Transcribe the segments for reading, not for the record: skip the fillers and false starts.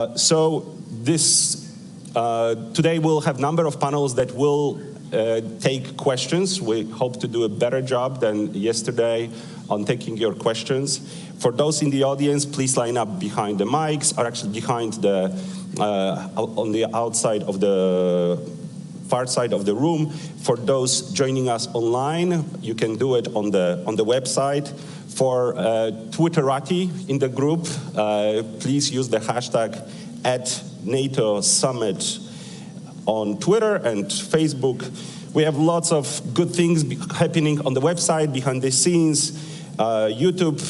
Today we'll have a number of panels that will take questions. We hope to do a better job than yesterday on taking your questions. For those in the audience, please line up behind the mics, or actually behind the, on the outside of the far side of the room. For those joining us online, you can do it on the website. For Twitterati in the group, please use the hashtag @NatoSummit on Twitter and Facebook. We have lots of good things happening on the website, behind the scenes, YouTube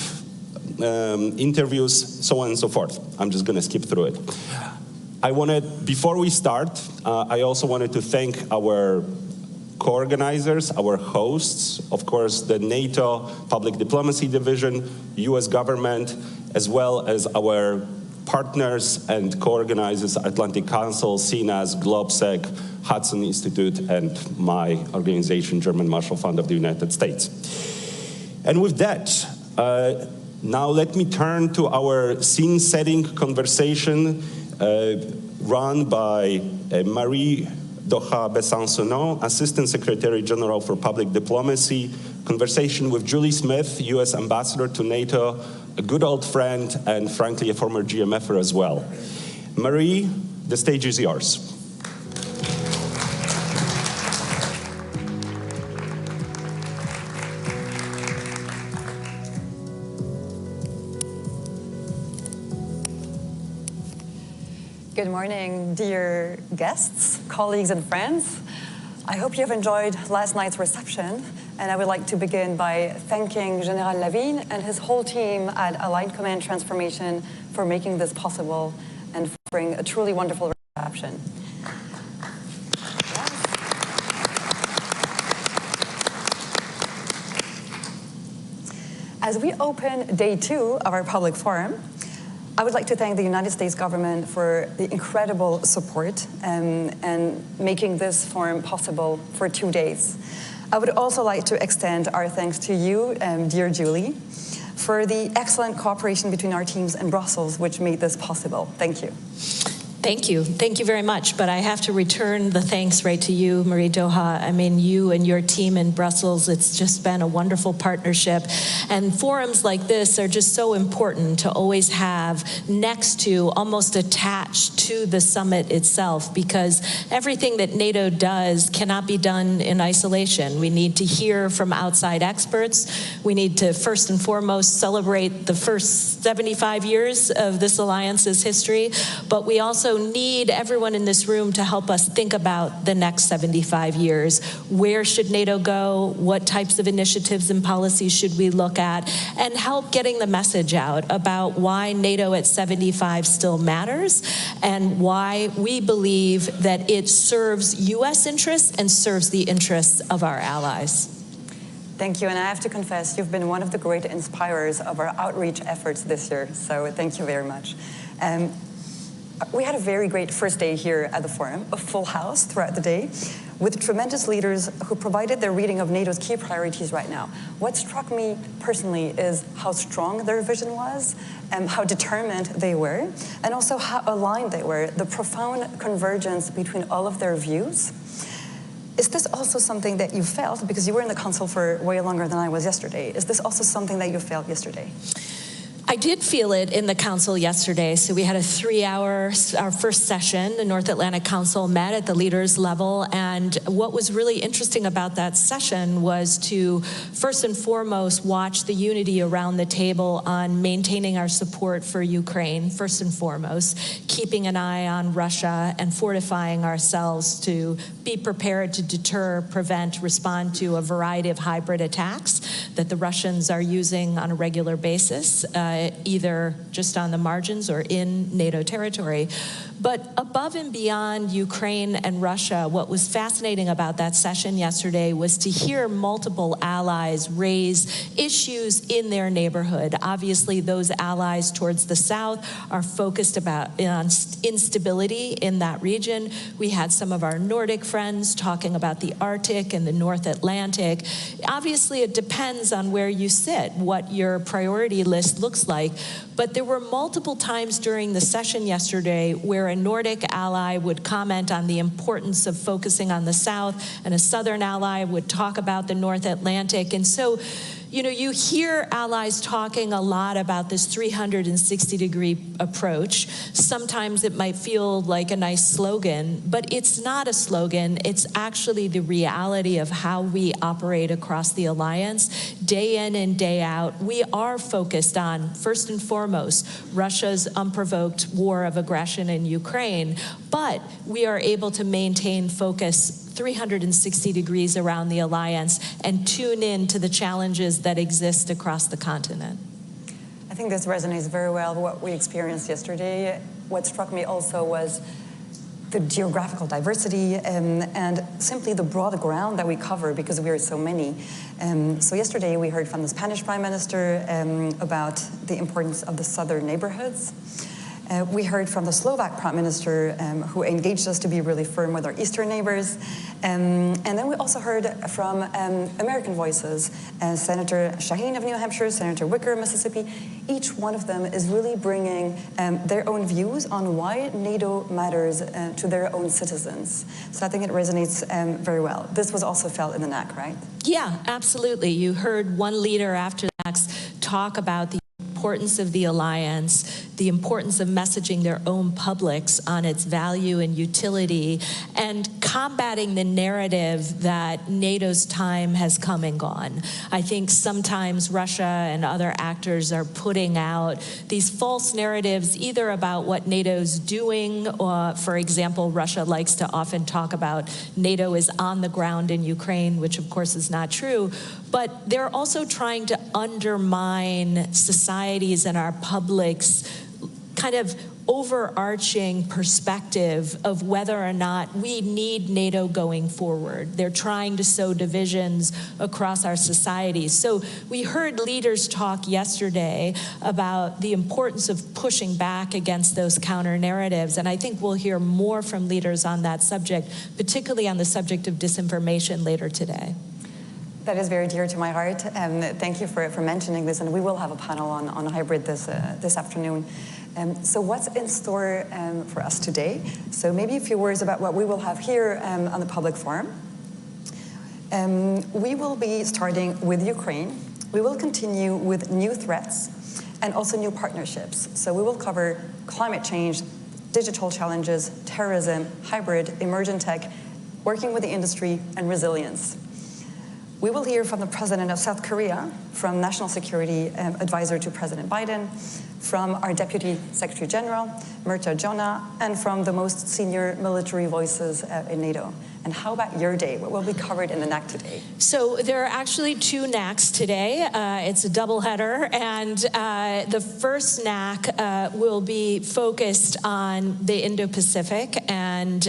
interviews, so on and so forth. I'm just going to skip through it. Before we start, I also wanted to thank our co-organizers, our hosts, of course, the NATO Public Diplomacy Division, US government, as well as our partners and co-organizers, Atlantic Council, CNAS, GLOBSEC, Hudson Institute, and my organization, German Marshall Fund of the United States. And with that, now let me turn to our scene-setting conversation run by Marie Doha-Besancenot, Assistant Secretary General for Public Diplomacy, conversation with Julie Smith, US Ambassador to NATO, a good old friend, and frankly, a former GMFer as well. Marie, the stage is yours. Good morning, dear guests, colleagues, and friends. I hope you have enjoyed last night's reception, and I would like to begin by thanking General Lavigne and his whole team at Allied Command Transformation for making this possible and offering a truly wonderful reception. As we open day 2 of our public forum, I would like to thank the United States government for the incredible support and making this forum possible for 2 days. I would also like to extend our thanks to you, dear Julie, for the excellent cooperation between our teams in Brussels, which made this possible. Thank you. Thank you. Thank you very much. But I have to return the thanks right to you, Marie Doha. I mean, you and your team in Brussels, it's just been a wonderful partnership. And forums like this are just so important to always have next to, almost attached to the summit itself, because everything that NATO does cannot be done in isolation. We need to hear from outside experts. We need to, first and foremost, celebrate the first 75 years of this alliance's history, but we also need everyone in this room to help us think about the next 75 years. Where should NATO go? What types of initiatives and policies should we look at? And help getting the message out about why NATO at 75 still matters and why we believe that it serves US interests and serves the interests of our allies. Thank you, and I have to confess, you've been one of the great inspirers of our outreach efforts this year, so thank you very much. We had a very great first day here at the forum, a full house throughout the day, with tremendous leaders who provided their reading of NATO's key priorities right now. What struck me personally is how strong their vision was, and how determined they were, and also how aligned they were, the profound convergence between all of their views. Is this also something that you felt, because you were in the Council for way longer than I was yesterday, is this also something that you felt yesterday? I did feel it in the Council yesterday. So we had a 3-hour, our first session. The North Atlantic Council met at the leaders level. And what was really interesting about that session was to, first and foremost, watch the unity around the table on maintaining our support for Ukraine, first and foremost, keeping an eye on Russia and fortifying ourselves to be prepared to deter, prevent, respond to a variety of hybrid attacks that the Russians are using on a regular basis, either just on the margins or in NATO territory. But above and beyond Ukraine and Russia, what was fascinating about that session yesterday was to hear multiple allies raise issues in their neighborhood. Obviously, those allies towards the south are focused on instability in that region. We had some of our Nordic friends talking about the Arctic and the North Atlantic. Obviously, it depends on where you sit, what your priority list looks like. But there were multiple times during the session yesterday where a Nordic ally would comment on the importance of focusing on the South, and a Southern ally would talk about the North Atlantic. And so, you know, you hear allies talking a lot about this 360-degree approach. Sometimes it might feel like a nice slogan, but it's not a slogan. It's actually the reality of how we operate across the alliance. Day in and day out, we are focused on, first and foremost, Russia's unprovoked war of aggression in Ukraine, but we are able to maintain focus 360 degrees around the alliance and tune in to the challenges that exist across the continent. I think this resonates very well with what we experienced yesterday. What struck me also was the geographical diversity and simply the broad ground that we cover because we are so many. So yesterday we heard from the Spanish Prime Minister about the importance of the southern neighborhoods. We heard from the Slovak Prime Minister who engaged us to be really firm with our eastern neighbors. And then we also heard from American voices, Senator Shaheen of New Hampshire, Senator Wicker of Mississippi. Each one of them is really bringing their own views on why NATO matters to their own citizens. So I think it resonates very well. This was also felt in the NAC, right? Yeah, absolutely. You heard one leader after the next talk about the importance of the alliance, the importance of messaging their own publics on its value and utility, and combating the narrative that NATO's time has come and gone. I think sometimes Russia and other actors are putting out these false narratives either about what NATO's doing, or, for example, Russia likes to often talk about NATO is on the ground in Ukraine, which of course is not true, but they're also trying to undermine societies and our public's kind of overarching perspective of whether or not we need NATO going forward. They're trying to sow divisions across our societies. So we heard leaders talk yesterday about the importance of pushing back against those counter narratives, and I think we'll hear more from leaders on that subject, particularly on the subject of disinformation later today. That is very dear to my heart. Thank you for mentioning this, and we will have a panel on hybrid this afternoon. So what's in store for us today? So maybe a few words about what we will have here on the public forum. We will be starting with Ukraine. We will continue with new threats and also new partnerships. So we will cover climate change, digital challenges, terrorism, hybrid, emerging tech, working with the industry, and resilience. We will hear from the President of South Korea, from National Security Advisor to President Biden, from our Deputy Secretary General, Myrta Jonah, and from the most senior military voices in NATO. And how about your day? What will be covered in the NAC today? So there are actually two NACs today. It's a doubleheader, and the first NAC will be focused on the Indo-Pacific, and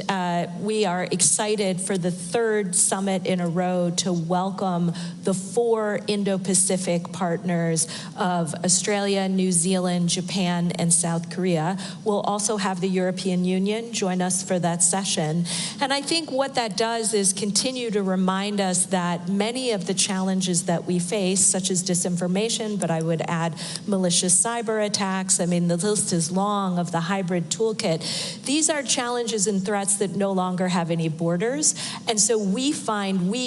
we are excited for the third summit in a row to welcome the 4 Indo-Pacific partners of Australia, New Zealand, Japan, and South Korea. We'll also have the European Union join us for that session. And I think what that does is continue to remind us that many of the challenges that we face, such as disinformation, but I would add malicious cyber attacks, I mean, the list is long of the hybrid toolkit. These are challenges and threats that no longer have any borders. And so we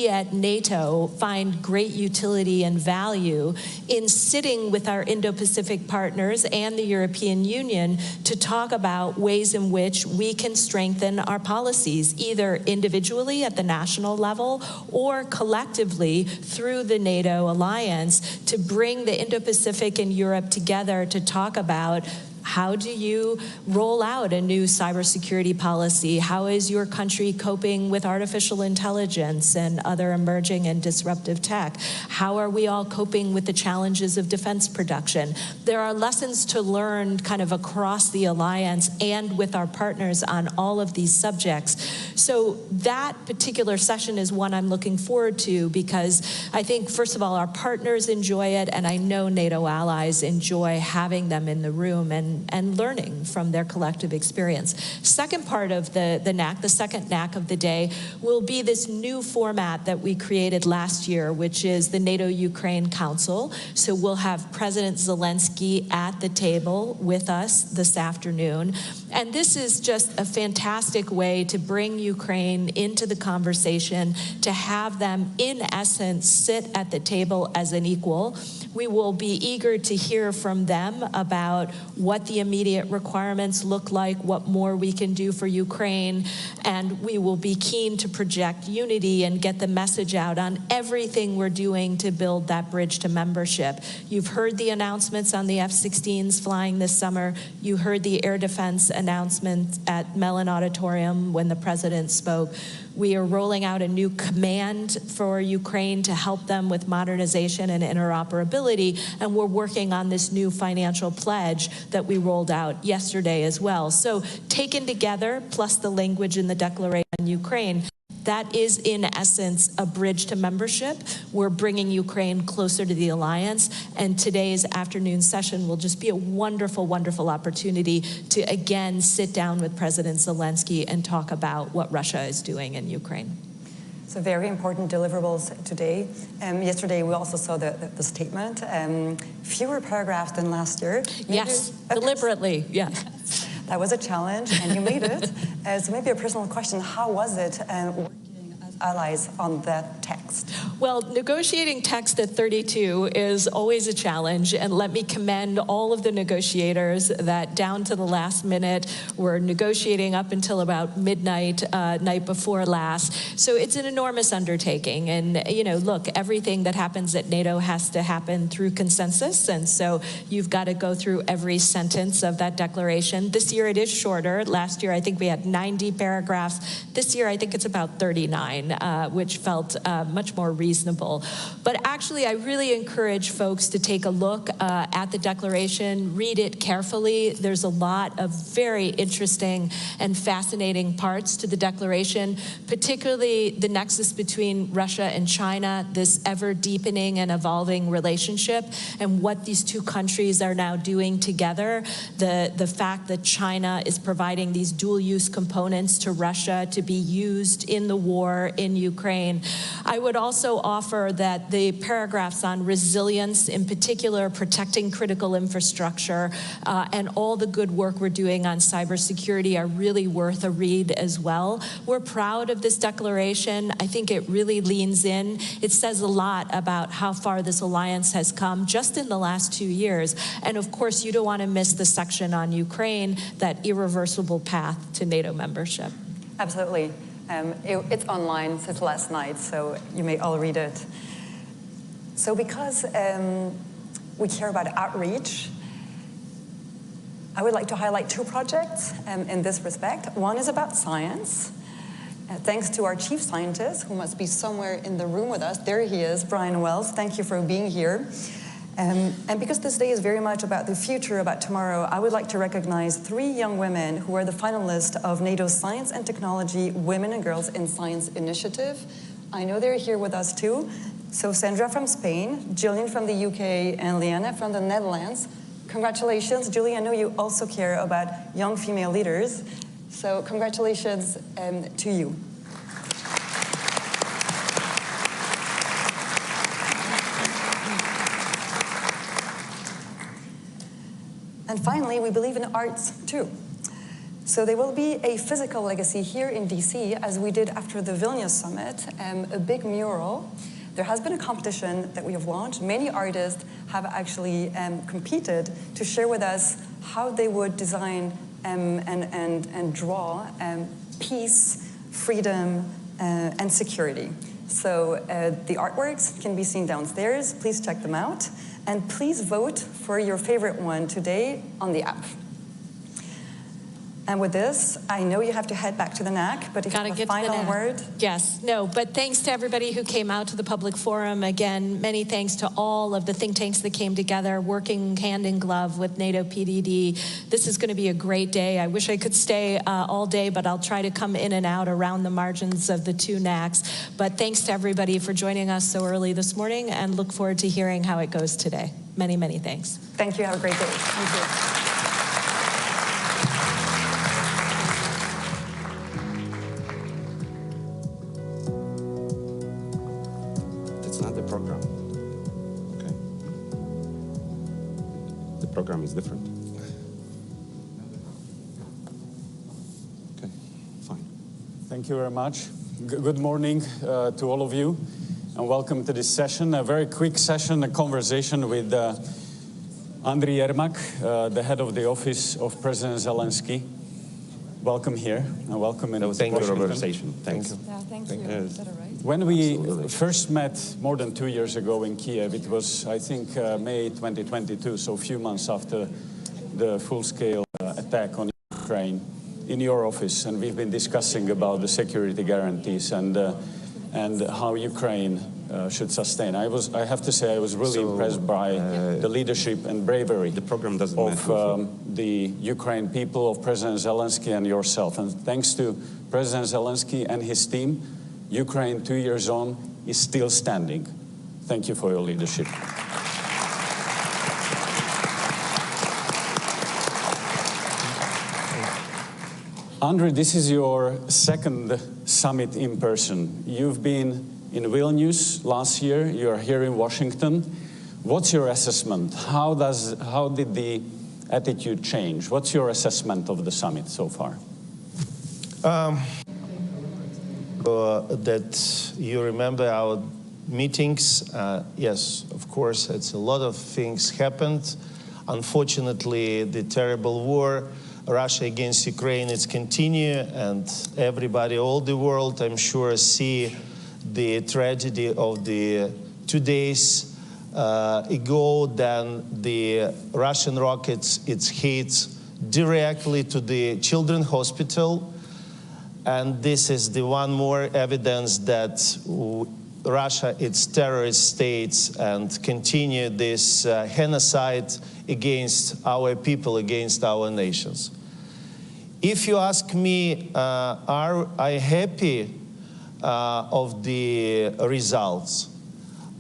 at NATO find great utility and value in sitting with our Indo-Pacific partners and the European Union to talk about ways in which we can strengthen our policies, either individually at the national level or collectively through the NATO alliance, to bring the Indo-Pacific and Europe together to talk about How do you roll out a new cybersecurity policy? How is your country coping with artificial intelligence and other emerging and disruptive tech? How are we all coping with the challenges of defense production? There are lessons to learn kind of across the alliance and with our partners on all of these subjects. So that particular session is one I'm looking forward to, because I think, first of all, our partners enjoy it, and I know NATO allies enjoy having them in the room and learning from their collective experience. Second part of the NAC, the second NAC of the day, will be this new format that we created last year, which is the NATO-Ukraine Council. So we'll have President Zelensky at the table with us this afternoon. And this is just a fantastic way to bring Ukraine into the conversation, to have them, in essence, sit at the table as an equal. We will be eager to hear from them about what the immediate requirements look like, what more we can do for Ukraine, and we will be keen to project unity and get the message out on everything we're doing to build that bridge to membership. You've heard the announcements on the F-16s flying this summer. You heard the air defense announcement at Mellon Auditorium when the president spoke. We are rolling out a new command for Ukraine to help them with modernization and interoperability, and we're working on this new financial pledge that we rolled out yesterday as well. So taken together, plus the language in the Declaration on Ukraine, that is, in essence, a bridge to membership. We're bringing Ukraine closer to the alliance, and today's afternoon session will just be a wonderful, wonderful opportunity to, again, sit down with President Zelensky and talk about what Russia is doing in Ukraine. So very important deliverables today. Yesterday, we also saw the statement. Fewer paragraphs than last year. Yes, deliberately, yes. That was a challenge, and you made it. So maybe a personal question, how was it working as allies on that text? Well, negotiating text at 32 is always a challenge, and let me commend all of the negotiators that down to the last minute were negotiating up until about midnight, night before last. So it's an enormous undertaking, and look, everything that happens at NATO has to happen through consensus, and so you've got to go through every sentence of that declaration. This year it is shorter. Last year I think we had 90 paragraphs. This year I think it's about 39, which felt much more reasonable. But actually, I really encourage folks to take a look at the declaration, read it carefully. There's a lot of very interesting and fascinating parts to the declaration, particularly the nexus between Russia and China, this ever-deepening and evolving relationship, and what these two countries are now doing together. The fact that China is providing these dual-use components to Russia to be used in the war in Ukraine. I would also offer that the paragraphs on resilience, in particular protecting critical infrastructure, and all the good work we're doing on cybersecurity are really worth a read as well. We're proud of this declaration. I think it really leans in. It says a lot about how far this alliance has come just in the last 2 years. And of course, you don't want to miss the section on Ukraine, that irreversible path to NATO membership. Absolutely. It's online since last night, so you may all read it. So because we care about outreach, I would like to highlight 2 projects in this respect. One is about science. Thanks to our chief scientist, who must be somewhere in the room with us. There he is, Brian Wells. Thank you for being here. And because this day is very much about the future, about tomorrow, I would like to recognize 3 young women who are the finalists of NATO's Science and Technology Women and Girls in Science Initiative. I know they're here with us too. So Sandra from Spain, Jillian from the UK, and Liana from the Netherlands. Congratulations, Julie. I know you also care about young female leaders. So congratulations to you. And finally, we believe in arts too. So there will be a physical legacy here in DC, as we did after the Vilnius summit, a big mural. There has been a competition that we have launched. Many artists have actually competed to share with us how they would design and draw peace, freedom, and security. So the artworks can be seen downstairs. Please check them out. And please vote for your favorite one today on the app. And with this, I know you have to head back to the NAC, but if you have a final word. Yes, no, but thanks to everybody who came out to the public forum. Again, many thanks to all of the think tanks that came together, working hand in glove with NATO PDD. This is going to be a great day. I wish I could stay all day, but I'll try to come in and out around the margins of the two NACs. But thanks to everybody for joining us so early this morning, and look forward to hearing how it goes today. Many, many thanks. Thank you. Have a great day. Thank you. Program. Okay. The program is different. Okay, fine. Thank you very much. Good morning to all of you, and welcome to this session. A very quick session, a conversation with Andriy Yermak, the head of the office of President Zelensky. Welcome here, and welcome in Washington. Thank you, conversation. Thanks. Yeah, thank you. Is that all right? When we first met more than 2 years ago in Kiev, it was, I think, May 2022, so a few months after the full-scale attack on Ukraine, in your office, and we've been discussing about the security guarantees and how Ukraine should sustain. I have to say I was really impressed by the leadership and bravery of the Ukraine people, of President Zelensky and yourself. And thanks to President Zelensky and his team, Ukraine 2 years on is still standing. Thank you for your leadership. Andriy, this is your second summit in person. You've been in Vilnius last year, you're here in Washington. What's your assessment? How did the attitude change? What's your assessment of the summit so far? That you remember our meetings. Yes, of course, a lot of things happened. Unfortunately, the terrible war, Russia against Ukraine, it's continue, and everybody, all the world, I'm sure, see the tragedy of the 2 days ago. Then the Russian rockets, it hit directly to the children's hospital. And this is the one more evidence that Russia, it's terrorist states, and continue this genocide against our people, against our nations. If you ask me, are I happy of the results?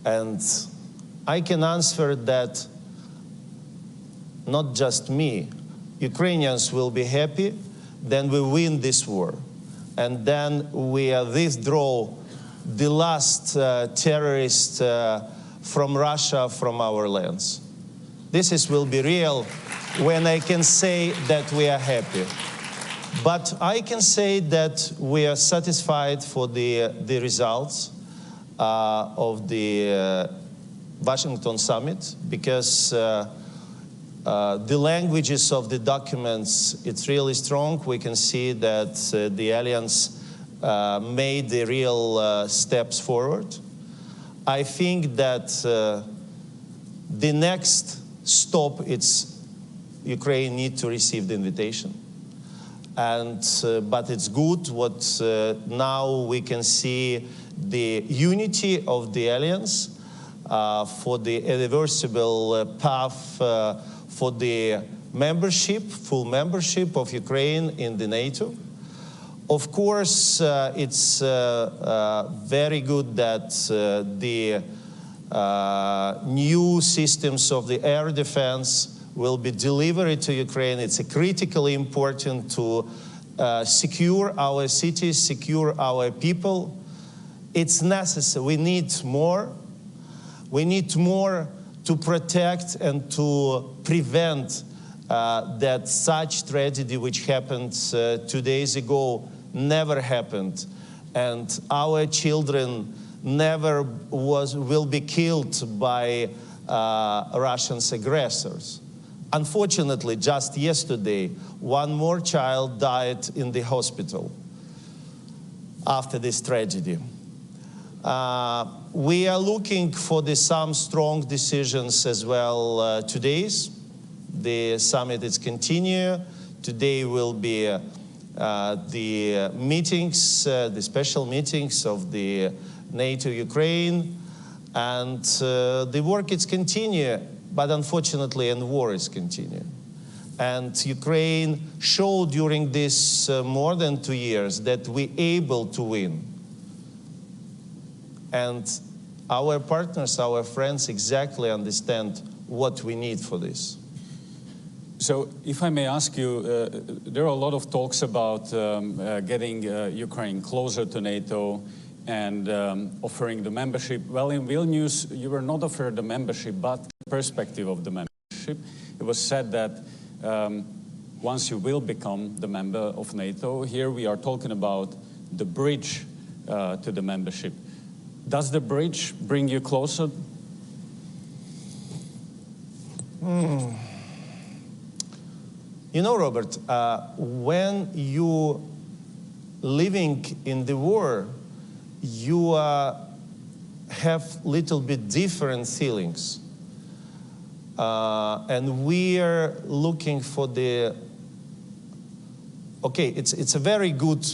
And I can answer that not just me. Ukrainians will be happy, then we win this war. And then we withdraw the last terrorist from Russia, from our lands. This will be real when I can say that we are happy. But I can say that we are satisfied for the results of the Washington summit, because the languages of the documents, it's really strong. We can see that the alliance made the real steps forward. I think that the next stop, it's Ukraine need to receive the invitation. And but it's good what now we can see the unity of the alliance for the irreversible path for the membership, full membership of Ukraine in the NATO. Of course, it's very good that the new systems of the air defense will be delivered to Ukraine. It's critically important to secure our cities, secure our people. It's necessary. We need more. We need more to protect and to prevent that such tragedy which happened 2 days ago never happened, and our children never will be killed by Russian aggressors. Unfortunately, just yesterday, one more child died in the hospital after this tragedy. We are looking for some strong decisions as well today. The summit is continue Today will be the meetings, the special meetings of the NATO-Ukraine, and the work is continue, but unfortunately, and war is continue. And Ukraine showed during this more than 2 years that we're able to win. And our partners, our friends exactly understand what we need for this. So, if I may ask you, there are a lot of talks about getting Ukraine closer to NATO and offering the membership. Well, in Vilnius, you were not offered the membership, but the perspective of the membership. It was said that once you will become the member of NATO, here we are talking about the bridge to the membership. Does the bridge bring you closer? You know, Robert, when you living in the war, you have little bit different feelings. And we are looking for the, okay, it's a very good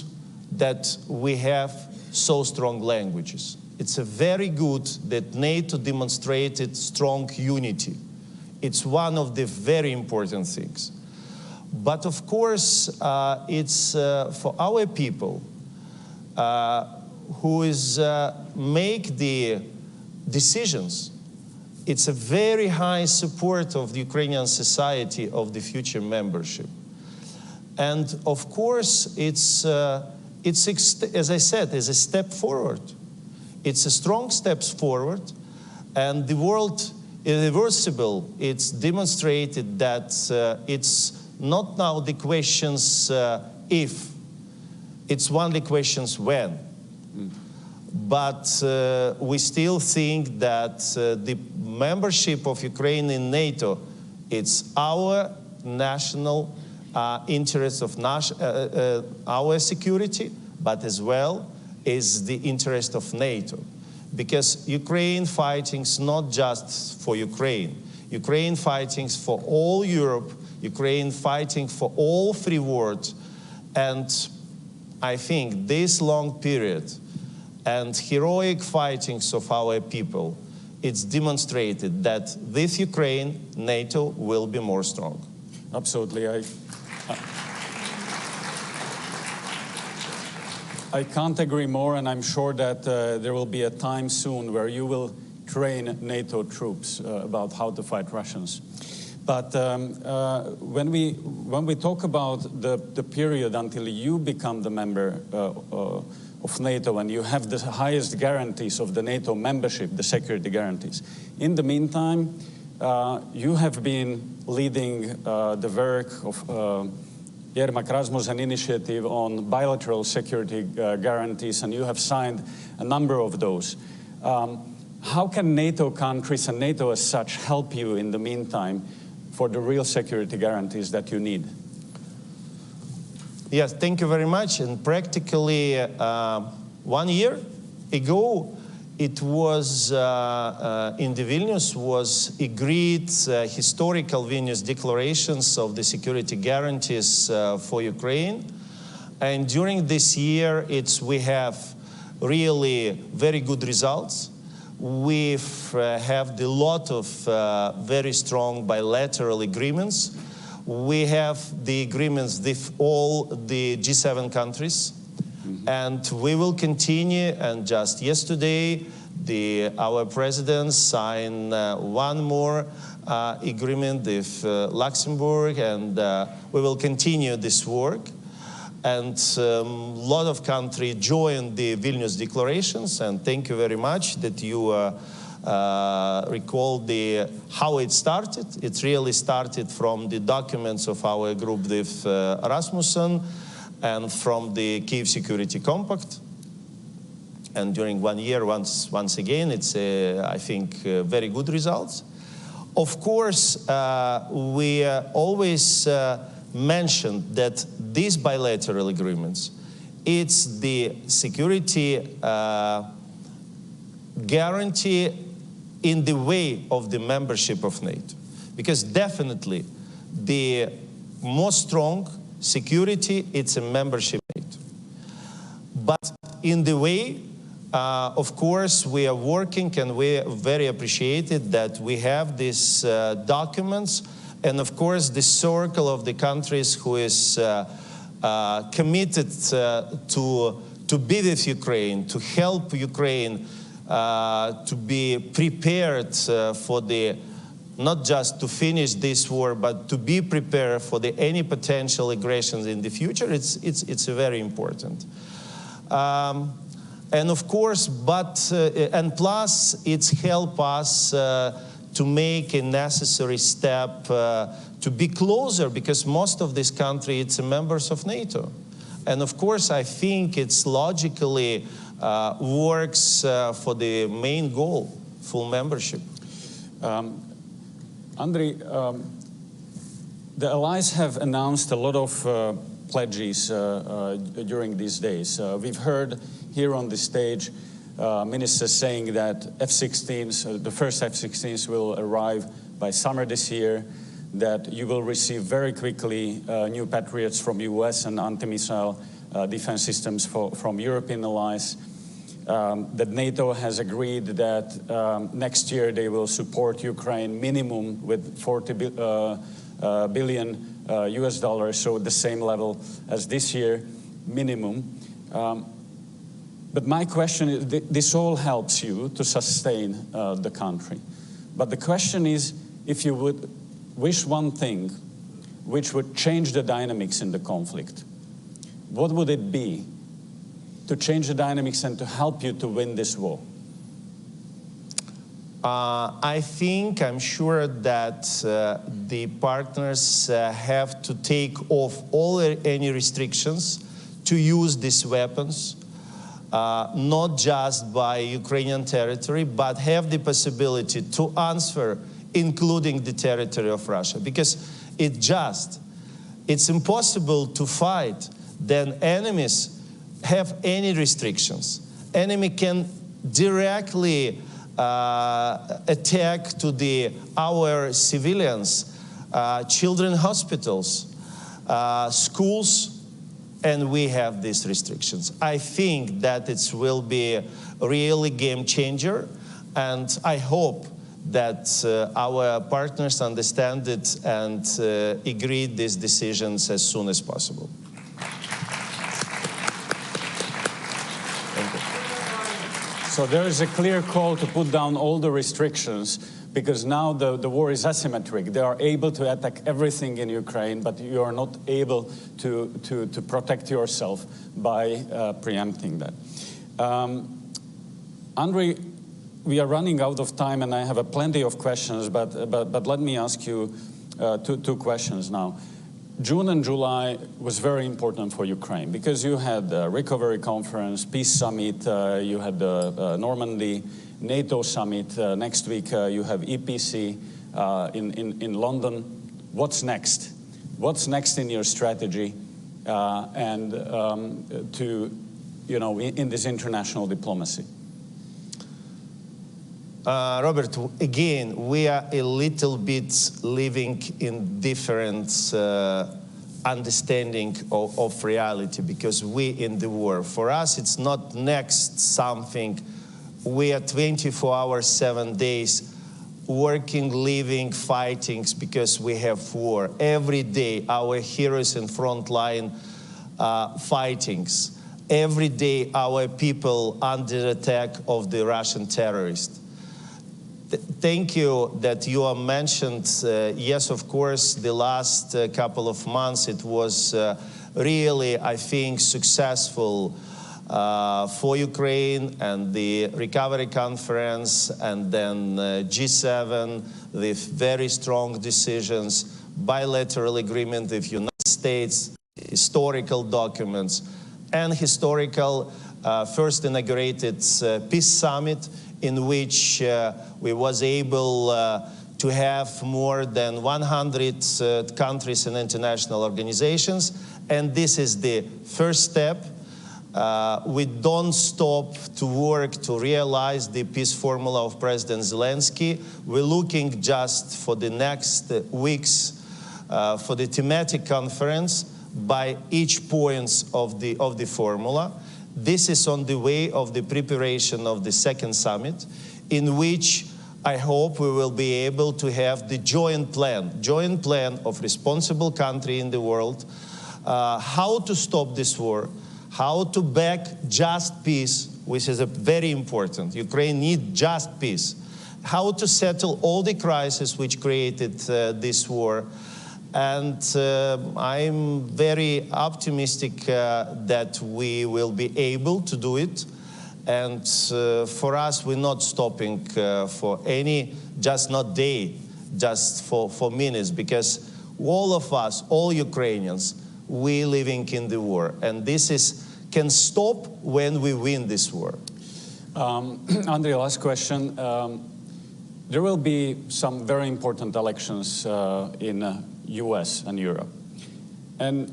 that we have so strong languages. It's a very good that NATO demonstrated strong unity. It's one of the very important things. But of course, it's for our people who is make the decisions. It's a very high support of the Ukrainian society of the future membership. And of course, it's as I said, is a step forward. It's a strong step forward, and the world is irreversible. It's demonstrated that it's not now the questions if, it's only questions when. But we still think that the membership of Ukraine in NATO, it's our national interest of our security, but as well is the interest of NATO. Because Ukraine fighting is not just for Ukraine. Ukraine fighting for all Europe, Ukraine fighting for all free world. And I think this long period and heroic fightings of our people, it's demonstrated that with Ukraine, NATO will be more strong. Absolutely. I can't agree more, and I'm sure that there will be a time soon where you will train NATO troops about how to fight Russians. But when we talk about the period until you become the member of NATO and you have the highest guarantees of the NATO membership, the security guarantees, in the meantime, you have been leading the work of Yermak Rasmussen initiative on bilateral security guarantees, and you have signed a number of those. How can NATO countries and NATO as such help you in the meantime for the real security guarantees that you need? Yes, thank you very much. And practically 1 year ago, it was in the Vilnius was agreed historical Vilnius declarations of the security guarantees for Ukraine. And during this year, we have really very good results. We have a lot of very strong bilateral agreements. We have the agreements with all the G7 countries. And we will continue, and just yesterday, our president signed one more agreement with Luxembourg, and we will continue this work. And a lot of countries joined the Vilnius declarations, and thank you very much that you recall how it started. It really started from the documents of our group with Rasmussen, and from the Kyiv Security Compact. And during 1 year, once again, it's, I think, very good results. Of course, we always mentioned that these bilateral agreements, it's the security guarantee in the way of the membership of NATO. Because definitely the most strong security, it's a membership in NATO. But in the way, of course, we are working, and we very appreciated that we have these documents, and of course the circle of the countries who is committed to be with Ukraine, to help Ukraine to be prepared for the, not just to finish this war, but to be prepared for the any potential aggressions in the future. It's very important. And of course, and plus, it's help us to make a necessary step to be closer, because most of this country, it's members of NATO. And of course, I think it's logically works for the main goal, full membership. Andriy, the allies have announced a lot of pledges during these days. We've heard here on the stage ministers saying that F-16s, the first F-16s will arrive by summer this year, that you will receive very quickly new Patriots from US and anti-missile defense systems from European allies, that NATO has agreed that next year they will support Ukraine minimum with 40 billion US dollars, so the same level as this year, minimum. But my question is, this all helps you to sustain the country. But the question is, if you would wish one thing which would change the dynamics in the conflict, what would it be to change the dynamics and to help you to win this war? I'm sure that the partners have to take off any restrictions to use these weapons, not just by Ukrainian territory, but have the possibility to answer, including the territory of Russia. Because it's impossible to fight then enemies have any restrictions. Enemy can directly attack to our civilians, children hospitals, schools, and we have these restrictions. I think that it will be a really game changer, and I hope that our partners understand it and agree these decisions as soon as possible. So there is a clear call to put down all the restrictions, because now the war is asymmetric. They are able to attack everything in Ukraine, but you are not able to protect yourself by preempting that. Andriy, we are running out of time, and I have plenty of questions, but let me ask you two questions now. June and July was very important for Ukraine, because you had the recovery conference, peace summit, you had the Normandy NATO summit, next week you have EPC in London. What's next? What's next in your strategy and in this international diplomacy? Robert, again, we are a little bit living in different understanding of reality, because we in the war. For us, it's not next something. We are 24 hours, 7 days, working, living, fighting, because we have war. Every day, our heroes in front line fightings. Every day, our people under attack of the Russian terrorists. Thank you that you have mentioned, yes, of course, the last couple of months, it was really, I think, successful for Ukraine, and the recovery conference, and then G7 with very strong decisions, bilateral agreement with United States, historical documents, and historical first inaugurated peace summit, in which we was able to have more than 100 countries and international organizations. And this is the first step. We don't stop to work to realize the peace formula of President Zelensky. We're looking just for the next weeks for the thematic conference, by each points of the formula. This is on the way of the preparation of the second summit, in which I hope we will be able to have the joint plan of responsible country in the world, how to stop this war, how to back just peace, which is very important. Ukraine needs just peace. How to settle all the crises which created this war. And I'm very optimistic that we will be able to do it. And for us, we're not stopping for any, just not day, just for minutes, because all of us, all Ukrainians, we living in the war. And this can stop when we win this war. Andriy, last question. There will be some very important elections in US and Europe. And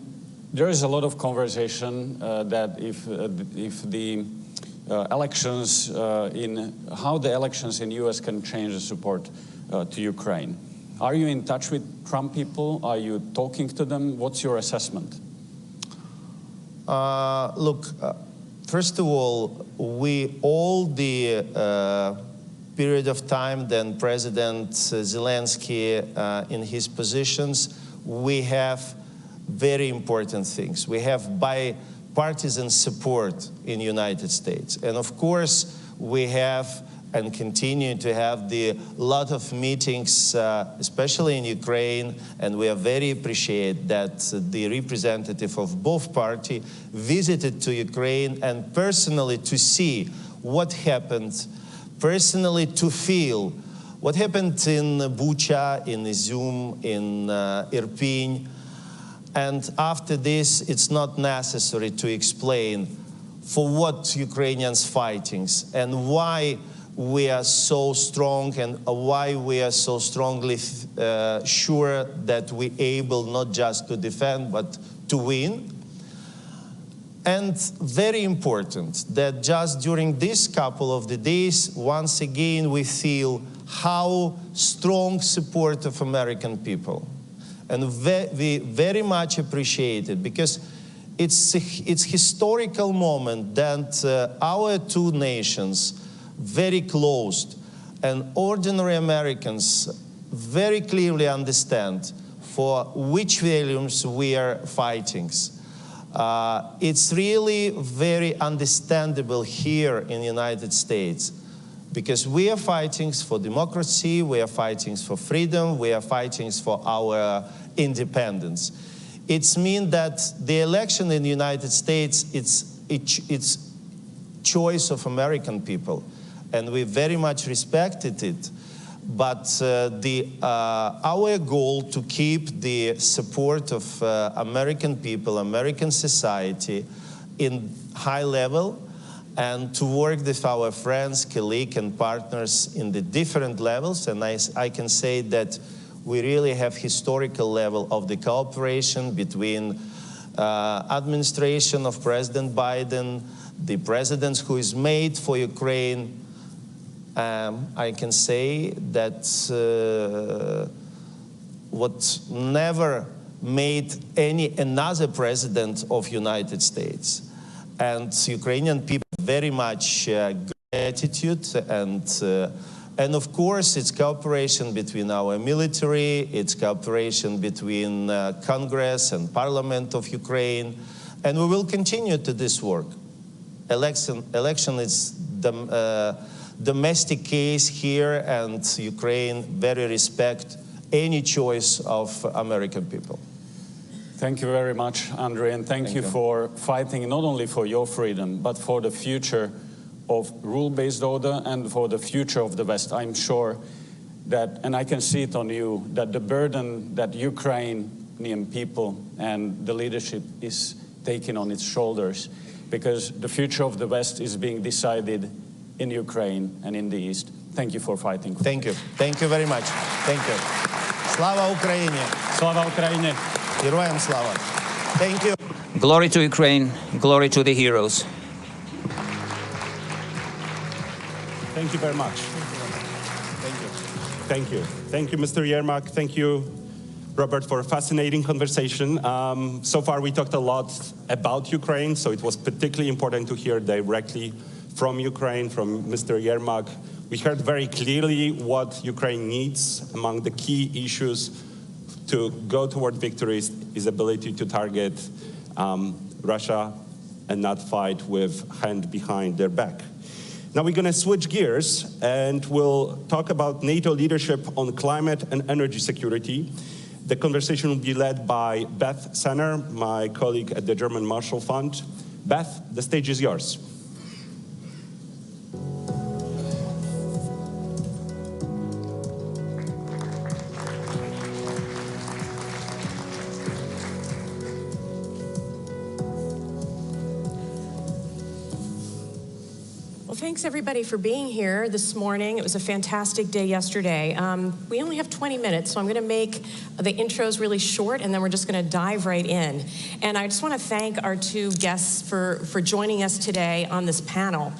there is a lot of conversation that if the elections how the elections in US can change the support to Ukraine. Are you in touch with Trump people? Are you talking to them? What's your assessment? Look, first of all, all the period of time then President Zelensky in his positions, we have very important things. We have bipartisan support in the United States. And of course, we have and continue to have the lot of meetings, especially in Ukraine, and we are very appreciate that the representative of both parties visited to Ukraine and personally to see what happened, personally to feel what happened in Bucha, in Izum, in Irpin. And after this, it's not necessary to explain for what Ukrainians fighting and why we are so strong and why we are so strongly sure that we're able not just to defend but to win. And very important that just during this couple of the days, once again, we feel how strong support of American people. And we very much appreciate it because it's historical moment that our two nations very close and ordinary Americans very clearly understand for which values we are fighting. It's really very understandable here in the United States because we are fighting for democracy, we are fighting for freedom, we are fighting for our independence. It means that the election in the United States, it's choice of American people, and we very much respected it. But our goal to keep the support of American people, American society in high level, and to work with our friends, colleagues, and partners in the different levels. And I can say that we really have historical level of the cooperation between administration of President Biden, the presidents who is made for Ukraine. I can say that what never made another president of United States. And Ukrainian people very much gratitude and of course it's cooperation between our military, it's cooperation between Congress and Parliament of Ukraine, and we will continue to this work. Election is the domestic case here, and Ukraine very respect any choice of American people. Thank you very much, Andriy, and thank you for fighting not only for your freedom, but for the future of rule-based order and for the future of the West. I'm sure that, and I can see it on you, that the burden that Ukrainian people and the leadership is taking on its shoulders, because the future of the West is being decided in Ukraine and in the East. Thank you for fighting. Thank you. Thank you very much. Thank you. Slava Ukraini. Slava Ukraini. Героям слава. Thank you. Glory to Ukraine. Glory to the heroes. Thank you very much. Thank you. Thank you. Thank you, Mr. Yermak. Thank you, Robert, for a fascinating conversation. So far, we talked a lot about Ukraine, so it was particularly important to hear directly from Ukraine, from Mr. Yermak. We heard very clearly what Ukraine needs. Among the key issues to go toward victory is ability to target Russia and not fight with hand behind their back. Now we're going to switch gears and we'll talk about NATO leadership on climate and energy security. The conversation will be led by Beth Senner, my colleague at the German Marshall Fund. Beth, the stage is yours. Thanks everybody for being here this morning. It was a fantastic day yesterday. We only have 20 minutes, so I'm going to make the intros really short, and then we're just going to dive right in. And I just want to thank our two guests for joining us today on this panel.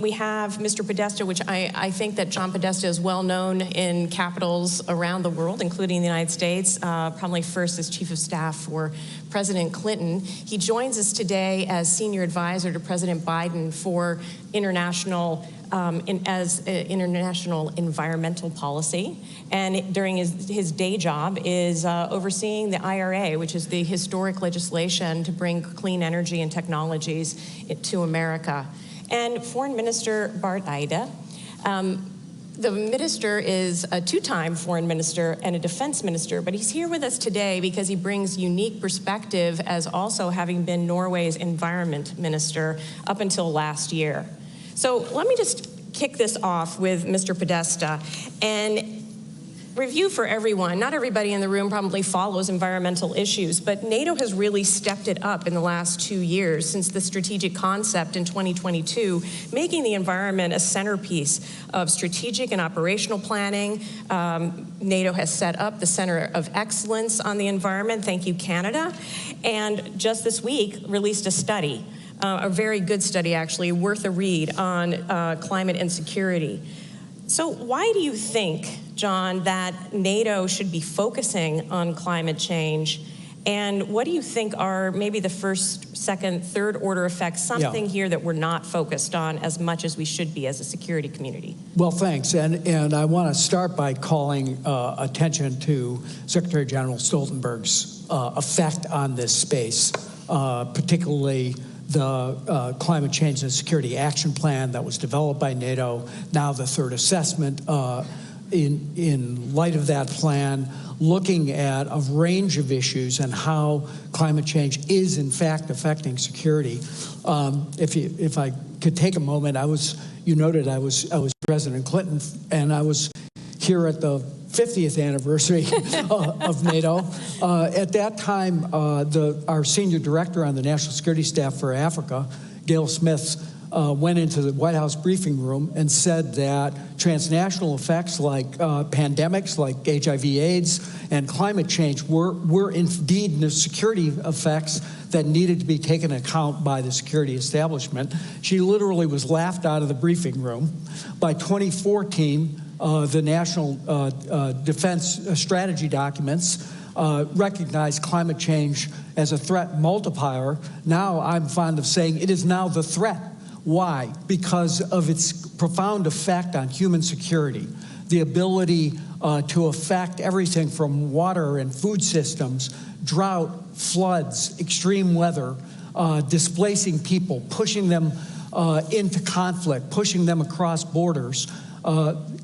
We have Mr. Podesta, which I think that John Podesta is well known in capitals around the world, including the United States, probably first as Chief of Staff for President Clinton. He joins us today as Senior Advisor to President Biden for international international environmental policy, and during his day job is overseeing the IRA, which is the historic legislation to bring clean energy and technologies to America. And Foreign Minister Bart Eide. The minister is a two-time foreign minister and a defense minister, but he's here with us today because he brings unique perspective as also having been Norway's environment minister up until last year. So let me just kick this off with Mr. Podesta and review for everyone. Not everybody in the room probably follows environmental issues, but NATO has really stepped it up in the last 2 years since the strategic concept in 2022, making the environment a centerpiece of strategic and operational planning. NATO has set up the Center of Excellence on the environment. Thank you, Canada. And just this week released a study, a very good study actually, worth a read on climate and security. So why do you think, John, that NATO should be focusing on climate change? And what do you think are maybe the first, second, third order effects, something here that we're not focused on as much as we should be as a security community? Well, thanks. And I want to start by calling attention to Secretary General Stoltenberg's effect on this space, particularly the Climate Change and Security Action Plan that was developed by NATO, now the third assessment in light of that plan, looking at a range of issues and how climate change is in fact affecting security. If I could take a moment, you noted I was President Clinton, and I was here at the 50th anniversary of NATO. At that time, our senior director on the National Security Staff for Africa, Gail Smith, went into the White House briefing room and said that transnational effects like pandemics, like HIV/AIDS, and climate change were indeed the security effects that needed to be taken into account by the security establishment. She literally was laughed out of the briefing room. By 2014, the National Defense Strategy documents recognized climate change as a threat multiplier. Now I'm fond of saying it is now the threat. Why? Because of its profound effect on human security, the ability to affect everything from water and food systems, drought, floods, extreme weather, displacing people, pushing them into conflict, pushing them across borders.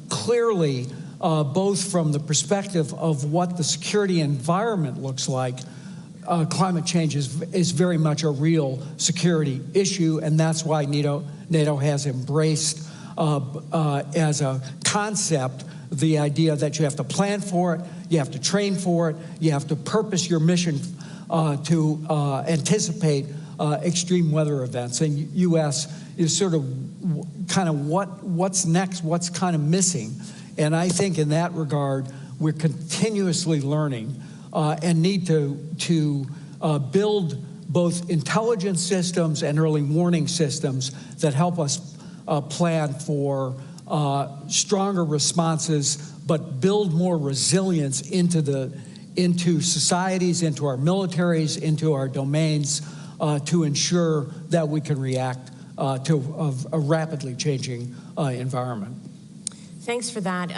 Clearly, both from the perspective of what the security environment looks like, climate change is very much a real security issue, and that's why NATO has embraced as a concept the idea that you have to plan for it, you have to train for it, you have to purpose your mission to anticipate extreme weather events. And U.S. is sort of kind of what's next, what's kind of missing. And I think in that regard, we're continuously learning and need to build both intelligence systems and early warning systems that help us plan for stronger responses, but build more resilience into into societies, into our militaries, into our domains to ensure that we can react to a rapidly changing environment. Thanks for that.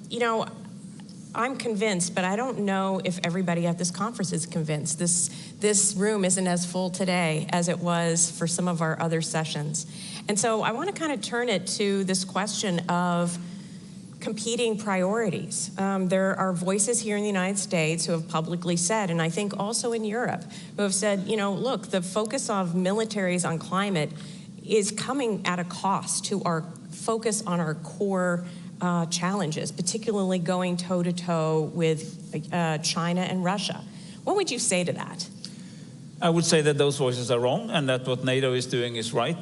You know, I'm convinced, but I don't know if everybody at this conference is convinced. This room isn't as full today as it was for some of our other sessions. And so I want to kind of turn it to this question of competing priorities. There are voices here in the United States who have publicly said, and I think also in Europe, who have said, you know, look, the focus of militaries on climate is coming at a cost to our focus on our core challenges, particularly going toe-to-toe with China and Russia. What would you say to that? I would say that those voices are wrong, and that what NATO is doing is right.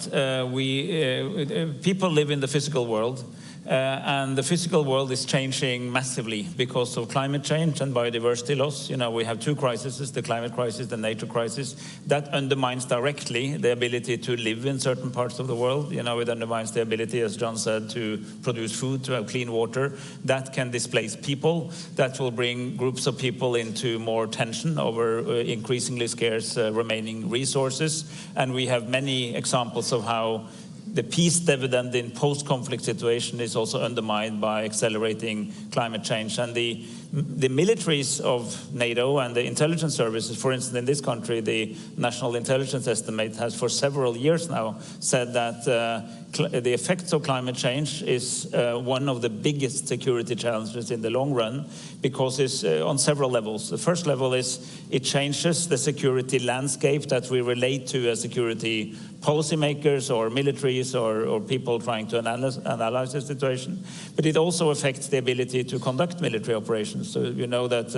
People live in the physical world, and the physical world is changing massively because of climate change and biodiversity loss. You know, we have two crises, the climate crisis, the nature crisis. That undermines directly the ability to live in certain parts of the world. You know, it undermines the ability, as John said, to produce food, to have clean water. That can displace people. That will bring groups of people into more tension over increasingly scarce remaining resources. And we have many examples of how the peace dividend in post-conflict situation is also undermined by accelerating climate change. And the militaries of NATO and the intelligence services, for instance, in this country, the National Intelligence Estimate has for several years now said that the effects of climate change is one of the biggest security challenges in the long run, because it's on several levels. The first level is it changes the security landscape that we relate to as security policymakers or militaries or people trying to analyze the situation. But it also affects the ability to conduct military operations. So you know that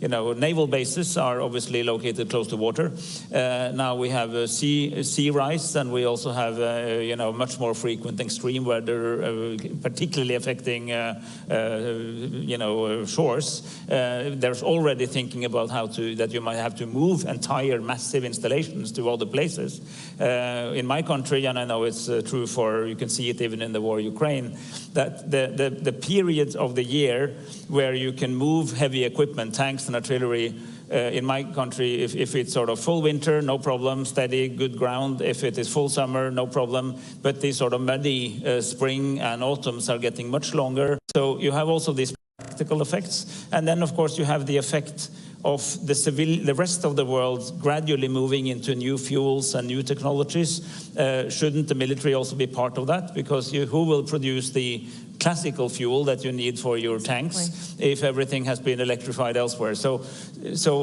naval bases are obviously located close to water. Now we have sea rise, and we also have much more frequent extreme weather, particularly affecting shores. There's already thinking about that you might have to move entire massive installations to other places. In my country, and I know it's true for, you can see it even in the war in Ukraine, that the period of the year where you can move heavy equipment, tanks and artillery, in my country, if it's sort of full winter, no problem, steady, good ground. If it is full summer, no problem. But these sort of muddy spring and autumns are getting much longer. So you have also these practical effects. And then, of course, you have the effect of the rest of the world gradually moving into new fuels and new technologies. Shouldn't the military also be part of that? Because who will produce the classical fuel that you need for your tanks if everything has been electrified elsewhere? So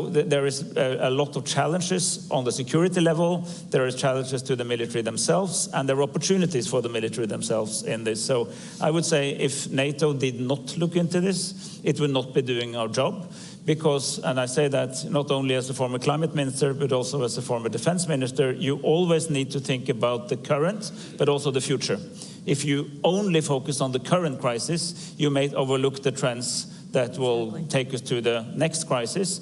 there is a lot of challenges on the security level. There are challenges to the military themselves, and there are opportunities for the military themselves in this. So I would say if NATO did not look into this, it would not be doing our job. Because, and I say that not only as a former climate minister, but also as a former defense minister, you always need to think about the current, but also the future. If you only focus on the current crisis, you may overlook the trends that will take us to the next crisis.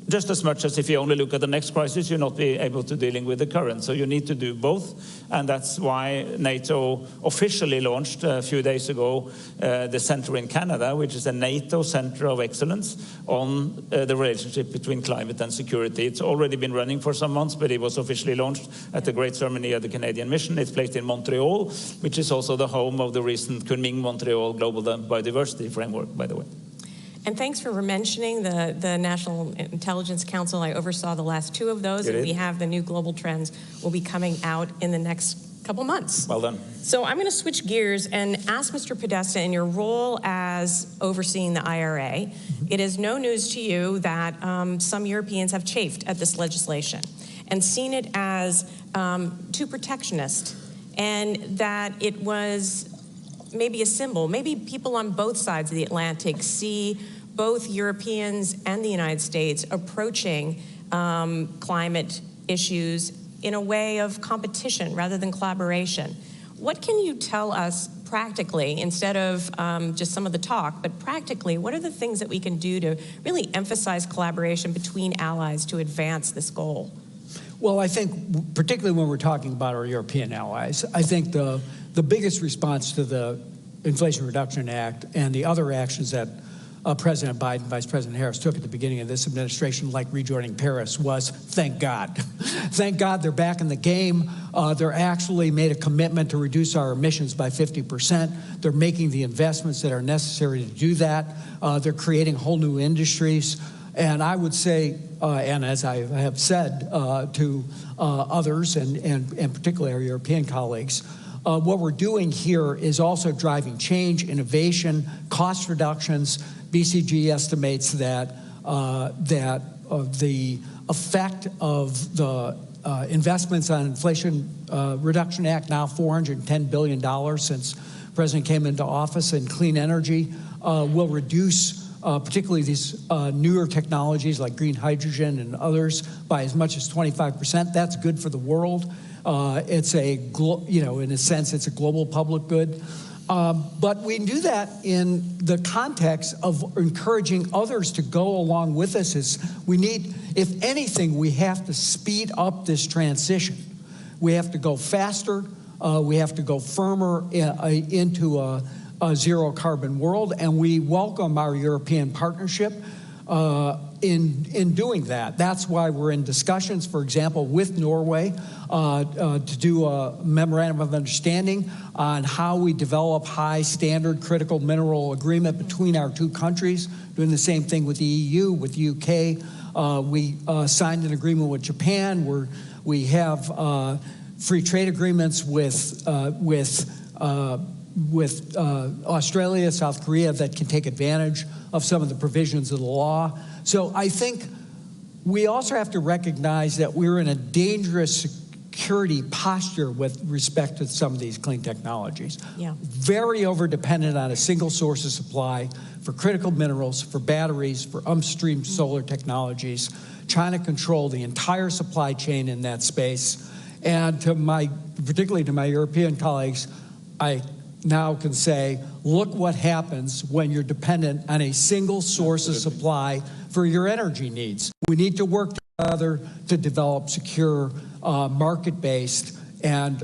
Just as much as if you only look at the next crisis, you'll not be able to dealing with the current. So you need to do both, and that's why NATO officially launched a few days ago the center in Canada, which is a NATO Center of Excellence on the relationship between climate and security. It's already been running for some months, but it was officially launched at the great ceremony of the Canadian mission. It's placed in Montreal, which is also the home of the recent Kunming-Montreal Global Biodiversity Framework, by the way. And thanks for mentioning the National Intelligence Council. I oversaw the last two of those, and we have the new global trends will be coming out in the next couple months. Well done. So I'm going to switch gears and ask Mr. Podesta, in your role as overseeing the IRA, it is no news to you that some Europeans have chafed at this legislation and seen it as too protectionist, and that it was maybe a symbol. Maybe people on both sides of the Atlantic see both Europeans and the United States approaching climate issues in a way of competition rather than collaboration. What can you tell us practically, instead of just some of the talk, but practically, what are the things that we can do to really emphasize collaboration between allies to advance this goal? Well, I think, particularly when we're talking about our European allies, I think the biggest response to the Inflation Reduction Act and the other actions that President Biden, Vice President Harris took at the beginning of this administration, like rejoining Paris, was thank God. Thank God they're back in the game. They're actually made a commitment to reduce our emissions by 50%. They're making the investments that are necessary to do that. They're creating whole new industries. And I would say, and as I have said to others, and particularly our European colleagues, what we're doing here is also driving change, innovation, cost reductions. BCG estimates that the effect of the investments on Inflation Reduction Act, now $410 billion since the President came into office, in clean energy, will reduce particularly these newer technologies like green hydrogen and others by as much as 25%. That's good for the world. It's in a sense, it's a global public good. But we do that in the context of encouraging others to go along with us. If anything, we have to speed up this transition. We have to go faster. We have to go firmer into a zero carbon world, and we welcome our European partnership in doing that. That's why we're in discussions, for example, with Norway to do a memorandum of understanding on how we develop high standard critical mineral agreement between our two countries, doing the same thing with the EU, with the UK. We signed an agreement with Japan where we have free trade agreements with Australia, South Korea, that can take advantage of some of the provisions of the law. So I think we also have to recognize that we're in a dangerous security posture with respect to some of these clean technologies. Yeah. Very over-dependent on a single source of supply for critical minerals, for batteries, for upstream solar technologies, trying to control the entire supply chain in that space. And particularly to my European colleagues, I now can say, look what happens when you're dependent on a single source of supply for your energy needs. We need to work together to develop secure, market-based and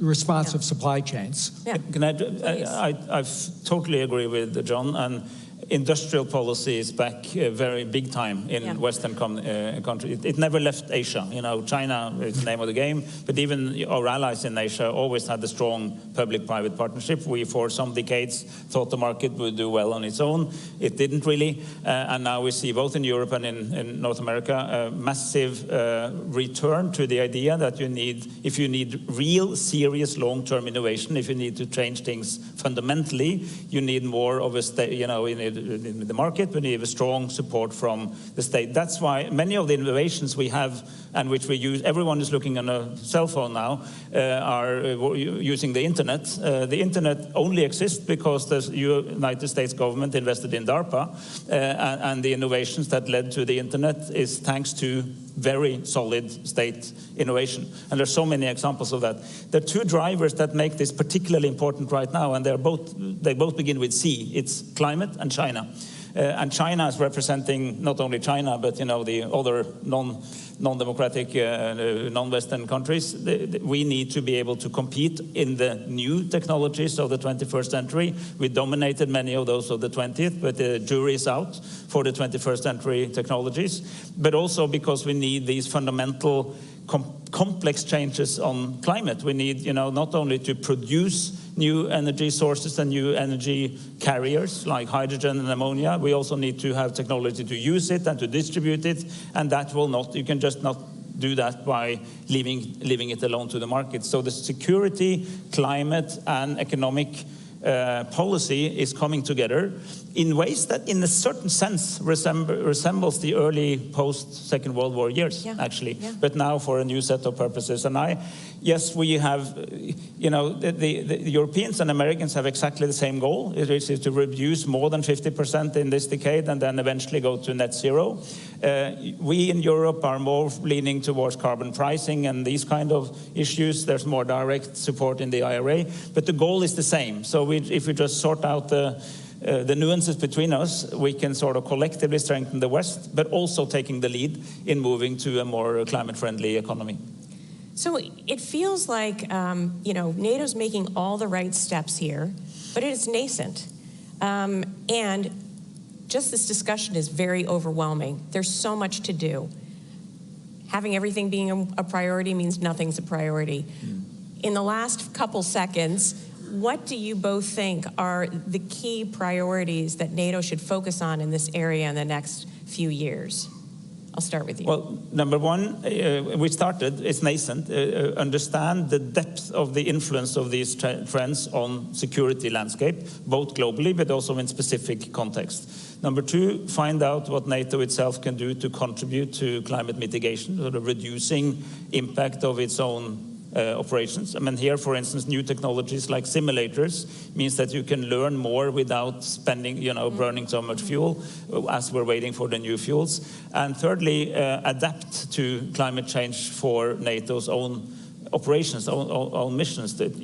responsive supply chains. Yeah. Can I totally agree with John, and industrial policy is back very big time in Western countries. It never left Asia. You know, China is the name of the game, but even our allies in Asia always had a strong public-private partnership. We, for some decades, thought the market would do well on its own. It didn't really, and now we see both in Europe and in North America a massive return to the idea that if you need real, serious, long-term innovation, if you need to change things fundamentally, you need more of a in the market, we need a strong support from the state. That's why many of the innovations we have and which we use, everyone is looking on a cell phone now, are using the internet. The internet only exists because the United States government invested in DARPA, and the innovations that led to the internet is thanks to very solid state innovation. And there's so many examples of that. There are two drivers that make this particularly important right now, and they both begin with C. It's climate and China. And China is representing not only China, but the other non-democratic, non-Western countries. We need to be able to compete in the new technologies of the 21st century. We dominated many of those of the 20th, but the jury is out for the 21st century technologies. But also because we need these fundamental complex changes on climate. We need, not only to produce new energy sources and new energy carriers like hydrogen and ammonia, we also need to have technology to use it and to distribute it, and that will not, you can just not do that by leaving it alone to the market. So the security, climate, and economic policy is coming together in ways that in a certain sense resembles the early post-Second World War years, actually, but now for a new set of purposes. And yes, we have, the Europeans and Americans have exactly the same goal. It is to reduce more than 50% in this decade and then eventually go to net zero. We in Europe are more leaning towards carbon pricing and these kind of issues. There's more direct support in the IRA, but the goal is the same. So if we just sort out the nuances between us, we can sort of collectively strengthen the West, but also taking the lead in moving to a more climate-friendly economy. So it feels like, NATO's making all the right steps here, but it's nascent. And just this discussion is very overwhelming. There's so much to do. Having everything being a priority means nothing's a priority. In the last couple seconds, what do you both think are the key priorities that NATO should focus on in this area in the next few years? I'll start with you. Well, number one, we started, it's nascent, understand the depth of the influence of these trends on security landscape, both globally but also in specific context. Number two, find out what NATO itself can do to contribute to climate mitigation, sort of reducing impact of its own operations. I mean, here, for instance, new technologies like simulators means that you can learn more without spending, burning so much fuel as we're waiting for the new fuels. And thirdly, adapt to climate change for NATO's own operations, own missions. That,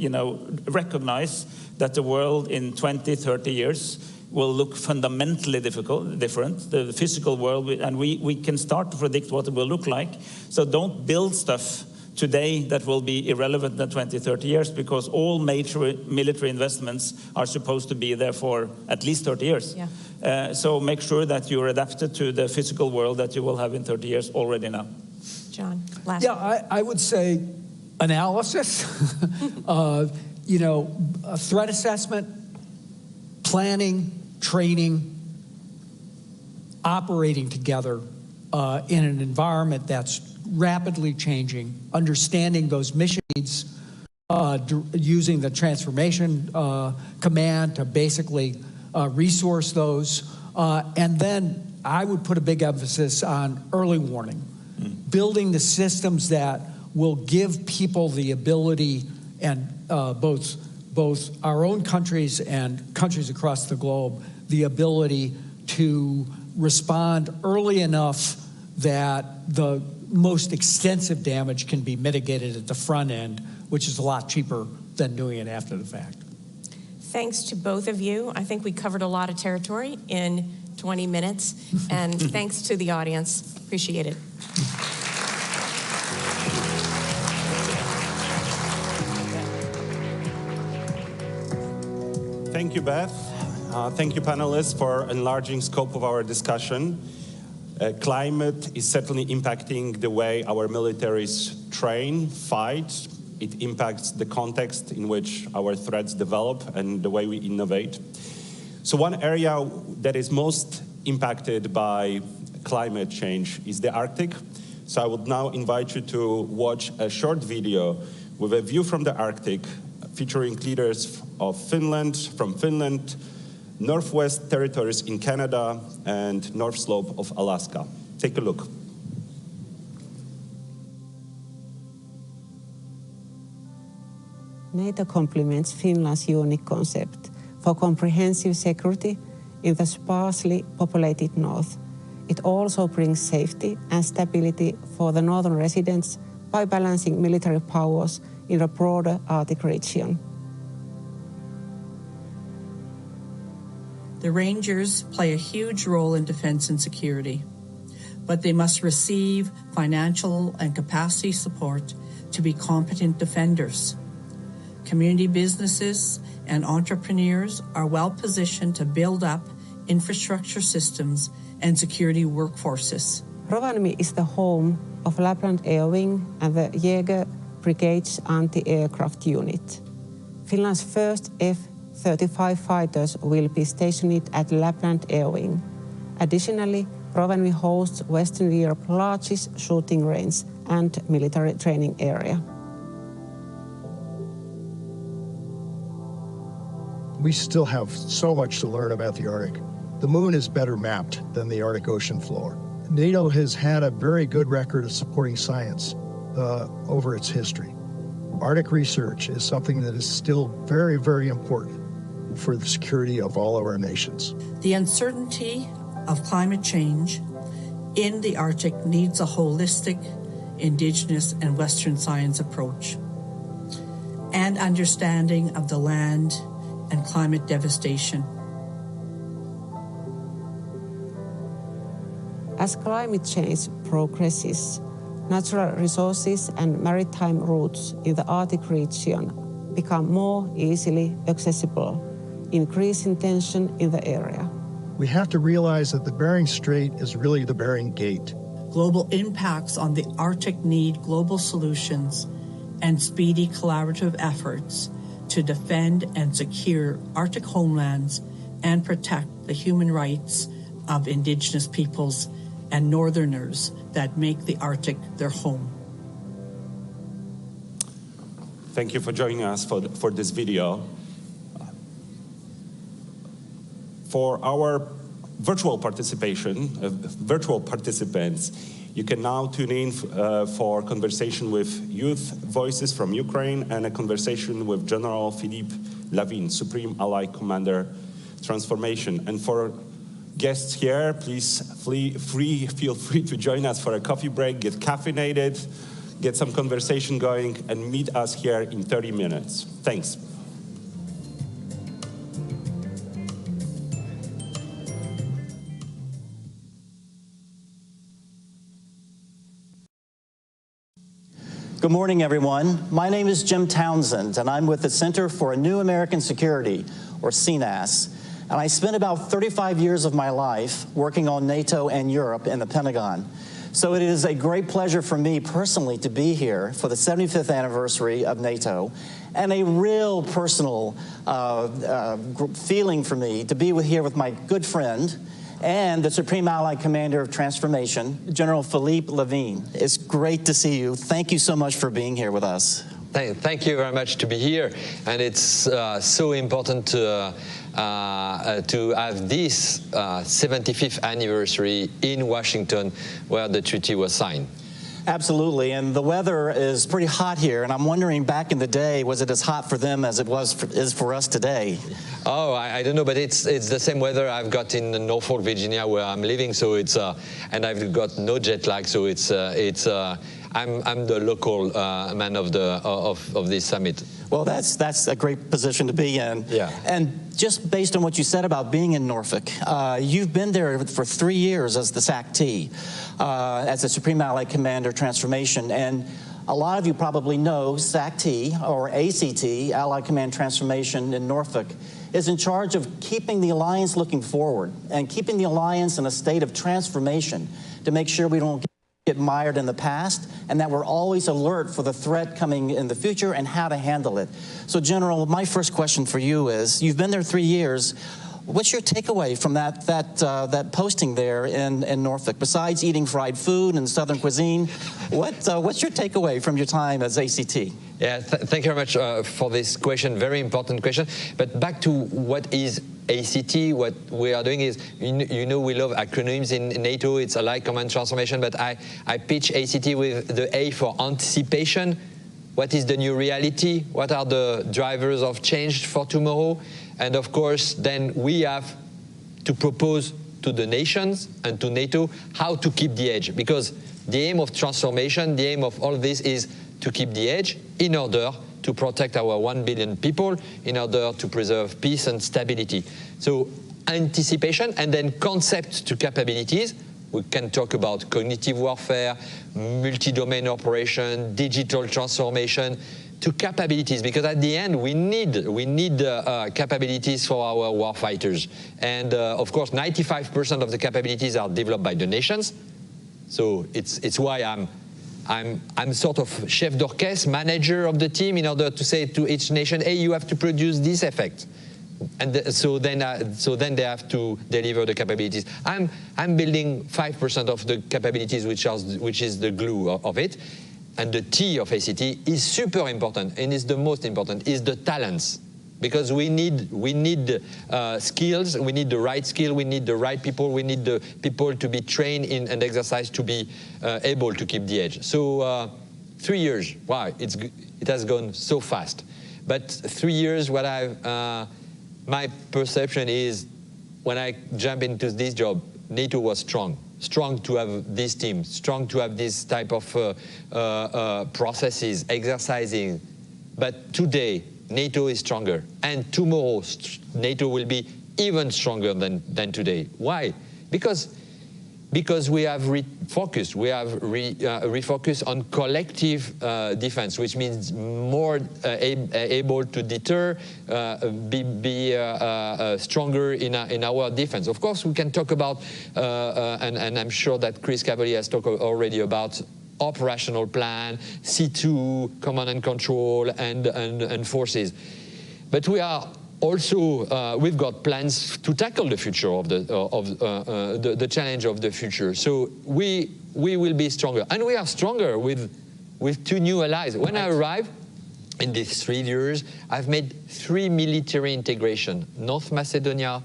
recognize that the world in 20, 30 years will look fundamentally different, the physical world, and we can start to predict what it will look like. So don't build stuff today that will be irrelevant in 20, 30 years, because all major military investments are supposed to be there for at least 30 years. Yeah. So make sure that you're adapted to the physical world that you will have in 30 years already now. John, last Yeah, I would say analysis, a threat assessment, planning, training, operating together in an environment that's rapidly changing, understanding those mission needs, using the transformation command to basically resource those. And then I would put a big emphasis on early warning, building the systems that will give people the ability, and both our own countries and countries across the globe, the ability to respond early enough that the most extensive damage can be mitigated at the front end, which is a lot cheaper than doing it after the fact. Thanks to both of you. I think we covered a lot of territory in 20 minutes, and thanks to the audience. Appreciate it. Thank you, Beth. Thank you, panelists, for enlarging scope of our discussion. Climate is certainly impacting the way our militaries train, fight. It impacts the context in which our threats develop and the way we innovate. So one area that is most impacted by climate change is the Arctic. So I would now invite you to watch a short video with a view from the Arctic, featuring leaders of Finland, Northwest Territories in Canada, and North Slope of Alaska. Take a look. NATO complements Finland's unique concept for comprehensive security in the sparsely populated north. It also brings safety and stability for the northern residents by balancing military powers in a broader Arctic region. The Rangers play a huge role in defense and security, but they must receive financial and capacity support to be competent defenders. Community businesses and entrepreneurs are well positioned to build up infrastructure systems and security workforces. Rovaniemi is the home of Lapland Air Wing and the Jaeger Brigade's anti-aircraft unit. Finland's first F-35 fighters will be stationed at Lapland Air Wing. Additionally, Rovaniemi hosts Western Europe's largest shooting range and military training area. We still have so much to learn about the Arctic. The moon is better mapped than the Arctic Ocean floor. NATO has had a very good record of supporting science over its history. Arctic research is something that is still very, very important for the security of all of our nations. The uncertainty of climate change in the Arctic needs a holistic, indigenous, and Western science approach and understanding of the land and climate devastation. As climate change progresses, natural resources and maritime routes in the Arctic region become more easily accessible, increasing tension in the area. We have to realize that the Bering Strait is really the Bering Gate. Global impacts on the Arctic need global solutions and speedy collaborative efforts to defend and secure Arctic homelands and protect the human rights of Indigenous peoples and Northerners that make the Arctic their home. Thank you for joining us for this video. For our virtual participation, virtual participants, you can now tune in for conversation with youth voices from Ukraine and a conversation with General Philippe Lavin, Supreme Allied Commander Transformation. And for guests here, please feel free to join us for a coffee break, get caffeinated, get some conversation going, and meet us here in 30 minutes. Thanks. Good morning, everyone. My name is Jim Townsend, and I'm with the Center for a New American Security, or CNAS. And I spent about 35 years of my life working on NATO and Europe in the Pentagon. So it is a great pleasure for me personally to be here for the 75th anniversary of NATO, and a real personal feeling for me to be here with my good friend and the Supreme Allied Commander of Transformation, General Philippe Lavin. It's great to see you. Thank you so much for being here with us. Thank you very much to be here, and it's so important to have this 75th anniversary in Washington, where the treaty was signed. Absolutely, and the weather is pretty hot here, and I'm wondering, back in the day, was it as hot for them as it is for us today? Oh, I don't know, but it's the same weather I've got in Norfolk, Virginia, where I'm living. So it's and I've got no jet lag. So I'm the local man of this summit. Well, that's a great position to be in. Yeah. And just based on what you said about being in Norfolk, you've been there for 3 years as the SAC-T, as the Supreme Allied Commander Transformation. And a lot of you probably know SAC-T, or ACT, Allied Command Transformation in Norfolk, is in charge of keeping the alliance looking forward and keeping the alliance in a state of transformation to make sure we don't get mired in the past, and that we're always alert for the threat coming in the future and how to handle it. So, General, my first question for you is, you've been there 3 years. What's your takeaway from that posting there in Norfolk? Besides eating fried food and Southern cuisine, what's your takeaway from your time as ACT? Yeah, thank you very much for this question, very important question. But back to what is ACT, what we are doing is, you know we love acronyms in NATO, it's Allied Command Transformation, but I pitch ACT with the A for anticipation. What is the new reality? What are the drivers of change for tomorrow? And of course, then we have to propose to the nations and to NATO how to keep the edge. Because the aim of transformation, the aim of all this is to keep the edge in order to protect our 1 billion people, in order to preserve peace and stability. So anticipation, and then concept to capabilities. We can talk about cognitive warfare, multi-domain operation, digital transformation, to capabilities, because at the end we need capabilities for our warfighters. And of course, 95% of the capabilities are developed by the nations. So it's why I'm sort of chef d'orchestre, manager of the team, in order to say to each nation, hey, you have to produce this effect. And so then they have to deliver the capabilities. I'm building 5% of the capabilities, which is the glue of it. And the T of ACT is super important, and is the most important, is the talents. Because we need skills, we need the right skill, we need the right people, we need the people to be trained in and exercised to be able to keep the edge. So 3 years, wow, it has gone so fast. But 3 years, my perception is, when I jump into this job, NATO was strong to have this team, strong to have this type of processes, exercising. But today, NATO is stronger, and tomorrow NATO will be even stronger than today. Why? Because because we have refocused. We have refocused on collective defense, which means more able to deter, be stronger in our defense. Of course, we can talk about, and I'm sure that Chris Cavalier has talked already about operational plan, C2, command and control, and forces. But we are also, we've got plans to tackle the future of the challenge of the future. So we will be stronger, and we are stronger with 2 new allies. When I arrived in these 3 years, I've made 3 military integration: North Macedonia,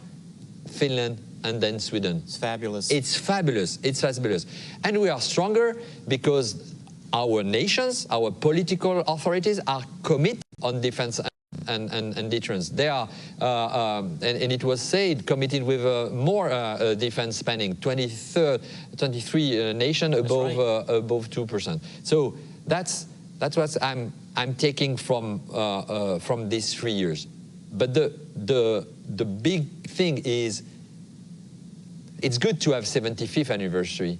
Finland, and then Sweden. It's fabulous. It's fabulous. It's fabulous, and we are stronger because our nations, our political authorities, are committed on defense and deterrence. They are, and it was said, committed with more defense spending, 23 nations above right. Above 2%. So that's what I'm taking from these 3 years. But the big thing is, it's good to have 75th anniversary,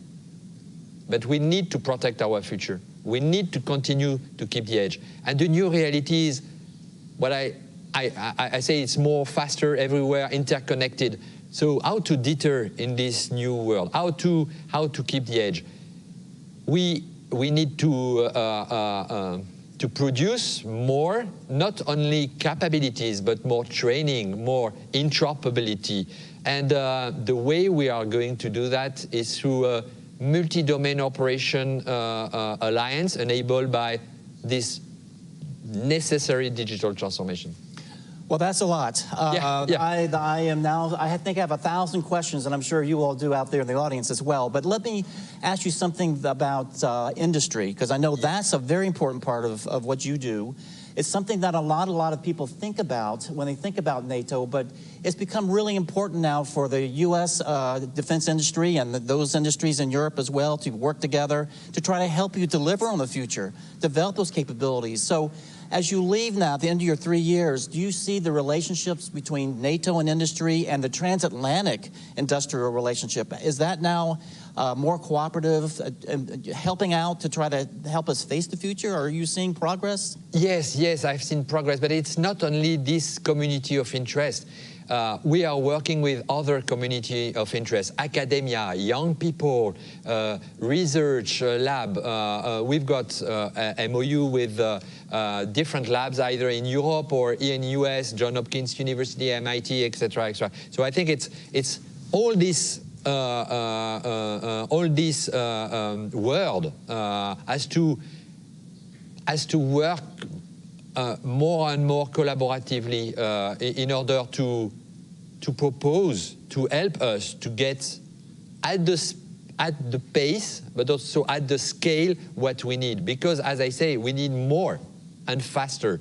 but we need to protect our future. We need to continue to keep the edge. And the new reality is, what I say, it's more faster everywhere, interconnected. So how to deter in this new world? How to keep the edge? We need to produce more, not only capabilities, but more training, more interoperability. And the way we are going to do that is through a multi-domain operation alliance enabled by this necessary digital transformation. Well, that's a lot. I think I have 1,000 questions, and I'm sure you all do out there in the audience as well. But let me ask you something about industry, because I know that's a very important part of what you do. It's something that a lot of people think about when they think about NATO, but it's become really important now for the U.S. defense industry and those industries in Europe as well to work together to try to help you deliver on the future, develop those capabilities. So as you leave now at the end of your 3 years, do you see the relationships between NATO and industry and the transatlantic industrial relationship? Is that now more cooperative, helping out to try to help us face the future? Are you seeing progress? Yes, I've seen progress, but it's not only this community of interest. We are working with other community of interest, academia, young people, research lab. We've got a MOU with different labs, either in Europe or in US, Johns Hopkins University, MIT, etc., etc. So I think it's all this world has to work more and more collaboratively in order to propose, to help us to get at the pace, but also at the scale what we need. Because, as I say, we need more and faster.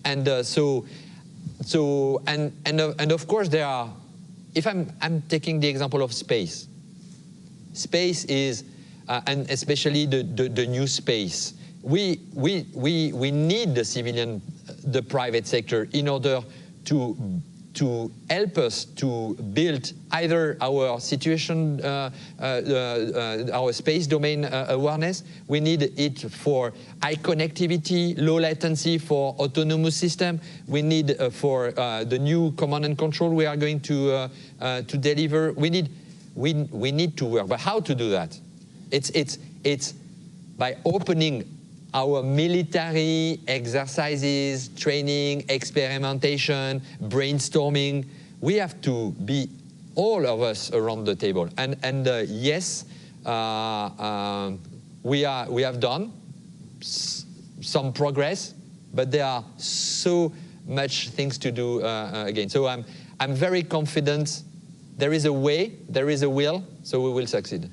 And so of course there are. If I'm taking the example of space. Space is, and especially the new space. We need the civilian, the private sector in order to help us to build either our situation, our space domain awareness. We need it for high connectivity, low latency for autonomous system. We need for the new command and control we are going to deliver. We need to work. But how to do that? It's by opening our military exercises, training, experimentation, brainstorming. We have to be all of us around the table. And yes, we have done some progress, but there are so much things to do again. So I'm very confident. There is a way, there is a will, so we will succeed.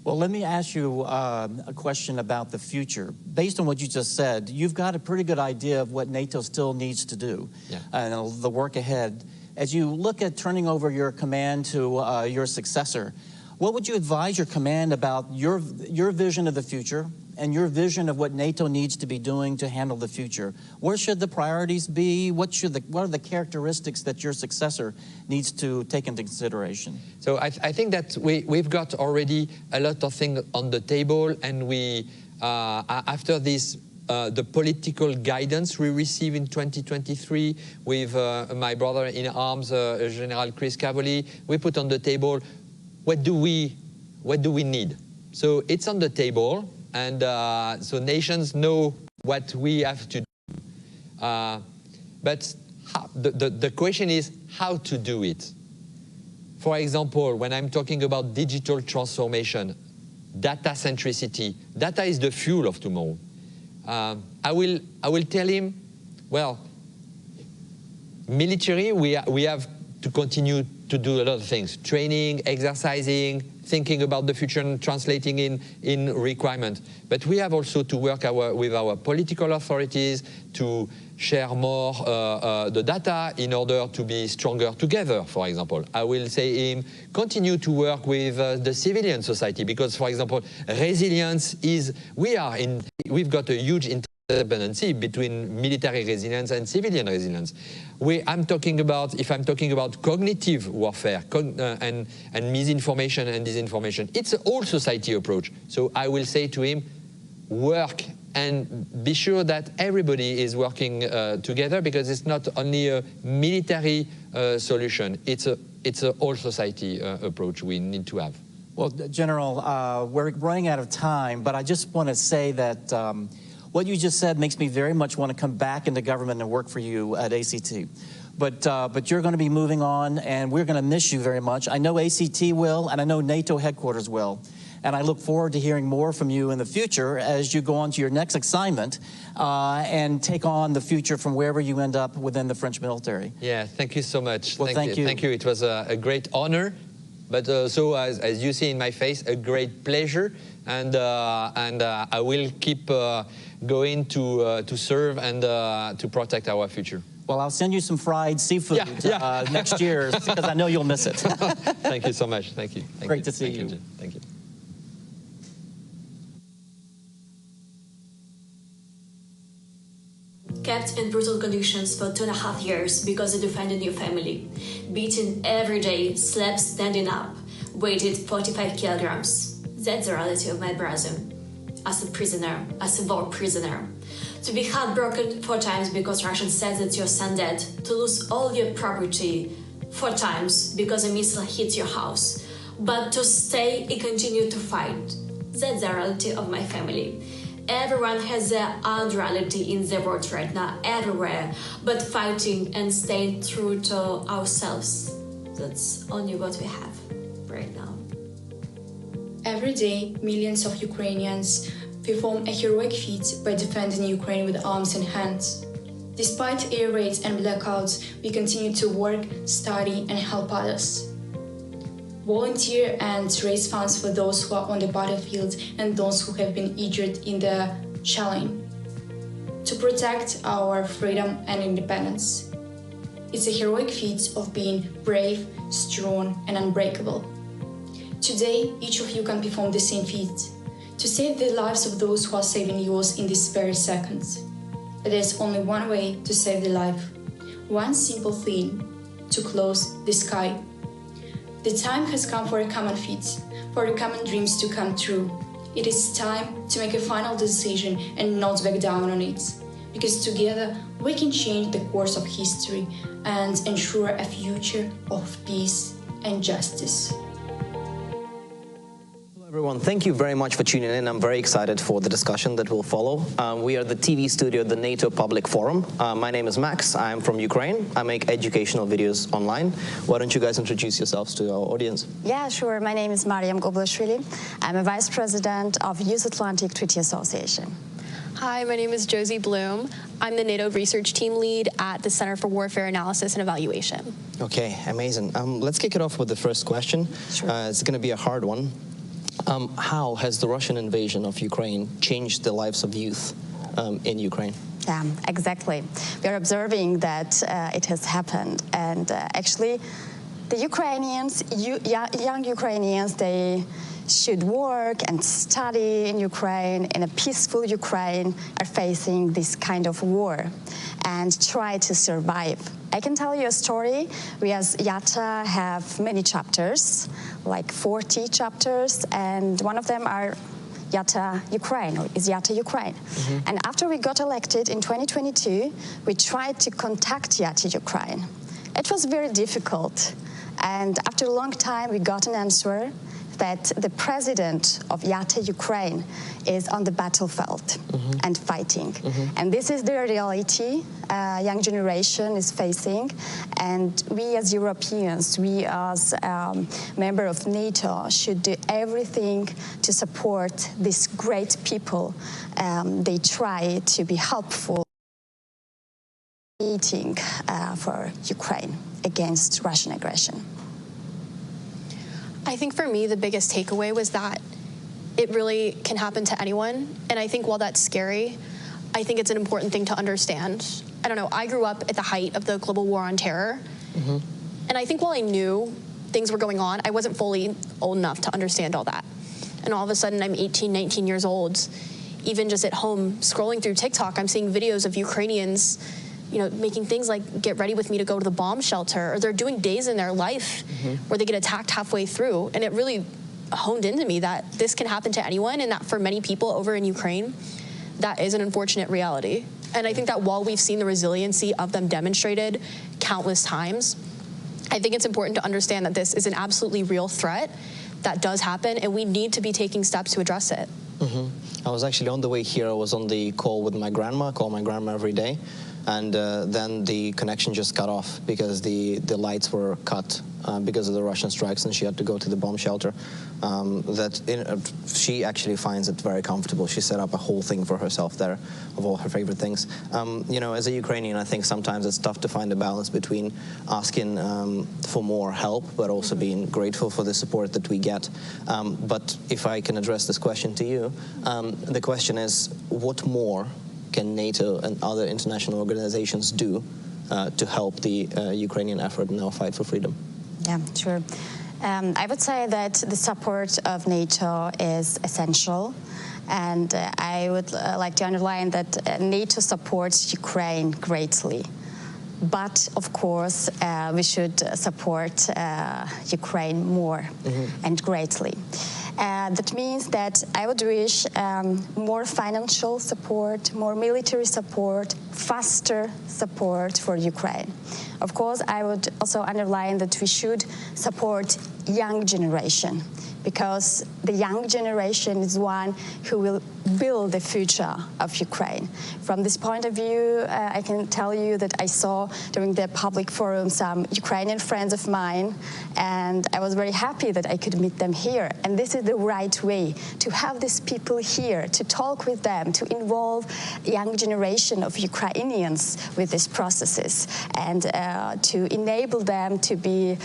Well, let me ask you a question about the future. Based on what you just said, you've got a pretty good idea of what NATO still needs to do and the work ahead. As you look at turning over your command to your successor, what would you advise your command about your vision of the future and your vision of what NATO needs to be doing to handle the future, where should the priorities be? What are the characteristics that your successor needs to take into consideration? So I think that we've got already a lot of things on the table, and we, after this, the political guidance we received in 2023 with my brother in arms, General Chris Cavoli, we put on the table what do we need. So it's on the table, and so nations know what we have to do. But the question is how to do it. For example, when I'm talking about digital transformation, data centricity, data is the fuel of tomorrow. I will tell him, well, military, we have to continue to do a lot of things, training, exercising, thinking about the future and translating in requirement. But we have also to work with our political authorities to share more the data in order to be stronger together, for example. I will say him, continue to work with the civilian society because, for example, resilience is, we've got a huge interdependency between military resilience and civilian resilience. If I'm talking about cognitive warfare and misinformation and disinformation, it's an all society approach. So I will say to him, work and be sure that everybody is working together because it's not only a military solution, it's a all society approach we need to have. Well, General, we're running out of time, but I just want to say that what you just said makes me very much want to come back into government and work for you at ACT. But you're going to be moving on, and we're going to miss you very much. I know ACT will, and I know NATO headquarters will. And I look forward to hearing more from you in the future as you go on to your next assignment and take on the future from wherever you end up within the French military. Yeah, thank you so much. Well, thank you. Thank you. It was a great honor, but also, as you see in my face, a great pleasure. And I will keep going to serve and to protect our future. Well, I'll send you some fried seafood next year because I know you'll miss it. Thank you so much. Thank you. Great to see you. Thank you. Kept in brutal conditions for 2.5 years because they defended your family. Beaten every day, slept standing up, weighted 45 kilograms. That's the reality of my brother. As a prisoner, as a war prisoner. To be heartbroken 4 times because Russians said that your son dead. To lose all your property 4 times because a missile hit your house. But to stay and continue to fight. That's the reality of my family. Everyone has their own reality in the world right now, everywhere, but fighting and staying true to ourselves. That's only what we have right now. Every day, millions of Ukrainians perform a heroic feat by defending Ukraine with arms in hands. Despite air raids and blackouts, we continue to work, study, and help others. Volunteer and raise funds for those who are on the battlefield and those who have been injured in the shelling, to protect our freedom and independence. It's a heroic feat of being brave, strong, and unbreakable. Today, each of you can perform the same feat, to save the lives of those who are saving yours in this very second. But there's only one way to save the life, one simple thing, to close the sky. The time has come for a common feat, for the common dreams to come true. It is time to make a final decision and not back down on it, because together we can change the course of history and ensure a future of peace and justice. Everyone, thank you very much for tuning in. I'm very excited for the discussion that will follow. We are the TV studio at the NATO Public Forum. My name is Max. I'm from Ukraine. I make educational videos online. Why don't you guys introduce yourselves to our audience? Yeah, sure. My name is Mariam Goblashvili. I'm a vice president of Youth Atlantic Treaty Association. Hi, my name is Josie Bloom. I'm the NATO research team lead at the Center for Warfare Analysis and Evaluation. Okay, amazing. Let's kick it off with the first question. Sure. It's going to be a hard one. How has the Russian invasion of Ukraine changed the lives of youth in Ukraine? Yeah, exactly. We are observing that it has happened. And actually, the Ukrainians, young Ukrainians, they should work and study in Ukraine, in a peaceful Ukraine, are facing this kind of war and try to survive. I can tell you a story. We as YATA have many chapters, like 40 chapters, and one of them are YATA Ukraine, or is YATA Ukraine. And after we got elected in 2022, we tried to contact YATA Ukraine. It was very difficult, and after a long time we got an answer that the president of YATA Ukraine is on the battlefield and fighting. And this is the reality young generation is facing. And we as Europeans, we as member of NATO should do everything to support these great people. They try to be helpful for Ukraine against Russian aggression. I think for me, the biggest takeaway was that it really can happen to anyone. And I think while that's scary, I think it's an important thing to understand. I don't know, I grew up at the height of the global war on terror. And I think while I knew things were going on, I wasn't fully old enough to understand all that. And all of a sudden, I'm 18, 19 years old. Even just at home, scrolling through TikTok, I'm seeing videos of Ukrainians making things like get ready with me to go to the bomb shelter, or they're doing days in their life where they get attacked halfway through. And it really honed into me that this can happen to anyone, and that for many people over in Ukraine, that is an unfortunate reality. And I think that while we've seen the resiliency of them demonstrated countless times, I think it's important to understand that this is an absolutely real threat that does happen, and we need to be taking steps to address it. I was actually on the way here, I was on the call with my grandma, I call my grandma every day. And then the connection just cut off because the lights were cut because of the Russian strikes, and she had to go to the bomb shelter. She actually finds it very comfortable. She set up a whole thing for herself there of all her favorite things. As a Ukrainian, I think sometimes it's tough to find a balance between asking for more help, but also being grateful for the support that we get. But if I can address this question to you, the question is, what more can NATO and other international organizations do to help the Ukrainian effort in our fight for freedom? Yeah, sure. I would say that the support of NATO is essential. And I would like to underline that NATO supports Ukraine greatly. But, of course, we should support Ukraine more and greatly. That means that I would wish more financial support, more military support, faster support for Ukraine. Of course, I would also underline that we should support young generation, because the young generation is one who will build the future of Ukraine. From this point of view, I can tell you that I saw during the public forum some Ukrainian friends of mine, and I was very happy that I could meet them here. And this is the right way to have these people here, to talk with them, to involve young generation of Ukrainians with these processes, and to enable them to be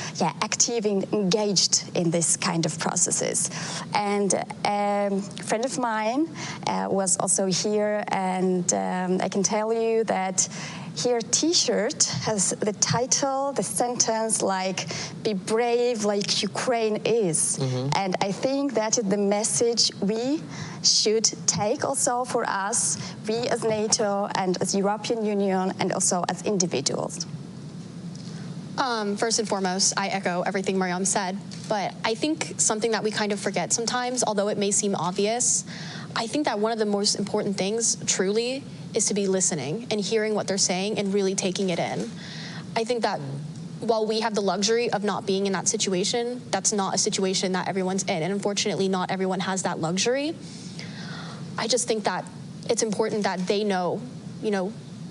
active and engaged in this kind of processes. And a friend of mine was also here, and I can tell you that here T-shirt has the title, the sentence like, "Be brave like Ukraine is." And I think that is the message we should take also for us, we as NATO and as European Union, and also as individuals. First and foremost, I echo everything Mariam said, but I think something that we kind of forget sometimes, although it may seem obvious, I think that one of the most important things, truly, is to be listening and hearing what they're saying and really taking it in. I think that while we have the luxury of not being in that situation, that's not a situation that everyone's in, and unfortunately not everyone has that luxury. I just think that it's important that they know,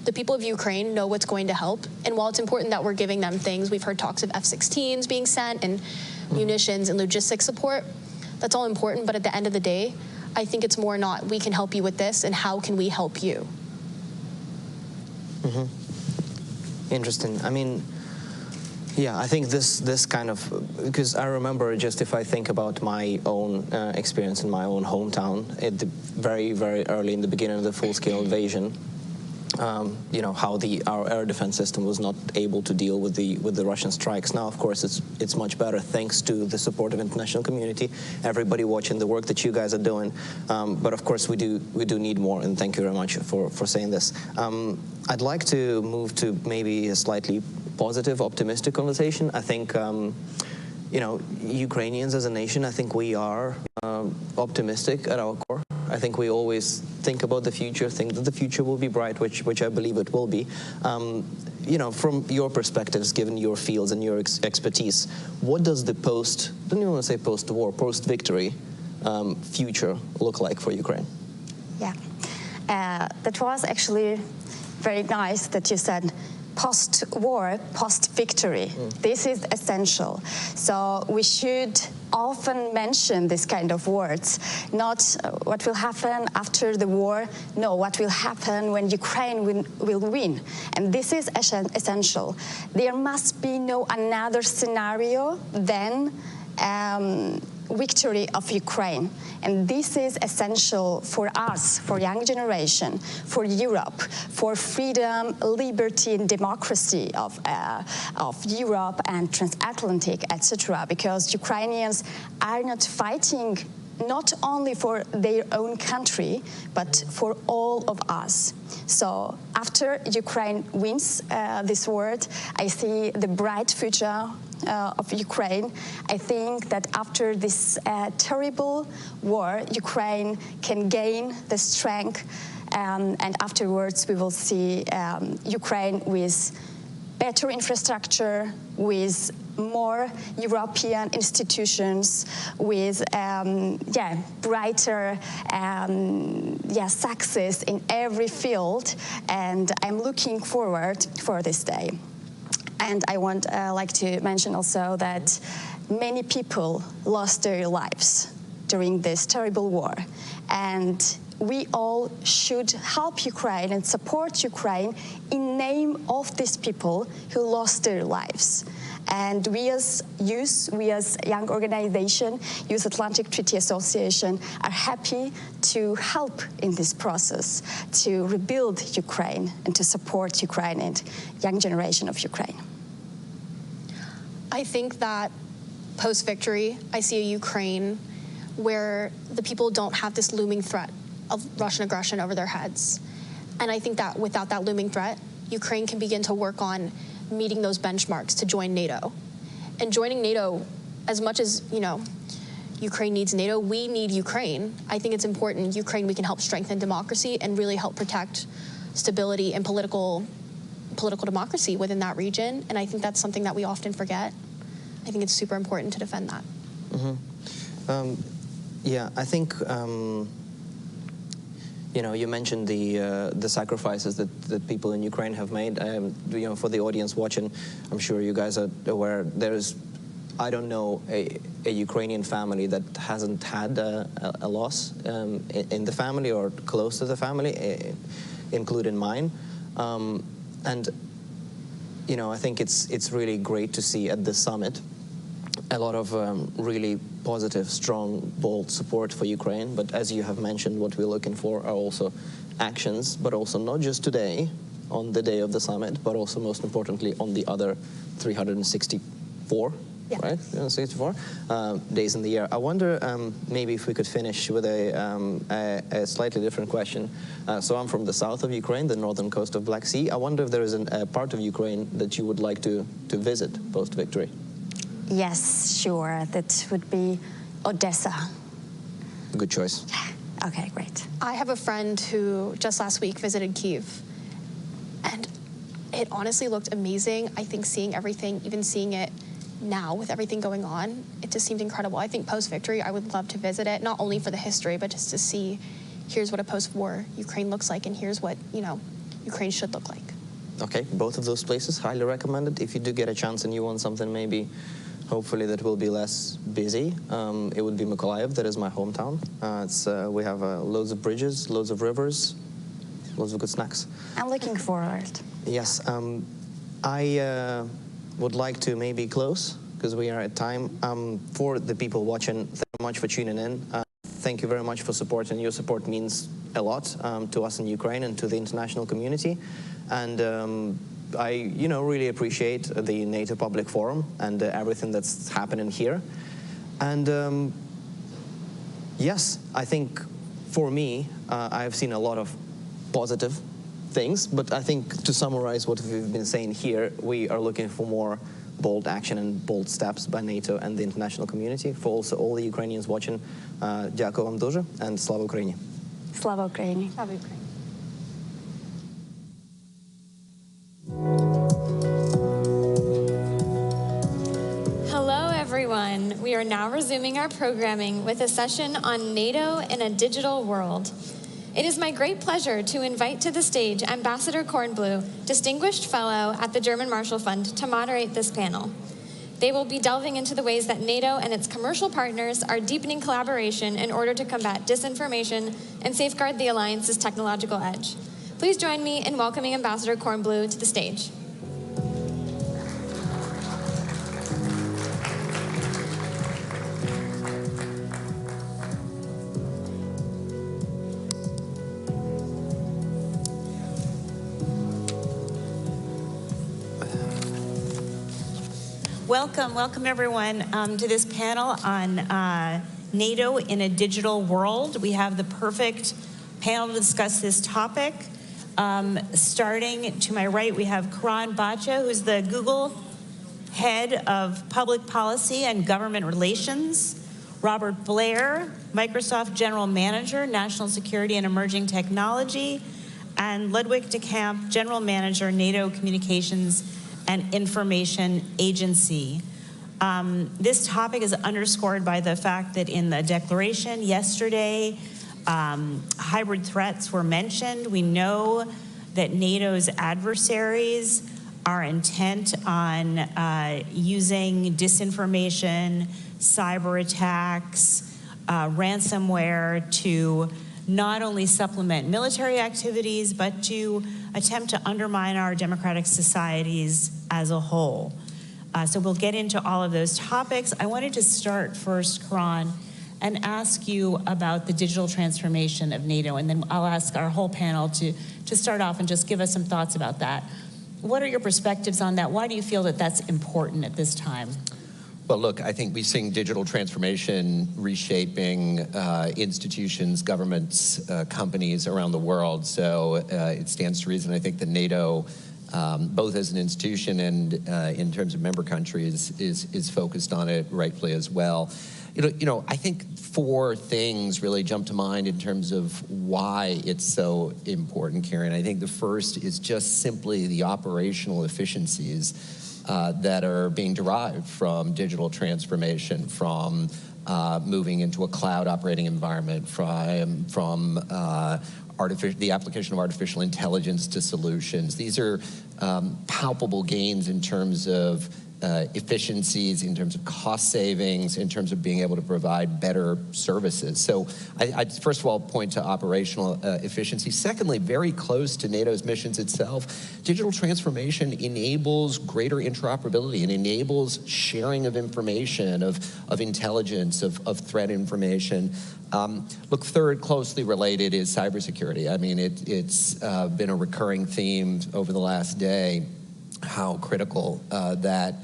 the people of Ukraine know what's going to help. And while it's important that we're giving them things, we've heard talks of F-16s being sent and munitions and logistics support. That's all important, but at the end of the day, I think it's more not we can help you with this and how can we help you. Interesting. I mean, yeah, I think this kind of, because I remember just if I think about my own experience in my own hometown, at the very, very early in the beginning of the full-scale invasion, you know, how our air defense system was not able to deal with the Russian strikes. Now, of course, it's much better thanks to the support of international community, everybody watching the work that you guys are doing. But of course, we do need more, and thank you very much for saying this. I'd like to move to maybe a slightly positive, optimistic conversation. I think, you know, Ukrainians as a nation, I think we are optimistic at our core. I think we always think about the future, think that the future will be bright, which I believe it will be. You know, from your perspectives, given your fields and your expertise, what does the don't even want to say post-war, post-victory future look like for Ukraine? Yeah, that was actually very nice that you said post-war, post-victory. This is essential. So we should often mention this kind of words, not what will happen after the war, no, what will happen when Ukraine will win. And this is essential. There must be no another scenario than victory of Ukraine. And this is essential for us, for young generation, for Europe, for freedom, liberty, and democracy of Europe and transatlantic, etc. Because Ukrainians are not fighting not only for their own country, but for all of us. So after Ukraine wins this war, I see the bright future of Ukraine. I think that after this terrible war, Ukraine can gain the strength, and afterwards we will see Ukraine with better infrastructure, with more European institutions, with brighter success in every field, and I'm looking forward for this day. And I want like to mention also that many people lost their lives during this terrible war, and we all should help Ukraine and support Ukraine in name of these people who lost their lives. And we as youth, we as young organization, Youth Atlantic Treaty Association, are happy to help in this process, to rebuild Ukraine and to support Ukraine and young generation of Ukraine. I think that post-victory, I see a Ukraine where the people don't have this looming threat of Russian aggression over their heads. And I think that without that looming threat, Ukraine can begin to work on meeting those benchmarks to join NATO. And joining NATO, as much as, you know, Ukraine needs NATO, we need Ukraine. I think it's important, Ukraine, we can help strengthen democracy and really help protect stability and political democracy within that region. And I think that's something that we often forget. I think it's super important to defend that. Yeah, I think, you know, you mentioned the sacrifices that people in Ukraine have made. You know, for the audience watching, I'm sure you guys are aware, there is, I don't know, a Ukrainian family that hasn't had a loss in the family or close to the family, including mine. And, you know, I think it's really great to see at this summit a lot of really positive, strong, bold support for Ukraine. But as you have mentioned, what we're looking for are also actions, but also not just today, on the day of the summit, but also most importantly on the other 364, right? 364 days in the year. I wonder maybe if we could finish with a slightly different question. So I'm from the south of Ukraine, the northern coast of Black Sea. I wonder if there is a part of Ukraine that you would like to visit post-victory. Yes, sure. That would be Odessa. Good choice. Yeah. Okay, great. I have a friend who just last week visited Kyiv, and it honestly looked amazing. I think seeing everything, even seeing it now with everything going on, it just seemed incredible. I think post-victory, I would love to visit it, not only for the history, but just to see, here's what a post-war Ukraine looks like, and here's what, you know, Ukraine should look like. Okay, both of those places, highly recommended. If you do get a chance and you want something maybe, hopefully that will be less busy, it would be Mykolaiv, that is my hometown. We have loads of bridges, loads of rivers, loads of good snacks. I'm looking forward. Yes, I would like to maybe close, because we are at time. For the people watching, thank you very much for tuning in. Thank you very much for support, and your support means a lot to us in Ukraine and to the international community. And I, really appreciate the NATO Public Forum and everything that's happening here. And yes, I think for me, I've seen a lot of positive things, but I think to summarize what we've been saying here, we are looking for more bold action and bold steps by NATO and the international community. For also all the Ukrainians watching, дякую вам дуже, and Slava Ukraini. Slava Ukraini. Slava Ukraini. Hello, everyone. We are now resuming our programming with a session on NATO in a digital world. It is my great pleasure to invite to the stage Ambassador Kornblue, Distinguished Fellow at the German Marshall Fund, to moderate this panel. They will be delving into the ways that NATO and its commercial partners are deepening collaboration in order to combat disinformation and safeguard the alliance's technological edge. Please join me in welcoming Ambassador Kornblue to the stage. Welcome everyone to this panel on NATO in a digital world. We have the perfect panel to discuss this topic. Starting to my right, we have Karan Bacha, who's the Google Head of Public Policy and Government Relations, Robert Blair, Microsoft General Manager, National Security and Emerging Technology, and Ludwig de Camp, General Manager, NATO Communications and Information Agency. This topic is underscored by the fact that in the declaration yesterday, hybrid threats were mentioned. We know that NATO's adversaries are intent on using disinformation, cyber attacks, ransomware to not only supplement military activities, but to attempt to undermine our democratic societies as a whole. So we'll get into all of those topics. I wanted to start first, Karan, and ask you about the digital transformation of NATO, and then I'll ask our whole panel to start off and just give us some thoughts about that. What are your perspectives on that? Why do you feel that that's important at this time? Well, look, I think we're seeing digital transformation reshaping institutions, governments, companies around the world. So it stands to reason, I think, that NATO, both as an institution and in terms of member countries, is focused on it rightfully as well. I think four things really jump to mind in terms of why it's so important, Karen. I think the first is just simply the operational efficiencies that are being derived from digital transformation, from moving into a cloud operating environment, from the application of artificial intelligence to solutions. These are palpable gains in terms of efficiencies, in terms of cost savings, in terms of being able to provide better services. So I'd first of all point to operational efficiency. Secondly, very close to NATO's missions itself, digital transformation enables greater interoperability and enables sharing of information, of intelligence, of threat information. Look, third, closely related is cybersecurity. I mean, it's been a recurring theme over the last day, how critical that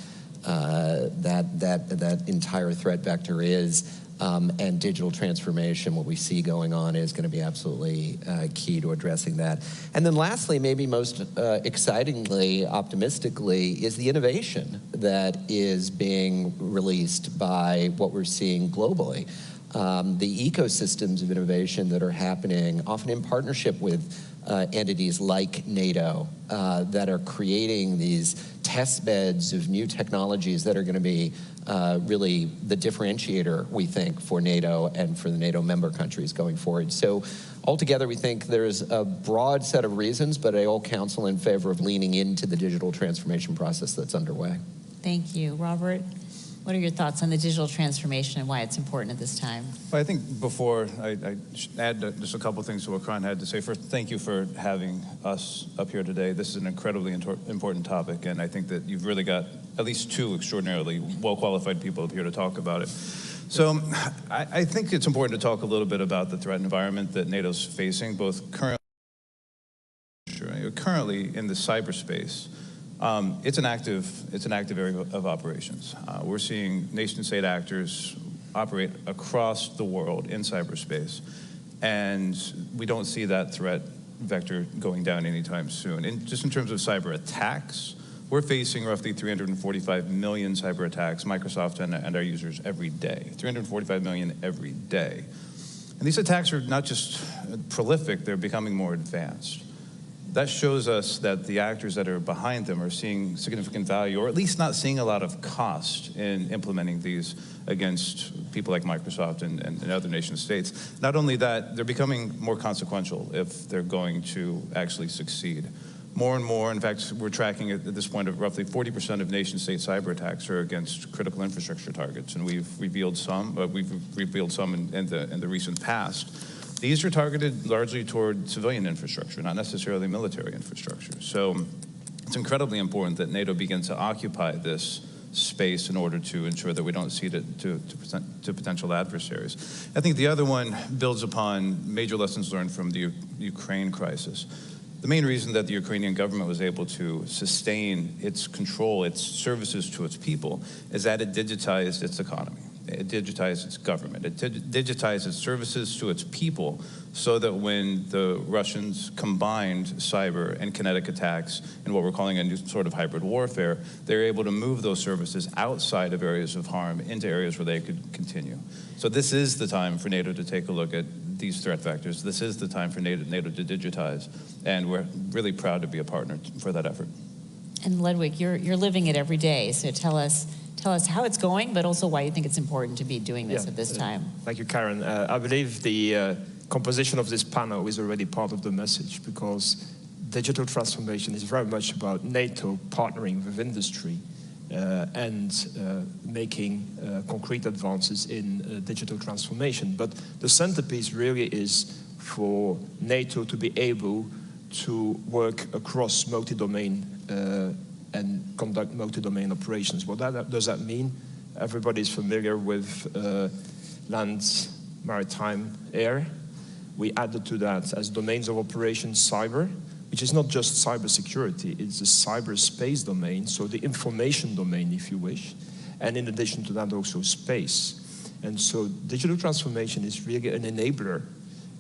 entire threat vector is, and digital transformation, what we see going on, is going to be absolutely key to addressing that. And then lastly, maybe most excitingly, optimistically, is the innovation that is being released by what we're seeing globally. The ecosystems of innovation that are happening, often in partnership with entities like NATO, that are creating these test beds of new technologies that are going to be really the differentiator, we think, for NATO and for the NATO member countries going forward. So altogether, we think there's a broad set of reasons, but I all counsel in favor of leaning into the digital transformation process that's underway. Thank you. Robert, what are your thoughts on the digital transformation and why it's important at this time? Well, I think before I add just a couple things to what Karan had to say. First, thank you for having us up here today. This is an incredibly important topic, and I think that you've really got at least two extraordinarily well-qualified people up here to talk about it. So I think it's important to talk a little bit about the threat environment that NATO's facing, both currently in the cyberspace. It's an active area of operations. We're seeing nation-state actors operate across the world in cyberspace, and we don't see that threat vector going down anytime soon. And just in terms of cyber attacks, we're facing roughly 345 million cyber attacks, Microsoft and our users every day. 345 million every day. And these attacks are not just prolific, they're becoming more advanced. That shows us that the actors that are behind them are seeing significant value, or at least not seeing a lot of cost in implementing these against people like Microsoft and other nation states. Not only that, they're becoming more consequential if they're going to actually succeed. More and more, in fact, we're tracking at this point of roughly 40% of nation-state cyber attacks are against critical infrastructure targets, and we've revealed some in the recent past. These are targeted largely toward civilian infrastructure, not necessarily military infrastructure. So it's incredibly important that NATO begin to occupy this space in order to ensure that we don't cede it to potential adversaries. I think the other one builds upon major lessons learned from the Ukraine crisis. The main reason that the Ukrainian government was able to sustain its control, its services to its people, is that it digitized its economy. It digitized its government. It digitized its services to its people so that when the Russians combined cyber and kinetic attacks in what we're calling a new sort of hybrid warfare, they're able to move those services outside of areas of harm into areas where they could continue. So this is the time for NATO to take a look at these threat vectors. This is the time for NATO to digitize, and we're really proud to be a partner for that effort. And Ludwig, you're living it every day, so tell us how it's going, but also why you think it's important to be doing this at this time. Thank you, Karen. I believe the composition of this panel is already part of the message, because digital transformation is very much about NATO partnering with industry and making concrete advances in digital transformation. But the centerpiece really is for NATO to be able to work across multi-domain and conduct multi-domain operations. What does that mean? Everybody's familiar with land, maritime, air. We added to that as domains of operation cyber, which is not just cybersecurity, it's the cyberspace domain, so the information domain, if you wish, and in addition to that also space. And so digital transformation is really an enabler.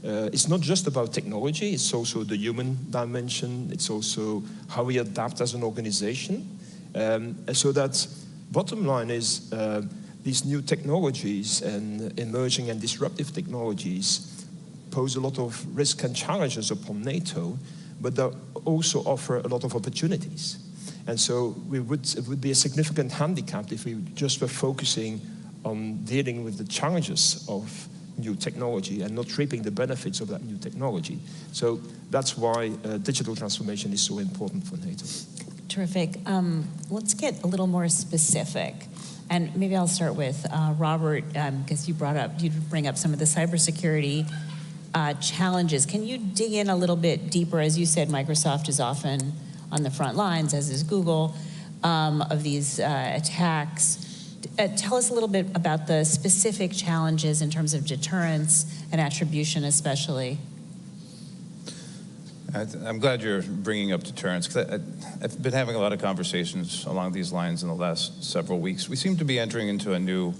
It's not just about technology, it's also the human dimension, it's also how we adapt as an organization. So that bottom line is these new technologies and emerging and disruptive technologies pose a lot of risk and challenges upon NATO, but they also offer a lot of opportunities. And so it would be a significant handicap if we just were focusing on dealing with the challenges of new technology and not reaping the benefits of that new technology. So that's why digital transformation is so important for NATO. Terrific. Let's get a little more specific. And maybe I'll start with Robert, because you bring up some of the cybersecurity challenges. Can you dig in a little bit deeper? As you said, Microsoft is often on the front lines, as is Google, of these attacks. Tell us a little bit about the specific challenges in terms of deterrence and attribution especially. I'm glad you're bringing up deterrence, because I've been having a lot of conversations along these lines in the last several weeks. We seem to be entering into a new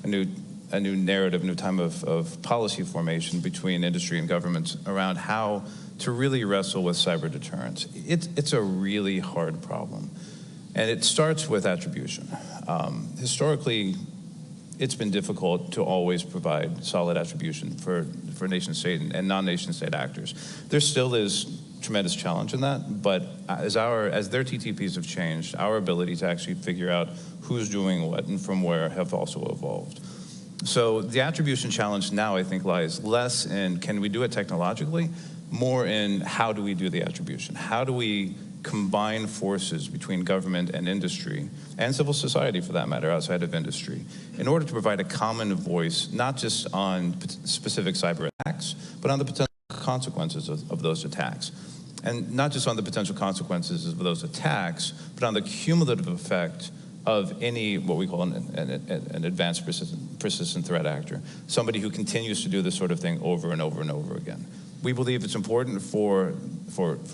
narrative, a new time of policy formation between industry and governments around how to really wrestle with cyber deterrence. It's a really hard problem. And it starts with attribution. Historically, it's been difficult to always provide solid attribution for nation-state and non-nation-state actors. There still is tremendous challenge in that, but as their TTPs have changed, our ability to actually figure out who's doing what and from where have also evolved. So the attribution challenge now, I think, lies less in can we do it technologically, more in how do we do the attribution? How do we combine forces between government and industry, and civil society for that matter, outside of industry, in order to provide a common voice, not just on specific cyber attacks, but on the potential consequences of those attacks. And not just on the potential consequences of those attacks, but on the cumulative effect of any, what we call an advanced persistent threat actor, somebody who continues to do this sort of thing over and over and over again. We believe it's important for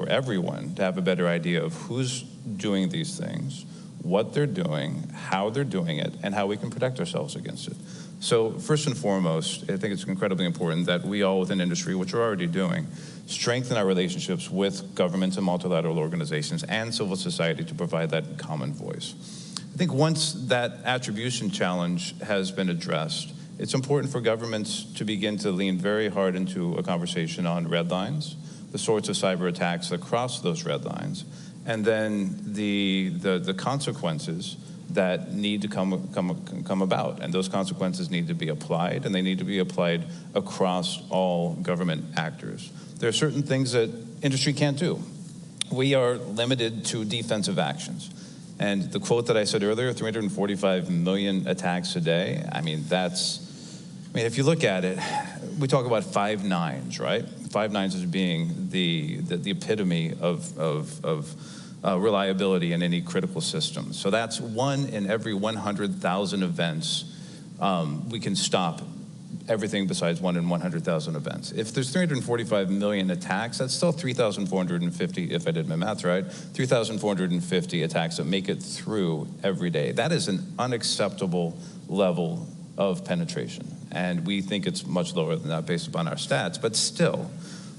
everyone to have a better idea of who's doing these things, what they're doing, how they're doing it, and how we can protect ourselves against it. So first and foremost, I think it's incredibly important that we all within industry, which we're already doing, strengthen our relationships with governments and multilateral organizations and civil society to provide that common voice. I think once that attribution challenge has been addressed, it's important for governments to begin to lean very hard into a conversation on red lines, the sorts of cyber attacks that cross those red lines, and then the consequences that need to come about. And those consequences need to be applied, and they need to be applied across all government actors. There are certain things that industry can't do. We are limited to defensive actions. And the quote that I said earlier, 345 million attacks a day, I mean, if you look at it, we talk about 5 nines, right? 5 nines as being the epitome of reliability in any critical system. So that's 1 in every 100,000 events. We can stop everything besides 1 in 100,000 events. If there's 345 million attacks, that's still 3,450, if I did my math right, 3,450 attacks that make it through every day. That is an unacceptable level of penetration. And we think it's much lower than that based upon our stats. But still,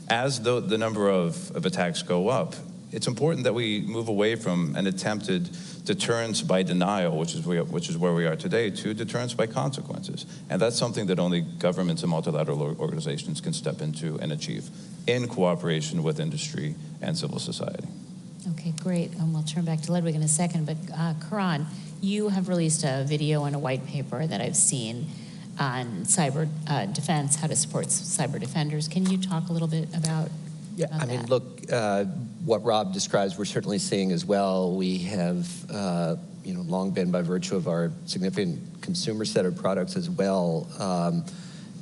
as the number of attacks go up, it's important that we move away from an attempted deterrence by denial, which is where we are today, to deterrence by consequences. And that's something that only governments and multilateral organizations can step into and achieve in cooperation with industry and civil society. Okay, great. We'll turn back to Ludwig in a second. But Karan, you have released a video and a white paper that I've seen on cyber defense, how to support cyber defenders. Can you talk a little bit about I mean, look, what Rob describes, we're certainly seeing as well. We have, long been, by virtue of our significant consumer set of products as well,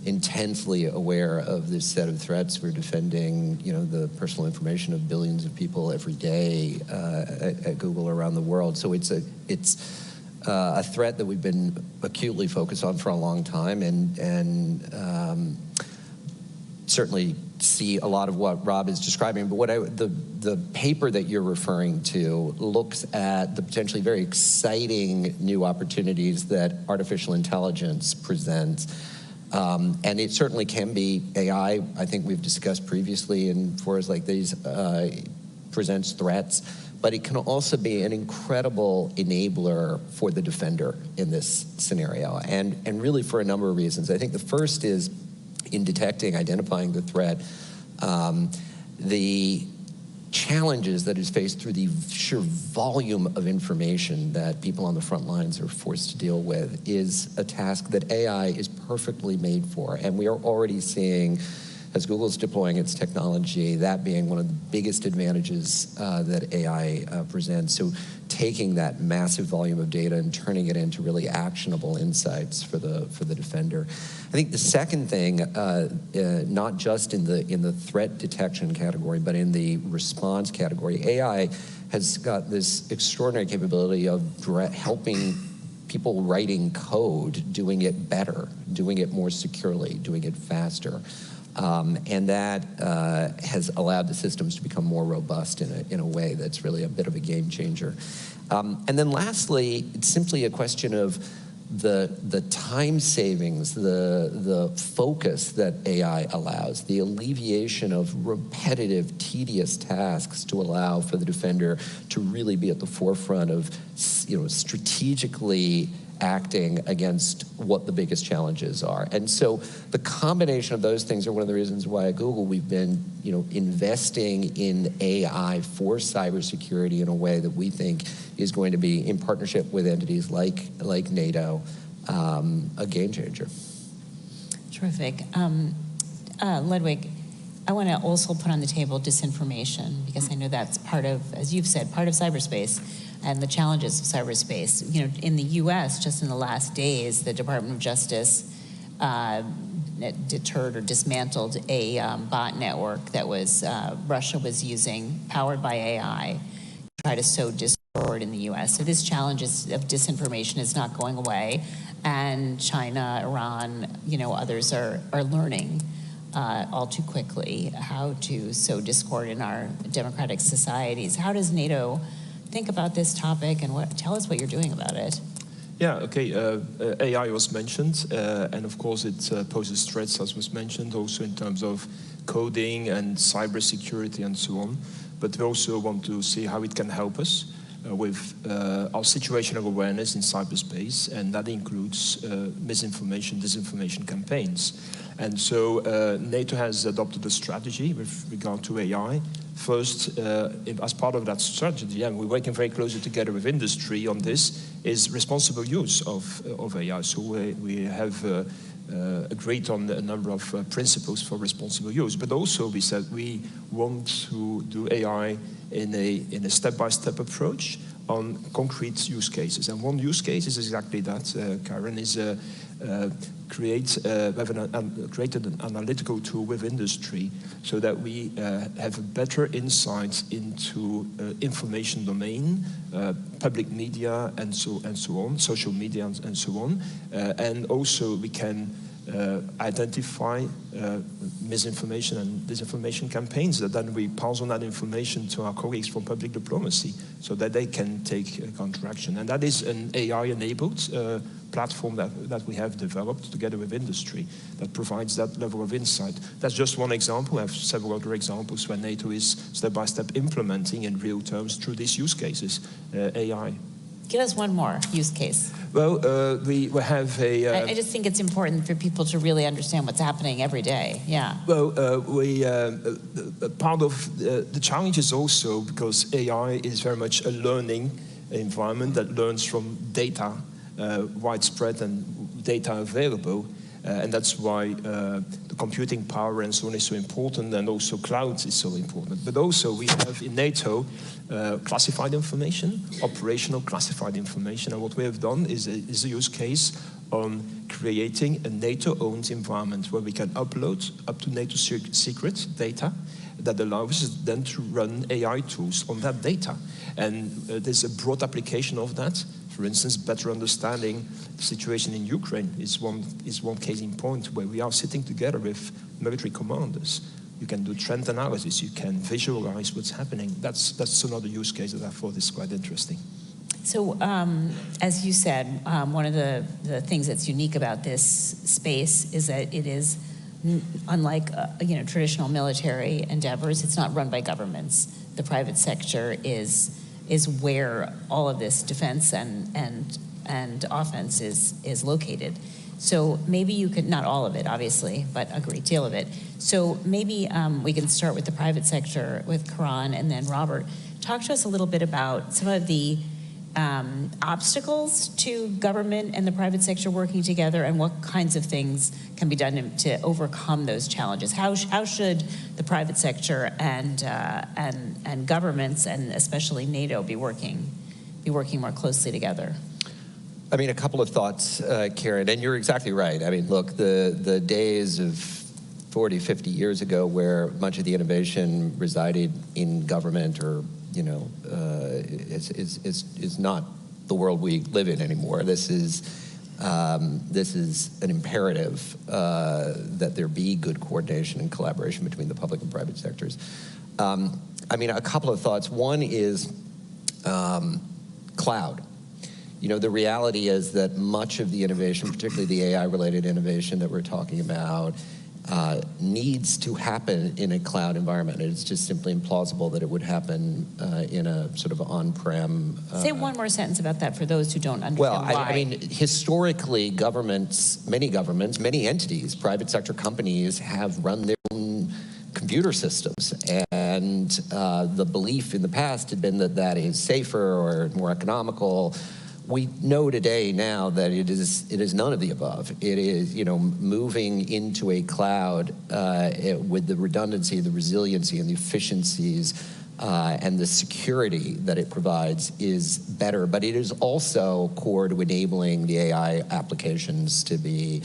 intensely aware of this set of threats. We're defending, the personal information of billions of people every day at Google around the world. So it's a threat that we've been acutely focused on for a long time, and certainly see a lot of what Rob is describing. But the paper that you're referring to looks at the potentially very exciting new opportunities that artificial intelligence presents. And it certainly can be AI. I think we've discussed previously in forums like these, presents threats, but it can also be an incredible enabler for the defender in this scenario, and really for a number of reasons. I think the first is in detecting, identifying the threat, the challenges that is faced through the sheer volume of information that people on the front lines are forced to deal with is a task that AI is perfectly made for. And we are already seeing, as Google's deploying its technology, that being one of the biggest advantages that AI presents. So taking that massive volume of data and turning it into really actionable insights for the defender. I think the second thing, not just in the threat detection category, but in the response category, AI has got this extraordinary capability of helping people writing code, doing it better, doing it more securely, doing it faster. And that has allowed the systems to become more robust in a way that's really a bit of a game changer. And then lastly, it's simply a question of the time savings, the focus that AI allows, the alleviation of repetitive, tedious tasks to allow for the defender to really be at the forefront of, strategically acting against what the biggest challenges are. And so the combination of those things are one of the reasons why at Google we've been, investing in AI for cybersecurity in a way that we think is going to be, in partnership with entities like NATO, a game changer. Terrific. Ludwig, I want to also put on the table disinformation, because I know that's part of, as you've said, part of cyberspace and the challenges of cyberspace. In the U.S., just in the last days, the Department of Justice deterred or dismantled a bot network that Russia was using, powered by AI, to try to sow discord forward in the U.S. So this challenge of disinformation is not going away, and China, Iran, others are learning all too quickly how to sow discord in our democratic societies. How does NATO think about this topic, and tell us what you're doing about it? Yeah, okay. AI was mentioned, and of course it poses threats, as was mentioned, also in terms of coding and cybersecurity and so on. But we also want to see how it can help us with our situational awareness in cyberspace, and that includes misinformation, disinformation campaigns. And so NATO has adopted a strategy with regard to AI. First, as part of that strategy, and we're working very closely together with industry on this, is responsible use of AI. So we have agreed on a number of principles for responsible use. But also we said we want to do AI in a step-by-step approach on concrete use cases. And one use case is exactly that, Karen, is created an analytical tool with industry so that we have a better insight into information domain, public media, and so on, social media, and so on. And also we can identify misinformation and disinformation campaigns, that then we pass on that information to our colleagues from public diplomacy so that they can take counteraction. And that is an AI-enabled platform that we have developed together with industry that provides that level of insight. That's just one example. We have several other examples where NATO is step-by-step implementing in real terms through these use cases, AI. Give us one more use case. Well, we have a... I just think it's important for people to really understand what's happening every day. Yeah. Well, part of the challenge is also because AI is very much a learning environment that learns from data, widespread and data available. And that's why the computing power and so on is so important, and also cloud is so important. But also we have in NATO classified information, operational classified information. And what we have done is a use case on creating a NATO-owned environment where we can upload up to NATO secret data that allows us then to run AI tools on that data. And there's a broad application of that. For instance, better understanding the situation in Ukraine is one case in point where we are sitting together with military commanders. You can do trend analysis, you can visualize what's happening. That's another use case that I thought is quite interesting. So, as you said, one of the things that's unique about this space is that it is, unlike traditional military endeavors, it's not run by governments. The private sector is where all of this defense and offense is located. So maybe you could, not all of it, obviously, but a great deal of it. So maybe we can start with the private sector with Karan, and then Robert. Talk to us a little bit about some of the obstacles to government and the private sector working together, and what kinds of things can be done to overcome those challenges. How should the private sector and governments, and especially NATO, be working more closely together? I mean, a couple of thoughts, Karen, and you're exactly right. I mean, look, the days of 40, 50 years ago where much of the innovation resided in government or is not the world we live in anymore. This is an imperative that there be good coordination and collaboration between the public and private sectors. I mean, a couple of thoughts. One is cloud. The reality is that much of the innovation, particularly the AI-related innovation that we're talking about, needs to happen in a cloud environment. It's just simply implausible that it would happen in a sort of on-prem... Say one more sentence about that for those who don't understand why. I mean, historically, many entities, private sector companies have run their own computer systems. And the belief in the past had been that that is safer or more economical. We know today now that it is none of the above. It is, moving into a cloud with the redundancy, the resiliency, and the efficiencies and the security that it provides is better. But it is also core to enabling the AI applications to be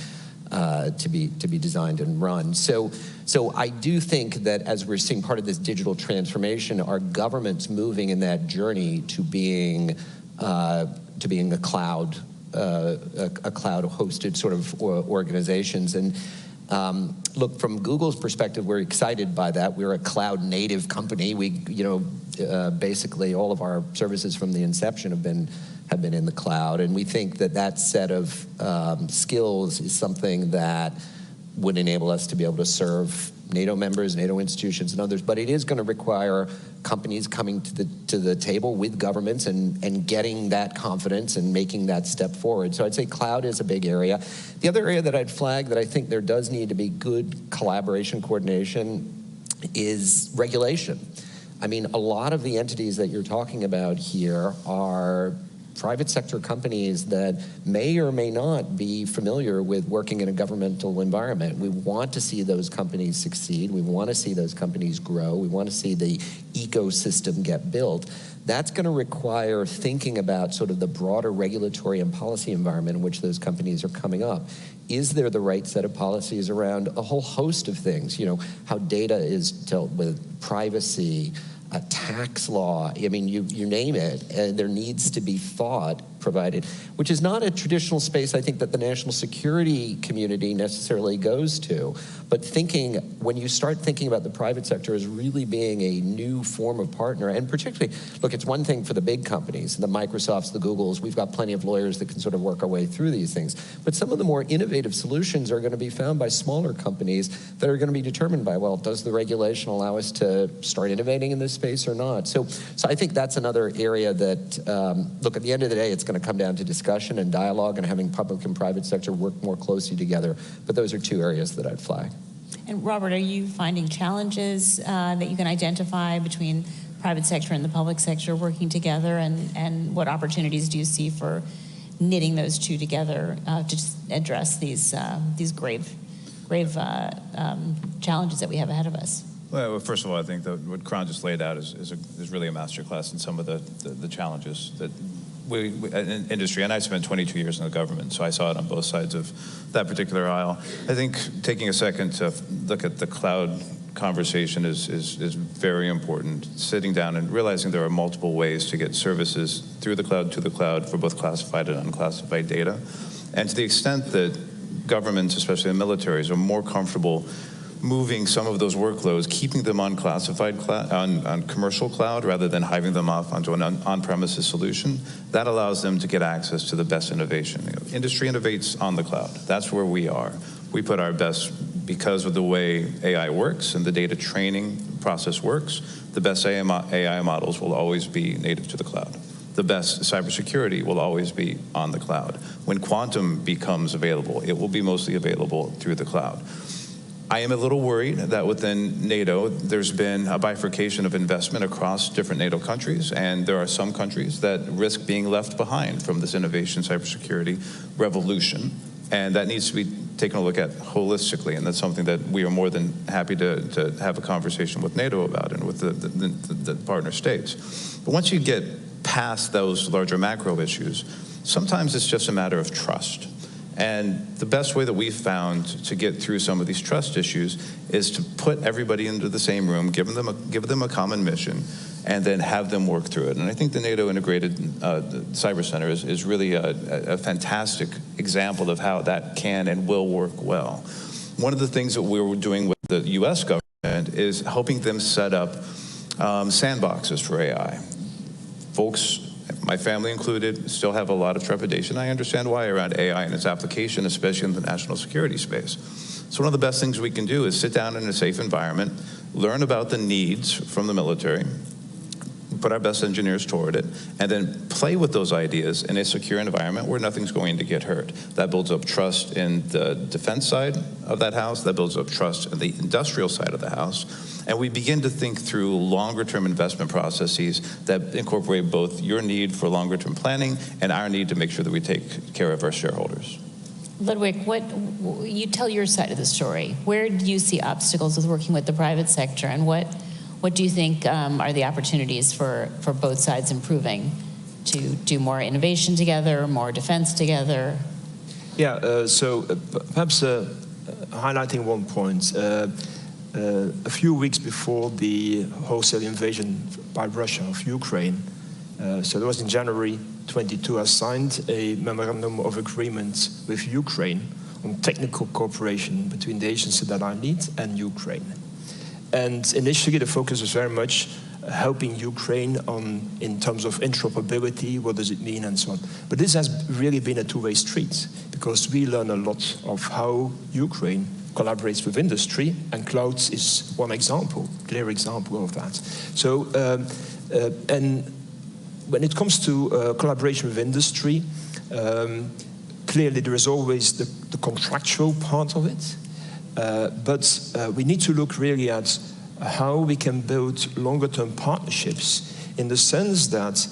to be designed and run. So I do think that as we're seeing part of this digital transformation, our government's moving in that journey to being a cloud hosted sort of organizations. And look, from Google's perspective, we're excited by that. We're a cloud native company. We, basically all of our services from the inception have been in the cloud, and we think that set of skills is something that would enable us to be able to serve NATO members, NATO institutions, and others. But it is going to require companies coming to the table with governments and getting that confidence and making that step forward. So I'd say cloud is a big area. The other area that I'd flag that I think there does need to be good collaboration, coordination, is regulation. I mean, a lot of the entities that you're talking about here are private sector companies that may or may not be familiar with working in a governmental environment. We want to see those companies succeed. We want to see those companies grow. We want to see the ecosystem get built. That's going to require thinking about sort of the broader regulatory and policy environment in which those companies are coming up. Is there the right set of policies around a whole host of things? How data is dealt with, privacy, a tax law, I mean, you name it, and there needs to be thought provided, which is not a traditional space, I think, that the national security community necessarily goes to. But when you start thinking about the private sector as really being a new form of partner, and particularly, look, it's one thing for the big companies, the Microsofts, the Googles, we've got plenty of lawyers that can sort of work our way through these things. But some of the more innovative solutions are going to be found by smaller companies that are going to be determined by, well, does the regulation allow us to start innovating in this space or not? So I think that's another area that, look, at the end of the day, it's going to come down to discussion and dialogue and having public and private sector work more closely together. But those are two areas that I'd flag. And Robert, are you finding challenges that you can identify between private sector and the public sector working together, and what opportunities do you see for knitting those two together to just address these grave challenges that we have ahead of us? Well, first of all, I think that what Kron just laid out is really a masterclass in some of the challenges that we in industry, and I spent 22 years in the government, so I saw it on both sides of that particular aisle. I think taking a second to look at the cloud conversation is very important. Sitting down and realizing there are multiple ways to get services through the cloud to the cloud for both classified and unclassified data. And to the extent that governments, especially the militaries, are more comfortable moving some of those workloads, keeping them on classified cloud, on commercial cloud, rather than hiving them off onto an on-premises solution, that allows them to get access to the best innovation. Industry innovates on the cloud. That's where we are. We put our best, because of the way AI works and the data training process works, the best AI models will always be native to the cloud. The best cybersecurity will always be on the cloud. When quantum becomes available, it will be mostly available through the cloud. I am a little worried that within NATO, there's been a bifurcation of investment across different NATO countries, and there are some countries that risk being left behind from this innovation cybersecurity revolution, and that needs to be taken a look at holistically, and that's something that we are more than happy to have a conversation with NATO about and with the partner states. But once you get past those larger macro issues, sometimes it's just a matter of trust. And the best way that we've found to get through some of these trust issues is to put everybody into the same room, give them a common mission, and then have them work through it. And I think the NATO Integrated Cyber Center is really a fantastic example of how that can and will work well. One of the things that we're doing with the US government is helping them set up sandboxes for AI. Folks, my family included, still have a lot of trepidation. I understand why around AI and its application, especially in the national security space. So one of the best things we can do is sit down in a safe environment, learn about the needs from the military, put our best engineers toward it, and then play with those ideas in a secure environment where nothing's going to get hurt. That builds up trust in the defense side of that house, that builds up trust in the industrial side of the house, and we begin to think through longer-term investment processes that incorporate both your need for longer-term planning and our need to make sure that we take care of our shareholders. Ludwig, you tell your side of the story. Where do you see obstacles with working with the private sector, and what do you think are the opportunities for both sides improving to do more innovation together, more defense together? Yeah, perhaps highlighting one point. A few weeks before the wholesale invasion by Russia of Ukraine, so that was in January 22, I signed a memorandum of agreement with Ukraine on technical cooperation between the agency that I lead and Ukraine. And initially the focus was very much helping Ukraine in terms of interoperability, what does it mean, and so on. But this has really been a two-way street, because we learn a lot of how Ukraine collaborates with industry, and clouds is one example, clear example of that. So, and when it comes to collaboration with industry, clearly there is always the contractual part of it, but we need to look really at how we can build longer-term partnerships, in the sense that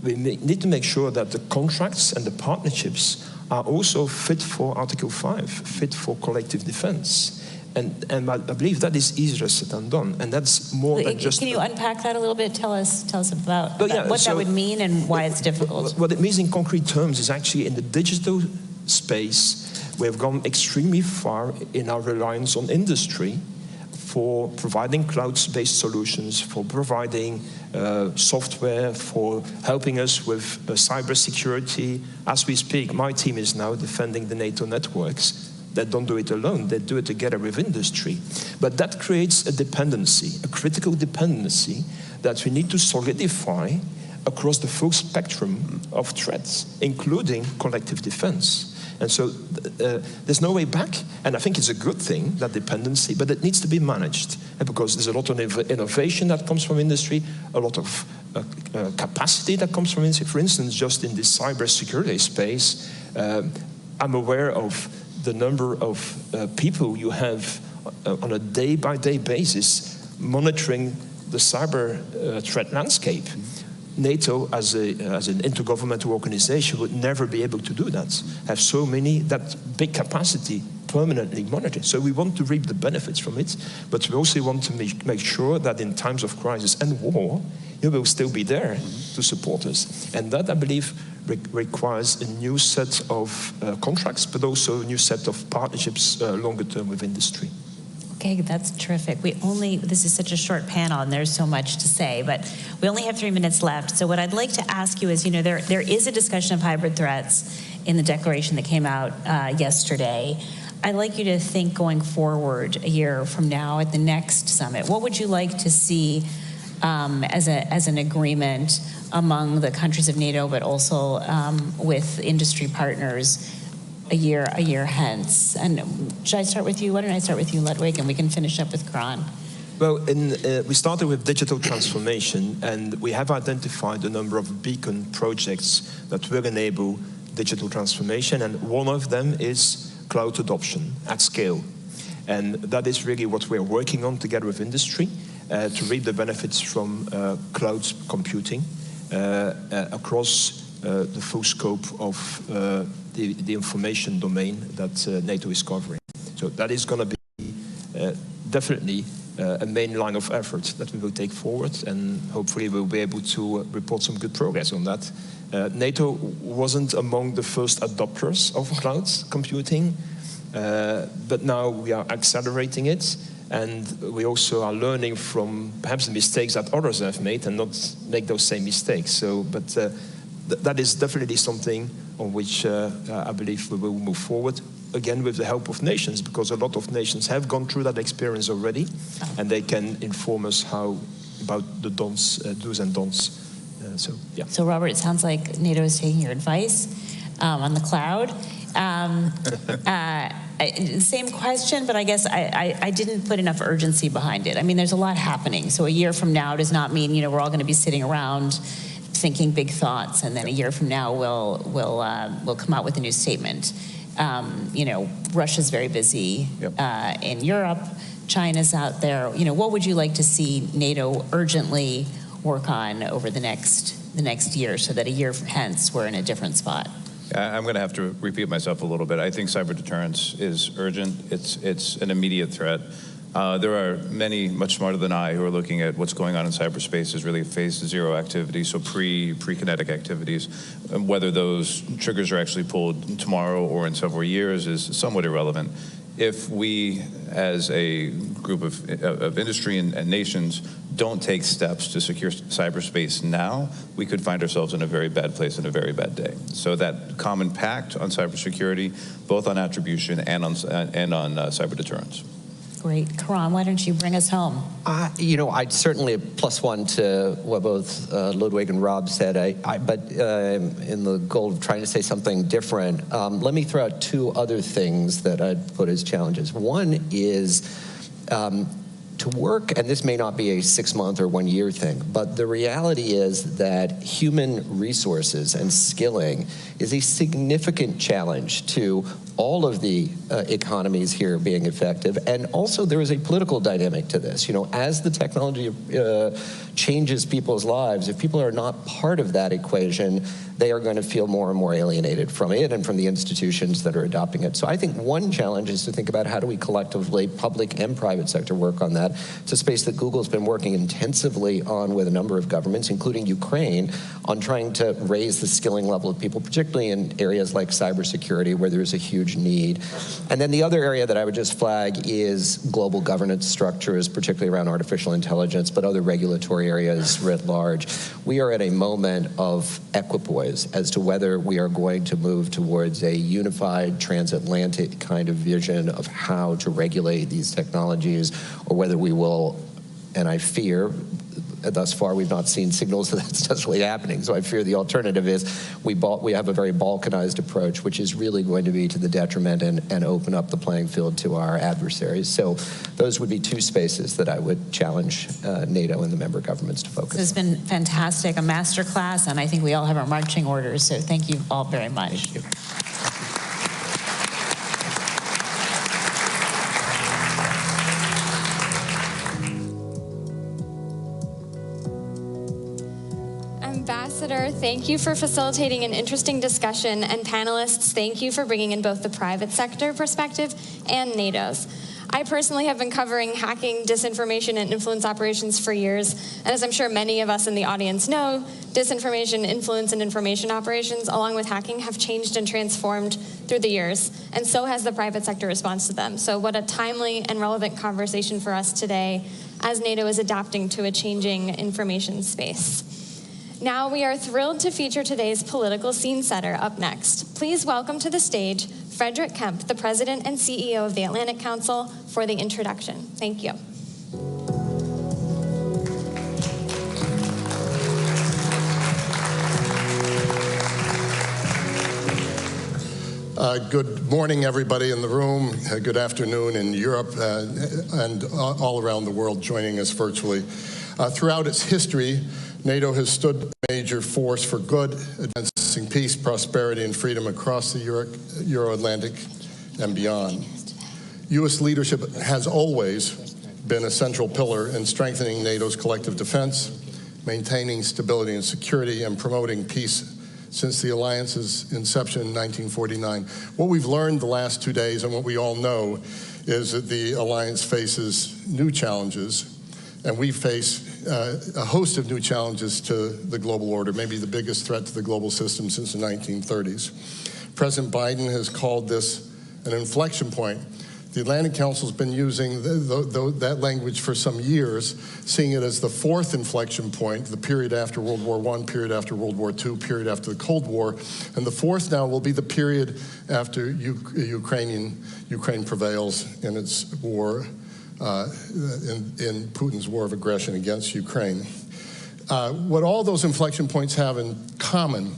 we need to make sure that the contracts and the partnerships are also fit for Article 5, fit for collective defense. And I believe that is easier said than done, and that's more than just... Can you unpack that a little bit? Tell us about yeah, what that would mean and why it's difficult. What it means in concrete terms is actually in the digital space, we have gone extremely far in our reliance on industry for providing cloud-based solutions, for providing software, for helping us with cybersecurity. As we speak, my team is now defending the NATO networks. They don't do it alone, they do it together with industry. But that creates a dependency, a critical dependency that we need to solidify across the full spectrum of threats, including collective defense. And so there's no way back, and I think it's a good thing, that dependency, but it needs to be managed. And because there's a lot of innovation that comes from industry, a lot of capacity that comes from industry. For instance, just in this cybersecurity space, I'm aware of the number of people you have on a day-by-day basis monitoring the cyber threat landscape. NATO, as an intergovernmental organization, would never be able to do that. Have so many, that big capacity permanently monitored. So we want to reap the benefits from it, but we also want to make sure that in times of crisis and war, you will still be there to support us. And that, I believe, requires a new set of contracts, but also a new set of partnerships longer term with industry. Okay, that's terrific. This is such a short panel and there's so much to say, but we only have 3 minutes left. So what I'd like to ask you is, there is a discussion of hybrid threats in the declaration that came out yesterday. I'd like you to think going forward a year from now at the next summit. What would you like to see as an agreement among the countries of NATO, but also with industry partners a year hence? And should I start with you? Why don't I start with you, Ludwig, and we can finish up with Kron. Well, we started with digital transformation, and we have identified a number of beacon projects that will enable digital transformation, and one of them is cloud adoption at scale. And that is really what we're working on together with industry to reap the benefits from cloud computing across the full scope of the information domain that NATO is covering. So that is going to be definitely a main line of effort that we will take forward, and hopefully we'll be able to report some good progress on that. NATO wasn't among the first adopters of cloud computing, but now we are accelerating it, and we also are learning from perhaps the mistakes that others have made and not make those same mistakes. So, but that is definitely something on which I believe we will move forward, again with the help of nations, because a lot of nations have gone through that experience already, and they can inform us about the do's and don'ts. So, yeah. So, Robert, it sounds like NATO is taking your advice on the cloud. Same question, but I guess I didn't put enough urgency behind it. I mean, there's a lot happening. So a year from now does not mean, we're all going to be sitting around thinking big thoughts, and then a year from now we'll come out with a new statement. Russia's very busy in Europe. China's out there. What would you like to see NATO urgently work on over the next year, so that a year hence we're in a different spot? I'm going to have to repeat myself a little bit. I think cyber deterrence is urgent. It's an immediate threat. There are many much smarter than I who are looking at what's going on in cyberspace as really phase zero activity, so pre-kinetic activities. Whether those triggers are actually pulled tomorrow or in several years is somewhat irrelevant. If we, as a group of industry and nations, don't take steps to secure cyberspace now, we could find ourselves in a very bad place in a very bad day. So that common pact on cybersecurity, both on attribution and on cyber deterrence. Great. Karan, why don't you bring us home? You know, I'd certainly +1 to what both Ludwig and Rob said, but in the goal of trying to say something different, let me throw out two other things that I'd put as challenges. One is to work, and this may not be a 6-month or 1-year thing, but the reality is that human resources and skilling is a significant challenge to all of the economies here being effective, and also there is a political dynamic to this. You know, as the technology changes people's lives, if people are not part of that equation, they are going to feel more and more alienated from it and from the institutions that are adopting it. So I think one challenge is to think about how do we collectively, public and private sector, work on that. It's a space that Google's been working intensively on with a number of governments, including Ukraine, on trying to raise the skilling level of people, particularly in areas like cybersecurity, where there's a huge need. And then the other area that I would just flag is global governance structures, particularly around artificial intelligence, but other regulatory areas writ large. We are at a moment of equipoise as to whether we are going to move towards a unified transatlantic kind of vision of how to regulate these technologies, or whether we will, and I fear, thus far we've not seen signals that that's necessarily happening, so I fear the alternative is we have a very balkanized approach, which is really going to be to the detriment and open up the playing field to our adversaries. So those would be two spaces that I would challenge NATO and the member governments to focus. This has been fantastic, a masterclass, and I think we all have our marching orders, so thank you all very much. Thank you. Ambassador, thank you for facilitating an interesting discussion, and panelists, thank you for bringing in both the private sector perspective and NATO's. I personally have been covering hacking, disinformation, and influence operations for years, and as I'm sure many of us in the audience know, disinformation, influence, and information operations, along with hacking, have changed and transformed through the years, and so has the private sector response to them. So what a timely and relevant conversation for us today as NATO is adapting to a changing information space. Now we are thrilled to feature today's political scene setter up next. Please welcome to the stage Frederick Kemp, the President and CEO of the Atlantic Council, for the introduction. Thank you. Good morning, everybody in the room. Good afternoon in Europe and all around the world joining us virtually. Throughout its history, NATO has stood a major force for good, advancing peace, prosperity, and freedom across the Euro-Atlantic and beyond. U.S. leadership has always been a central pillar in strengthening NATO's collective defense, maintaining stability and security, and promoting peace since the alliance's inception in 1949. What we've learned the last 2 days, and what we all know, is that the alliance faces new challenges, and we face a host of new challenges to the global order, maybe the biggest threat to the global system since the 1930s. President Biden has called this an inflection point. The Atlantic Council has been using that language for some years, seeing it as the fourth inflection point, the period after World War I, period after World War II, period after the Cold War, and the fourth now will be the period after Ukraine prevails in its war, in Putin's war of aggression against Ukraine. What all those inflection points have in common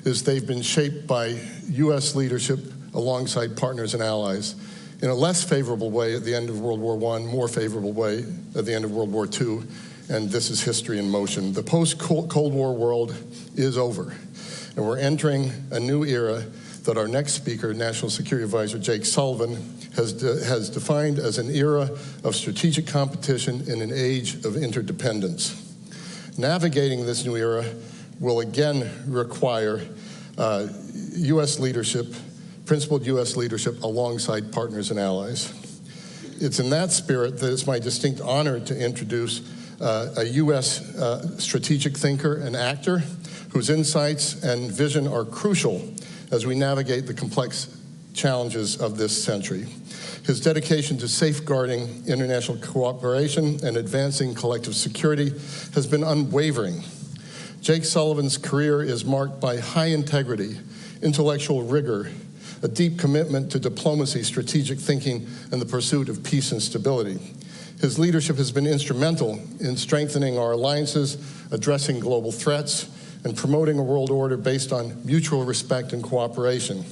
is they've been shaped by U.S. leadership alongside partners and allies in a less favorable way at the end of World War I, more favorable way at the end of World War II, and this is history in motion. The post-Cold War world is over, and we're entering a new era that our next speaker, National Security Advisor Jake Sullivan, has defined as an era of strategic competition in an age of interdependence. Navigating this new era will again require U.S. leadership, principled U.S. leadership alongside partners and allies. It's in that spirit that it's my distinct honor to introduce a U.S. strategic thinker and actor whose insights and vision are crucial as we navigate the complex challenges of this century. His dedication to safeguarding international cooperation and advancing collective security has been unwavering. Jake Sullivan's career is marked by high integrity, intellectual rigor, a deep commitment to diplomacy, strategic thinking, and the pursuit of peace and stability. His leadership has been instrumental in strengthening our alliances, addressing global threats, and promoting a world order based on mutual respect and cooperation.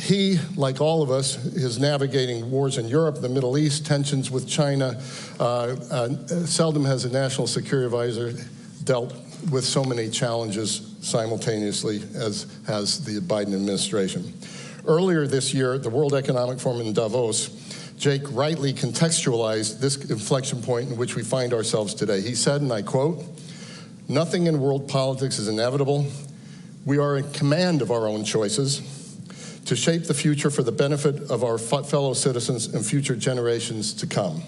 He, like all of us, is navigating wars in Europe, the Middle East, tensions with China. Seldom has a national security advisor dealt with so many challenges simultaneously as has the Biden administration. Earlier this year, the World Economic Forum in Davos, Jake rightly contextualized this inflection point in which we find ourselves today. He said, and I quote, "Nothing in world politics is inevitable. We are in command of our own choices to shape the future for the benefit of our fellow citizens and future generations to come."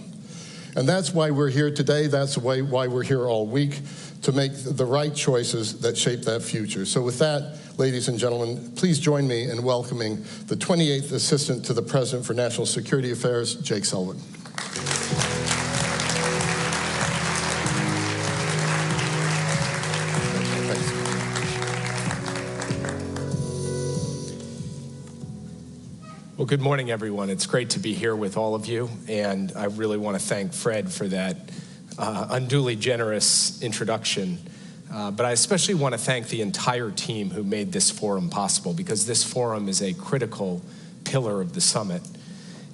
And that's why we're here today. That's why we're here all week, to make the right choices that shape that future. So with that, ladies and gentlemen, please join me in welcoming the 28th Assistant to the President for National Security Affairs, Jake Sullivan. Well, good morning, everyone. It's great to be here with all of you, and I really want to thank Fred for that unduly generous introduction. But I especially want to thank the entire team who made this forum possible, because this forum is a critical pillar of the summit.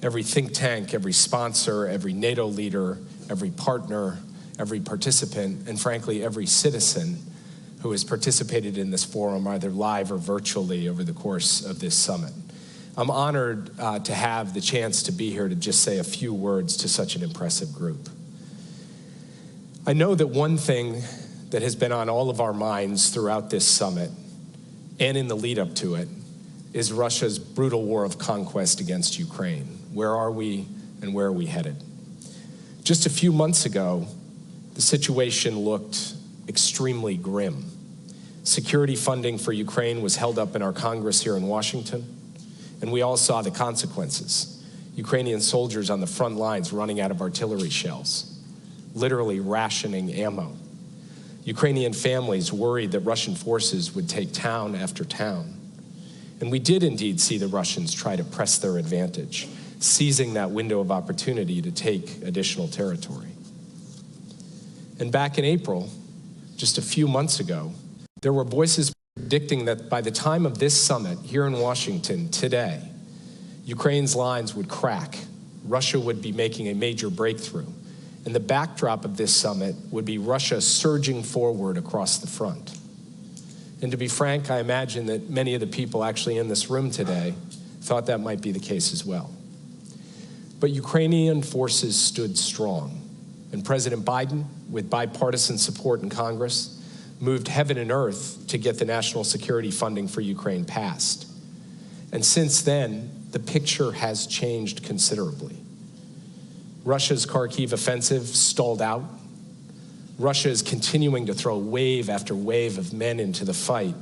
Every think tank, every sponsor, every NATO leader, every partner, every participant, and frankly, every citizen who has participated in this forum, either live or virtually, over the course of this summit. I'm honored to have the chance to be here to just say a few words to such an impressive group. I know that one thing that has been on all of our minds throughout this summit and in the lead up to it is Russia's brutal war of conquest against Ukraine. Where are we and where are we headed? Just a few months ago, the situation looked extremely grim. Security funding for Ukraine was held up in our Congress here in Washington, and we all saw the consequences. Ukrainian soldiers on the front lines running out of artillery shells, literally rationing ammo. Ukrainian families worried that Russian forces would take town after town. And we did indeed see the Russians try to press their advantage, seizing that window of opportunity to take additional territory. And back in April, just a few months ago, there were voices predicting that by the time of this summit here in Washington today, Ukraine's lines would crack, Russia would be making a major breakthrough, and the backdrop of this summit would be Russia surging forward across the front. And to be frank, I imagine that many of the people actually in this room today thought that might be the case as well. But Ukrainian forces stood strong, and President Biden, with bipartisan support in Congress, moved heaven and earth to get the national security funding for Ukraine passed. And since then, the picture has changed considerably. Russia's Kharkiv offensive stalled out. Russia is continuing to throw wave after wave of men into the fight,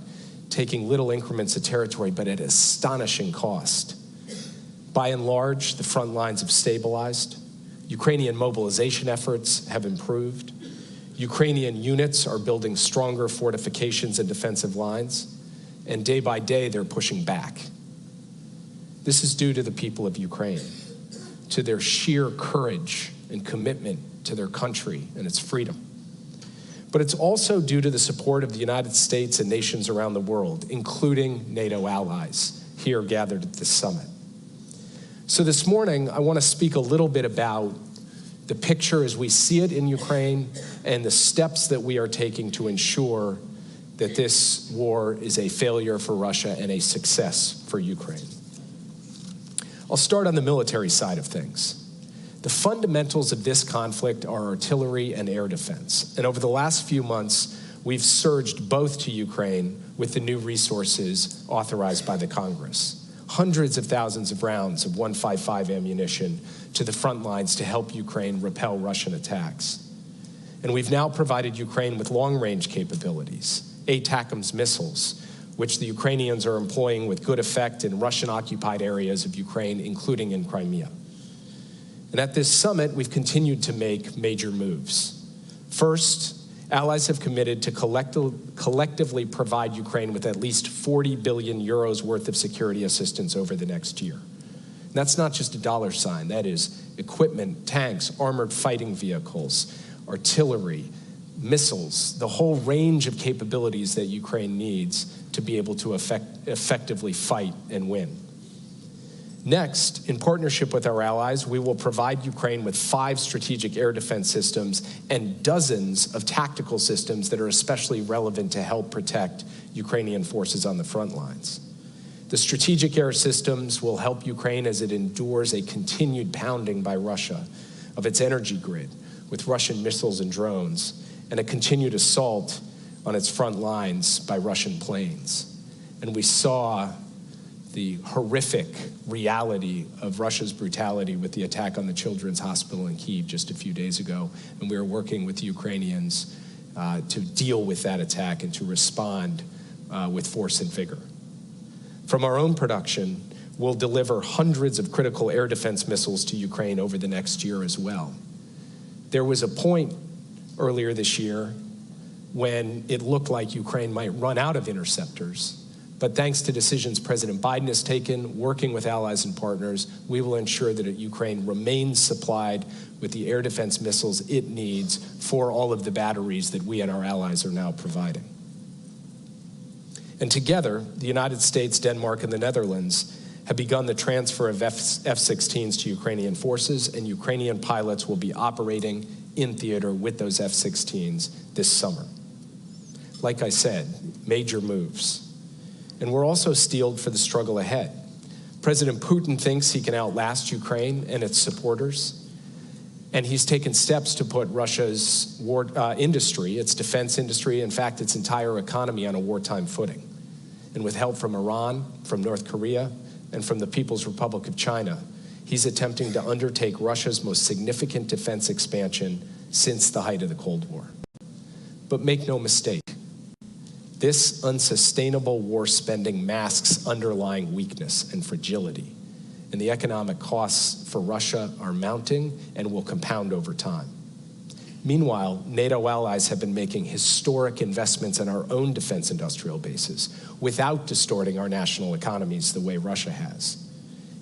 taking little increments of territory, but at astonishing cost. By and large, the front lines have stabilized. Ukrainian mobilization efforts have improved. Ukrainian units are building stronger fortifications and defensive lines, and day by day they're pushing back. This is due to the people of Ukraine, to their sheer courage and commitment to their country and its freedom. But it's also due to the support of the United States and nations around the world, including NATO allies here gathered at this summit. So this morning, I want to speak a little bit about the picture as we see it in Ukraine and the steps that we are taking to ensure that this war is a failure for Russia and a success for Ukraine. I'll start on the military side of things. The fundamentals of this conflict are artillery and air defense. And over the last few months, we've surged both to Ukraine with the new resources authorized by the Congress. Hundreds of thousands of rounds of .155 ammunition to the front lines to help Ukraine repel Russian attacks. And we've now provided Ukraine with long-range capabilities, ATACMS missiles, which the Ukrainians are employing with good effect in Russian-occupied areas of Ukraine, including in Crimea. And at this summit, we've continued to make major moves. First, allies have committed to collectively provide Ukraine with at least 40 billion euros worth of security assistance over the next year. And that's not just a dollar sign. That is equipment, tanks, armored fighting vehicles, artillery, missiles, the whole range of capabilities that Ukraine needs to be able to effectively fight and win. Next, in partnership with our allies, we will provide Ukraine with 5 strategic air defense systems and dozens of tactical systems that are especially relevant to help protect Ukrainian forces on the front lines. The strategic air systems will help Ukraine as it endures a continued pounding by Russia of its energy grid with Russian missiles and drones, and a continued assault on its front lines by Russian planes. And we saw the horrific reality of Russia's brutality with the attack on the Children's Hospital in Kyiv just a few days ago, and we are working with the Ukrainians to deal with that attack and to respond with force and vigor. From our own production, we'll deliver hundreds of critical air defense missiles to Ukraine over the next year as well. There was a point earlier this year when it looked like Ukraine might run out of interceptors. But thanks to decisions President Biden has taken, working with allies and partners, we will ensure that Ukraine remains supplied with the air defense missiles it needs for all of the batteries that we and our allies are now providing. And together, the United States, Denmark, and the Netherlands have begun the transfer of F-16s to Ukrainian forces, and Ukrainian pilots will be operating in theater with those F-16s this summer. Like I said, major moves. And we're also steeled for the struggle ahead. President Putin thinks he can outlast Ukraine and its supporters, and he's taken steps to put Russia's war industry, its defense industry, in fact, its entire economy on a wartime footing. And with help from Iran, from North Korea, and from the People's Republic of China, he's attempting to undertake Russia's most significant defense expansion since the height of the Cold War. But make no mistake, this unsustainable war spending masks underlying weakness and fragility, and the economic costs for Russia are mounting and will compound over time. Meanwhile, NATO allies have been making historic investments in our own defense industrial bases without distorting our national economies the way Russia has.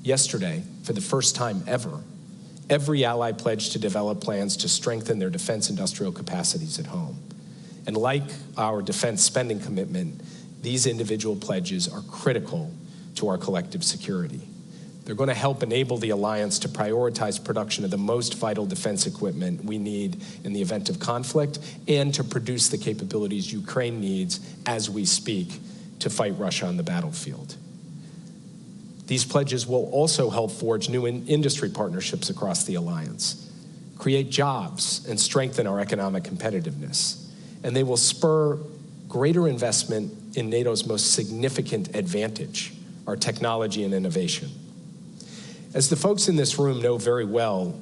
Yesterday, for the first time ever, every ally pledged to develop plans to strengthen their defense industrial capacities at home. And like our defense spending commitment, these individual pledges are critical to our collective security. They're going to help enable the alliance to prioritize production of the most vital defense equipment we need in the event of conflict and to produce the capabilities Ukraine needs as we speak to fight Russia on the battlefield. These pledges will also help forge new industry partnerships across the alliance, create jobs, and strengthen our economic competitiveness. And they will spur greater investment in NATO's most significant advantage, our technology and innovation. As the folks in this room know very well,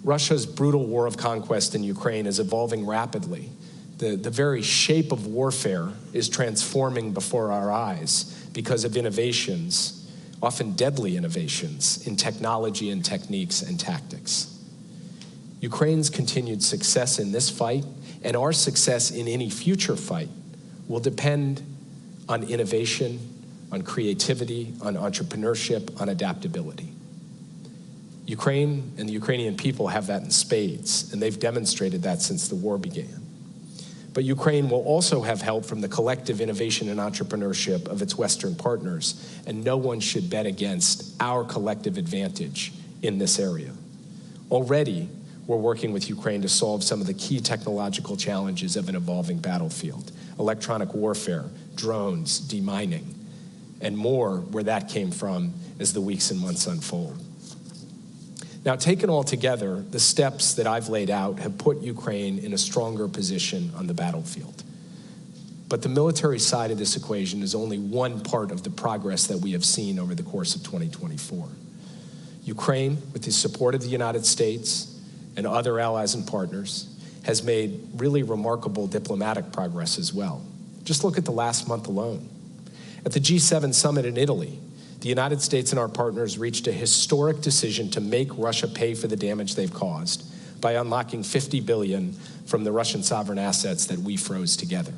Russia's brutal war of conquest in Ukraine is evolving rapidly. The very shape of warfare is transforming before our eyes because of innovations, often deadly innovations, in technology and techniques and tactics. Ukraine's continued success in this fight and our success in any future fight will depend on innovation, on creativity, on entrepreneurship, on adaptability. Ukraine and the Ukrainian people have that in spades, and they've demonstrated that since the war began. But Ukraine will also have help from the collective innovation and entrepreneurship of its Western partners, and no one should bet against our collective advantage in this area. Already, we're working with Ukraine to solve some of the key technological challenges of an evolving battlefield: electronic warfare, drones, demining, and more where that came from as the weeks and months unfold. Now, taken all together, the steps that I've laid out have put Ukraine in a stronger position on the battlefield. But the military side of this equation is only one part of the progress that we have seen over the course of 2024. Ukraine, with the support of the United States and other allies and partners, has made really remarkable diplomatic progress as well. Just look at the last month alone. At the G7 summit in Italy, the United States and our partners reached a historic decision to make Russia pay for the damage they've caused by unlocking $50 billion from the Russian sovereign assets that we froze together.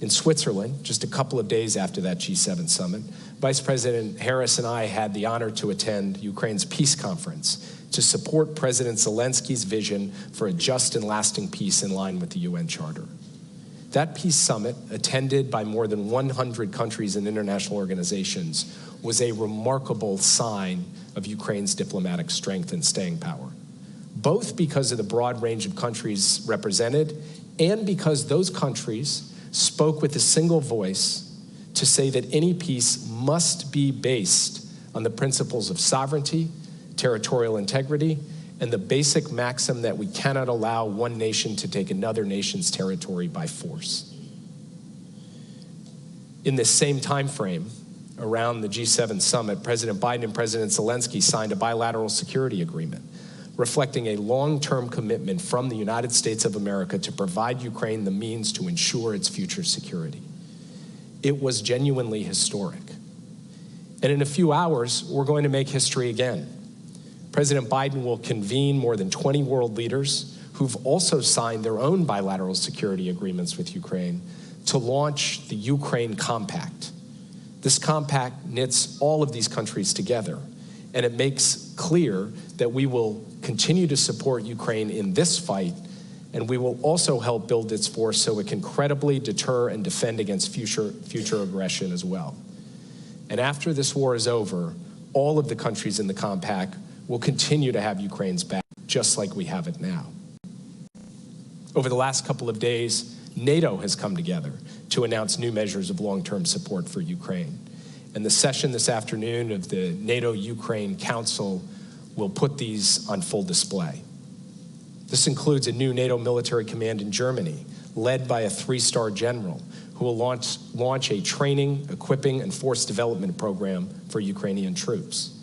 In Switzerland, just a couple of days after that G7 summit, Vice President Harris and I had the honor to attend Ukraine's peace conference to support President Zelensky's vision for a just and lasting peace in line with the UN Charter. That peace summit, attended by more than 100 countries and international organizations, was a remarkable sign of Ukraine's diplomatic strength and staying power, both because of the broad range of countries represented and because those countries spoke with a single voice to say that any peace must be based on the principles of sovereignty, territorial integrity, and the basic maxim that we cannot allow one nation to take another nation's territory by force. In this same time frame, around the G7 summit, President Biden and President Zelensky signed a bilateral security agreement, reflecting a long-term commitment from the United States of America to provide Ukraine the means to ensure its future security. It was genuinely historic. And in a few hours, we're going to make history again. President Biden will convene more than 20 world leaders who've also signed their own bilateral security agreements with Ukraine to launch the Ukraine Compact. This compact knits all of these countries together, and it makes clear that we will continue to support Ukraine in this fight, and we will also help build its force so it can credibly deter and defend against future aggression as well. And after this war is over, all of the countries in the compact will continue to have Ukraine's back, just like we have it now. Over the last couple of days, NATO has come together to announce new measures of long-term support for Ukraine. And the session this afternoon of the NATO-Ukraine Council will put these on full display. This includes a new NATO military command in Germany, led by a 3-star general, who will launch a training, equipping, and force development program for Ukrainian troops.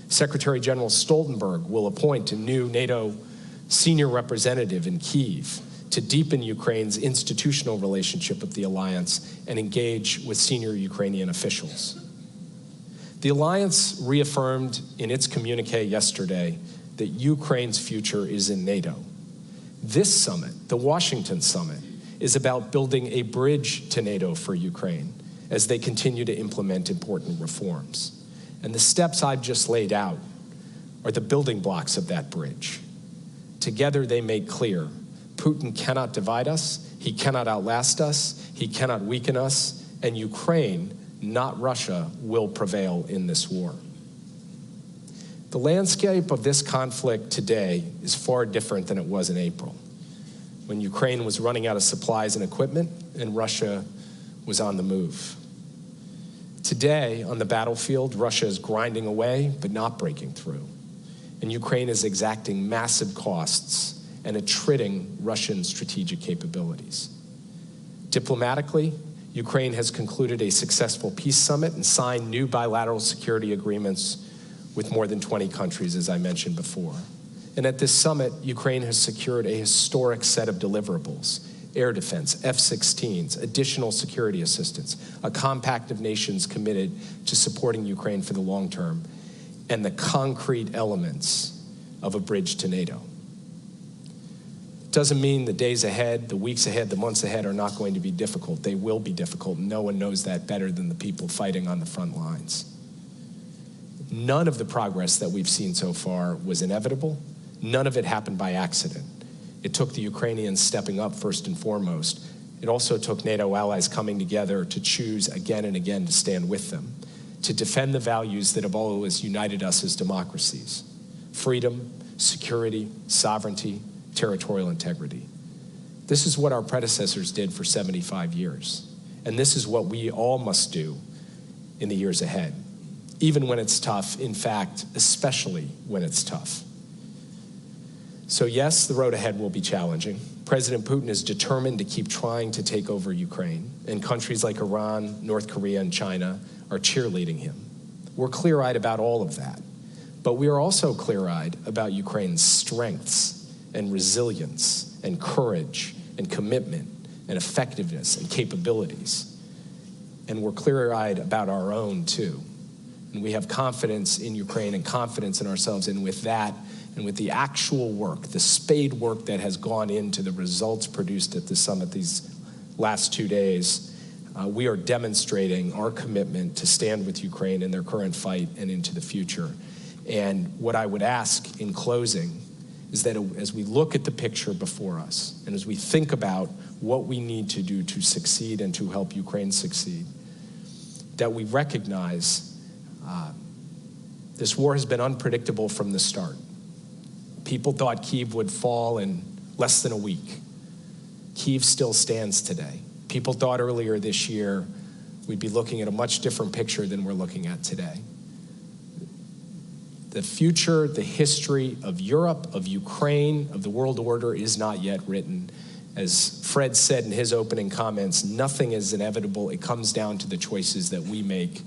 Secretary General Stoltenberg will appoint a new NATO senior representative in Kyiv to deepen Ukraine's institutional relationship with the alliance and engage with senior Ukrainian officials. The alliance reaffirmed in its communiqué yesterday that Ukraine's future is in NATO. This summit, the Washington summit, is about building a bridge to NATO for Ukraine as they continue to implement important reforms. And the steps I've just laid out are the building blocks of that bridge. Together they make clear Putin cannot divide us, he cannot outlast us, he cannot weaken us, and Ukraine, not Russia, will prevail in this war. The landscape of this conflict today is far different than it was in April, when Ukraine was running out of supplies and equipment and Russia was on the move. Today, on the battlefield, Russia is grinding away but not breaking through, and Ukraine is exacting massive costs and attriting Russian strategic capabilities. Diplomatically, Ukraine has concluded a successful peace summit and signed new bilateral security agreements with more than 20 countries, as I mentioned before. And at this summit, Ukraine has secured a historic set of deliverables: air defense, F-16s, additional security assistance, a compact of nations committed to supporting Ukraine for the long term, and the concrete elements of a bridge to NATO. Doesn't mean the days ahead, the weeks ahead, the months ahead are not going to be difficult. They will be difficult. No one knows that better than the people fighting on the front lines. None of the progress that we've seen so far was inevitable. None of it happened by accident. It took the Ukrainians stepping up first and foremost. It also took NATO allies coming together to choose again and again to stand with them, to defend the values that have always united us as democracies: freedom, security, sovereignty, territorial integrity. This is what our predecessors did for 75 years. And this is what we all must do in the years ahead, even when it's tough, in fact, especially when it's tough. So yes, the road ahead will be challenging. President Putin is determined to keep trying to take over Ukraine, and countries like Iran, North Korea, and China are cheerleading him. We're clear-eyed about all of that. But we are also clear-eyed about Ukraine's strengths and resilience and courage and commitment and effectiveness and capabilities. And we're clear-eyed about our own too. And we have confidence in Ukraine and confidence in ourselves. And with that, and with the actual work, the spade work that has gone into the results produced at the summit these last 2 days, we are demonstrating our commitment to stand with Ukraine in their current fight and into the future. And what I would ask in closing is that as we look at the picture before us, and as we think about what we need to do to succeed and to help Ukraine succeed, that we recognize this war has been unpredictable from the start. People thought Kyiv would fall in less than a week. Kyiv still stands today. People thought earlier this year we'd be looking at a much different picture than we're looking at today. The future, the history of Europe, of Ukraine, of the world order is not yet written. As Fred said in his opening comments, nothing is inevitable. It comes down to the choices that we make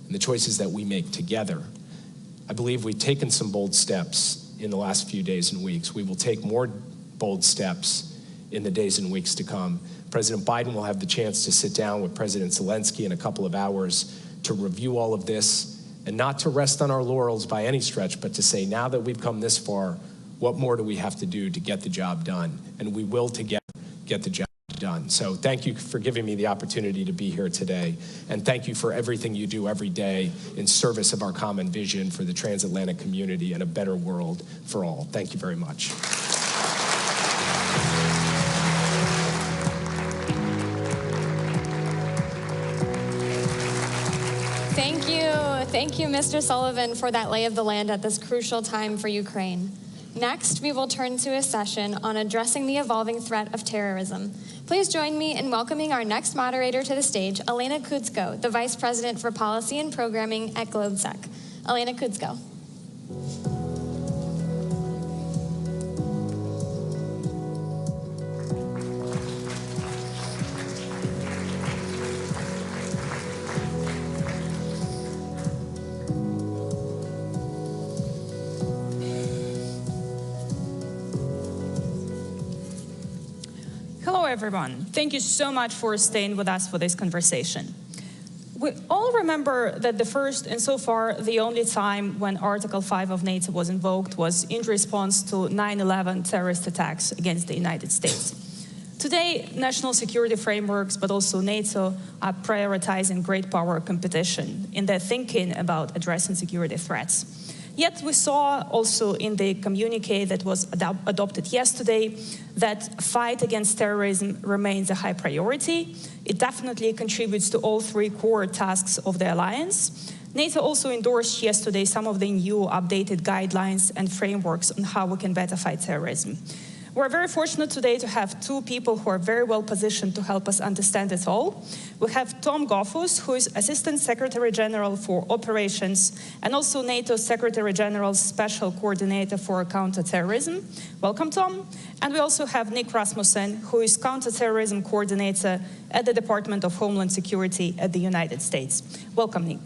and the choices that we make together. I believe we've taken some bold steps in the last few days and weeks. We will take more bold steps in the days and weeks to come. President Biden will have the chance to sit down with President Zelensky in a couple of hours to review all of this, and not to rest on our laurels by any stretch, but to say, now that we've come this far, what more do we have to do to get the job done? And we will together get the job done. So thank you for giving me the opportunity to be here today. And thank you for everything you do every day in service of our common vision for the transatlantic community and a better world for all. Thank you very much. Thank you, Mr. Sullivan, for that lay of the land at this crucial time for Ukraine. Next, we will turn to a session on addressing the evolving threat of terrorism. Please join me in welcoming our next moderator to the stage, Elena Kuzko, the Vice President for Policy and Programming at GlobeSec. Elena Kuzko. Hello, everyone. Thank you so much for staying with us for this conversation. We all remember that the first and so far the only time when Article 5 of NATO was invoked was in response to 9/11 terrorist attacks against the United States. Today, national security frameworks, but also NATO, are prioritizing great power competition in their thinking about addressing security threats. Yet we saw also in the communique that was adopted yesterday that fight against terrorism remains a high priority. It definitely contributes to all three core tasks of the alliance. NATO also endorsed yesterday some of the new updated guidelines and frameworks on how we can better fight terrorism. We're very fortunate today to have two people who are very well positioned to help us understand it all. We have Tom Goffus, who is Assistant Secretary General for Operations and also NATO Secretary General's Special Coordinator for Counterterrorism. Welcome, Tom. And we also have Nick Rasmussen, who is Counterterrorism Coordinator at the Department of Homeland Security at the United States. Welcome, Nick.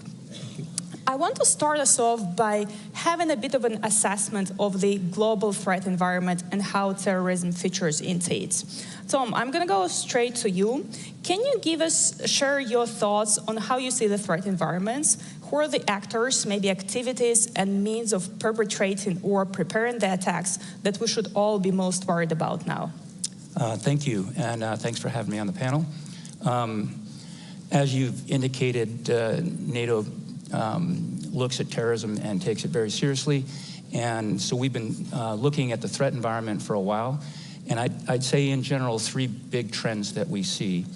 I want to start us off by having a bit of an assessment of the global threat environment and how terrorism features into it. Tom, I'm going to go straight to you. Can you share your thoughts on how you see the threat environments? Who are the actors, maybe activities and means of perpetrating or preparing the attacks that we should all be most worried about now? Thank you, and thanks for having me on the panel. As you've indicated, NATO looks at terrorism and takes it very seriously. And so we've been looking at the threat environment for a while. And I'd say in general, three big trends that we see.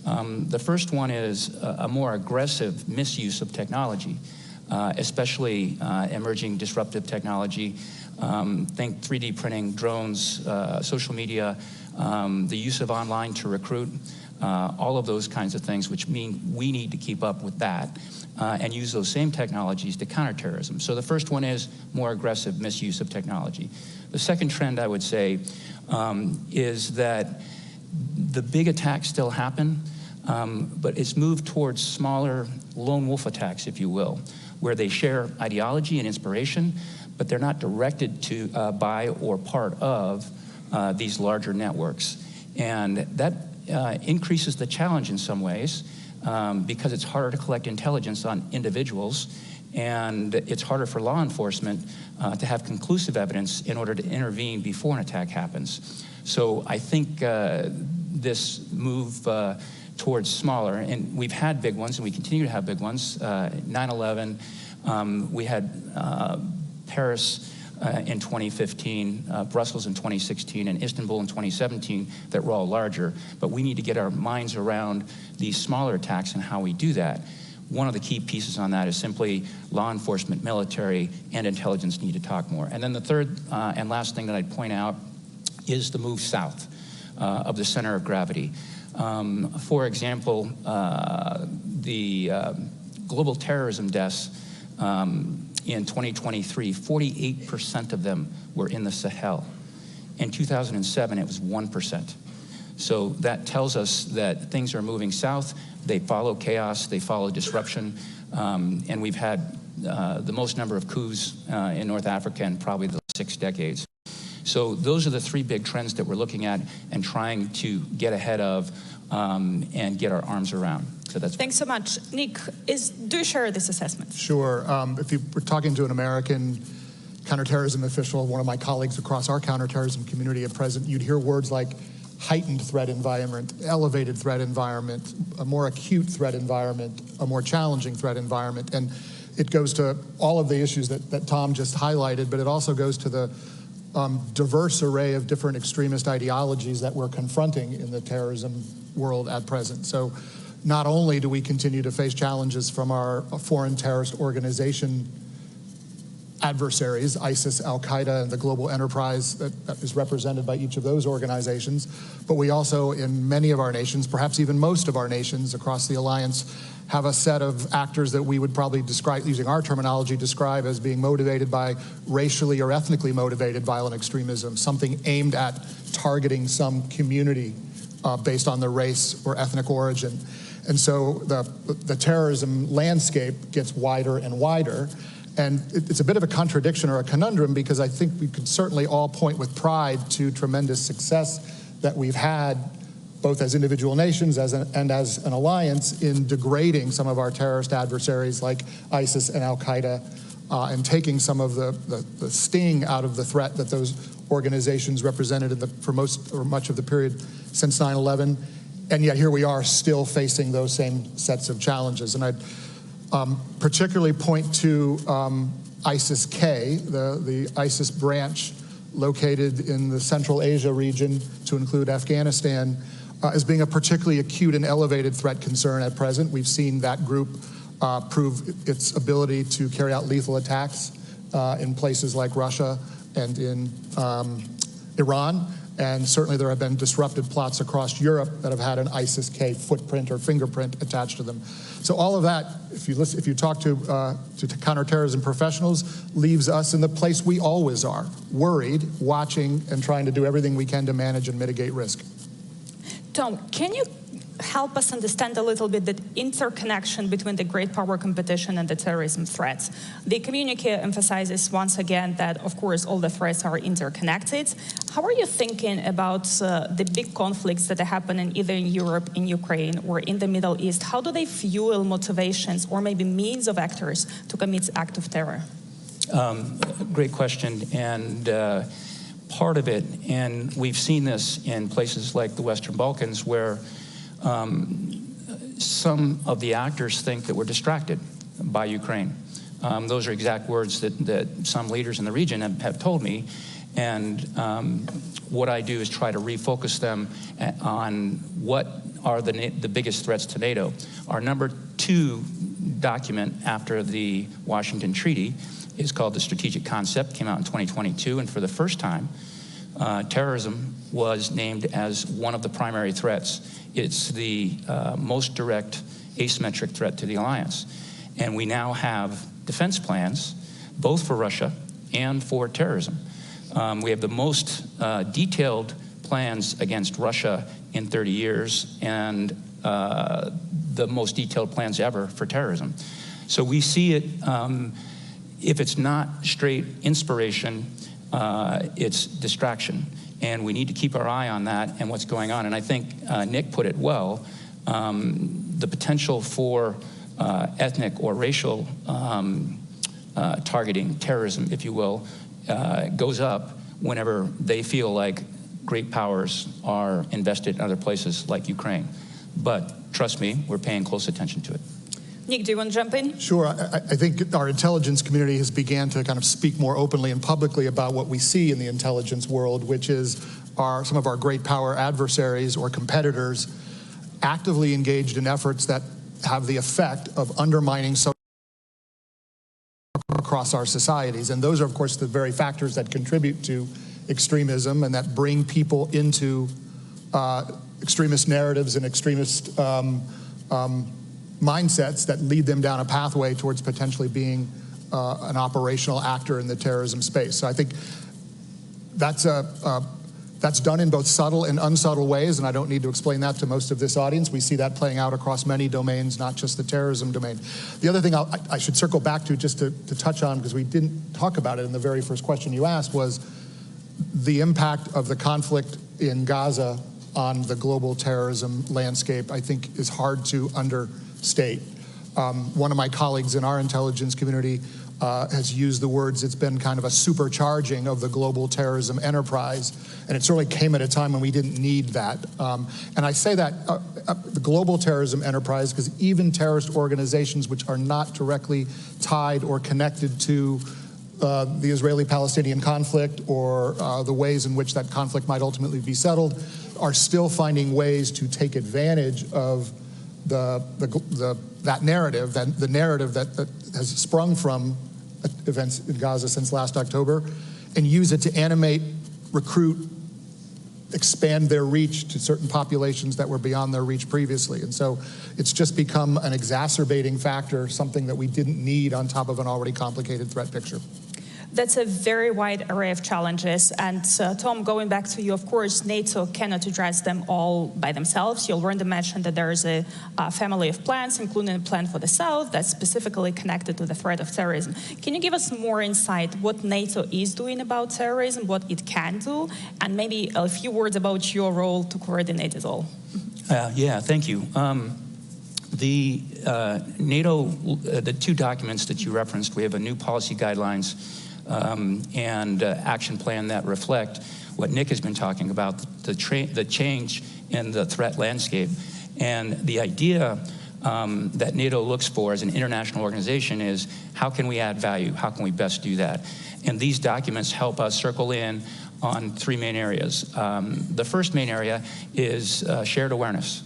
The first one is a more aggressive misuse of technology, especially emerging disruptive technology. Think 3D printing, drones, social media, the use of online to recruit, all of those kinds of things, which mean we need to keep up with that. And use those same technologies to counter terrorism. So the first one is more aggressive misuse of technology. The second trend, I would say, is that the big attacks still happen, but it's moved towards smaller lone wolf attacks, if you will, where they share ideology and inspiration, but they're not directed to by or part of these larger networks. And that increases the challenge in some ways because it's harder to collect intelligence on individuals, and it's harder for law enforcement to have conclusive evidence in order to intervene before an attack happens. So I think this move towards smaller, and we've had big ones and we continue to have big ones, 9/11, we had Paris in 2015, Brussels in 2016, and Istanbul in 2017 that were all larger. But we need to get our minds around these smaller attacks and how we do that. One of the key pieces on that is simply law enforcement, military, and intelligence need to talk more. And then the third and last thing that I'd point out is the move south of the center of gravity. For example, the global terrorism deaths in 2023, 48% of them were in the Sahel. In 2007, it was 1%. So that tells us that things are moving south. They follow chaos, they follow disruption, and we've had the most number of coups in North Africa in probably the 6 decades. So those are the 3 big trends that we're looking at and trying to get ahead of and get our arms around. So that's Thanks so much. Nick, do you share this assessment? Sure. If you were talking to an American counterterrorism official, one of my colleagues across our counterterrorism community at present, you'd hear words like heightened threat environment, elevated threat environment, a more acute threat environment, a more challenging threat environment. And it goes to all of the issues that Tom just highlighted, but it also goes to the diverse array of different extremist ideologies that we're confronting in the terrorism world at present. So not only do we continue to face challenges from our foreign terrorist organization adversaries, ISIS, Al-Qaeda, and the global enterprise that is represented by each of those organizations, but we also, in many of our nations, perhaps even most of our nations across the alliance, have a set of actors that we would probably describe, using our terminology, describe as being motivated by racially or ethnically motivated violent extremism, something aimed at targeting some community based on their race or ethnic origin. And so the terrorism landscape gets wider and wider. And it's a bit of a contradiction or a conundrum, because I think we could certainly all point with pride to tremendous success that we've had, both as individual nations and as an alliance, in degrading some of our terrorist adversaries like ISIS and Al-Qaeda, and taking some of the sting out of the threat that those organizations represented for most or much of the period since 9/11. And yet here we are still facing those same sets of challenges. And I'd particularly point to ISIS-K, the ISIS branch located in the Central Asia region, to include Afghanistan, as being a particularly acute and elevated threat concern at present. We've seen that group prove its ability to carry out lethal attacks in places like Russia and in Iran. And certainly there have been disrupted plots across Europe that have had an ISIS-K footprint or fingerprint attached to them. So all of that, if you talk to counterterrorism professionals, leaves us in the place we always are, worried, watching, and trying to do everything we can to manage and mitigate risk. Tom, can you help us understand a little bit the interconnection between the great power competition and the terrorism threats? The communique emphasizes once again that, of course, all the threats are interconnected. How are you thinking about the big conflicts that happen either in Europe, in Ukraine, or in the Middle East? How do they fuel motivations or maybe means of actors to commit acts of terror? Great question. And part of it, and we've seen this in places like the Western Balkans, where some of the actors think that we're distracted by Ukraine. Those are exact words that some leaders in the region have told me. And what I do is try to refocus them on what are the biggest threats to NATO. Our number 2 document after the Washington Treaty is called the Strategic Concept, came out in 2022, and for the first time, terrorism was named as one of the primary threats. It's the most direct asymmetric threat to the alliance. And we now have defense plans, both for Russia and for terrorism. We have the most detailed plans against Russia in 30 years, and the most detailed plans ever for terrorism. So we see it, if it's not straight inspiration, it's distraction. And we need to keep our eye on that and what's going on. And I think Nick put it well, the potential for ethnic or racial targeting, terrorism, if you will, goes up whenever they feel like great powers are invested in other places like Ukraine. But trust me, we're paying close attention to it. Nick, do you want to jump in? Sure. I think our intelligence community has began to kind of speak more openly and publicly about what we see in the intelligence world, which is some of our great power adversaries or competitors actively engaged in efforts that have the effect of undermining social across our societies. And those are, of course, the very factors that contribute to extremism and that bring people into extremist narratives and extremist mindsets that lead them down a pathway towards potentially being an operational actor in the terrorism space. So I think that's done in both subtle and unsubtle ways, and I don't need to explain that to most of this audience. We see that playing out across many domains, not just the terrorism domain. The other thing I should circle back to, just to touch on, because we didn't talk about it in the very first question you asked, was the impact of the conflict in Gaza on the global terrorism landscape, I think, is hard to understate. One of my colleagues in our intelligence community has used the words, it's been kind of a supercharging of the global terrorism enterprise, and it certainly came at a time when we didn't need that. And I say that, the global terrorism enterprise, because even terrorist organizations which are not directly tied or connected to the Israeli-Palestinian conflict or the ways in which that conflict might ultimately be settled, are still finding ways to take advantage of that narrative, the narrative that has sprung from events in Gaza since last October, and use it to animate, recruit, expand their reach to certain populations that were beyond their reach previously. And so it's just become an exacerbating factor, something that we didn't need on top of an already complicated threat picture. That's a very wide array of challenges. And Tom, going back to you, of course, NATO cannot address them all by themselves. You already mentioned that there is a family of plans, including a plan for the South, that's specifically connected to the threat of terrorism. Can you give us more insight what NATO is doing about terrorism, what it can do, and maybe a few words about your role to coordinate it all? Yeah, thank you. The NATO, the two documents that you referenced, we have a new policy guidelines and action plan that reflect what Nick has been talking about, the change in the threat landscape. And the idea that NATO looks for as an international organization is, how can we add value? How can we best do that? And these documents help us circle in on three main areas. The first main area is shared awareness.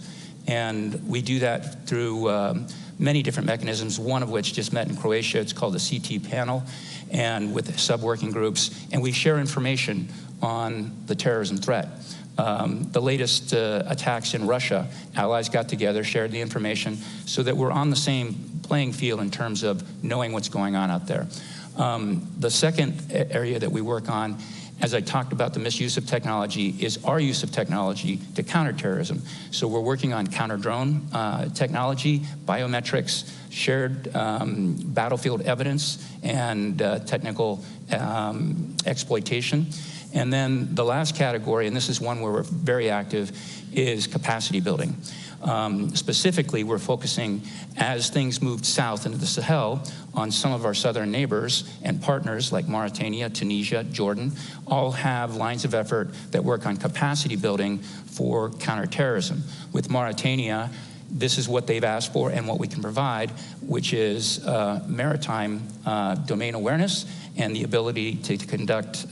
And we do that through many different mechanisms, one of which just met in Croatia. It's called the CT panel, and with sub-working groups, and we share information on the terrorism threat. The latest attacks in Russia, allies got together, shared the information, so that we're on the same playing field in terms of knowing what's going on out there. The second area that we work on, as I talked about the misuse of technology, is our use of technology to counter terrorism. So we're working on counter-drone technology, biometrics, shared battlefield evidence, and technical exploitation. And then the last category, and this is one where we're very active, is capacity building. Specifically, we're focusing, as things moved south into the Sahel, on some of our southern neighbors and partners like Mauritania, Tunisia, Jordan, all have lines of effort that work on capacity building for counterterrorism. With Mauritania, this is what they've asked for and what we can provide, which is maritime domain awareness and the ability to conduct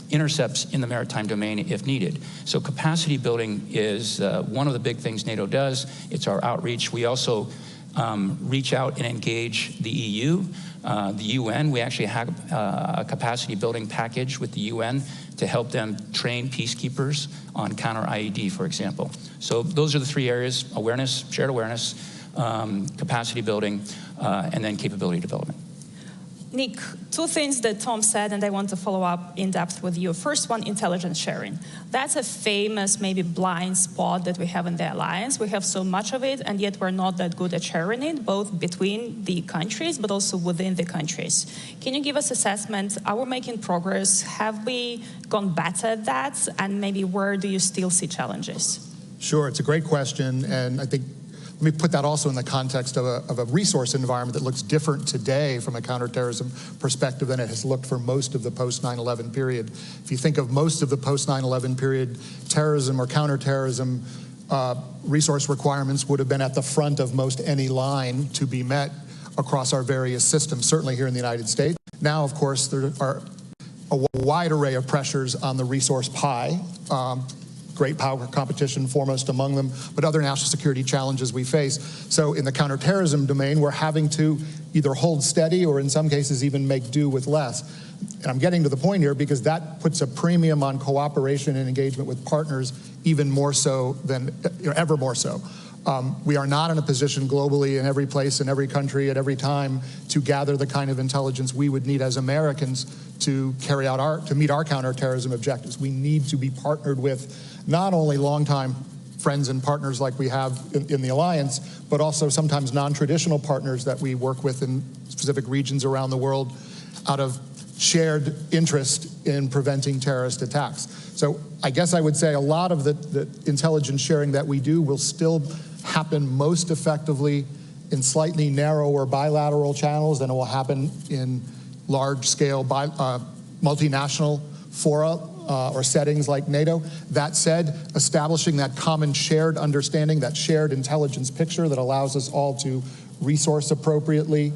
intercepts in the maritime domain if needed. So capacity building is one of the big things NATO does. It's our outreach. We also reach out and engage the EU, the UN. We actually have a capacity building package with the UN to help them train peacekeepers on counter-IED, for example. So those are the three areas: awareness, shared awareness, capacity building, and then capability development. Nick, two things that Tom said, and I want to follow up in depth with you. First one, intelligence sharing. That's a famous, maybe blind spot that we have in the alliance. We have so much of it, and yet we're not that good at sharing it, both between the countries, but also within the countries. Can you give us assessment? Are we making progress? Have we gone better at that? And maybe where do you still see challenges? Sure, it's a great question, and I think let me put that also in the context of a resource environment that looks different today from a counterterrorism perspective than it has looked for most of the post-9/11 period. If you think of most of the post-9/11 period, terrorism or counterterrorism resource requirements would have been at the front of most any line to be met across our various systems, certainly here in the United States. Now, of course, there are a wide array of pressures on the resource pie. Great power competition foremost among them, but other national security challenges we face. So in the counterterrorism domain, we're having to either hold steady or in some cases even make do with less. And I'm getting to the point here because that puts a premium on cooperation and engagement with partners even more so than ever more so. We are not in a position globally in every place, in every country, at every time to gather the kind of intelligence we would need as Americans to carry out to meet our counterterrorism objectives. We need to be partnered with not only longtime friends and partners like we have in the alliance, but also sometimes non-traditional partners that we work with in specific regions around the world out of shared interest in preventing terrorist attacks. So I guess I would say a lot of the intelligence sharing that we do will still happen most effectively in slightly narrower bilateral channels than it will happen in large-scale multinational fora or settings like NATO. That said, establishing that common shared understanding, that shared intelligence picture that allows us all to resource appropriately,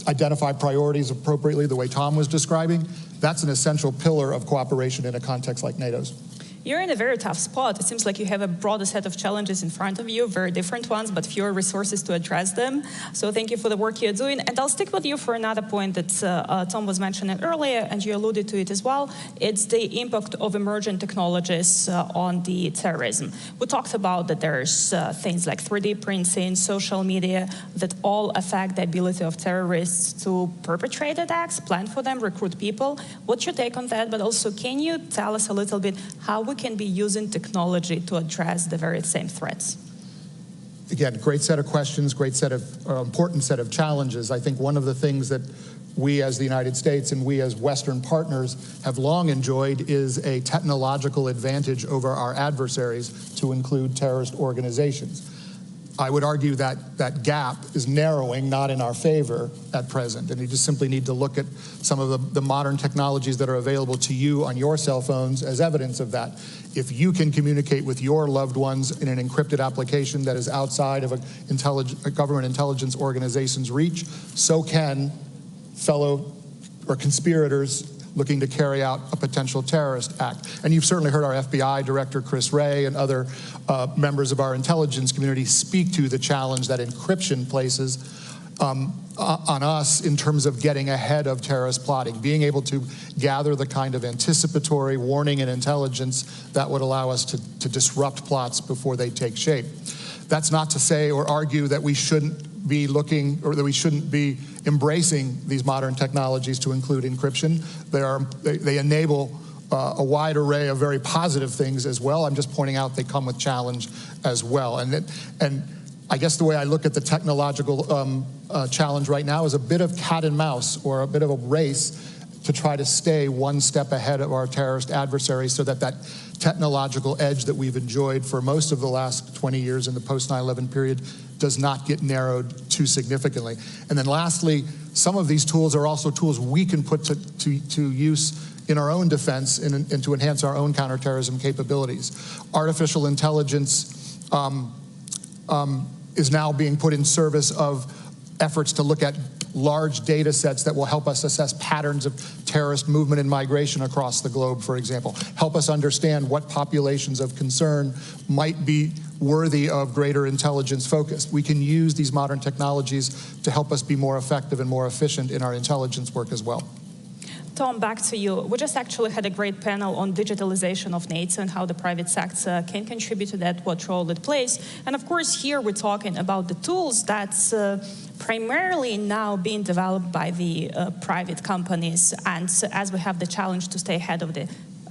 identify priorities appropriately the way Tom was describing, that's an essential pillar of cooperation in a context like NATO's. You're in a very tough spot. It seems like you have a broader set of challenges in front of you, very different ones, but fewer resources to address them. So thank you for the work you're doing. And I'll stick with you for another point that Tom was mentioning earlier, and you alluded to it as well. It's the impact of emerging technologies on the terrorism. We talked about that there's things like 3D printing, social media, that all affect the ability of terrorists to perpetrate attacks, plan for them, recruit people. What's your take on that? But also, can you tell us a little bit how we can be using technology to address the very same threats? Again, great set of questions, great set of, important set of challenges. I think one of the things that we as the United States and we as Western partners have long enjoyed is a technological advantage over our adversaries, to include terrorist organizations. I would argue that that gap is narrowing, not in our favor at present. And you just simply need to look at some of the modern technologies that are available to you on your cell phones as evidence of that. If you can communicate with your loved ones in an encrypted application that is outside of a government intelligence organization's reach, so can fellow or conspirators looking to carry out a potential terrorist act. And you've certainly heard our FBI Director, Chris Wray, and other members of our intelligence community speak to the challenge that encryption places on us in terms of getting ahead of terrorist plotting, being able to gather the kind of anticipatory warning and intelligence that would allow us to disrupt plots before they take shape. That's not to say or argue that we shouldn't be looking, or that we shouldn't be embracing these modern technologies to include encryption. They enable a wide array of very positive things as well. I'm just pointing out they come with challenge as well. And I guess the way I look at the technological challenge right now is a bit of cat and mouse, or a bit of a race to try to stay one step ahead of our terrorist adversaries, so that that technological edge that we've enjoyed for most of the last 20 years in the post-9/11 period does not get narrowed too significantly. And then lastly, some of these tools are also tools we can put to use in our own defense and to enhance our own counterterrorism capabilities. Artificial intelligence is now being put in service of efforts to look at large data sets that will help us assess patterns of terrorist movement and migration across the globe, for example. Help us understand what populations of concern might be worthy of greater intelligence focus. We can use these modern technologies to help us be more effective and more efficient in our intelligence work as well. Tom, back to you. We just actually had a great panel on digitalization of NATO and how the private sector can contribute to that, what role it plays. And of course, here we're talking about the tools that's primarily now being developed by the private companies. And as we have the challenge to stay ahead of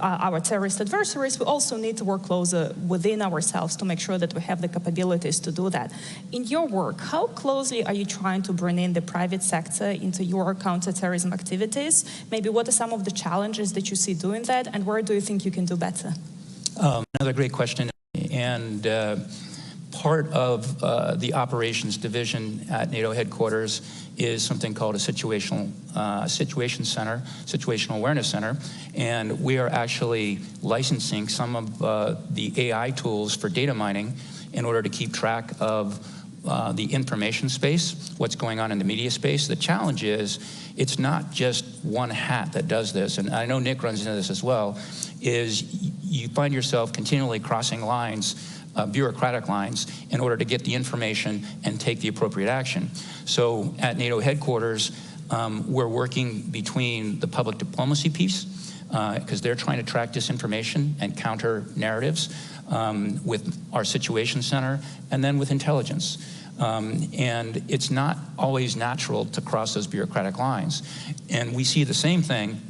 our terrorist adversaries, we also need to work closer within ourselves to make sure that we have the capabilities to do that. In your work, how closely are you trying to bring in the private sector into your counterterrorism activities? Maybe what are some of the challenges that you see doing that, and where do you think you can do better? Another great question. And part of the operations division at NATO headquarters is something called a situational awareness center, and we are actually licensing some of the AI tools for data mining in order to keep track of the information space, what's going on in the media space. The challenge is it's not just one hat that does this, and I know Nick runs into this as well, is you find yourself continually crossing lines, bureaucratic lines, in order to get the information and take the appropriate action. So at NATO headquarters, we're working between the public diplomacy piece, because they're trying to track disinformation and counter narratives, with our situation center, and then with intelligence. And it's not always natural to cross those bureaucratic lines. And we see the same thing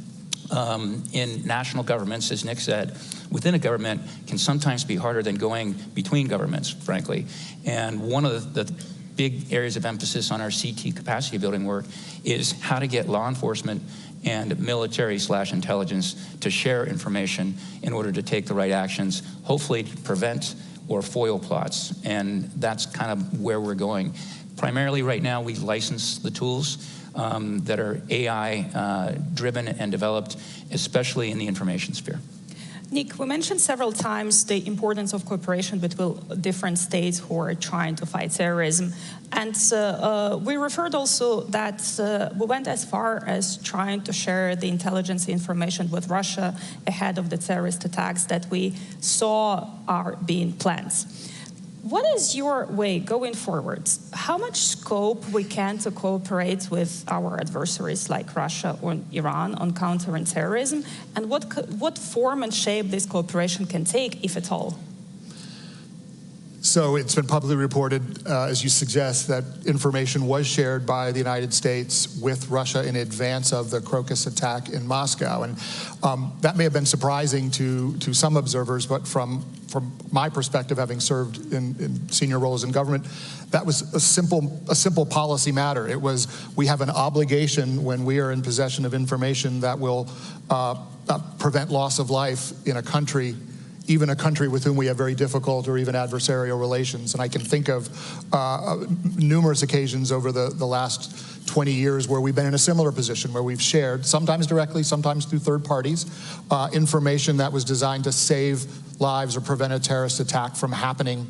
in national governments, as Nick said. Within a government can sometimes be harder than going between governments, frankly. And one of the big areas of emphasis on our CT capacity building work is how to get law enforcement and military/intelligence to share information in order to take the right actions, hopefully to prevent or foil plots. And that's kind of where we're going. Primarily right now, we license the tools that are AI driven and developed, especially in the information sphere. Nick, we mentioned several times the importance of cooperation between different states who are trying to fight terrorism. And we referred also that we went as far as trying to share the intelligence information with Russia ahead of the terrorist attacks that we saw are being planned. What is your way going forward? How much scope we can to cooperate with our adversaries like Russia or Iran on countering terrorism, and what form and shape this cooperation can take, if at all? So it's been publicly reported, as you suggest, that information was shared by the United States with Russia in advance of the Crocus attack in Moscow. And that may have been surprising to some observers, but from my perspective, having served in senior roles in government, that was a simple policy matter. It was, we have an obligation when we are in possession of information that will prevent loss of life in a country, even a country with whom we have very difficult or even adversarial relations. And I can think of numerous occasions over the last 20 years where we've been in a similar position, where we've shared, sometimes directly, sometimes through third parties, information that was designed to save lives or prevent a terrorist attack from happening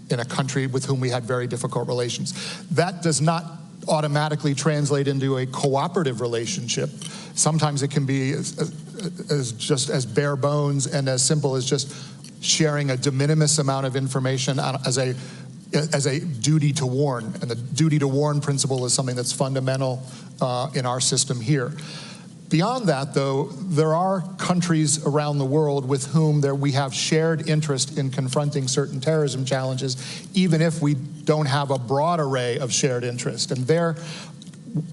in a country with whom we had very difficult relations. That does not automatically translate into a cooperative relationship. Sometimes it can be just as bare bones and as simple as just sharing a de minimis amount of information as a duty to warn. And the duty to warn principle is something that's fundamental in our system here. Beyond that, though, there are countries around the world with whom we have shared interest in confronting certain terrorism challenges, even if we don't have a broad array of shared interest. And there,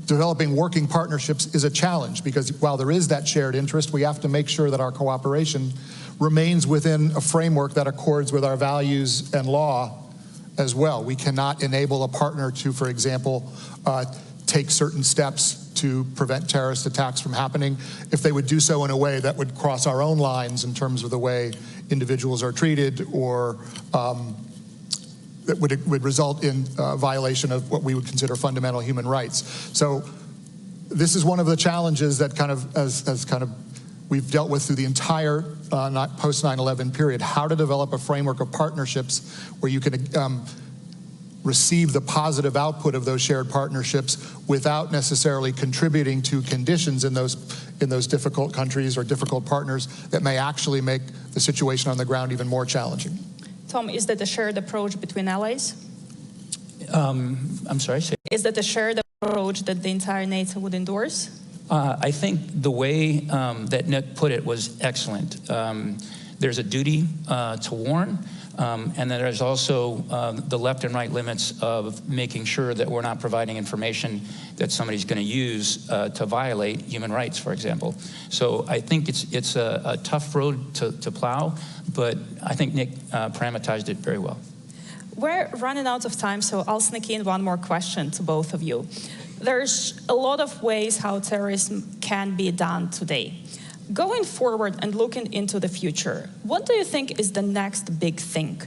developing working partnerships is a challenge, because while there is that shared interest, we have to make sure that our cooperation remains within a framework that accords with our values and law as well. We cannot enable a partner to, for example, take certain steps to prevent terrorist attacks from happening if they would do so in a way that would cross our own lines in terms of the way individuals are treated, or that would result in violation of what we would consider fundamental human rights. So this is one of the challenges that we've dealt with through the entire post 9/11 period, how to develop a framework of partnerships where you can receive the positive output of those shared partnerships without necessarily contributing to conditions in those difficult countries or difficult partners that may actually make the situation on the ground even more challenging. Tom, is that a shared approach between allies? I'm sorry, say. Is that a shared approach that the entire NATO would endorse? I think the way that Nick put it was excellent. There's a duty to warn, and then there's also the left and right limits of making sure that we're not providing information that somebody's going to use to violate human rights, for example. So I think it's a tough road to plow, but I think Nick parameterized it very well. We're running out of time, so I'll sneak in one more question to both of you. There's a lot of ways how terrorism can be done today. Going forward and looking into the future, what do you think is the next big thing?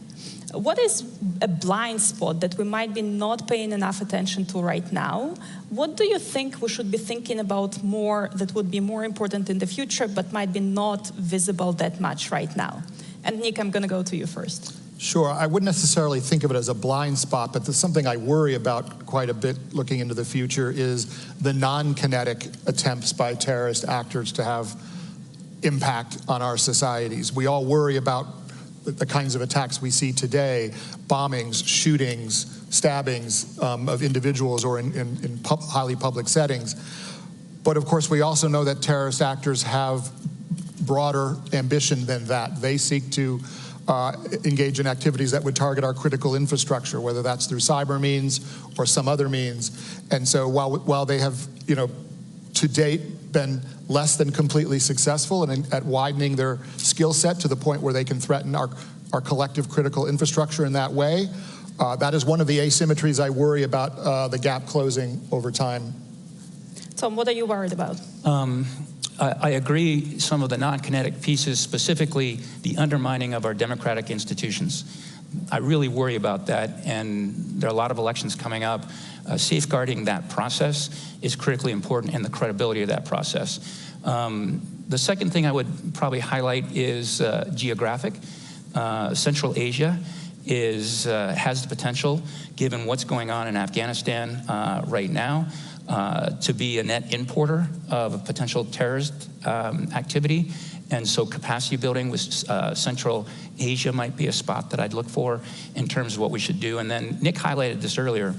What is a blind spot that we might be not paying enough attention to right now? What do you think we should be thinking about more that would be more important in the future but might be not visible that much right now? And Nick, I'm going to go to you first. Sure. I wouldn't necessarily think of it as a blind spot, but something I worry about quite a bit looking into the future is the non-kinetic attempts by terrorist actors to have impact on our societies. We all worry about the kinds of attacks we see today, bombings, shootings, stabbings of individuals or in highly public settings. But of course, we also know that terrorist actors have broader ambition than that. They seek to engage in activities that would target our critical infrastructure, whether that's through cyber means or some other means. And so while they have, to date been less than completely successful at widening their skill set to the point where they can threaten our collective critical infrastructure in that way, that is one of the asymmetries I worry about the gap closing over time. Tom, what are you worried about? I agree some of the non-kinetic pieces, specifically the undermining of our democratic institutions. I really worry about that, and there are a lot of elections coming up. Safeguarding that process is critically important, and the credibility of that process. The second thing I would probably highlight is geographic. Central Asia has the potential, given what's going on in Afghanistan right now, to be a net importer of potential terrorist activity. And so capacity building with Central Asia might be a spot that I'd look for in terms of what we should do. And then Nick highlighted this earlier,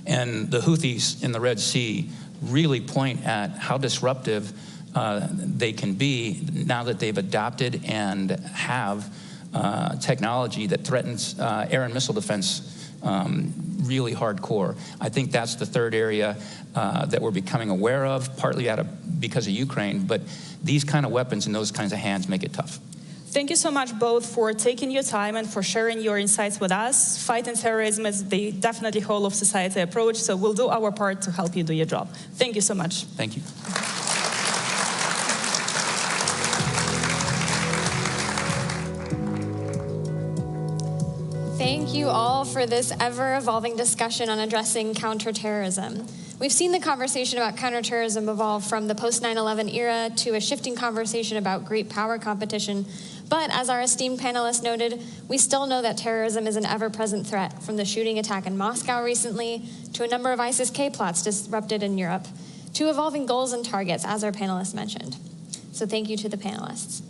and the Houthis in the Red Sea really point at how disruptive they can be now that they've adopted and have technology that threatens air and missile defense really hardcore. I think that's the third area that we're becoming aware of, partly because of Ukraine, but these kind of weapons in those kinds of hands make it tough. Thank you so much both for taking your time and for sharing your insights with us. Fighting terrorism is the definitely whole of society approach, so we'll do our part to help you do your job. Thank you so much. Thank you. Thank you all for this ever-evolving discussion on addressing counterterrorism. We've seen the conversation about counterterrorism evolve from the post-9/11 era to a shifting conversation about great power competition. But as our esteemed panelists noted, we still know that terrorism is an ever-present threat, from the shooting attack in Moscow recently to a number of ISIS-K plots disrupted in Europe, to evolving goals and targets, as our panelists mentioned. So thank you to the panelists.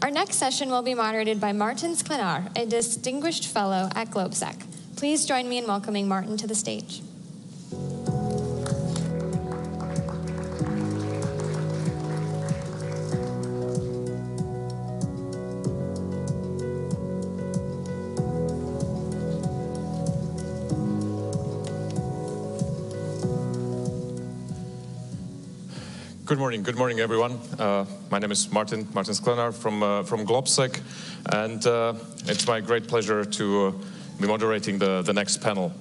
Our next session will be moderated by Martin Sklenar, a distinguished fellow at GlobeSec. Please join me in welcoming Martin to the stage. Good morning, everyone. My name is Martin Sklenar from GlobeSec, and it's my great pleasure to be moderating the next panel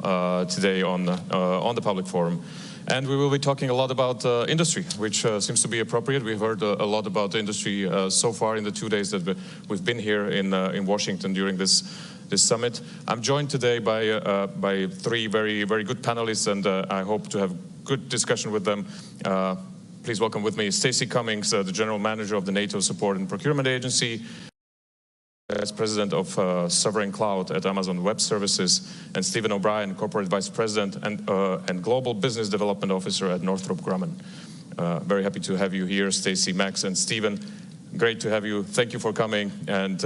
today on the public forum. And we will be talking a lot about industry, which seems to be appropriate. We've heard a lot about the industry so far in the 2 days that we've been here in Washington during this summit. I'm joined today by three very good panelists, and I hope to have good discussion with them. Please welcome with me Stacey Cummings, the General Manager of the NATO Support and Procurement Agency, as President of Sovereign Cloud at Amazon Web Services, and Stephen O'Brien, Corporate Vice President and Global Business Development Officer at Northrop Grumman. Very happy to have you here, Stacey, Max, and Stephen. Great to have you. Thank you for coming. And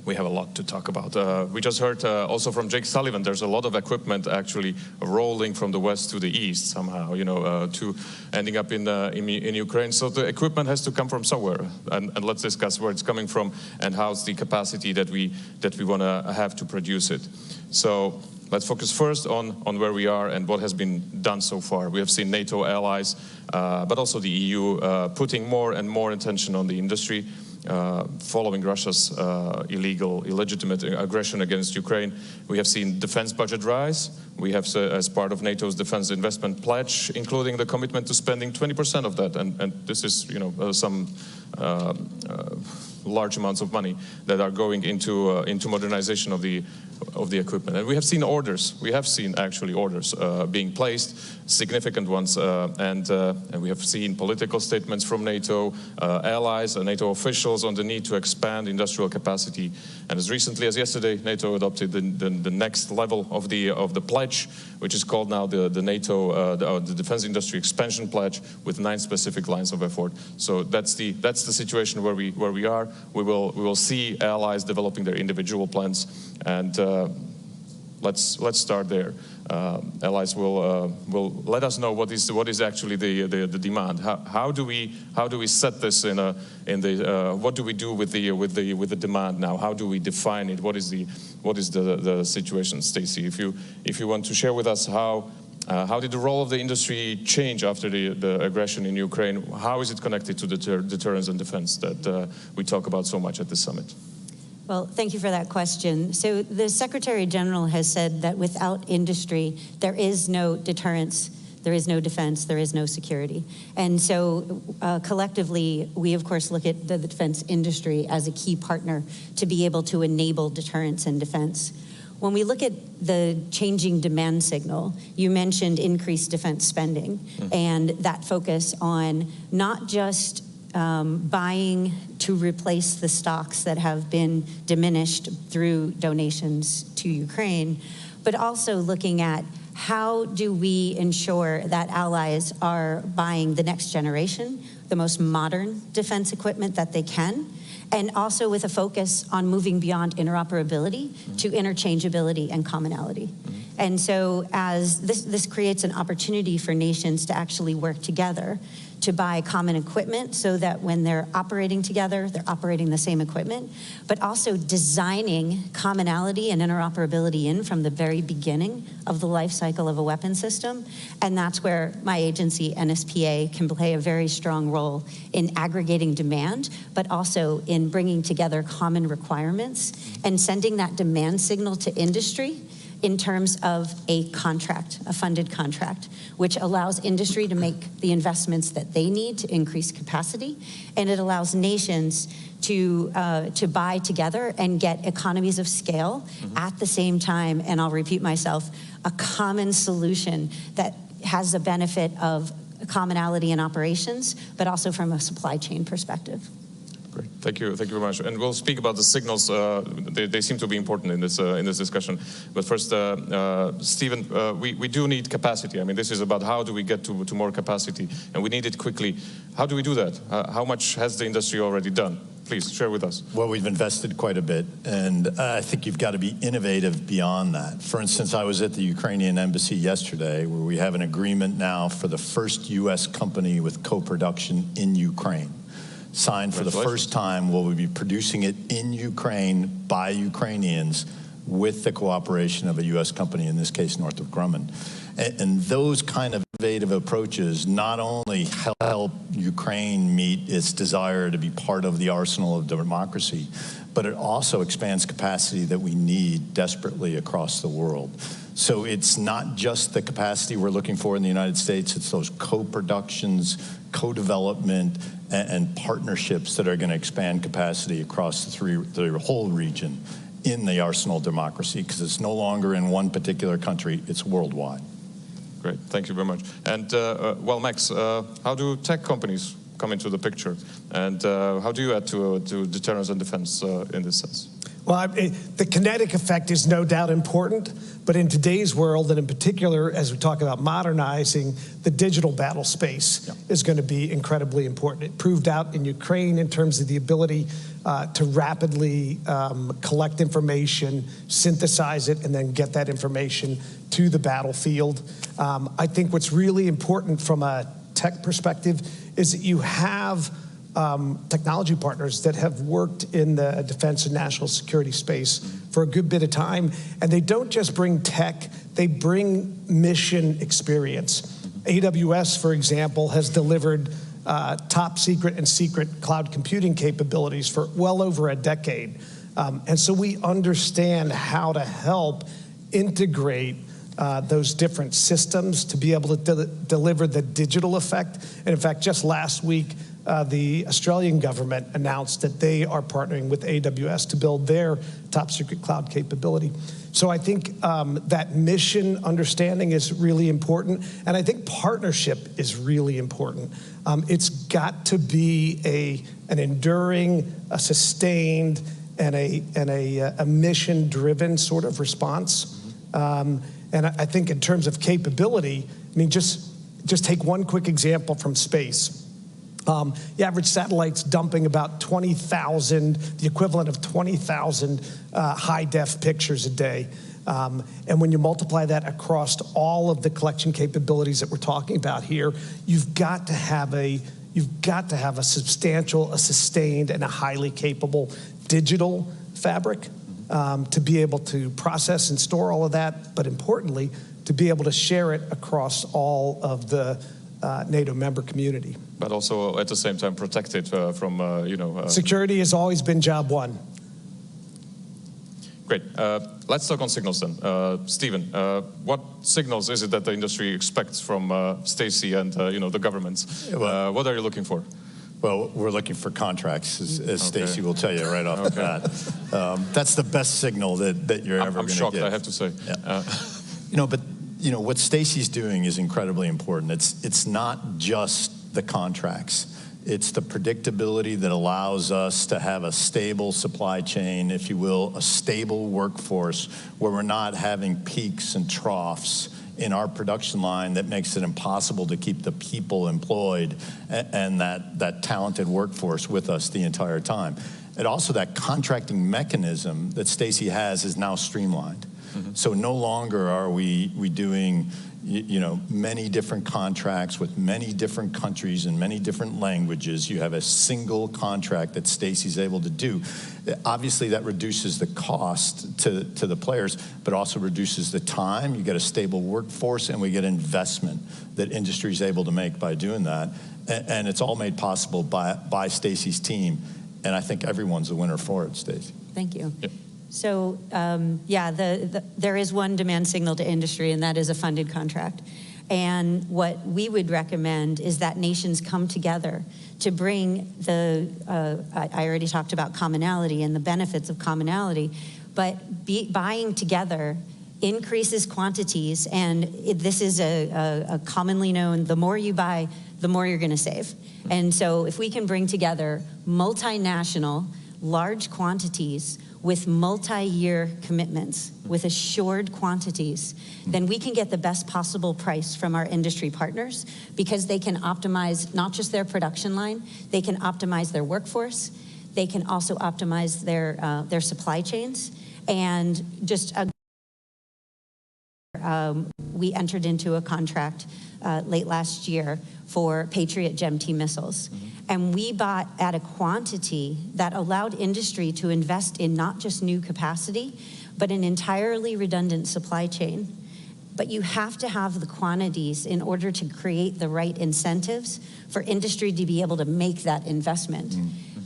we have a lot to talk about. We just heard also from Jake Sullivan, there's a lot of equipment actually rolling from the west to the east somehow, you know, to ending up in Ukraine. So the equipment has to come from somewhere, and let's discuss where it's coming from and how's the capacity that we want to have to produce it. So let's focus first on where we are and what has been done so far. We have seen NATO allies, but also the EU putting more and more attention on the industry, following Russia's illegitimate aggression against Ukraine. We have seen defense budget rise. We have, as part of NATO's defense investment pledge, including the commitment to spending 20% of that, and this is, you know, some large amounts of money that are going into modernization of the equipment. And we have seen orders. We have seen actually orders being placed, significant ones, and we have seen political statements from NATO allies and NATO officials on the need to expand industrial capacity. And as recently as yesterday, NATO adopted the next level of the pledge, which is called now the NATO the Defense Industry Expansion Pledge, with 9 specific lines of effort. So that's the situation where we are. We will see allies developing their individual plans, and let's start there. Allies will let us know what is actually the demand. How do we set this what do we do with the demand now? How do we define it? What is the situation, Stacey? If you want to share with us how did the role of the industry change after the aggression in Ukraine? How is it connected to the deterrence and defense that we talk about so much at the summit? Well, thank you for that question. So the Secretary General has said that without industry, there is no deterrence, there is no defense, there is no security. And so collectively, we of course look at the defense industry as a key partner to be able to enable deterrence and defense. When we look at the changing demand signal, you mentioned increased defense spending and that focus on not just buying to replace the stocks that have been diminished through donations to Ukraine, but also looking at how do we ensure that allies are buying the next generation, the most modern defense equipment that they can, and also with a focus on moving beyond interoperability to interchangeability and commonality. And so as this creates an opportunity for nations to actually work together to buy common equipment so that when they're operating together, they're operating the same equipment, but also designing commonality and interoperability in from the very beginning of the life cycle of a weapon system. And that's where my agency, NSPA, can play a very strong role in aggregating demand, but also in bringing together common requirements and sending that demand signal to industry in terms of a contract, a funded contract, which allows industry to make the investments that they need to increase capacity, and it allows nations to buy together and get economies of scale at the same time, and I'll repeat myself, a common solution that has the benefit of commonality in operations, but also from a supply chain perspective. Great. Thank you very much. And we'll speak about the signals. They seem to be important in this discussion. But first, Stephen, we do need capacity. I mean, this is about how do we get to more capacity, and we need it quickly. How do we do that? How much has the industry already done? Please share with us. Well, we've invested quite a bit, and I think you've got to be innovative beyond that. For instance, I was at the Ukrainian embassy yesterday, where we have an agreement now for the first U.S. company with co-production in Ukraine. Signed for the first time. We'll be producing it in Ukraine by Ukrainians with the cooperation of a U.S. company, in this case Northrop Grumman. And those kind of innovative approaches not only help Ukraine meet its desire to be part of the arsenal of democracy, but it also expands capacity that we need desperately across the world. So it's not just the capacity we're looking for in the United States, it's those co-productions, co-development, and partnerships that are going to expand capacity across the whole region in the arsenal of democracy, because it's no longer in one particular country, it's worldwide. Great, thank you very much. And well, Max, how do tech companies come into the picture, and how do you add to deterrence and defense in this sense? Well, the kinetic effect is no doubt important, but in today's world, and in particular, as we talk about modernizing, the digital battle space is going to be incredibly important. It proved out in Ukraine in terms of the ability to rapidly collect information, synthesize it, and then get that information to the battlefield. I think what's really important from a tech perspective is that you have technology partners that have worked in the defense and national security space for a good bit of time, and they don't just bring tech, they bring mission experience. AWS, for example, has delivered top secret and secret cloud computing capabilities for well over a decade. And so we understand how to help integrate those different systems to be able to deliver the digital effect. And in fact, just last week, the Australian government announced that they are partnering with AWS to build their top secret cloud capability. So I think that mission understanding is really important, and I think partnership is really important. It's got to be an enduring, a sustained, and a mission-driven sort of response. And I think in terms of capability, I mean, just take one quick example from space. The average satellite's dumping about 20,000, the equivalent of 20,000 high-def pictures a day. And when you multiply that across all of the collection capabilities that we're talking about here, you've got to have a substantial, a sustained, and a highly capable digital fabric to be able to process and store all of that, but importantly, to be able to share it across all of the NATO member community. But also at the same time protect it from, Security has always been job one. Great. Let's talk on signals then. Stephen, what signals is it that the industry expects from Stacey and the governments? What are you looking for? Well, we're looking for contracts, as Stacey will tell you right off the bat. That's the best signal that you're ever going to get. I'm shocked, I have to say. Yeah. What Stacey's doing is incredibly important. It's not just the contracts. It's the predictability that allows us to have a stable supply chain, if you will, a stable workforce where we're not having peaks and troughs in our production line that makes it impossible to keep the people employed and that talented workforce with us the entire time. And also that contracting mechanism that Stacey has is now streamlined. So no longer are we doing many different contracts with many different countries and many different languages. You have a single contract that Stacey's able to do. Obviously, that reduces the cost to the players, but also reduces the time. You get a stable workforce, and we get investment that industry is able to make by doing that. And it's all made possible by Stacey's team. And I think everyone's a winner for it, Stacey. Thank you. Yep. So, there is one demand signal to industry, and that is a funded contract. And what we would recommend is that nations come together to bring I already talked about commonality and the benefits of commonality, but buying together increases quantities, and this is a commonly known, the more you buy, the more you're gonna save. And so if we can bring together multinational, large quantities with multi-year commitments, with assured quantities, then we can get the best possible price from our industry partners, because they can optimize not just their production line, they can optimize their workforce, they can also optimize their supply chains. And just we entered into a contract late last year for Patriot GEM-T missiles. And we bought at a quantity that allowed industry to invest in not just new capacity, but an entirely redundant supply chain. But you have to have the quantities in order to create the right incentives for industry to be able to make that investment.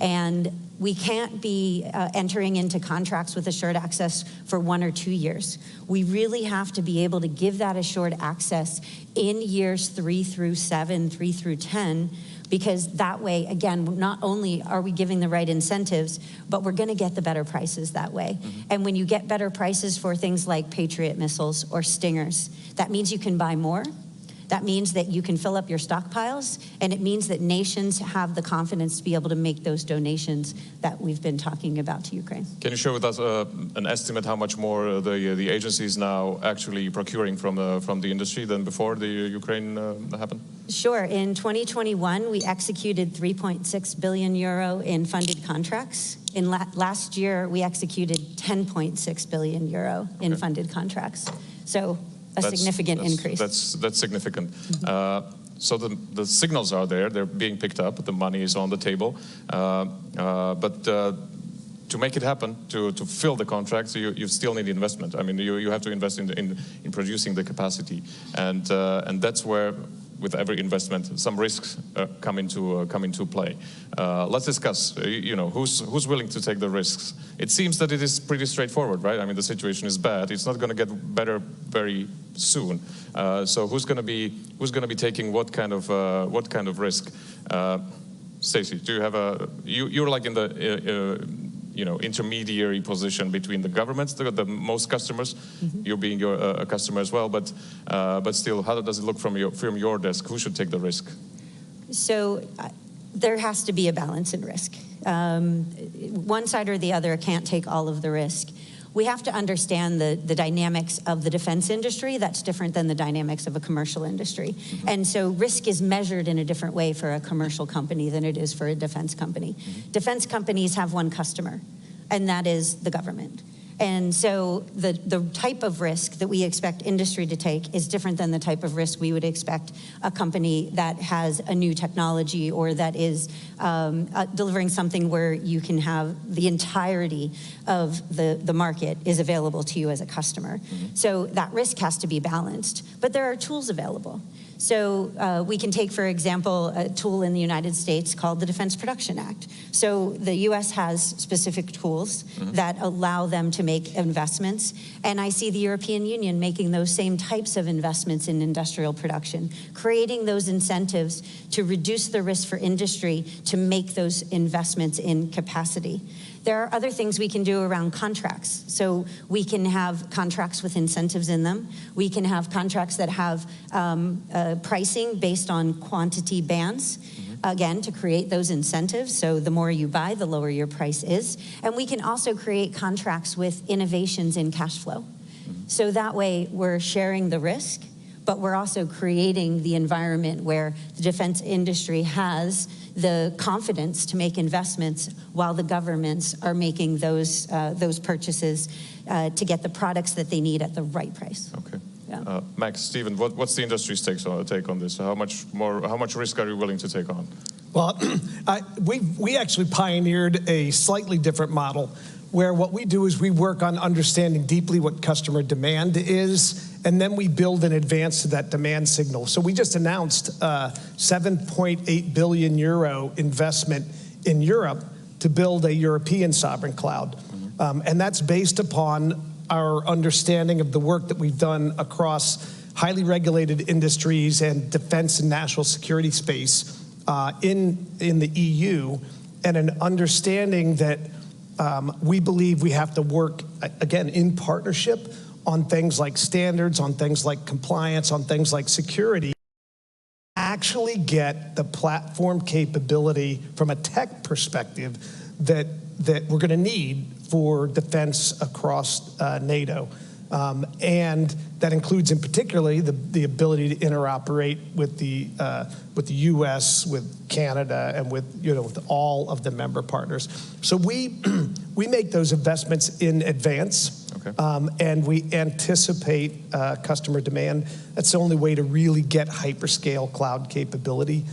And we can't be entering into contracts with assured access for 1 or 2 years. We really have to be able to give that assured access in years 3 through 7, 3 through 10, because that way, again, not only are we giving the right incentives, but we're gonna get the better prices that way. And when you get better prices for things like Patriot missiles or Stingers, that means you can buy more. That means that you can fill up your stockpiles, and it means that nations have the confidence to be able to make those donations that we've been talking about to Ukraine. Can you share with us an estimate how much more the agency is now actually procuring from the industry than before the Ukraine happened? Sure. In 2021, we executed 3.6 billion euro in funded contracts. In last year, we executed 10.6 billion euro in funded contracts. So that's significant increase. That's significant. So the signals are there, they're being picked up, the money is on the table. But to make it happen, to fill the contracts, you still need investment. I mean, you have to invest in producing the capacity. And that's where, with every investment, some risks come into play. Let's discuss, who's willing to take the risks? It seems that it is pretty straightforward, right? I mean, the situation is bad. It's not going to get better very soon. So who's going to be taking what kind of risk? Stacey, do you have you're like in the intermediary position between the governments, the most customers, you being a customer as well, but still, how does it look from your desk? Who should take the risk? So there has to be a balance in risk. One side or the other can't take all of the risk. We have to understand the dynamics of the defense industry. That's different than the dynamics of a commercial industry. And so risk is measured in a different way for a commercial company than it is for a defense company. Defense companies have one customer, and that is the government. And so the type of risk that we expect industry to take is different than the type of risk we would expect a company that has a new technology or that is delivering something where you can have the entirety of the market is available to you as a customer. So that risk has to be balanced, but there are tools available. So we can take, for example, a tool in the United States called the Defense Production Act. So the U.S. has specific tools that allow them to make investments, and I see the European Union making those same types of investments in industrial production, creating those incentives to reduce the risk for industry to make those investments in capacity. There are other things we can do around contracts. So we can have contracts with incentives in them. We can have contracts that have pricing based on quantity bands, again, to create those incentives. So the more you buy, the lower your price is. And we can also create contracts with innovations in cash flow. So that way we're sharing the risk, but we're also creating the environment where the defense industry has the confidence to make investments while the governments are making those purchases to get the products that they need at the right price. Okay. Yeah. Max, Stephen, what's the industry's take on this? How much risk are you willing to take on? Well, we actually pioneered a slightly different model where what we do is we work on understanding deeply what customer demand is, and then we build in advance to that demand signal. So we just announced 7.8 billion euro investment in Europe to build a European sovereign cloud. And that's based upon our understanding of the work that we've done across highly regulated industries and defense and national security space in the EU, and an understanding that we believe we have to work, again, in partnership on things like standards, on things like compliance, on things like security, actually get the platform capability from a tech perspective that we're going to need for defense across NATO. And that includes, in particularly, the ability to interoperate with the U.S., with Canada, and with all of the member partners. So we make those investments in advance, and we anticipate customer demand. That's the only way to really get hyperscale cloud capability.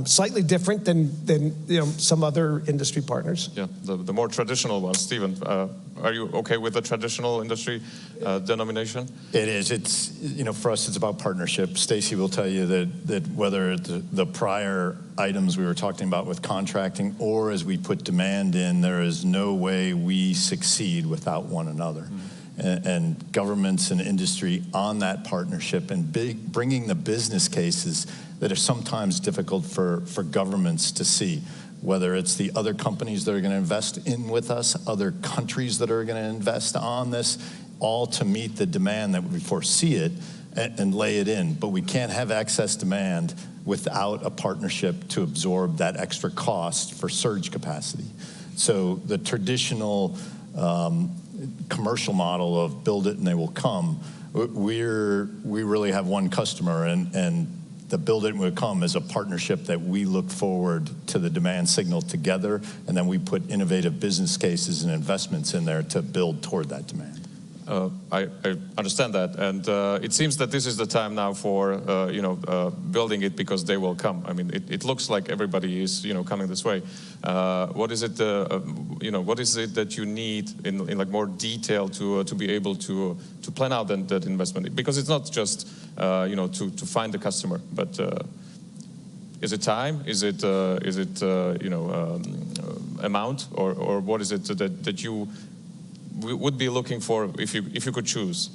Slightly different than some other industry partners. Yeah, the more traditional ones. Stephen, are you okay with the traditional industry denomination? It is. It's for us, it's about partnership. Stacey will tell you that whether the prior items we were talking about with contracting, or as we put demand in, there is no way we succeed without one another. And governments and industry on that partnership and bringing the business cases that are sometimes difficult for governments to see, whether it's the other companies that are going to invest in with us, other countries that are going to invest on this, all to meet the demand that we foresee it. and lay it in, but we can't have excess demand without a partnership to absorb that extra cost for surge capacity. So the traditional commercial model of build it and they will come, we really have one customer, and the build it and will come is a partnership that we look forward to the demand signal together, and then we put innovative business cases and investments in there to build toward that demand. I understand that, and it seems that this is the time now for building it because they will come. I mean, it looks like everybody is coming this way. What is it what is it that you need in like more detail to be able to plan out that investment? Because it's not just to find the customer, but is it time? Is it amount, or what is it that you would be looking for if you could choose?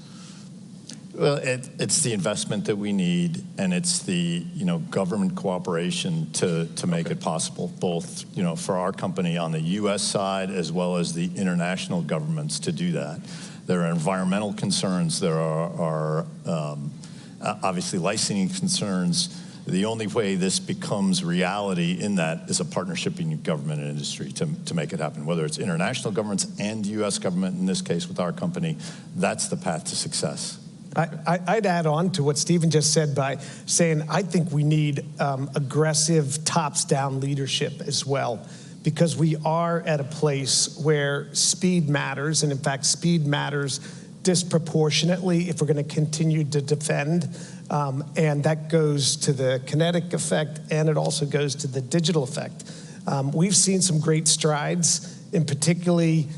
Well, it's the investment that we need, and it's the government cooperation to make it possible, both for our company on the U.S. side as well as the international governments to do that. There are environmental concerns. There are obviously licensing concerns. The only way this becomes reality in that is a partnership between government and industry to make it happen, whether it's international governments and the U.S. government, in this case with our company. That's the path to success. I'd add on to what Stephen just said by saying I think we need aggressive tops-down leadership as well, because we are at a place where speed matters, and in fact speed matters disproportionately if we're going to continue to defend. And that goes to the kinetic effect, and it also goes to the digital effect. We've seen some great strides, in particularly,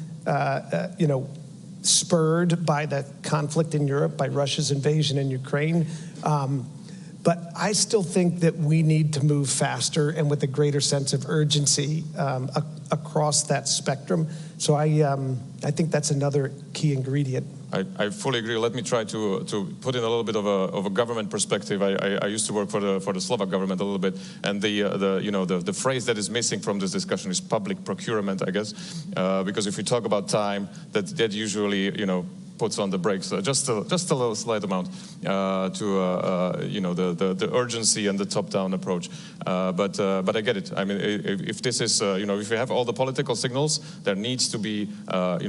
spurred by the conflict in Europe, by Russia's invasion in Ukraine. But I still think that we need to move faster and with a greater sense of urgency across that spectrum. So I think that's another key ingredient. I fully agree. Let me try to put in a little bit of a government perspective. I used to work for the Slovak government a little bit, and the phrase that is missing from this discussion is public procurement, I guess, because if we talk about time, that usually puts on the brakes just a little slight amount to the urgency and the top-down approach. But I get it. I mean, if this is if we have all the political signals, there needs to be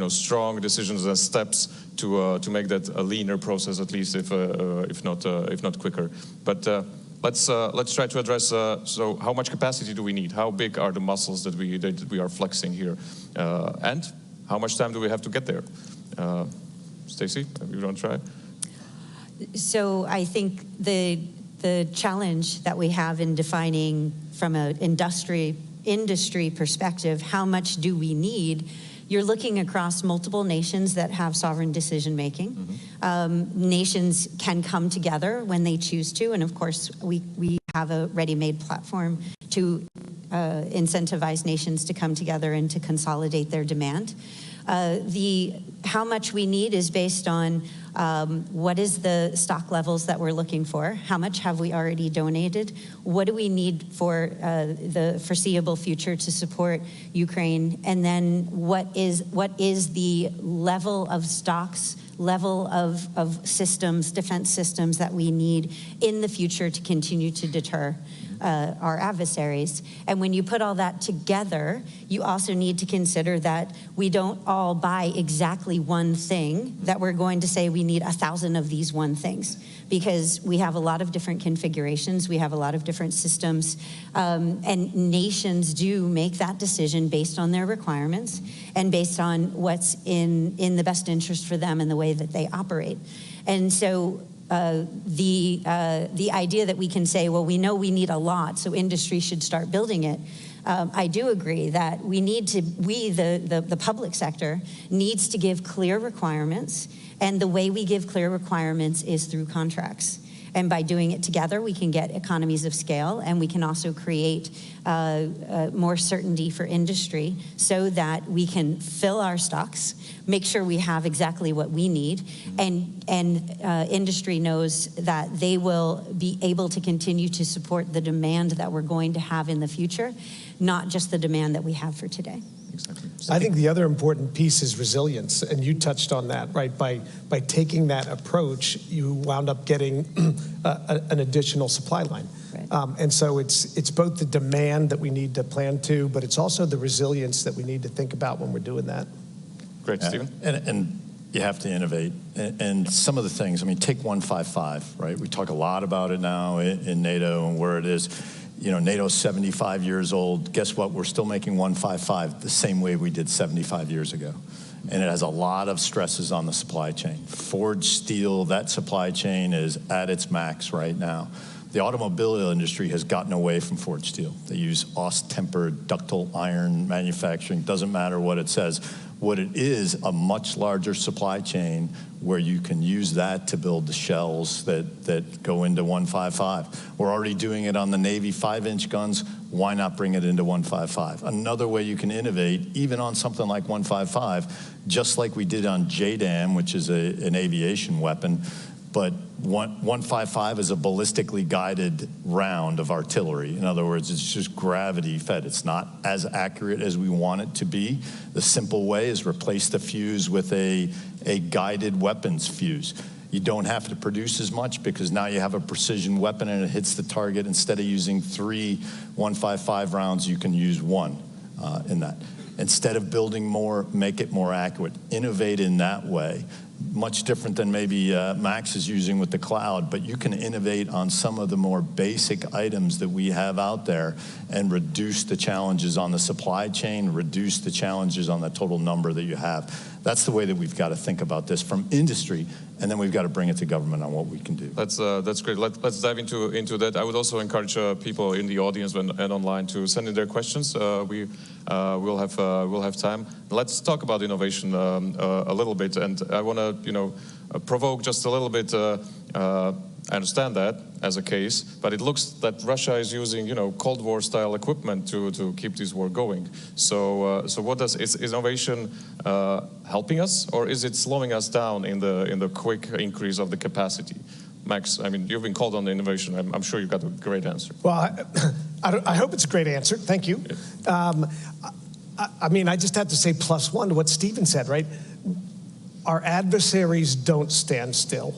strong decisions and steps to make that a leaner process, at least if not quicker. But let's try to address. So, how much capacity do we need? How big are the muscles that we are flexing here, and how much time do we have to get there? Stacey, you want to try? So I think the challenge that we have in defining from an industry perspective, how much do we need? You're looking across multiple nations that have sovereign decision making. Mm-hmm. Nations can come together when they choose to, and of course we have a ready-made platform to incentivize nations to come together and to consolidate their demand. How much we need is based on what is the stock levels that we're looking for, how much have we already donated, what do we need for the foreseeable future to support Ukraine, and then what is the level of stocks, level of systems, defense systems that we need in the future to continue to deter our adversaries. And when you put all that together, you also need to consider that we don't all buy exactly one thing, that we're going to say we need 1,000 of these one things, because we have a lot of different configurations, we have a lot of different systems, and nations do make that decision based on their requirements and based on what's in the best interest for them and the way that they operate. And so the idea that we can say, well, we know we need a lot, so industry should start building it. I do agree that the public sector needs to give clear requirements, and the way we give clear requirements is through contracts. And by doing it together, we can get economies of scale, and we can also create more certainty for industry so that we can fill our stocks, make sure we have exactly what we need, and industry knows that they will be able to continue to support the demand that we're going to have in the future, not just the demand that we have for today. Exactly. I think the other important piece is resilience, and you touched on that, right? By taking that approach, you wound up getting an additional supply line. Right. And so it's both the demand that we need to plan to, but it's also the resilience that we need to think about when we're doing that. Great, Stephen. And you have to innovate. And some of the things, I mean, take 155, right? We talk a lot about it now in NATO and where it is. You know, NATO's 75 years old. Guess what? We're still making 155 the same way we did 75 years ago. And it has a lot of stresses on the supply chain. Forged steel, that supply chain is at its max right now. The automobile industry has gotten away from forged steel. They use Ost-tempered ductile iron manufacturing. Doesn't matter what it says. What it is, a much larger supply chain where you can use that to build the shells that go into 155. We're already doing it on the Navy 5-inch guns. Why not bring it into 155? Another way you can innovate, even on something like 155, just like we did on JDAM, which is an aviation weapon, but 155 is a ballistically guided round of artillery. In other words, it's just gravity fed. It's not as accurate as we want it to be. The simple way is replace the fuse with a guided weapons fuse. You don't have to produce as much because now you have a precision weapon and it hits the target. Instead of using 3 155 rounds, you can use 1 in that. Instead of building more, make it more accurate. Innovate in that way. Much different than maybe Max is using with the cloud, but you can innovate on some of the more basic items that we have out there and reduce the challenges on the supply chain, reduce the challenges on the total number that you have. That's the way that we've got to think about this from industry, and then we've got to bring it to government on what we can do. That's great. Let's dive into that. I would also encourage people in the audience and online to send in their questions. We'll have time. Let's talk about innovation a little bit, and I want to provoke just a little bit. I understand that as a case, but it looks that Russia is using Cold War style equipment to keep this war going. So what is innovation helping us, or is it slowing us down in the quick increase of the capacity? Max, I mean, you've been called on the innovation. I'm sure you've got a great answer. Well, I hope it's a great answer. Thank you. I mean, I just have to say +1 to what Stephen said, right? Our adversaries don't stand still.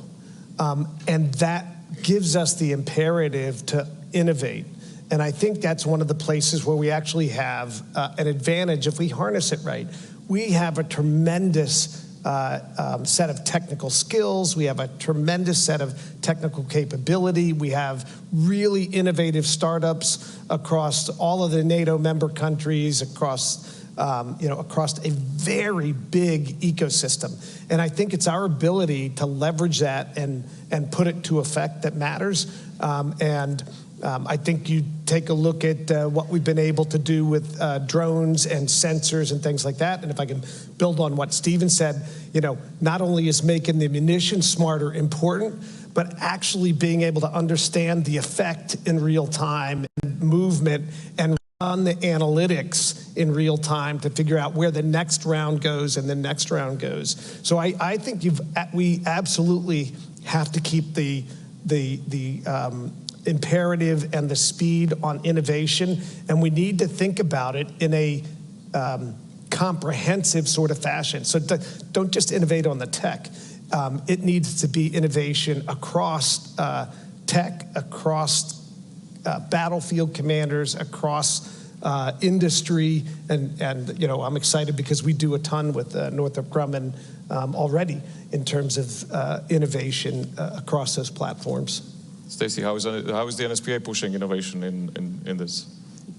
And that gives us the imperative to innovate. And I think that's one of the places where we actually have an advantage if we harness it right. We have a tremendous set of technical skills. We have a tremendous set of technical capability. We have really innovative startups across all of the NATO member countries, across a very big ecosystem. And I think it's our ability to leverage that and put it to effect that matters. I think you take a look at what we've been able to do with drones and sensors and things like that. And if I can build on what Stephen said, not only is making the munitions smarter important, but actually being able to understand the effect in real time and movement and run the analytics in real time to figure out where the next round goes and the next round goes. So I think we absolutely have to keep the imperative and the speed on innovation, and we need to think about it in a comprehensive sort of fashion. So don't just innovate on the tech. It needs to be innovation across tech, across battlefield commanders, across industry, and I'm excited because we do a ton with Northrop Grumman already in terms of innovation across those platforms. Stacey, how is the NSPA pushing innovation in this?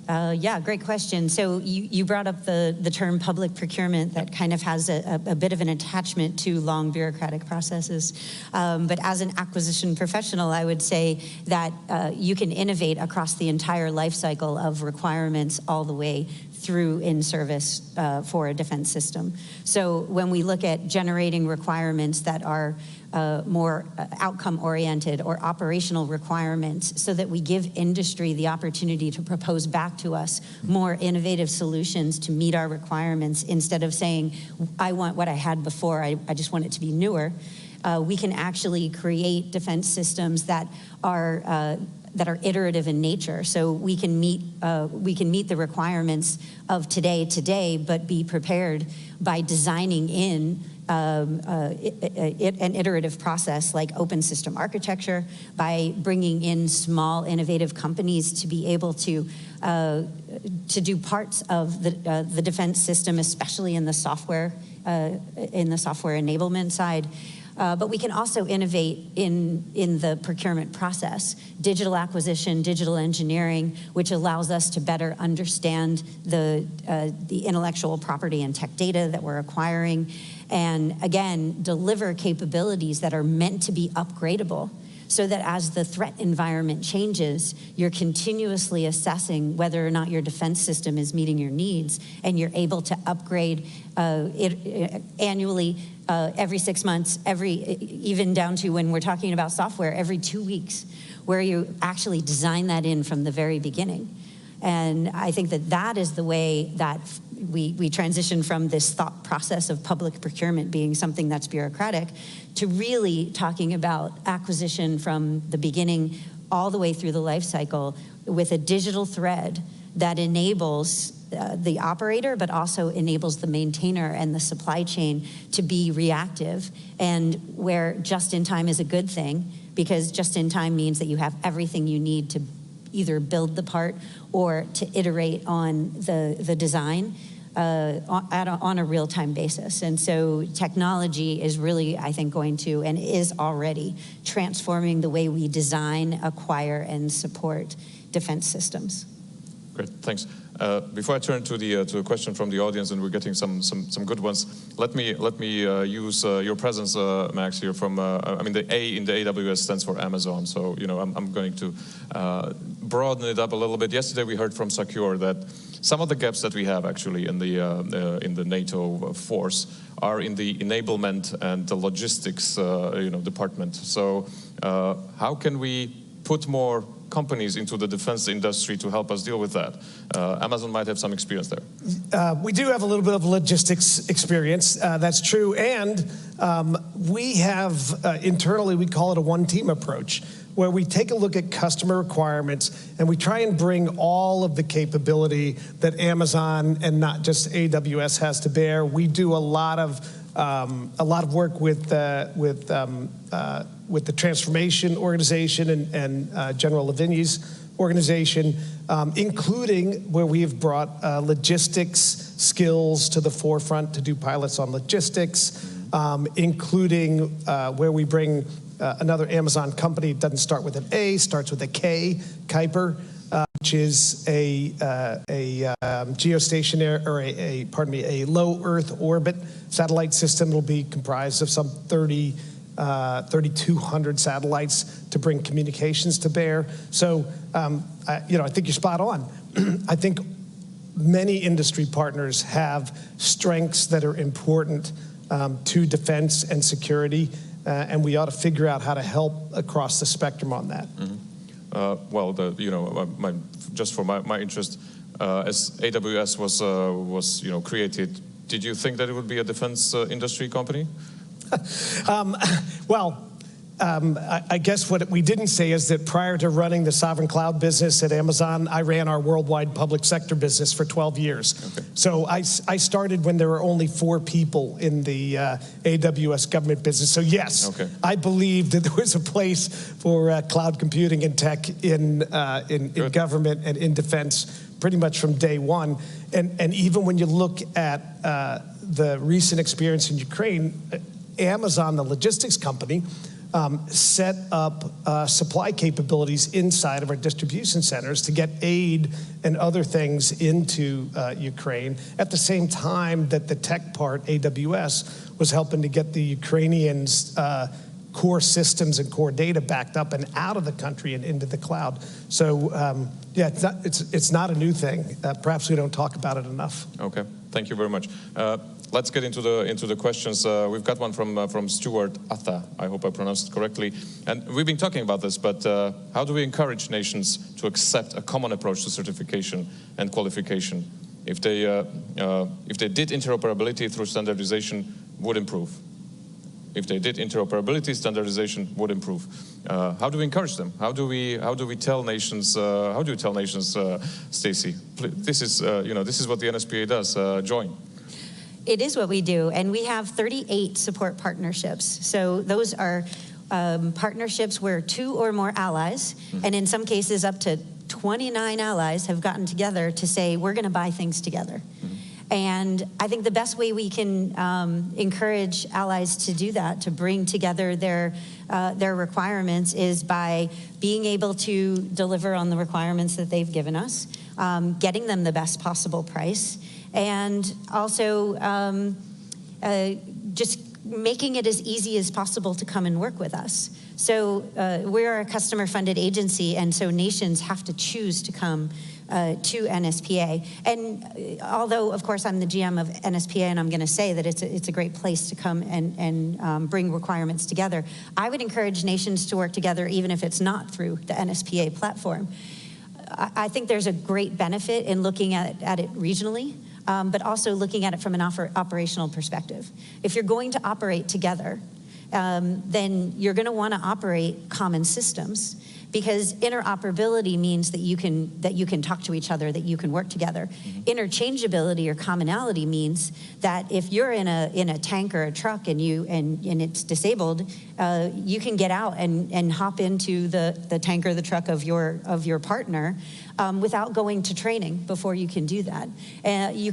Yeah, great question. So you brought up the term public procurement that kind of has a bit of an attachment to long bureaucratic processes. But as an acquisition professional, I would say that you can innovate across the entire life cycle of requirements all the way through in service for a defense system. So when we look at generating requirements that are more outcome-oriented or operational requirements so that we give industry the opportunity to propose back to us more innovative solutions to meet our requirements instead of saying, I want what I had before, I just want it to be newer. We can actually create defense systems that are that are iterative in nature. So we can meet the requirements of today, but be prepared by designing in an iterative process like open system architecture, by bringing in small innovative companies to be able to do parts of the defense system, especially in the software enablement side. But we can also innovate in the procurement process, digital acquisition, digital engineering, which allows us to better understand the intellectual property and tech data that we're acquiring, and again, deliver capabilities that are meant to be upgradable, so that as the threat environment changes, you're continuously assessing whether or not your defense system is meeting your needs, and you're able to upgrade it annually, every 6 months, even down to when we're talking about software, every 2 weeks, where you actually design that in from the very beginning. And I think that is the way that we transition from this thought process of public procurement being something that's bureaucratic to really talking about acquisition from the beginning all the way through the life cycle with a digital thread that enables the operator, but also enables the maintainer and the supply chain to be reactive, and where just-in-time is a good thing, because just-in-time means that you have everything you need to either build the part or to iterate on the design on a real-time basis. And so technology is really, I think, going to, and is already, transforming the way we design, acquire, and support defense systems. Great, thanks. Before I turn to a question from the audience, and we're getting some good ones, let me use your presence, Max, here from, I mean, the A in the AWS stands for Amazon, so, you know, I'm going to broaden it up a little bit. Yesterday we heard from Secure that some of the gaps that we have actually in the NATO force are in the enablement and the logistics, department. So how can we put more companies into the defense industry to help us deal with that? Amazon might have some experience there. We do have a little bit of logistics experience, that's true, and we have internally, we call it a one-team approach, where we take a look at customer requirements and we try and bring all of the capability that Amazon and not just AWS has to bear. We do a lot of work with the transformation organization and General Lavigne's organization, including where we have brought logistics skills to the forefront to do pilots on logistics, including where we bring another Amazon company. It doesn't start with an A, starts with a K, Kuiper, which is a geostationary, or a low Earth orbit satellite system. It'll be comprised of some 3,200 satellites to bring communications to bear. So, I think you're spot on. I think many industry partners have strengths that are important to defense and security, and we ought to figure out how to help across the spectrum on that. Mm-hmm. Just for my interest, as AWS was created, did you think that it would be a defense industry company? I guess what we didn't say is that prior to running the sovereign cloud business at Amazon, I ran our worldwide public sector business for 12 years. Okay. So I started when there were only 4 people in the AWS government business. So yes, okay. I believed that there was a place for cloud computing and tech in government and in defense pretty much from day one. And even when you look at the recent experience in Ukraine, Amazon, the logistics company, set up supply capabilities inside of our distribution centers to get aid and other things into Ukraine, at the same time that the tech part, AWS, was helping to get the Ukrainians' core systems and core data backed up and out of the country and into the cloud. So it's not a new thing. Perhaps we don't talk about it enough. Okay, thank you very much. Let's get into the questions. We've got one from Stuart Atha. I hope I pronounced it correctly. And we've been talking about this, but how do we encourage nations to accept a common approach to certification and qualification? If they did interoperability through standardization, would improve. If they did interoperability, standardization would improve. How do we encourage them? How do we tell nations? How do you tell nations, Stacey? This is this is what the NSPA does. Join. It is what we do, and we have 38 support partnerships. So those are partnerships where 2 or more allies, and in some cases up to 29 allies have gotten together to say, we're going to buy things together. And I think the best way we can encourage allies to do that, to bring together their requirements, is by being able to deliver on the requirements that they've given us, getting them the best possible price, and also just making it as easy as possible to come and work with us. So we're a customer-funded agency, and so nations have to choose to come to NSPA. And although, of course, I'm the GM of NSPA, and I'm going to say that it's a great place to come and bring requirements together, I would encourage nations to work together even if it's not through the NSPA platform. I think there's a great benefit in looking at it regionally, but also looking at it from an operational perspective. If you're going to operate together, then you're going to want to operate common systems, because interoperability means that you can talk to each other, that you can work together. Interchangeability or commonality means that if you're in a tank or a truck and it's disabled, you can get out and hop into the tank or the truck of your partner without going to training before you can do that. You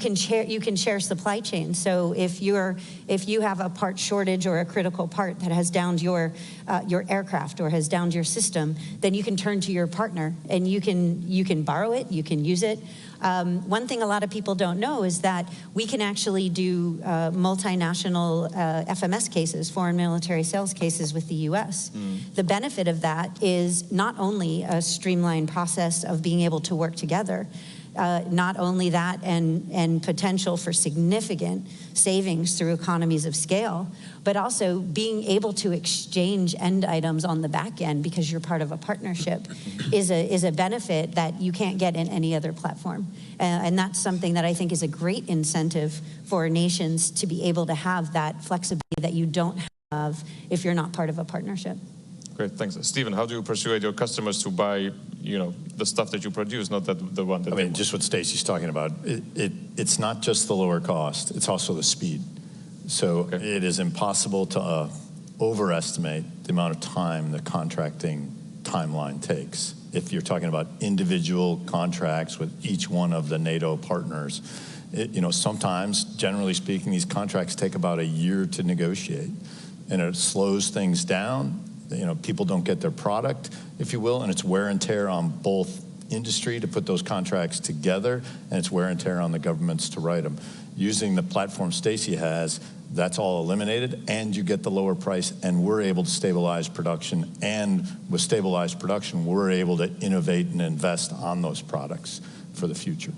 can share supply chains. So if you have a part shortage or a critical part that has downed your aircraft or has downed your system, then you can turn to your partner and you can borrow it, you can use it. One thing a lot of people don't know is that we can actually do multinational FMS cases, foreign military sales cases, with the US. The benefit of that is not only a streamlined process of being able to work together, not only that, and potential for significant savings through economies of scale, but also being able to exchange end items on the back end because you're part of a partnership is a benefit that you can't get in any other platform. And that's something that I think is a great incentive for nations to be able to have that flexibility that you don't have if you're not part of a partnership. Great, thanks. Stephen, how do you persuade your customers to buy, the stuff that you produce, not the one that they want? Just what Stacey's talking about. It's not just the lower cost, it's also the speed. So it is impossible to overestimate the amount of time the contracting timeline takes. If you're talking about individual contracts with each one of the NATO partners, sometimes, generally speaking, these contracts take about a year to negotiate, and it slows things down. People don't get their product, if you will, and it's wear and tear on both industry to put those contracts together, and it's wear and tear on the governments to write them. Using the platform Stacey has, that's all eliminated, and you get the lower price, and we're able to stabilize production, and with stabilized production, we're able to innovate and invest on those products for the future.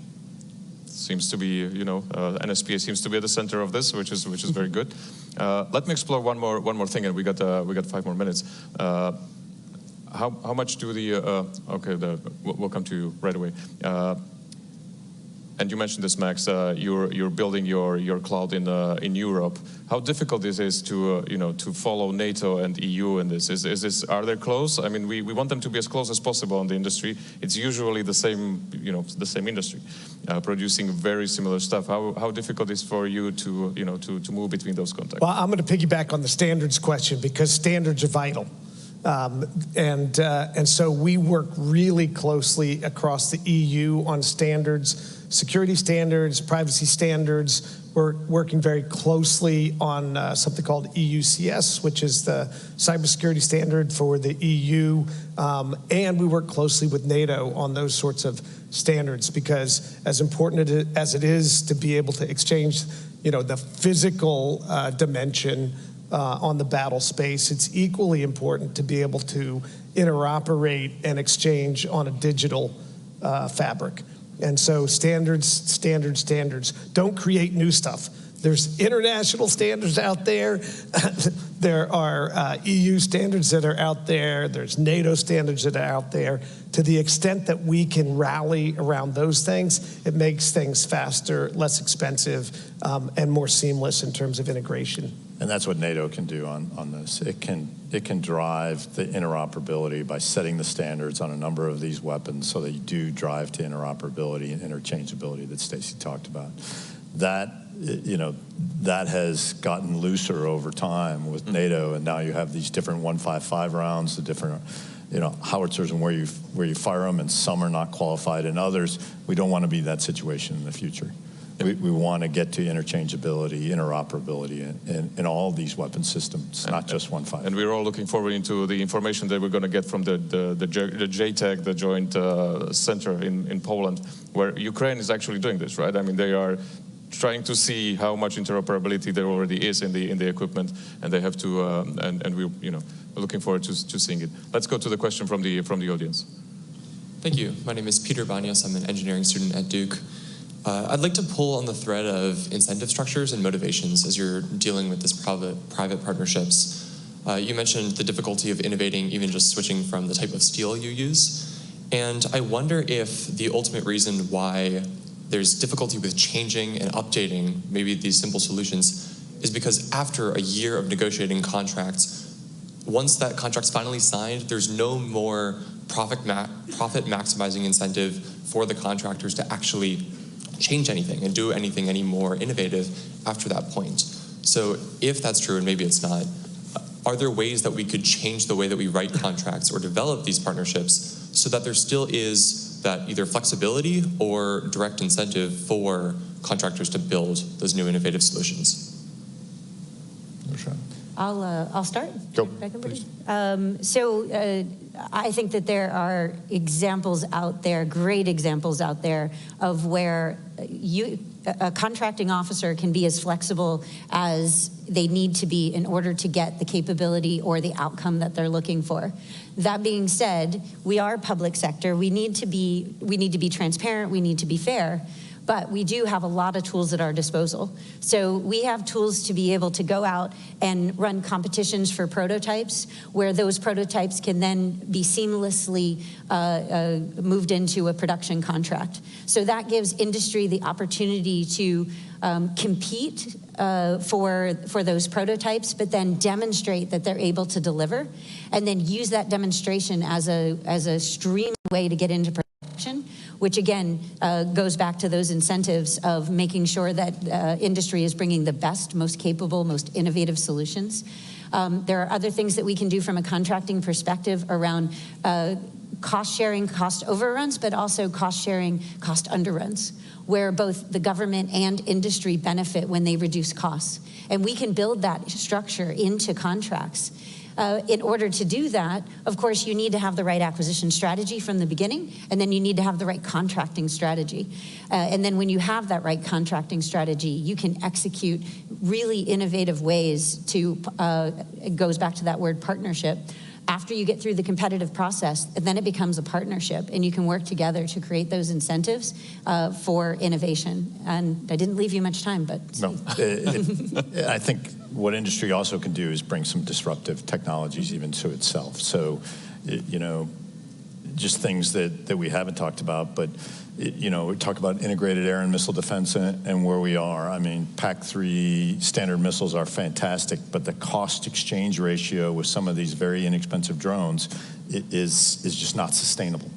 Seems to be, NSPA seems to be at the center of this, which is very good. Let me explore one more thing, and we got 5 more minutes. How much do we'll come to you right away. And you mentioned this, Max. You're building your cloud in Europe. How difficult this is to follow NATO and EU in this? Are they close? I mean, we want them to be as close as possible in the industry. It's usually the same industry, producing very similar stuff. How difficult is for you to move between those contacts? Well, I'm going to piggyback on the standards question because standards are vital. And so we work really closely across the EU on standards, security standards, privacy standards. We're working very closely on something called EUCS, which is the cybersecurity standard for the EU. And we work closely with NATO on those sorts of standards because as important as it is to be able to exchange, the physical dimension on the battle space, it's equally important to be able to interoperate and exchange on a digital fabric. And so standards. Don't create new stuff. There's international standards out there. There are EU standards that are out there. There's NATO standards that are out there. To the extent that we can rally around those things, it makes things faster, less expensive, and more seamless in terms of integration. And that's what NATO can do on this. It can drive the interoperability by setting the standards on a number of these weapons so that you do drive to interoperability and interchangeability that Stacey talked about. That, that has gotten looser over time with NATO, and now you have these different 155 rounds, the different howitzers and where you fire them, and some are not qualified, and others, we don't want to be in that situation in the future. We want to get to interchangeability, interoperability in all these weapon systems, not just 155. And we're all looking forward into the information that we're going to get from the JTAG, the Joint Center in Poland, where Ukraine is actually doing this, right? I mean, they are trying to see how much interoperability there already is in the equipment, and they have to, and we're looking forward to seeing it. Let's go to the question from the audience. Thank you. My name is Peter Banyas. I'm an engineering student at Duke. I'd like to pull on the thread of incentive structures and motivations as you're dealing with this private partnerships. You mentioned the difficulty of innovating, even just switching from the type of steel you use. And I wonder if the ultimate reason why there's difficulty with changing and updating maybe these simple solutions is because after a year of negotiating contracts, once that contract's finally signed, there's no more profit maximizing incentive for the contractors to actually change anything and do anything any more innovative after that point. So if that's true, and maybe it's not, are there ways that we could change the way that we write contracts or develop these partnerships so that there still is that either flexibility or direct incentive for contractors to build those new innovative solutions? I'll start. Go. I think that there are examples out there, great examples out there, of where a contracting officer can be as flexible as they need to be in order to get the capability or the outcome that they're looking for. That being said, we are public sector. We need to be transparent. We need to be fair. But we do have a lot of tools at our disposal. So we have tools to be able to go out and run competitions for prototypes, where those prototypes can then be seamlessly moved into a production contract. So that gives industry the opportunity to compete for those prototypes, but then demonstrate that they're able to deliver, and then use that demonstration as a stream way to get into production, which again goes back to those incentives of making sure that industry is bringing the best, most capable, most innovative solutions. There are other things that we can do from a contracting perspective around cost sharing, cost overruns, but also cost sharing, cost underruns, where both the government and industry benefit when they reduce costs. And we can build that structure into contracts. In order to do that, of course, you need to have the right acquisition strategy from the beginning, and then you need to have the right contracting strategy. And then when you have that right contracting strategy, you can execute really innovative ways to, it goes back to that word partnership. After you get through the competitive process, then it becomes a partnership, and you can work together to create those incentives for innovation. And I didn't leave you much time, but... No, I think what industry also can do is bring some disruptive technologies even to itself. So, just things that we haven't talked about, but we talk about integrated air and missile defense and where we are. I mean, PAC-3 standard missiles are fantastic, but the cost exchange ratio with some of these very inexpensive drones is just not sustainable.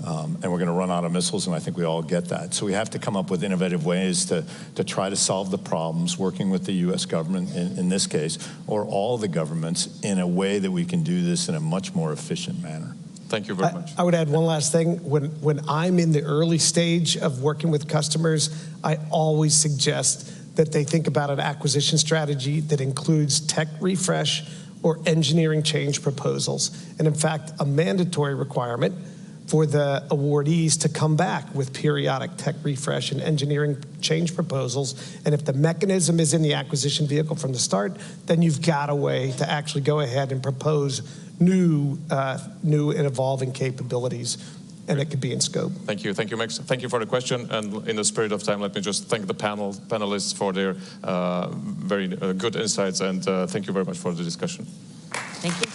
And we're going to run out of missiles, and I think we all get that. So we have to come up with innovative ways to try to solve the problems, working with the U.S. government in this case, or all the governments, in a way that we can do this in a much more efficient manner. Thank you very much. I would add one last thing. When I'm in the early stage of working with customers, I always suggest that they think about an acquisition strategy that includes tech refresh or engineering change proposals. And in fact, a mandatory requirement for the awardees to come back with periodic tech refresh and engineering change proposals. And if the mechanism is in the acquisition vehicle from the start, then you've got a way to actually go ahead and propose new and evolving capabilities, and it could be in scope. Thank you, Max. Thank you for the question. And in the spirit of time, let me just thank the panelists for their very good insights, and thank you very much for the discussion. Thank you.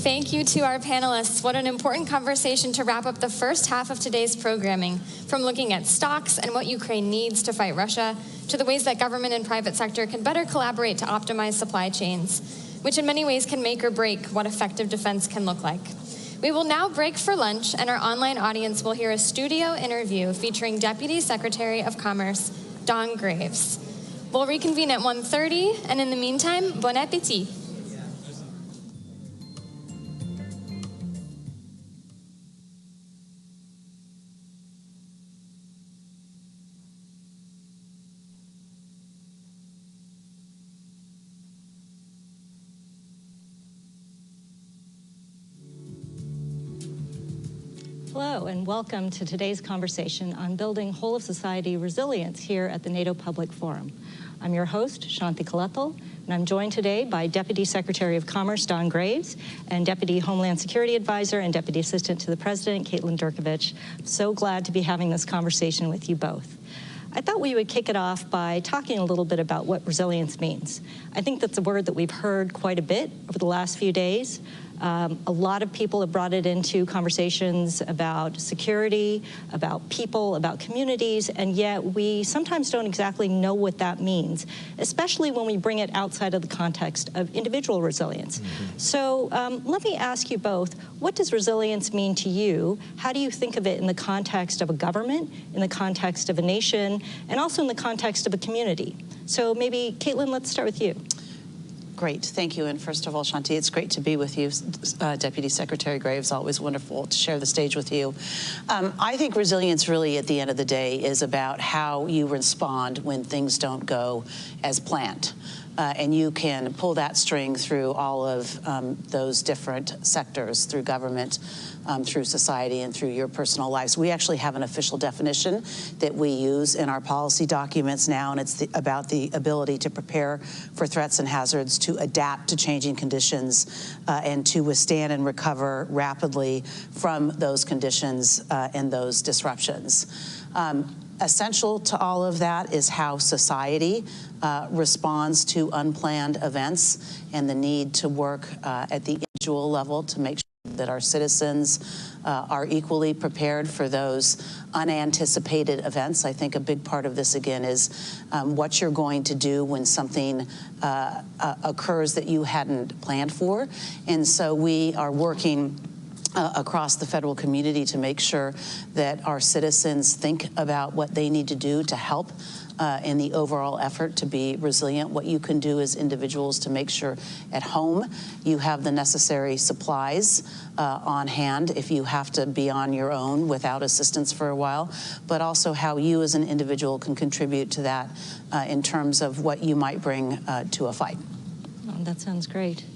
Thank you to our panelists. What an important conversation to wrap up the first half of today's programming, from looking at stocks and what Ukraine needs to fight Russia, to the ways that government and private sector can better collaborate to optimize supply chains, which in many ways can make or break what effective defense can look like. We will now break for lunch, and our online audience will hear a studio interview featuring Deputy Secretary of Commerce Don Graves. We'll reconvene at 1:30, and in the meantime, bon appétit. Hello, and welcome to today's conversation on building whole-of-society resilience here at the NATO Public Forum. I'm your host, Shanti Kalathal, and I'm joined today by Deputy Secretary of Commerce Don Graves and Deputy Homeland Security Advisor and Deputy Assistant to the President, Caitlin Durkovich. I'm so glad to be having this conversation with you both. I thought we would kick it off by talking a little bit about what resilience means. I think that's a word that we've heard quite a bit over the last few days. A lot of people have brought it into conversations about security, about people, about communities, and yet we sometimes don't exactly know what that means, especially when we bring it outside of the context of individual resilience. Mm-hmm. So let me ask you both, what does resilience mean to you? How do you think of it in the context of a government, in the context of a nation, and also in the context of a community? So maybe, Caitlin, let's start with you. Great, thank you. And first of all, Shanti, it's great to be with you. Deputy Secretary Graves, always wonderful to share the stage with you. I think resilience really at the end of the day is about how you respond when things don't go as planned. And you can pull that string through all of those different sectors, through government, through society, and through your personal lives. We actually have an official definition that we use in our policy documents now, and it's about the ability to prepare for threats and hazards, to adapt to changing conditions, and to withstand and recover rapidly from those conditions and those disruptions. Essential to all of that is how society responds to unplanned events and the need to work at the individual level to make sure that our citizens are equally prepared for those unanticipated events. I think a big part of this, again, is what you're going to do when something occurs that you hadn't planned for. And so we are working across the federal community to make sure that our citizens think about what they need to do to help in the overall effort to be resilient, what you can do as individuals to make sure at home you have the necessary supplies on hand if you have to be on your own without assistance for a while, but also how you as an individual can contribute to that in terms of what you might bring to a fight. Oh, that sounds great.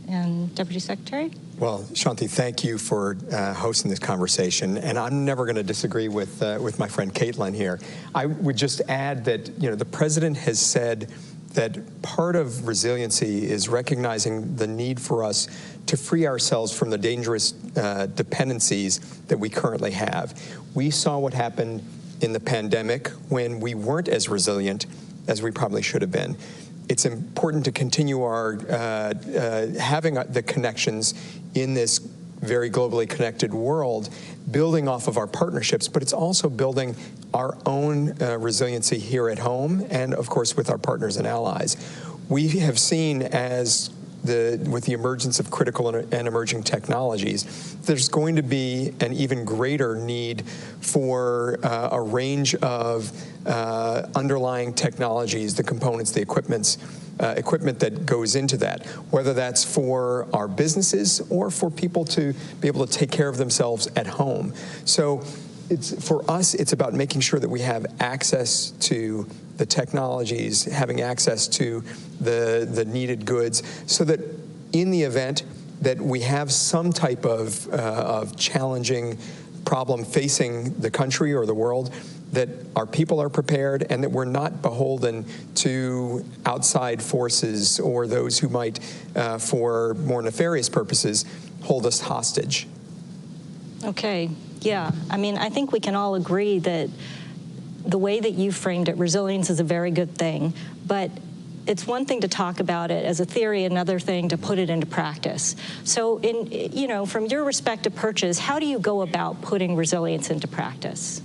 And Deputy Secretary? Well, Shanti, thank you for hosting this conversation, and I'm never going to disagree with my friend Caitlin here. I would just add that, you know, the President has said that part of resiliency is recognizing the need for us to free ourselves from the dangerous dependencies that we currently have. We saw what happened in the pandemic when we weren't as resilient as we probably should have been. It's important to continue our having the connections in this very globally connected world, building off of our partnerships, but it's also building our own resiliency here at home and, of course, with our partners and allies. We have seen with the emergence of critical and emerging technologies, there's going to be an even greater need for a range of underlying technologies, the components, the equipment that goes into that, whether that's for our businesses or for people to be able to take care of themselves at home. So for us, it's about making sure that we have access to the technologies, having access to the needed goods, so that in the event that we have some type of challenging problem facing the country or the world, that our people are prepared and that we're not beholden to outside forces or those who might, for more nefarious purposes, hold us hostage. Okay, yeah. I mean, I think we can all agree that the way that you framed it, resilience is a very good thing, but it's one thing to talk about it as a theory, another thing to put it into practice. So from your respective perches, how do you go about putting resilience into practice?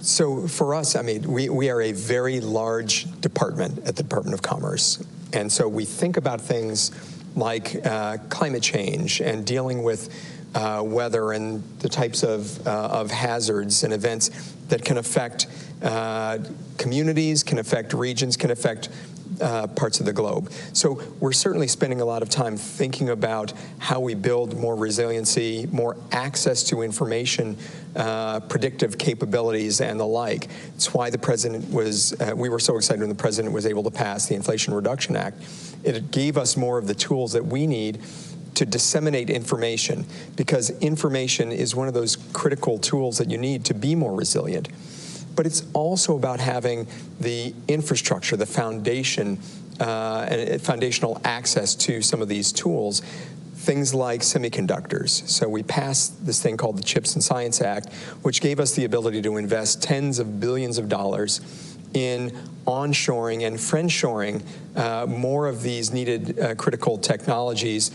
So for us, I mean, we are a very large department at the Department of Commerce. And so we think about things like climate change and dealing with weather and the types of hazards and events that can affect communities, can affect regions, can affect parts of the globe. So we're certainly spending a lot of time thinking about how we build more resiliency, more access to information, predictive capabilities, and the like. It's why the President was, we were so excited when the President was able to pass the Inflation Reduction Act. It gave us more of the tools that we need to disseminate information, because information is one of those critical tools that you need to be more resilient. But it's also about having the infrastructure, the foundation, and foundational access to some of these tools, things like semiconductors. So we passed this thing called the CHIPS and Science Act, which gave us the ability to invest tens of billions of dollars in onshoring and friendshoring more of these needed critical technologies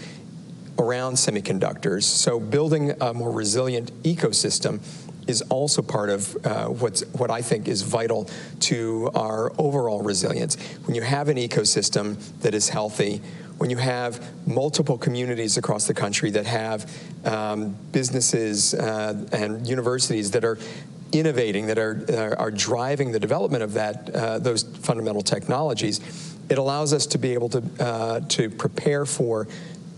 around semiconductors. So building a more resilient ecosystem is also part of what I think is vital to our overall resilience. When you have an ecosystem that is healthy, when you have multiple communities across the country that have businesses and universities that are innovating, that are driving the development of those fundamental technologies, it allows us to be able to prepare for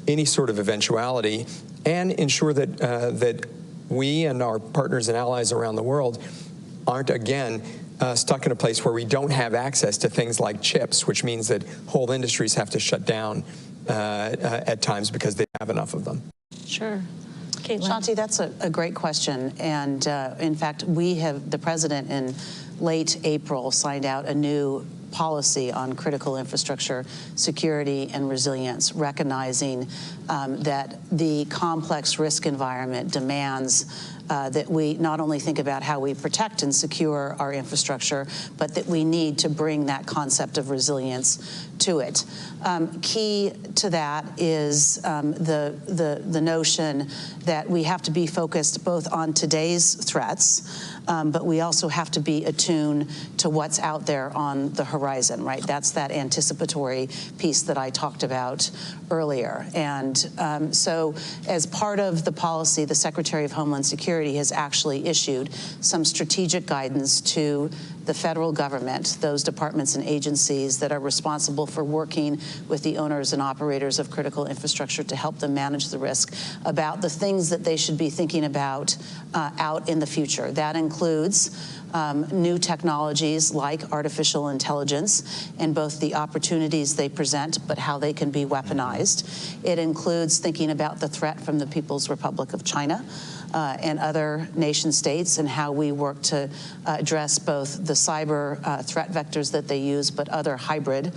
any sort of eventuality and ensure that we and our partners and allies around the world aren't, again, stuck in a place where we don't have access to things like chips, which means that whole industries have to shut down at times because they have enough of them. Sure. Caitlin. Shanti, that's a great question. And in fact, the President in late April signed out a new policy on critical infrastructure security and resilience, recognizing that the complex risk environment demands that we not only think about how we protect and secure our infrastructure, but that we need to bring that concept of resilience to it. Key to that is the notion that we have to be focused both on today's threats, but we also have to be attuned to what's out there on the horizon, right? That's that anticipatory piece that I talked about earlier. And so as part of the policy, the Secretary of Homeland Security has actually issued some strategic guidance to the federal government, those departments and agencies that are responsible for working with the owners and operators of critical infrastructure to help them manage the risk, about the things that they should be thinking about out in the future. That includes new technologies like artificial intelligence and both the opportunities they present, but how they can be weaponized. It includes thinking about the threat from the People's Republic of China and other nation states, and how we work to address both the cyber threat vectors that they use, but other hybrid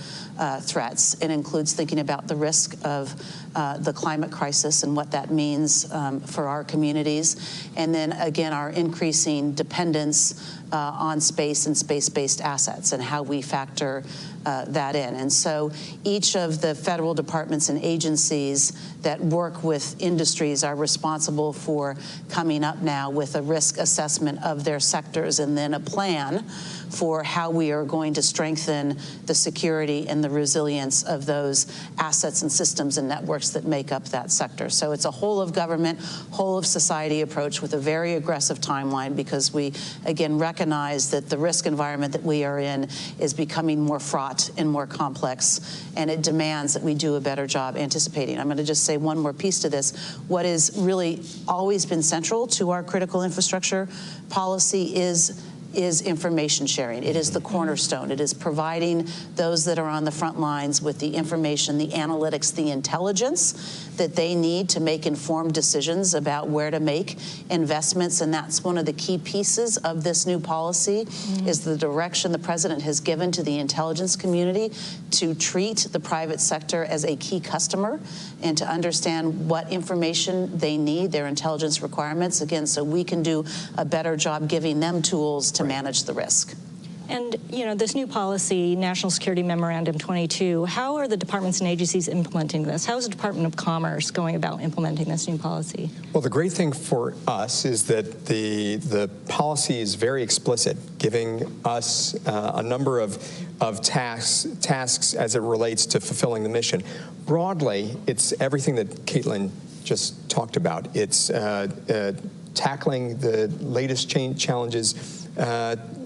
threats. It includes thinking about the risk of the climate crisis and what that means for our communities. And then again, our increasing dependence on space and space-based assets and how we factor that in. And so each of the federal departments and agencies that work with industries are responsible for coming up now with a risk assessment of their sectors and then a plan for how we are going to strengthen the security and the resilience of those assets and systems and networks that make up that sector. So it's a whole of government, whole of society approach with a very aggressive timeline, because we, again, recognize that the risk environment that we are in is becoming more fraught and more complex, and it demands that we do a better job anticipating. I'm going to just say one more piece to this. What has really always been central to our critical infrastructure policy is information sharing. It is the cornerstone. It is providing those that are on the front lines with the information, the analytics, the intelligence that they need to make informed decisions about where to make investments. And that's one of the key pieces of this new policy, is the direction the President has given to the intelligence community to treat the private sector as a key customer and to understand what information they need, their intelligence requirements, again, so we can do a better job giving them tools to manage the risk. And, you know, this new policy, National Security Memorandum 22, how are the departments and agencies implementing this? How is the Department of Commerce going about implementing this new policy? Well, the great thing for us is that the policy is very explicit, giving us a number of tasks as it relates to fulfilling the mission. Broadly, it's everything that Caitlin just talked about. It's tackling the latest challenges,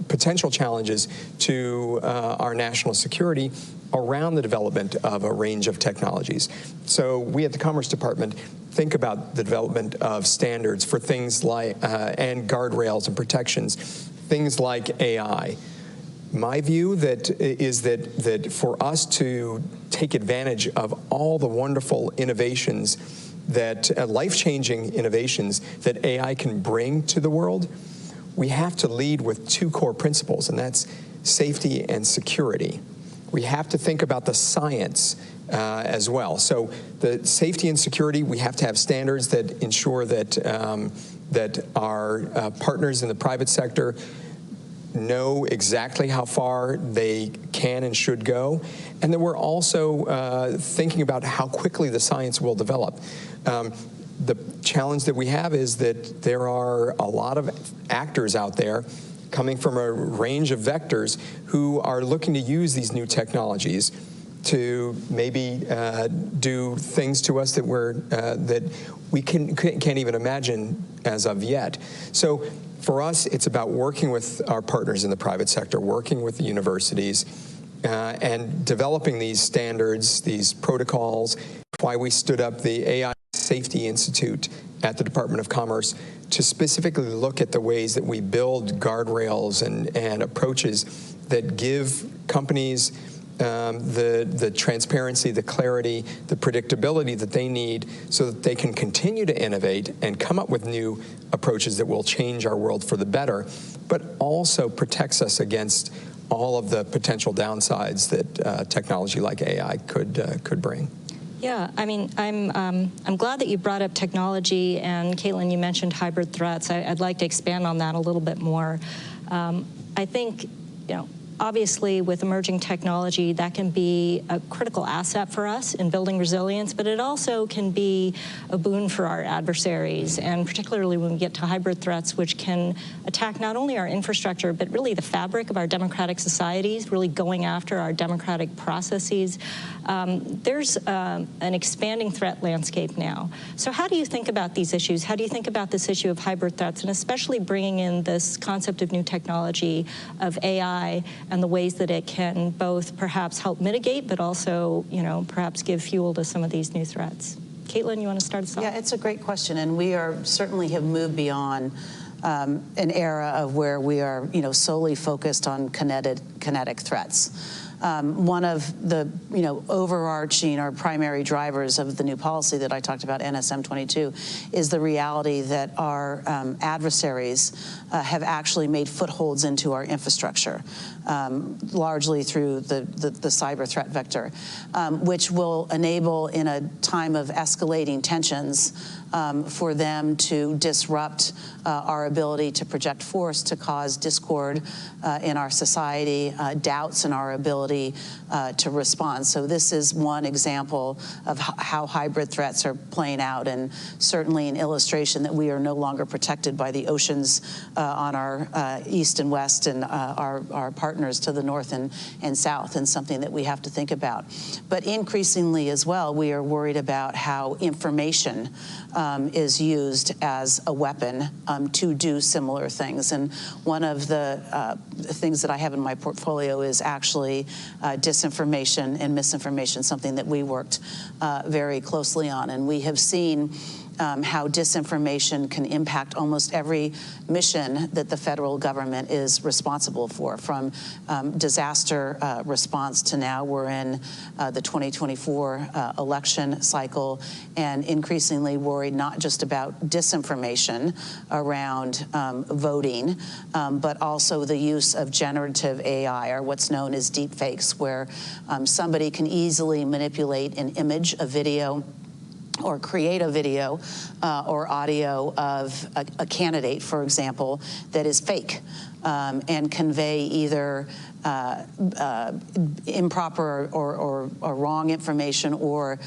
potential challenges to our national security around the development of a range of technologies. So we at the Commerce Department think about the development of standards for things like, and guardrails and protections, things like AI. My view is that for us to take advantage of all the wonderful innovations that life-changing innovations that AI can bring to the world, we have to lead with two core principles, and that's safety and security. We have to think about the science as well. So the safety and security, we have to have standards that ensure that that our partners in the private sector know exactly how far they can and should go, and then we're also thinking about how quickly the science will develop. The challenge that we have is that there are a lot of actors out there coming from a range of vectors who are looking to use these new technologies to maybe do things to us that we can't even imagine as of yet. So for us, it's about working with our partners in the private sector, working with the universities, and developing these standards, these protocols. Why we stood up the AI Safety Institute at the Department of Commerce to specifically look at the ways that we build guardrails and approaches that give companies the transparency, the clarity, the predictability that they need so that they can continue to innovate and come up with new approaches that will change our world for the better, but also protects us against all of the potential downsides that technology like AI could bring. Yeah, I mean, I'm glad that you brought up technology, and Caitlin, you mentioned hybrid threats. I'd like to expand on that a little bit more. I think, you know, obviously with emerging technology, that can be a critical asset for us in building resilience, but it also can be a boon for our adversaries, and particularly when we get to hybrid threats, which can attack not only our infrastructure, but really the fabric of our democratic societies, really going after our democratic processes. There's an expanding threat landscape now. So how do you think about these issues? How do you think about this issue of hybrid threats, and especially bringing in this concept of new technology, of AI, and the ways that it can both perhaps help mitigate, but also, you know, perhaps give fuel to some of these new threats? Caitlin, you want to start us off? Yeah, it's a great question, and we certainly have moved beyond an era of where we are, you know, solely focused on kinetic threats. One of the, you know, overarching or primary drivers of the new policy that I talked about, NSM 22, is the reality that our adversaries have actually made footholds into our infrastructure, largely through the cyber threat vector, which will enable, in a time of escalating tensions, for them to disrupt our ability to project force, to cause discord in our society, doubts in our ability to respond. So this is one example of how hybrid threats are playing out, and certainly an illustration that we are no longer protected by the oceans on our east and west, and our partners to the north and south, and something that we have to think about. But increasingly as well, we are worried about how information is used as a weapon to do similar things. And one of the things that I have in my portfolio is actually disinformation and misinformation, something that we worked very closely on. And we have seen how disinformation can impact almost every mission that the federal government is responsible for, from disaster response to now we're in the 2024 election cycle, and increasingly worried not just about disinformation around voting, but also the use of generative AI, or what's known as deep fakes, where somebody can easily manipulate an image, a video, or create a video or audio of a candidate, for example, that is fake. and convey either improper or wrong information, or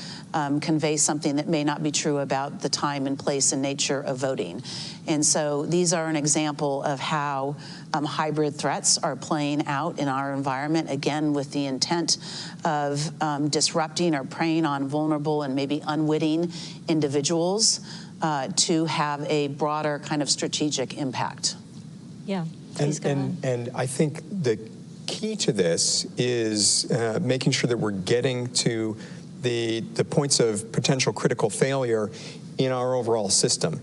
convey something that may not be true about the time and place and nature of voting. And so these are an example of how hybrid threats are playing out in our environment, again, with the intent of disrupting or preying on vulnerable and maybe unwitting individuals to have a broader kind of strategic impact. Yeah, please go on. And I think the key to this is making sure that we're getting to the points of potential critical failure in our overall system.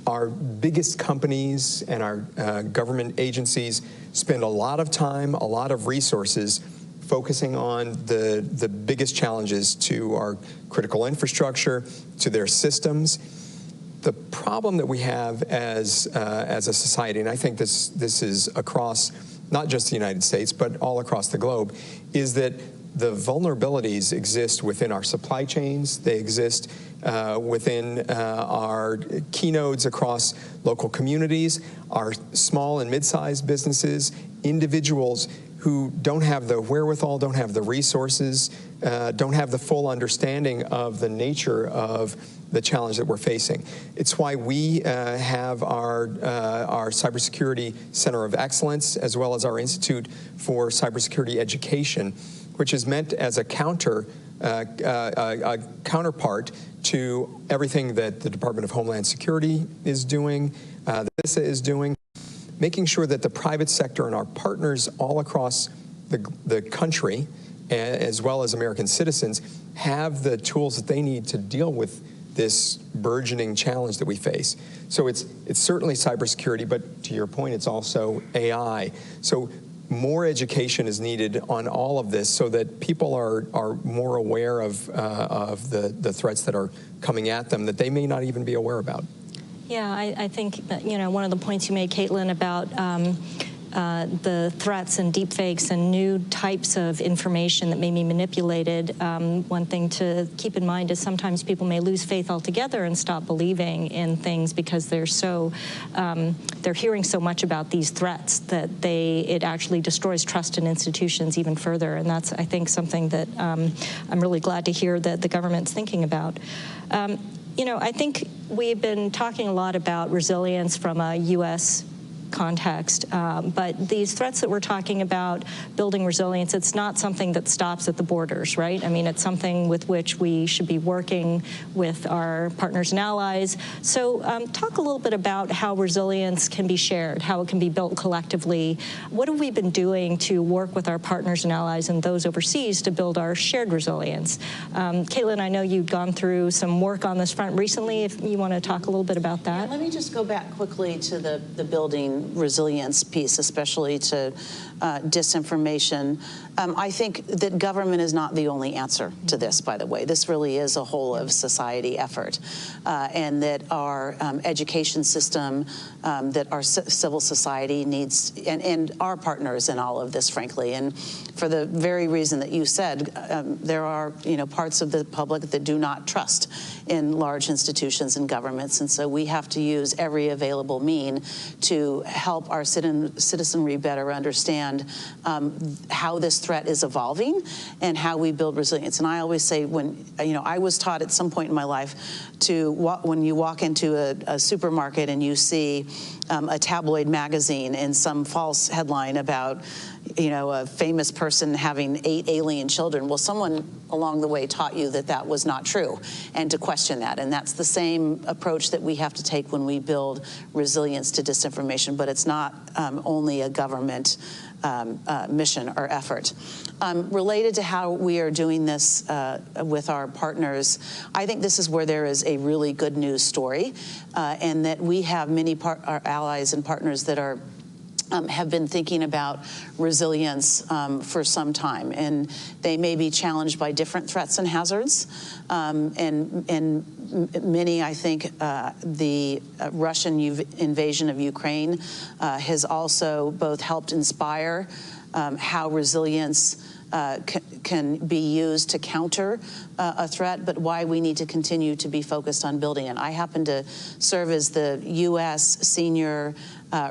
Our biggest companies and our government agencies spend a lot of time, a lot of resources focusing on the biggest challenges to our critical infrastructure, to their systems. The problem that we have as a society, and I think this is across not just the United States, but all across the globe, is that the vulnerabilities exist within our supply chains. They exist within our key nodes across local communities, our small and mid-sized businesses, individuals who don't have the wherewithal, don't have the resources, don't have the full understanding of the nature of the challenge that we're facing. It's why we have our Cybersecurity Center of Excellence, as well as our Institute for Cybersecurity Education, which is meant as a counterpart to everything that the Department of Homeland Security is doing, that CISA is doing, making sure that the private sector and our partners all across the country, as well as American citizens, have the tools that they need to deal with this burgeoning challenge that we face. So it's certainly cybersecurity, but to your point, it's also AI. So more education is needed on all of this so that people are more aware of the threats that are coming at them that they may not even be aware about. Yeah, I think that, one of the points you made, Caitlin, about the threats and deepfakes and new types of information that may be manipulated. One thing to keep in mind is sometimes people may lose faith altogether and stop believing in things because they're hearing so much about these threats that it actually destroys trust in institutions even further. And that's, I think, something that I'm really glad to hear that the government's thinking about. I think we've been talking a lot about resilience from a U.S. context, but these threats that we're talking about, building resilience, it's not something that stops at the borders, right? I mean, it's something with which we should be working with our partners and allies. So talk a little bit about how resilience can be shared, how it can be built collectively. What have we been doing to work with our partners and allies and those overseas to build our shared resilience? Caitlin, I know you've gone through some work on this front recently. If you want to talk a little bit about that. Yeah, let me just go back quickly to the building resilience piece, especially to disinformation. I think that government is not the only answer to this, by the way. This really is a whole of society effort, and that our education system, that our civil society needs, and our partners in all of this, frankly. And for the very reason that you said, there are parts of the public that do not trust in large institutions and governments, and so we have to use every available mean to help our citizenry better understand how this threat is evolving and how we build resilience. And I always say, when I was taught at some point in my life to when you walk into a supermarket and you see a tabloid magazine and some false headline about a famous person having 8 alien children. Well, someone along the way taught you that that was not true, and to question that. And that's the same approach that we have to take when we build resilience to disinformation, but it's not only a government mission or effort. Related to how we are doing this with our partners, I think this is where there is a really good news story, and that we have many our allies and partners that are have been thinking about resilience for some time, and they may be challenged by different threats and hazards. And many, I think, the Russian invasion of Ukraine has also both helped inspire how resilience can be used to counter a threat, but why we need to continue to be focused on building it. I happen to serve as the U.S. senior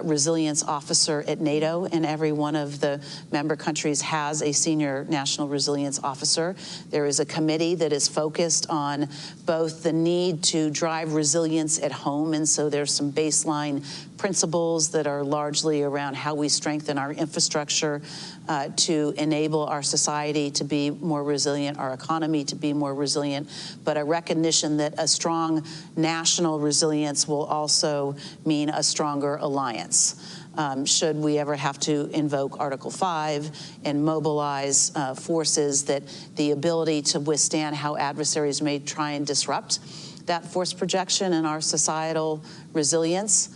resilience officer at NATO, and every one of the member countries has a senior national resilience officer. There is a committee that is focused on both the need to drive resilience at home, and so there's some baseline principles that are largely around how we strengthen our infrastructure to enable our society to be more resilient, our economy to be more resilient, but a recognition that a strong national resilience will also mean a stronger alliance. Should we ever have to invoke Article 5 and mobilize forces, that the ability to withstand how adversaries may try and disrupt that force projection and our societal resilience.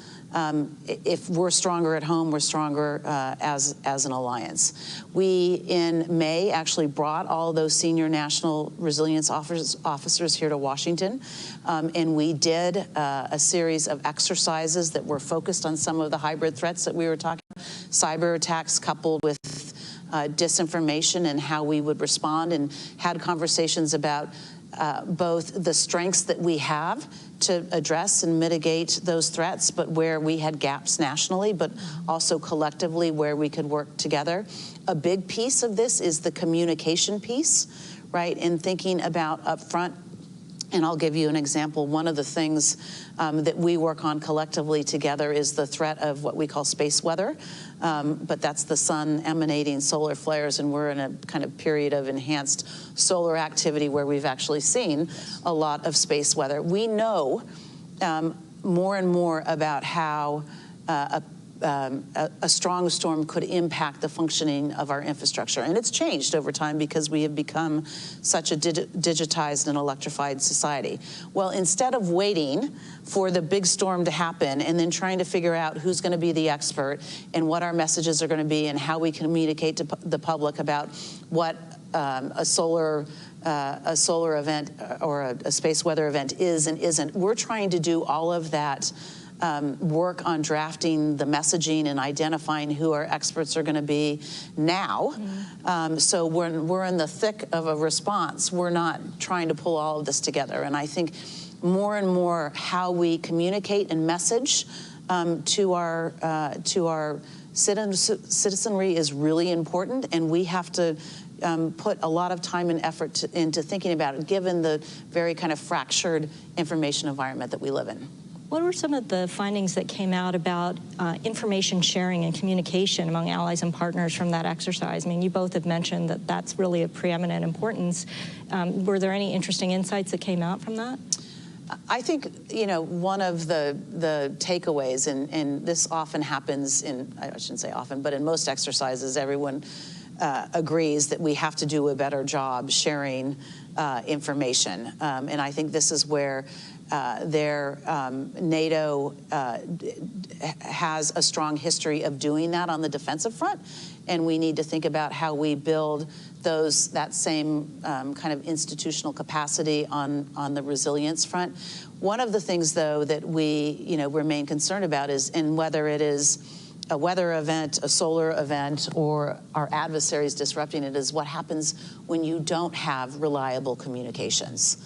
If we're stronger at home, we're stronger as an alliance. We, in May, actually brought all those senior national resilience officers here to Washington, and we did a series of exercises that were focused on some of the hybrid threats that we were talking about, cyber attacks coupled with disinformation and how we would respond, and had conversations about both the strengths that we have to address and mitigate those threats, but where we had gaps nationally, but also collectively where we could work together. A big piece of this is the communication piece, right? And thinking about upfront. And I'll give you an example. One of the things that we work on collectively together is the threat of what we call space weather. But that's the sun emanating solar flares, and we're in a kind of period of enhanced solar activity where we've actually seen a lot of space weather. We know more and more about how a strong storm could impact the functioning of our infrastructure. And it's changed over time because we have become such a digitized and electrified society. Well, instead of waiting for the big storm to happen and then trying to figure out who's going to be the expert and what our messages are going to be and how we communicate to the public about what a solar event or a space weather event is and isn't, we're trying to do all of that work on drafting the messaging and identifying who our experts are going to be now. So when we're in the thick of a response, we're not trying to pull all of this together. And I think more and more how we communicate and message to our citizenry is really important, and we have to put a lot of time and effort into thinking about it, given the very kind of fractured information environment that we live in. What were some of the findings that came out about information sharing and communication among allies and partners from that exercise? I mean, you both have mentioned that that's really of preeminent importance. Were there any interesting insights that came out from that? I think, you know, one of the takeaways, and this often happens in, I shouldn't say often, but in most exercises, everyone agrees that we have to do a better job sharing information. And I think this is where NATO has a strong history of doing that on the defensive front, and we need to think about how we build that same kind of institutional capacity on the resilience front. One of the things, though, that we remain concerned about is, and whether it is a weather event, a solar event, or our adversaries disrupting it, is what happens when you don't have reliable communications.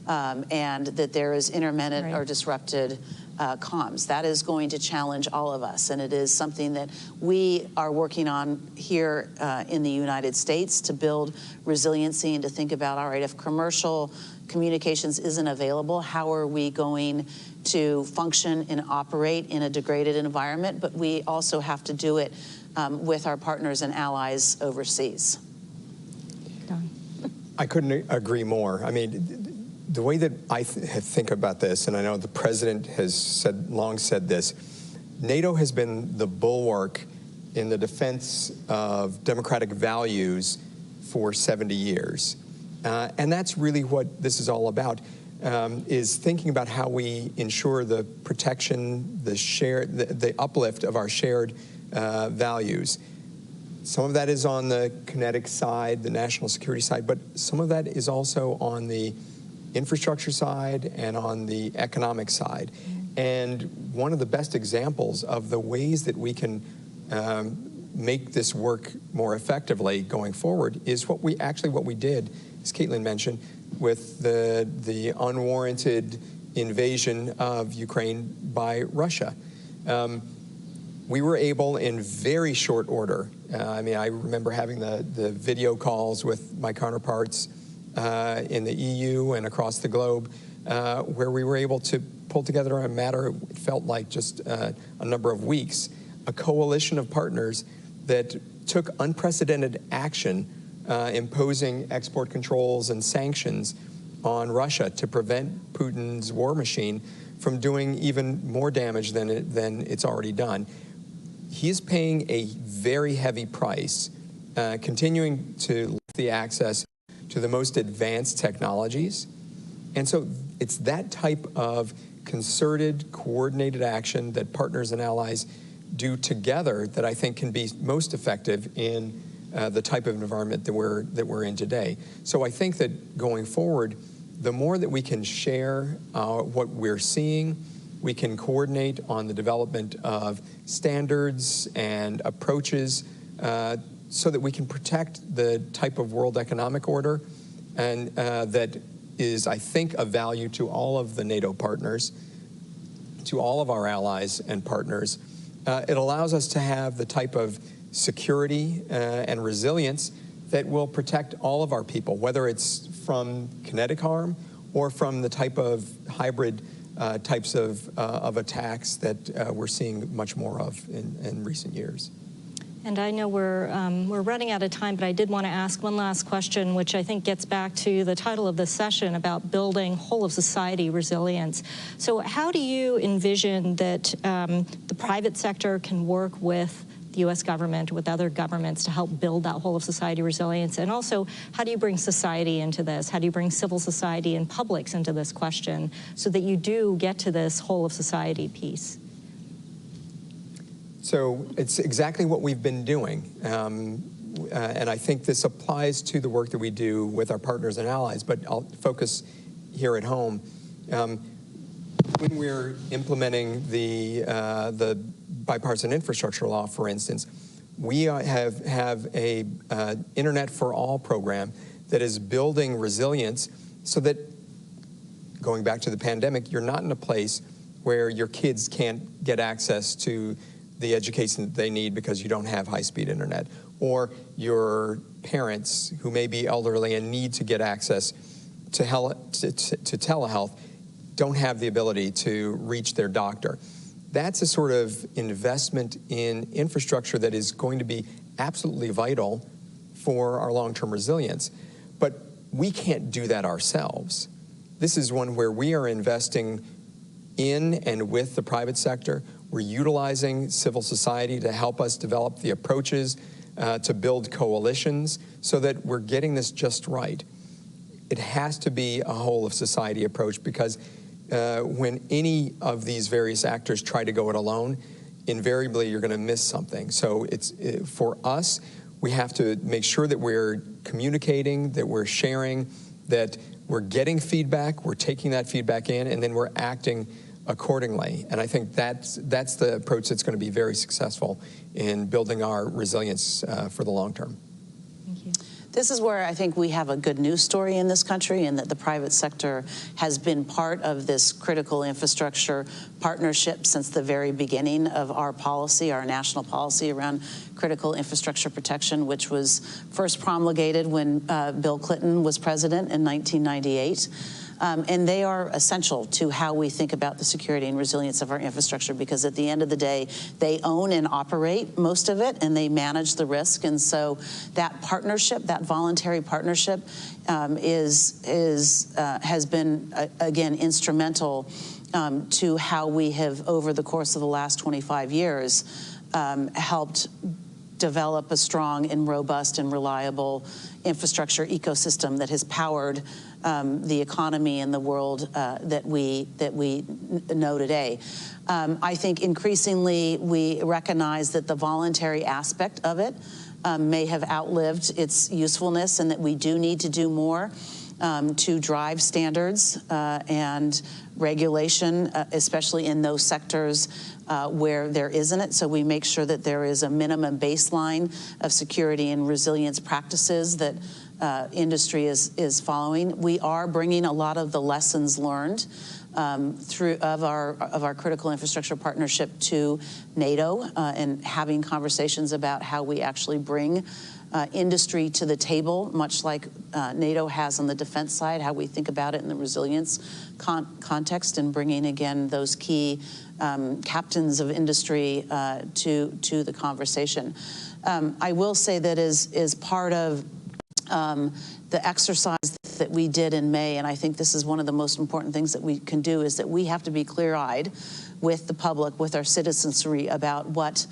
And that there is intermittent or disrupted comms. That is going to challenge all of us, and it is something that we are working on here in the United States to build resiliency and to think about, all right, if commercial communications isn't available, how are we going to function and operate in a degraded environment? But we also have to do it with our partners and allies overseas. I couldn't agree more. I mean, the way that I think about this, and I know the president has long said this, NATO has been the bulwark in the defense of democratic values for 70 years. And that's really what this is all about, is thinking about how we ensure the protection, the uplift of our shared values. Some of that is on the kinetic side, the national security side, but some of that is also on the infrastructure side and on the economic side. And one of the best examples of the ways that we can make this work more effectively going forward is what we did, as Caitlin mentioned, with the unwarranted invasion of Ukraine by Russia. we were able in very short order. I mean, I remember having the video calls with my counterparts in the EU and across the globe, where we were able to pull together in a matter, it felt like just a number of weeks, a coalition of partners that took unprecedented action, imposing export controls and sanctions on Russia to prevent Putin's war machine from doing even more damage than it's already done. He's paying a very heavy price, continuing to lack the access to the most advanced technologies. And so it's that type of concerted, coordinated action that partners and allies do together that I think can be most effective in the type of environment that we're in today. So I think that going forward, the more that we can share what we're seeing, we can coordinate on the development of standards and approaches so that we can protect the type of world economic order and that is, I think, of value to all of the NATO partners, to all of our allies and partners. It allows us to have the type of security and resilience that will protect all of our people, whether it's from kinetic harm or from the type of hybrid types of attacks that we're seeing much more of in recent years. And I know we're running out of time, but I did want to ask one last question, which I think gets back to the title of this session about building whole of society resilience. So how do you envision that the private sector can work with the U.S. government, with other governments to help build that whole of society resilience? And also, how do you bring society into this? How do you bring civil society and publics into this question so that you do get to this whole of society piece? So it's exactly what we've been doing. And I think this applies to the work that we do with our partners and allies, but I'll focus here at home. When we're implementing the bipartisan infrastructure law, for instance, we have a Internet for All program that is building resilience so that, going back to the pandemic, you're not in a place where your kids can't get access to the education that they need because you don't have high-speed internet, or your parents who may be elderly and need to get access to telehealth don't have the ability to reach their doctor. That's a sort of investment in infrastructure that is going to be absolutely vital for our long-term resilience. But we can't do that ourselves. This is one where we are investing in and with the private sector. We're utilizing civil society to help us develop the approaches to build coalitions so that we're getting this just right. It has to be a whole of society approach because when any of these various actors try to go it alone, invariably you're going to miss something. So for us, we have to make sure that we're communicating, that we're sharing, that we're getting feedback, we're taking that feedback in, and then we're acting accordingly. And I think that's the approach that's going to be very successful in building our resilience for the long term. Thank you. This is where I think we have a good news story in this country, and that the private sector has been part of this critical infrastructure partnership since the very beginning of our policy, our national policy around critical infrastructure protection, which was first promulgated when Bill Clinton was president in 1998. And they are essential to how we think about the security and resilience of our infrastructure, because at the end of the day, they own and operate most of it, and they manage the risk. And so that partnership, that voluntary partnership, has been, again, instrumental to how we have, over the course of the last 25 years, helped develop a strong and robust and reliable infrastructure ecosystem that has powered the economy and the world that we know today. I think increasingly we recognize that the voluntary aspect of it may have outlived its usefulness, and that we do need to do more to drive standards and regulation, especially in those sectors where there isn't it. So we make sure that there is a minimum baseline of security and resilience practices that industry is following. We are bringing a lot of the lessons learned of our critical infrastructure partnership to NATO and having conversations about how we actually bring industry to the table, much like NATO has on the defense side, how we think about it in the resilience context, and bringing, again, those key captains of industry to the conversation. I will say that is part of the exercise that we did in May, and I think this is one of the most important things that we can do, is that we have to be clear-eyed with the public, with our citizenry, about what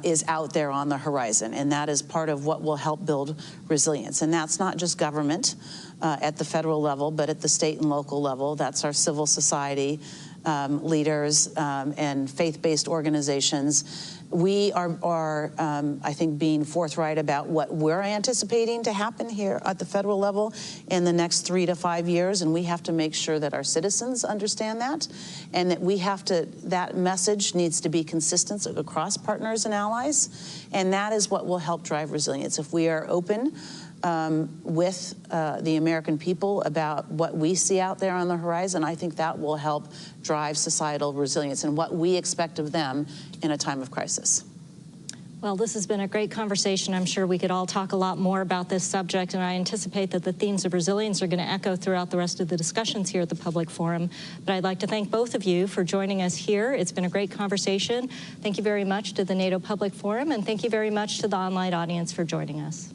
is out there on the horizon, and that is part of what will help build resilience. And that's not just government at the federal level, but at the state and local level. That's our civil society leaders and faith-based organizations. We are I think, being forthright about what we're anticipating to happen here at the federal level in the next 3 to 5 years, and we have to make sure that our citizens understand that, and that that message needs to be consistent across partners and allies, and that is what will help drive resilience. If we are open with the American people about what we see out there on the horizon, I think that will help drive societal resilience and what we expect of them in a time of crisis. Well, this has been a great conversation. I'm sure we could all talk a lot more about this subject, and I anticipate that the themes of resilience are going to echo throughout the rest of the discussions here at the Public Forum. But I'd like to thank both of you for joining us here. It's been a great conversation. Thank you very much to the NATO Public Forum, and thank you very much to the online audience for joining us.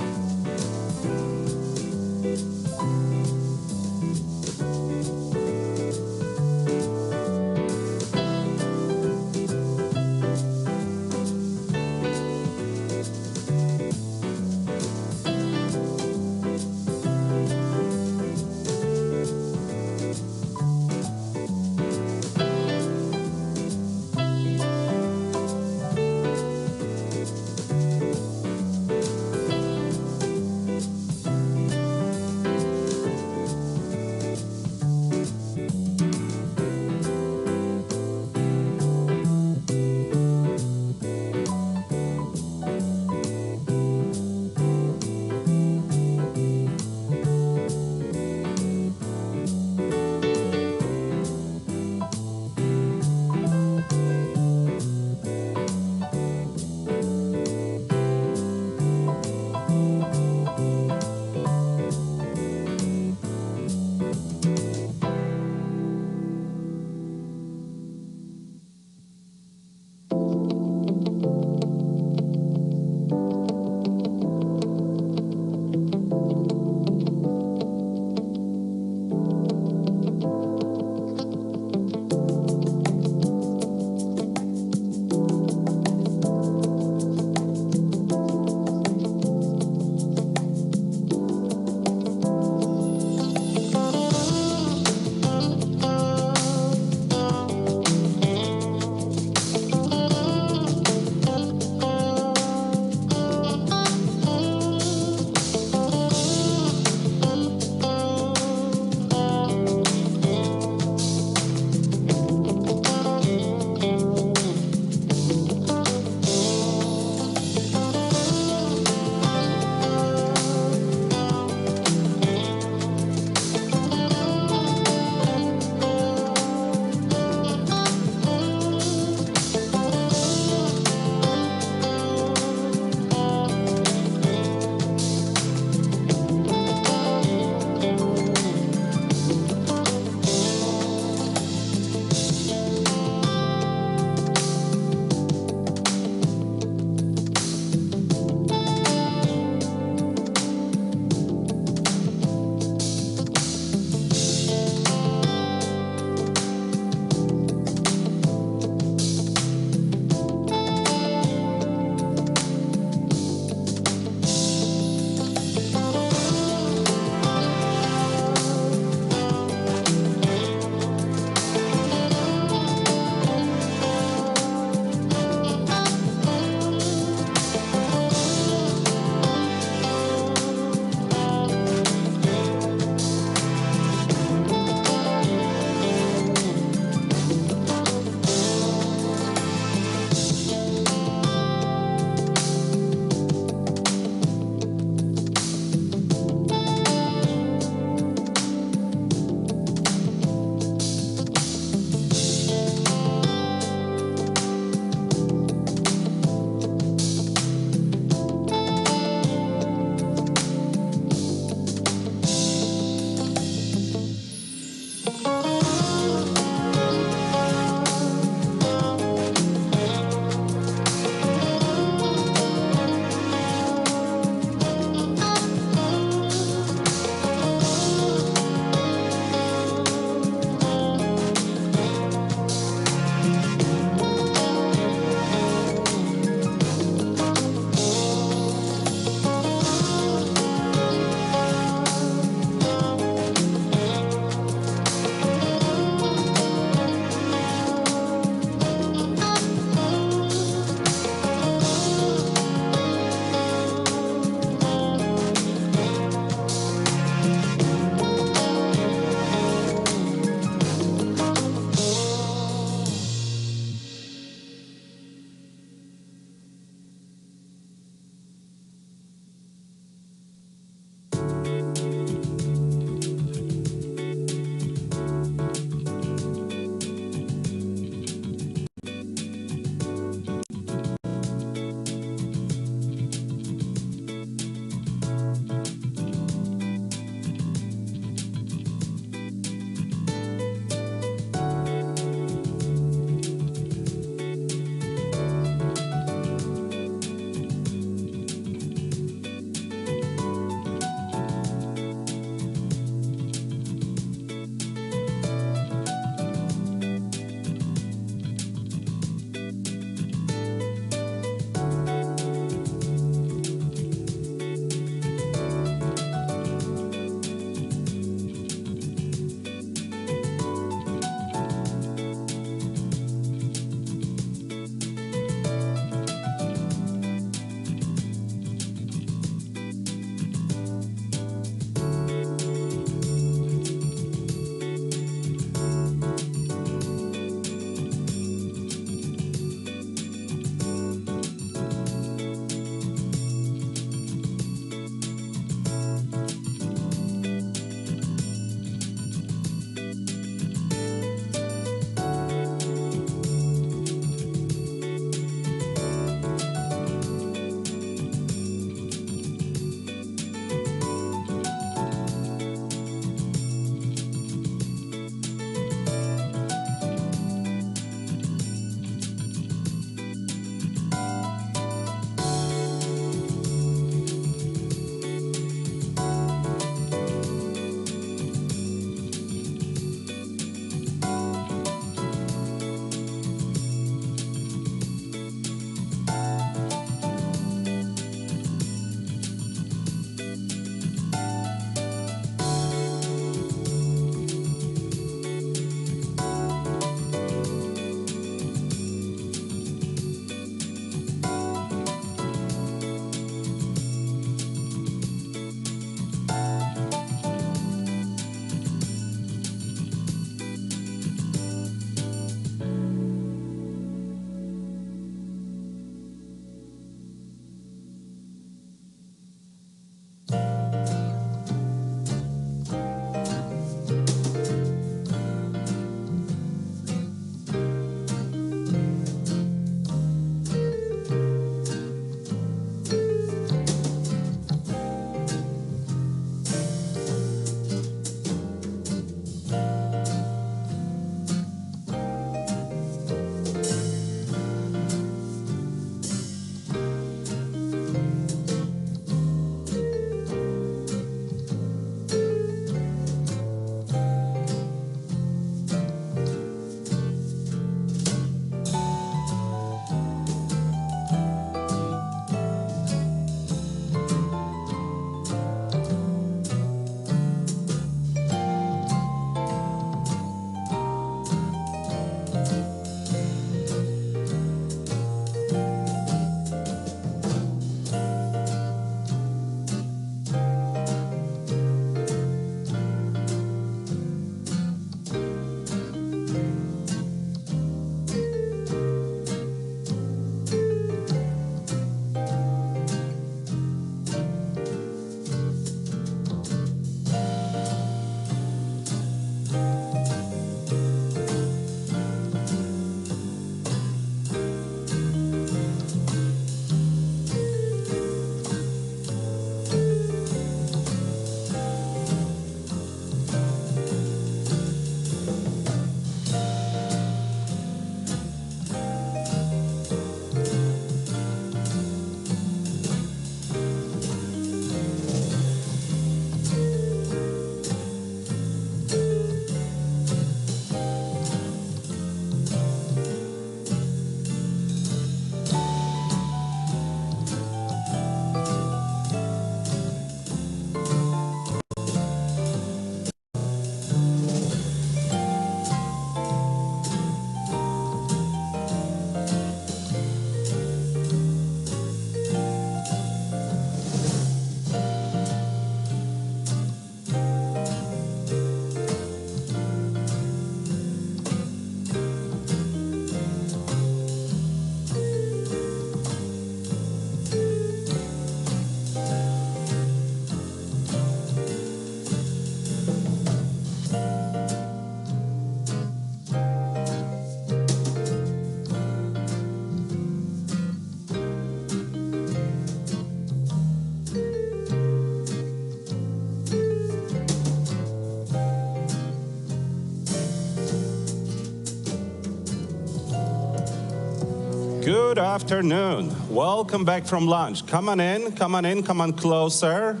Good afternoon. Welcome back from lunch. Come on in, come on in, come on closer.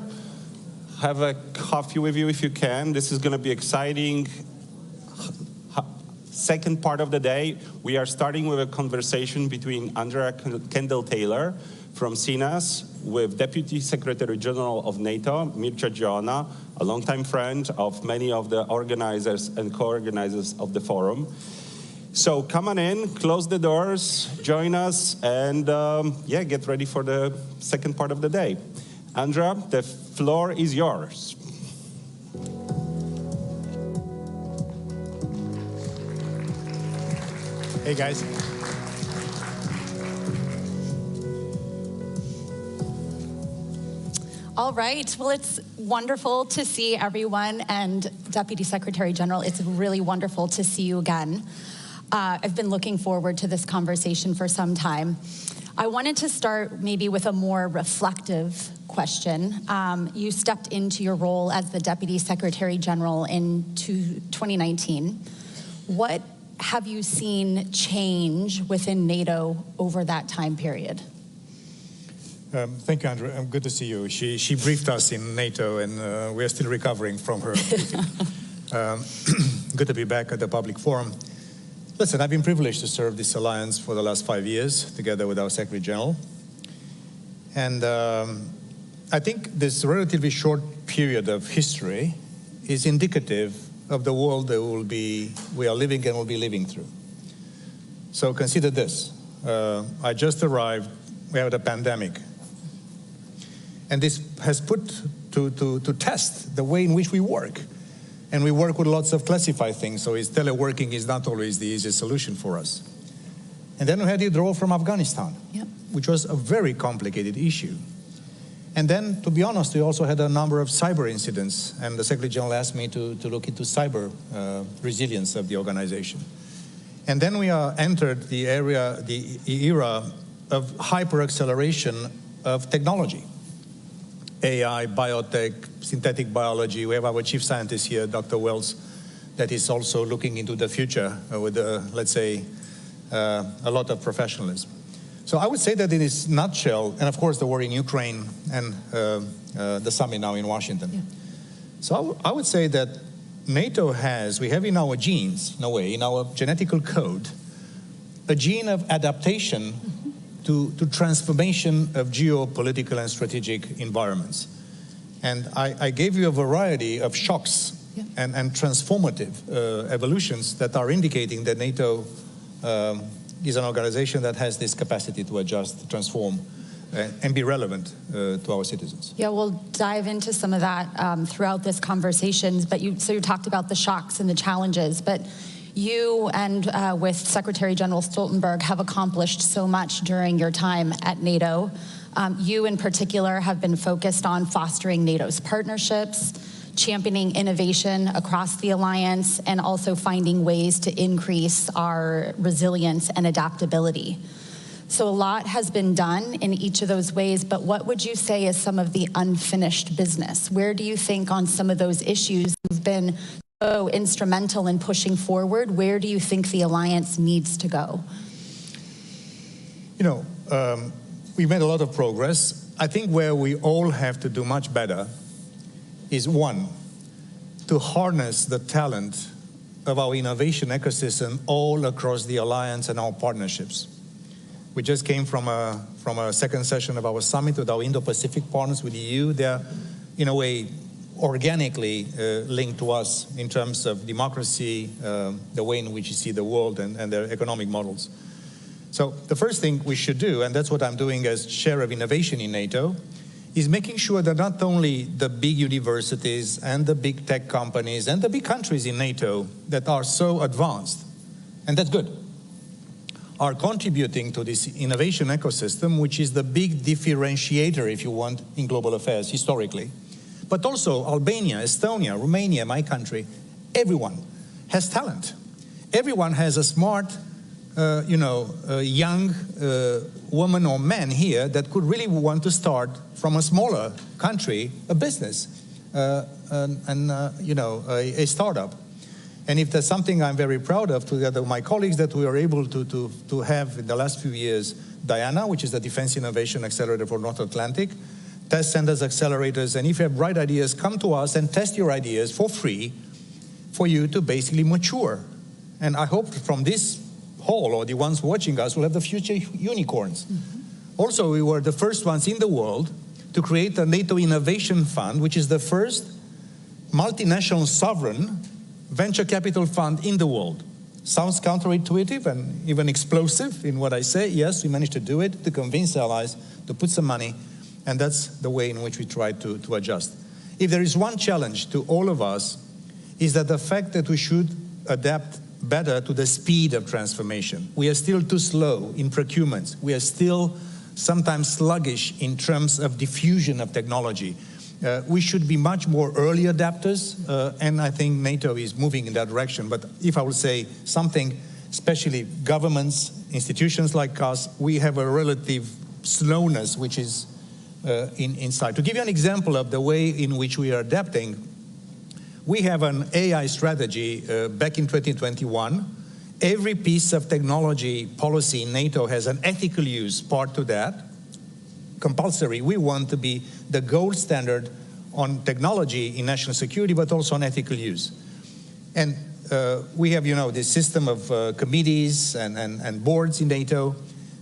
Have a coffee with you if you can. This is going to be exciting. Second part of the day, we are starting with a conversation between Andrea Kendall-Taylor from CNAS with Deputy Secretary General of NATO, Mircea Joana, a longtime friend of many of the organizers and co-organizers of the forum. So come on in, close the doors, join us, and yeah, get ready for the second part of the day. Andrea, the floor is yours. Hey guys. All right, well, it's wonderful to see everyone, and Deputy Secretary General, it's really wonderful to see you again. I've been looking forward to this conversation for some time. I wanted to start maybe with a more reflective question. You stepped into your role as the Deputy Secretary General in 2019. What have you seen change within NATO over that time period? Thank you, Andrew. Good to see you. She briefed us in NATO, and we're still recovering from her. Good to be back at the Public Forum. Listen, I've been privileged to serve this alliance for the last 5 years, together with our Secretary General. And I think this relatively short period of history is indicative of the world that we are living and will be living through. So consider this. I just arrived, we have a pandemic. And this has put to test the way in which we work. And we work with lots of classified things, so teleworking is not always the easiest solution for us. And then we had the withdrawal from Afghanistan, which was a very complicated issue. And then, to be honest, we also had a number of cyber incidents, and the Secretary General asked me to look into cyber resilience of the organization. And then we entered the era of hyper-acceleration of technology. AI, biotech, synthetic biology. We have our chief scientist here, Dr. Wells, that is also looking into the future with, let's say, a lot of professionalism. So I would say that in this nutshell, and of course the war in Ukraine and the summit now in Washington. Yeah. So I would say that NATO we have in our genes, in a way, in our genetical code, a gene of adaptation to transformation of geopolitical and strategic environments. And I gave you a variety of shocks and transformative evolutions that are indicating that NATO is an organization that has this capacity to adjust, transform, and be relevant to our citizens. Yeah, we'll dive into some of that throughout this conversation. But you talked about the shocks and the challenges, but you and with Secretary General Stoltenberg have accomplished so much during your time at NATO. You in particular have been focused on fostering NATO's partnerships, championing innovation across the alliance, and also finding ways to increase our resilience and adaptability. So a lot has been done in each of those ways, but what would you say is some of the unfinished business? Where do you think on some of those issues you've been so instrumental in pushing forward, where do you think the alliance needs to go? You know, we've made a lot of progress. I think where we all have to do much better is one, to harness the talent of our innovation ecosystem all across the alliance and our partnerships. We just came from a second session of our summit with our Indo-Pacific partners with the EU. They're, in a way, organically linked to us in terms of democracy, the way in which you see the world and their economic models. So the first thing we should do, and that's what I'm doing as chair of innovation in NATO, is making sure that not only the big universities and the big tech companies and the big countries in NATO that are so advanced, and that's good, are contributing to this innovation ecosystem, which is the big differentiator, if you want, in global affairs historically. But also Albania, Estonia, Romania, my country, everyone has talent. Everyone has a smart, young woman or man here that could really want to start from a smaller country, a business, a startup. And if there's something I'm very proud of, together with my colleagues, that we are able to have in the last few years, Diana, which is the Defense Innovation Accelerator for North Atlantic, test centers, accelerators, and if you have bright ideas, come to us and test your ideas for free for you to basically mature. And I hope from this hall, or the ones watching us, will have the future unicorns. Also, we were the first ones in the world to create a NATO Innovation Fund, which is the first multinational sovereign venture capital fund in the world. Sounds counterintuitive and even explosive in what I say. Yes, we managed to do it, to convince allies to put some money, and that's the way in which we try to adjust. If there is one challenge to all of us, is that the fact that we should adapt better to the speed of transformation. We are still too slow in procurements. We are still sometimes sluggish in terms of diffusion of technology. We should be much more early adapters, and I think NATO is moving in that direction. But if I would say something, especially governments, institutions like us, we have a relative slowness which is inside. To give you an example of the way in which we are adapting, we have an AI strategy back in 2021. Every piece of technology policy in NATO has an ethical use part to that. Compulsory. We want to be the gold standard on technology in national security, but also on ethical use. And we have, this system of committees and boards in NATO.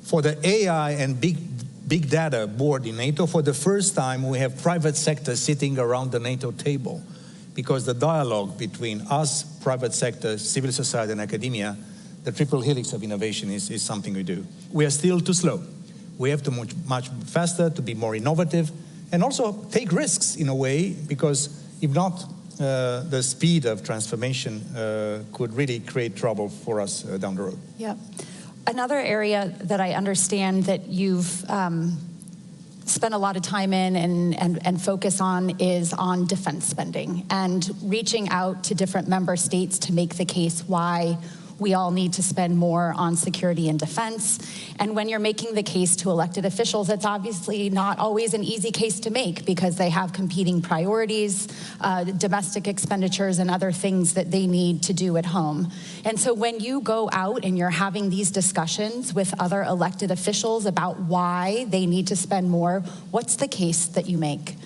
For the AI and big data board in NATO, for the first time, we have private sector sitting around the NATO table, because the dialogue between us, private sector, civil society, and academia, the triple helix of innovation is something we do. We are still too slow. We have to move much faster, to be more innovative, and also take risks in a way, because if not, the speed of transformation could really create trouble for us down the road. Yeah. Another area that I understand that you've spent a lot of time in and focus on is on defense spending and reaching out to different member states to make the case why we all need to spend more on security and defense. And when you're making the case to elected officials, it's obviously not always an easy case to make, because they have competing priorities, domestic expenditures, and other things that they need to do at home. And so when you go out and you're having these discussions with other elected officials about why they need to spend more, what's the case that you make?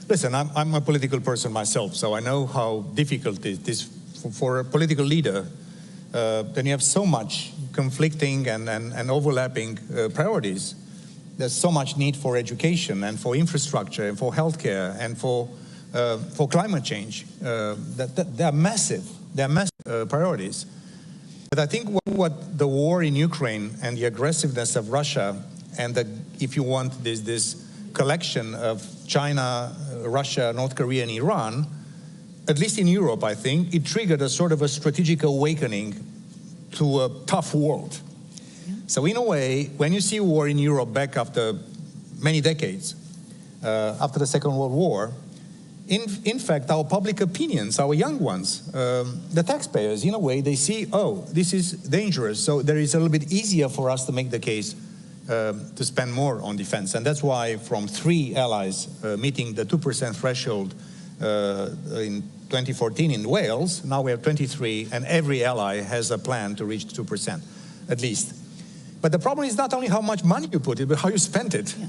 Listen, I'm a political person myself, so I know how difficult it is for a political leader. Then you have so much conflicting and overlapping priorities. There's so much need for education and for infrastructure and for healthcare and for climate change. They are massive priorities. But I think what the war in Ukraine and the aggressiveness of Russia and if you want, this collection of China, Russia, North Korea, and Iran, at least in Europe, I think, it triggered a sort of a strategic awakening to a tough world. Yeah. So in a way, when you see war in Europe back after many decades, after the Second World War, in fact, our public opinions, our young ones, the taxpayers, in a way, they see, oh, this is dangerous, so there is a little bit easier for us to make the case to spend more on defense. And that's why from 3 allies meeting the 2% threshold in 2014 in Wales, now we have 23, and every ally has a plan to reach 2%, at least. But the problem is not only how much money you put in, but how you spend it. Yeah.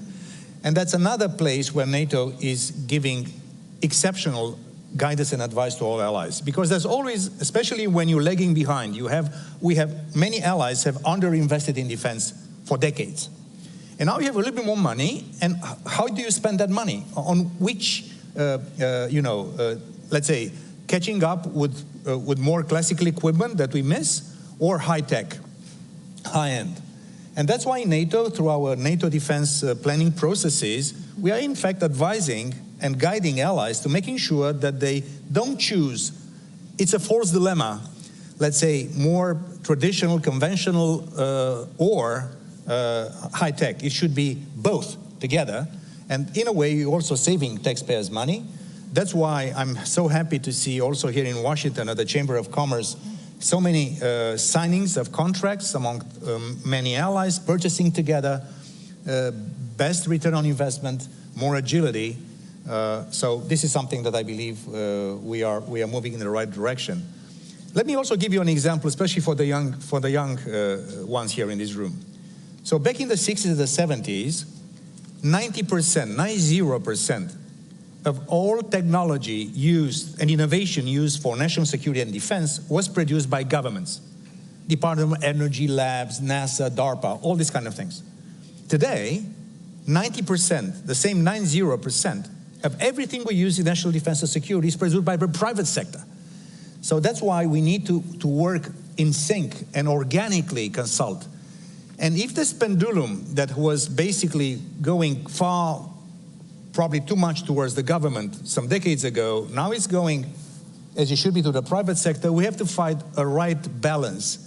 And that's another place where NATO is giving exceptional guidance and advice to all allies. Because there's always, especially when you're lagging behind, many allies have underinvested in defense for decades. And now you have a little bit more money, and how do you spend that money? On which let's say, catching up with more classical equipment that we miss, or high-tech, high-end. And that's why NATO, through our NATO defense planning processes, we are in fact advising and guiding allies to making sure that they don't choose. It's a forced dilemma, let's say, more traditional, conventional, or high-tech. It should be both together. And in a way, you're also saving taxpayers' money. That's why I'm so happy to see also here in Washington at the Chamber of Commerce so many signings of contracts among many allies, purchasing together, best return on investment, more agility. So this is something that I believe we are moving in the right direction. Let me also give you an example, especially for the young ones here in this room. So back in the 60s and the 70s, 90% of all technology used and innovation used for national security and defense was produced by governments. Department of Energy, labs, NASA, DARPA, all these kind of things. Today, 90%, the same 90% of everything we use in national defense and security is produced by the private sector. So that's why we need to work in sync and organically consult. And if this pendulum that was basically going far, probably too much towards the government some decades ago, now it's going, as it should be, to the private sector, we have to find a right balance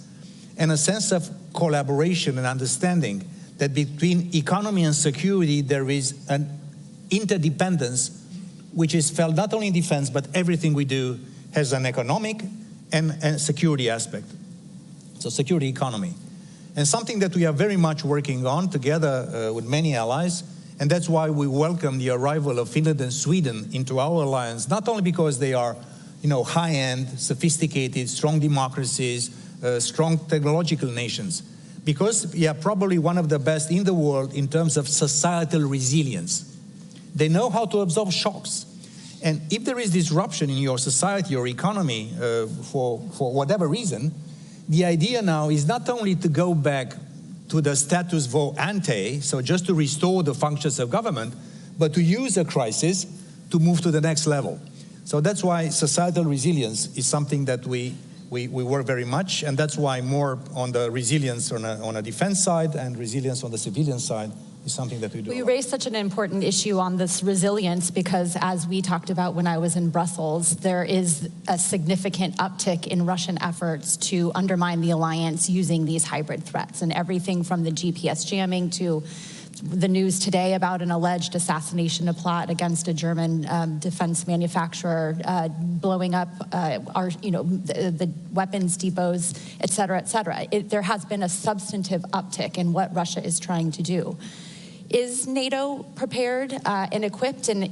and a sense of collaboration and understanding that between economy and security there is an interdependence which is felt not only in defense, but everything we do has an economic and security aspect. So security economy. And something that we are very much working on together with many allies, and that's why we welcome the arrival of Finland and Sweden into our alliance, not only because they are, high-end, sophisticated, strong democracies, strong technological nations, because we are probably one of the best in the world in terms of societal resilience. They know how to absorb shocks. And if there is disruption in your society or economy for whatever reason, the idea now is not only to go back to the status quo ante, so just to restore the functions of government, but to use a crisis to move to the next level. So that's why societal resilience is something that we work very much, and that's why more on the resilience on a defense side and resilience on the civilian side is something that we do. Well, you raised such an important issue on this resilience because, as we talked about when I was in Brussels, there is a significant uptick in Russian efforts to undermine the alliance using these hybrid threats, and everything from the GPS jamming to the news today about an alleged assassination plot against a German defense manufacturer, blowing up the weapons depots, et cetera, et cetera. There has been a substantive uptick in what Russia is trying to do. Is NATO prepared and equipped, and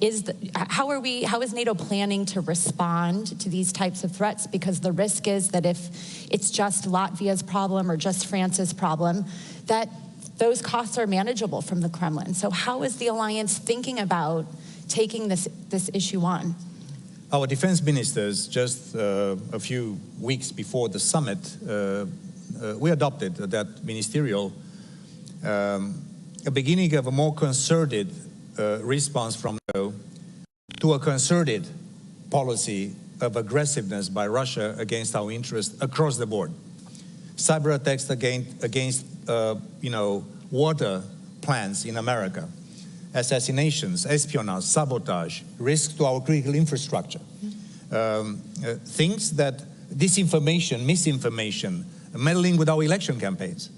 how is NATO planning to respond to these types of threats? Because the risk is that if it's just Latvia's problem or just France's problem, that those costs are manageable from the Kremlin. So how is the alliance thinking about taking this issue on? Our defense ministers, just a few weeks before the summit, we adopted that ministerial a beginning of a more concerted response from NATO to a concerted policy of aggressiveness by Russia against our interests across the board. Cyber attacks against water plants in America, assassinations, espionage, sabotage, risks to our critical infrastructure, things that disinformation, misinformation, meddling with our election campaigns.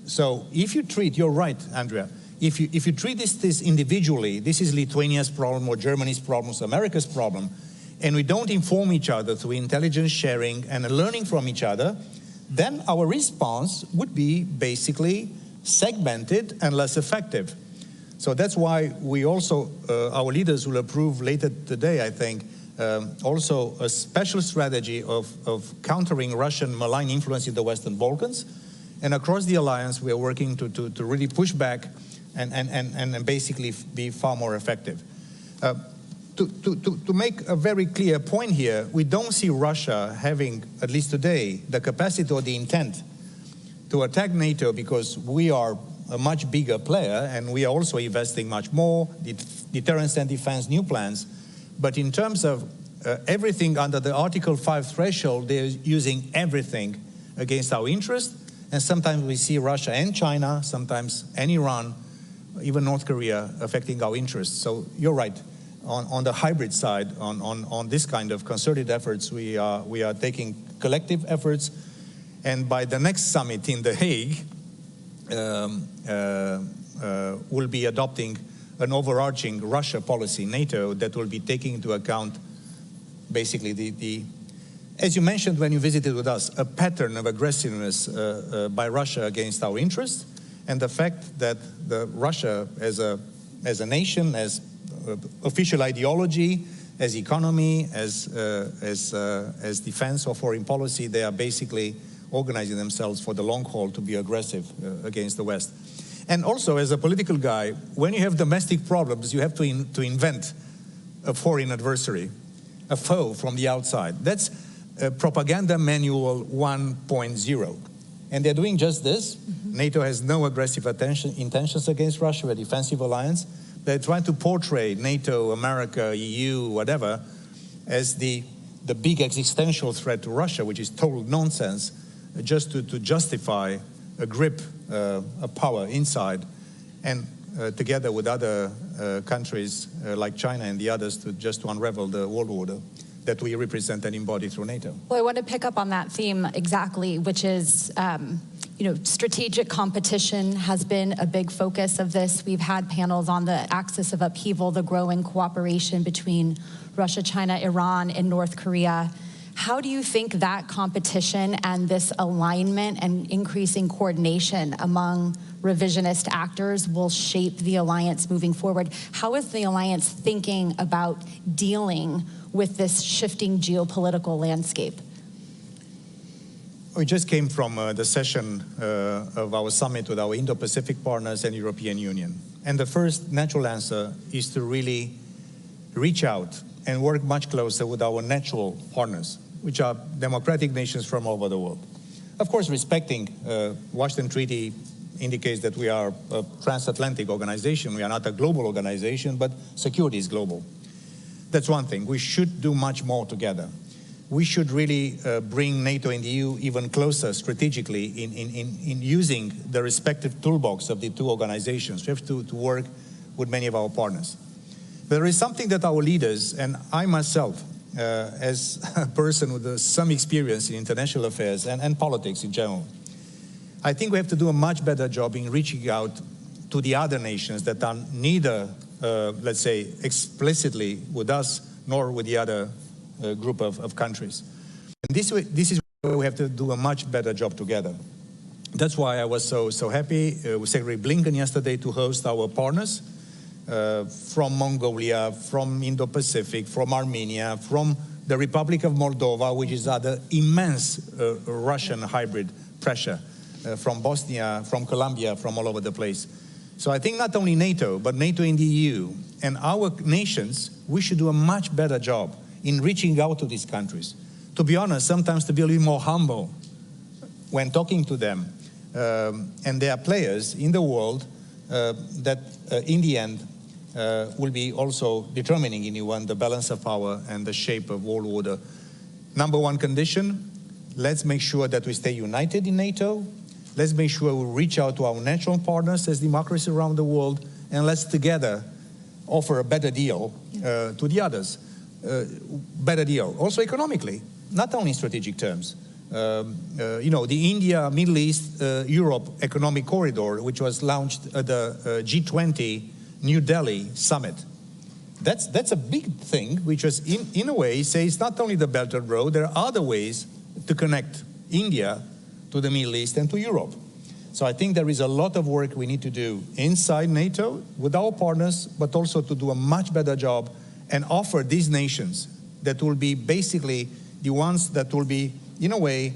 So if you treat, you're right, Andrea, if you treat this individually, this is Lithuania's problem or Germany's problem, or America's problem, and we don't inform each other through intelligence sharing and learning from each other, then our response would be basically segmented and less effective. So that's why we also, our leaders will approve later today, I think, also a special strategy of countering Russian malign influence in the Western Balkans. And across the alliance, we are working to really push back and basically be far more effective. To make a very clear point here, we don't see Russia having, at least today, the capacity or the intent to attack NATO because we are a much bigger player and we are also investing much more, deterrence and defense, new plans. But in terms of everything under the Article 5 threshold, they're using everything against our interest. And sometimes we see Russia and China, sometimes and Iran, even North Korea, affecting our interests. So you're right. On the hybrid side, on this kind of concerted efforts, we are taking collective efforts. And by the next summit in The Hague, we'll be adopting an overarching Russia policy, NATO, that will be taking into account basically as you mentioned when you visited with us, a pattern of aggressiveness by Russia against our interests, and the fact that Russia as a nation, as official ideology, as economy, as defense or foreign policy. They are basically organizing themselves for the long haul to be aggressive against the West. And also, as a political guy, when you have domestic problems, you have to invent a foreign adversary, a foe from the outside. That's propaganda manual 1.0. And they're doing just this. NATO has no aggressive intentions against Russia, a defensive alliance. They're trying to portray NATO, America, EU, whatever, as the big existential threat to Russia, which is total nonsense, just to justify a grip, a power inside, and together with other countries like China and the others just to unravel the world order that we represent and embody through NATO. Well, I want to pick up on that theme exactly, which is, strategic competition has been a big focus of this. We've had panels on the axis of upheaval, the growing cooperation between Russia, China, Iran, and North Korea. How do you think that competition and this alignment and increasing coordination among revisionist actors will shape the alliance moving forward? How is the alliance thinking about dealing with this shifting geopolitical landscape? We just came from the session of our summit with our Indo-Pacific partners and European Union. And the first natural answer is to really reach out and work much closer with our natural partners, which are democratic nations from all over the world. Of course, respecting Washington Treaty indicates that we are a transatlantic organization. We are not a global organization, but security is global. That's one thing. We should do much more together. We should really bring NATO and the EU even closer strategically in using the respective toolbox of the two organizations. We have to work with many of our partners. But there is something that our leaders, and I myself, as a person with some experience in international affairs and politics in general, I think we have to do a much better job in reaching out to the other nations that are neither, let's say, explicitly with us nor with the other group of countries. And this is where we have to do a much better job together. That's why I was so happy with Secretary Blinken yesterday to host our partners from Mongolia, from Indo-Pacific, from Armenia, from the Republic of Moldova, which is under immense Russian hybrid pressure, from Bosnia, from Colombia, from all over the place. So I think not only NATO, but NATO and the EU and our nations, we should do a much better job in reaching out to these countries. To be honest, sometimes to be a little more humble when talking to them. And there are players in the world that in the end will be also determining in you the balance of power and the shape of world order. Number one condition, let's make sure that we stay united in NATO. Let's make sure we reach out to our natural partners as democracies around the world, and let's together offer a better deal to the others. Better deal, also economically, not only in strategic terms. The India, Middle East, Europe economic corridor, which was launched at the G20 New Delhi summit. That's a big thing, which was in a way says not only the Belt and Road, there are other ways to connect India to the Middle East and to Europe. So I think there is a lot of work we need to do inside NATO with our partners, but also to do a much better job and offer these nations that will be basically the ones that will be, in a way,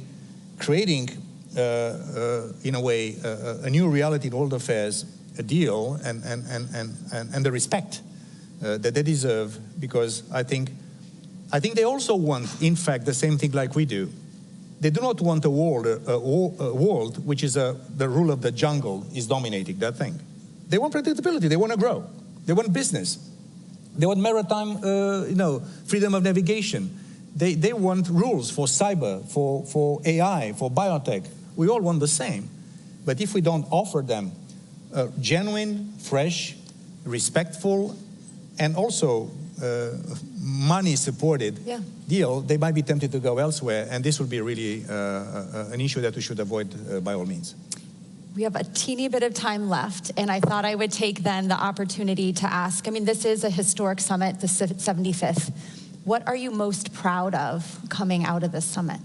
creating, a new reality in world affairs, a deal and the respect that they deserve, because I think they also want, in fact, the same thing like we do. They do not want a world which is the rule of the jungle is dominating that thing. They want predictability. They want to grow. They want business. They want maritime, freedom of navigation. They want rules for cyber, for AI, for biotech. We all want the same. But if we don't offer them a genuine, fresh, respectful, and also money-supported deal, they might be tempted to go elsewhere, and this would be really an issue that we should avoid by all means. We have a teeny bit of time left, and I thought I would take then the opportunity to ask, this is a historic summit, the 75th. What are you most proud of coming out of this summit?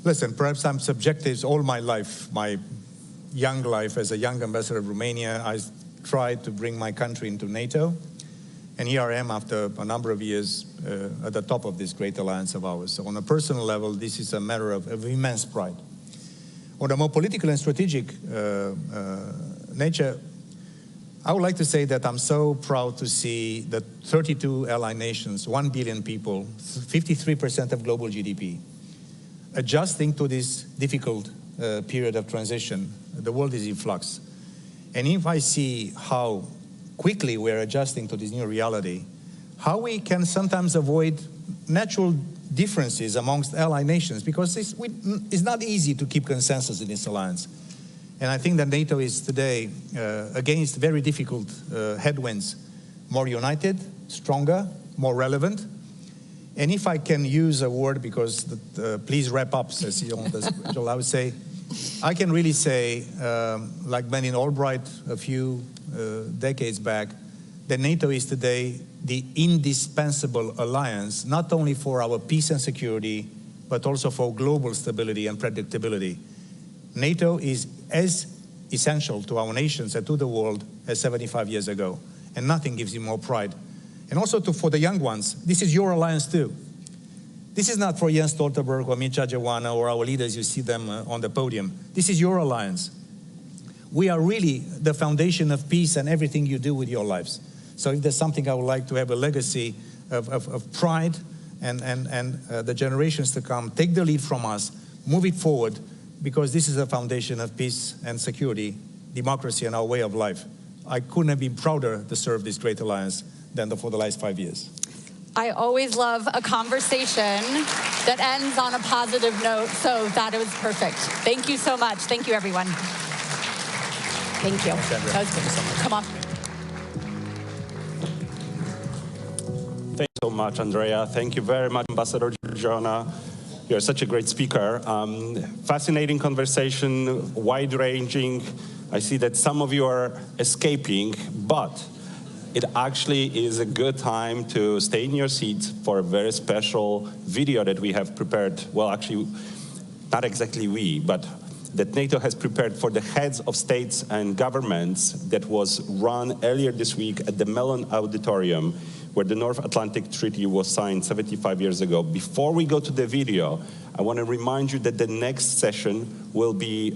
Listen, perhaps I'm subjective all my life, my young life as a young ambassador of Romania. I tried to bring my country into NATO. And here I am after a number of years at the top of this great alliance of ours. So on a personal level, this is a matter of immense pride. On a more political and strategic nature, I would like to say that I'm so proud to see that 32 allied nations, 1 billion people, 53% of global GDP, adjusting to this difficult period of transition. The world is in flux. And if I see how quickly we're adjusting to this new reality, how we can sometimes avoid natural differences amongst allied nations, because it's not easy to keep consensus in this alliance. And I think that NATO is today, against very difficult headwinds, more united, stronger, more relevant. And if I can use a word, because please wrap up, says I would say, I can really say, like Benin Albright a few decades back, that NATO is today the indispensable alliance, not only for our peace and security, but also for global stability and predictability. NATO is as essential to our nations and to the world as 75 years ago, and nothing gives you more pride. And also for the young ones, this is your alliance too. This is not for Jens Stoltenberg or Mircea Joana or our leaders, you see them on the podium. This is your alliance. We are really the foundation of peace and everything you do with your lives. So if there's something I would like to have a legacy of pride and the generations to come, take the lead from us, move it forward, because this is a foundation of peace and security, democracy and our way of life. I couldn't have been prouder to serve this great alliance than for the last 5 years. I always love a conversation that ends on a positive note, so that was perfect. Thank you so much. Thank you, everyone. Thank you. That was good. Come on. Thank you so much, Andrea. Thank you very much, Ambassador Georgiana. You're such a great speaker. Fascinating conversation, wide-ranging. I see that some of you are escaping, but it actually is a good time to stay in your seats for a very special video that we have prepared. Well, actually, not exactly we, but that NATO has prepared for the heads of states and governments that was run earlier this week at the Mellon Auditorium, where the North Atlantic Treaty was signed 75 years ago. Before we go to the video, I want to remind you that the next session will be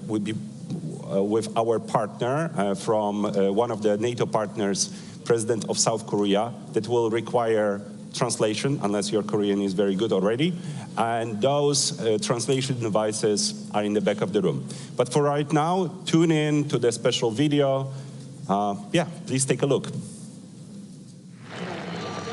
with our partner from one of the NATO partners, President of South Korea, that will require translation, unless your Korean is very good already. And those translation devices are in the back of the room. But for right now, tune in to the special video. Please take a look.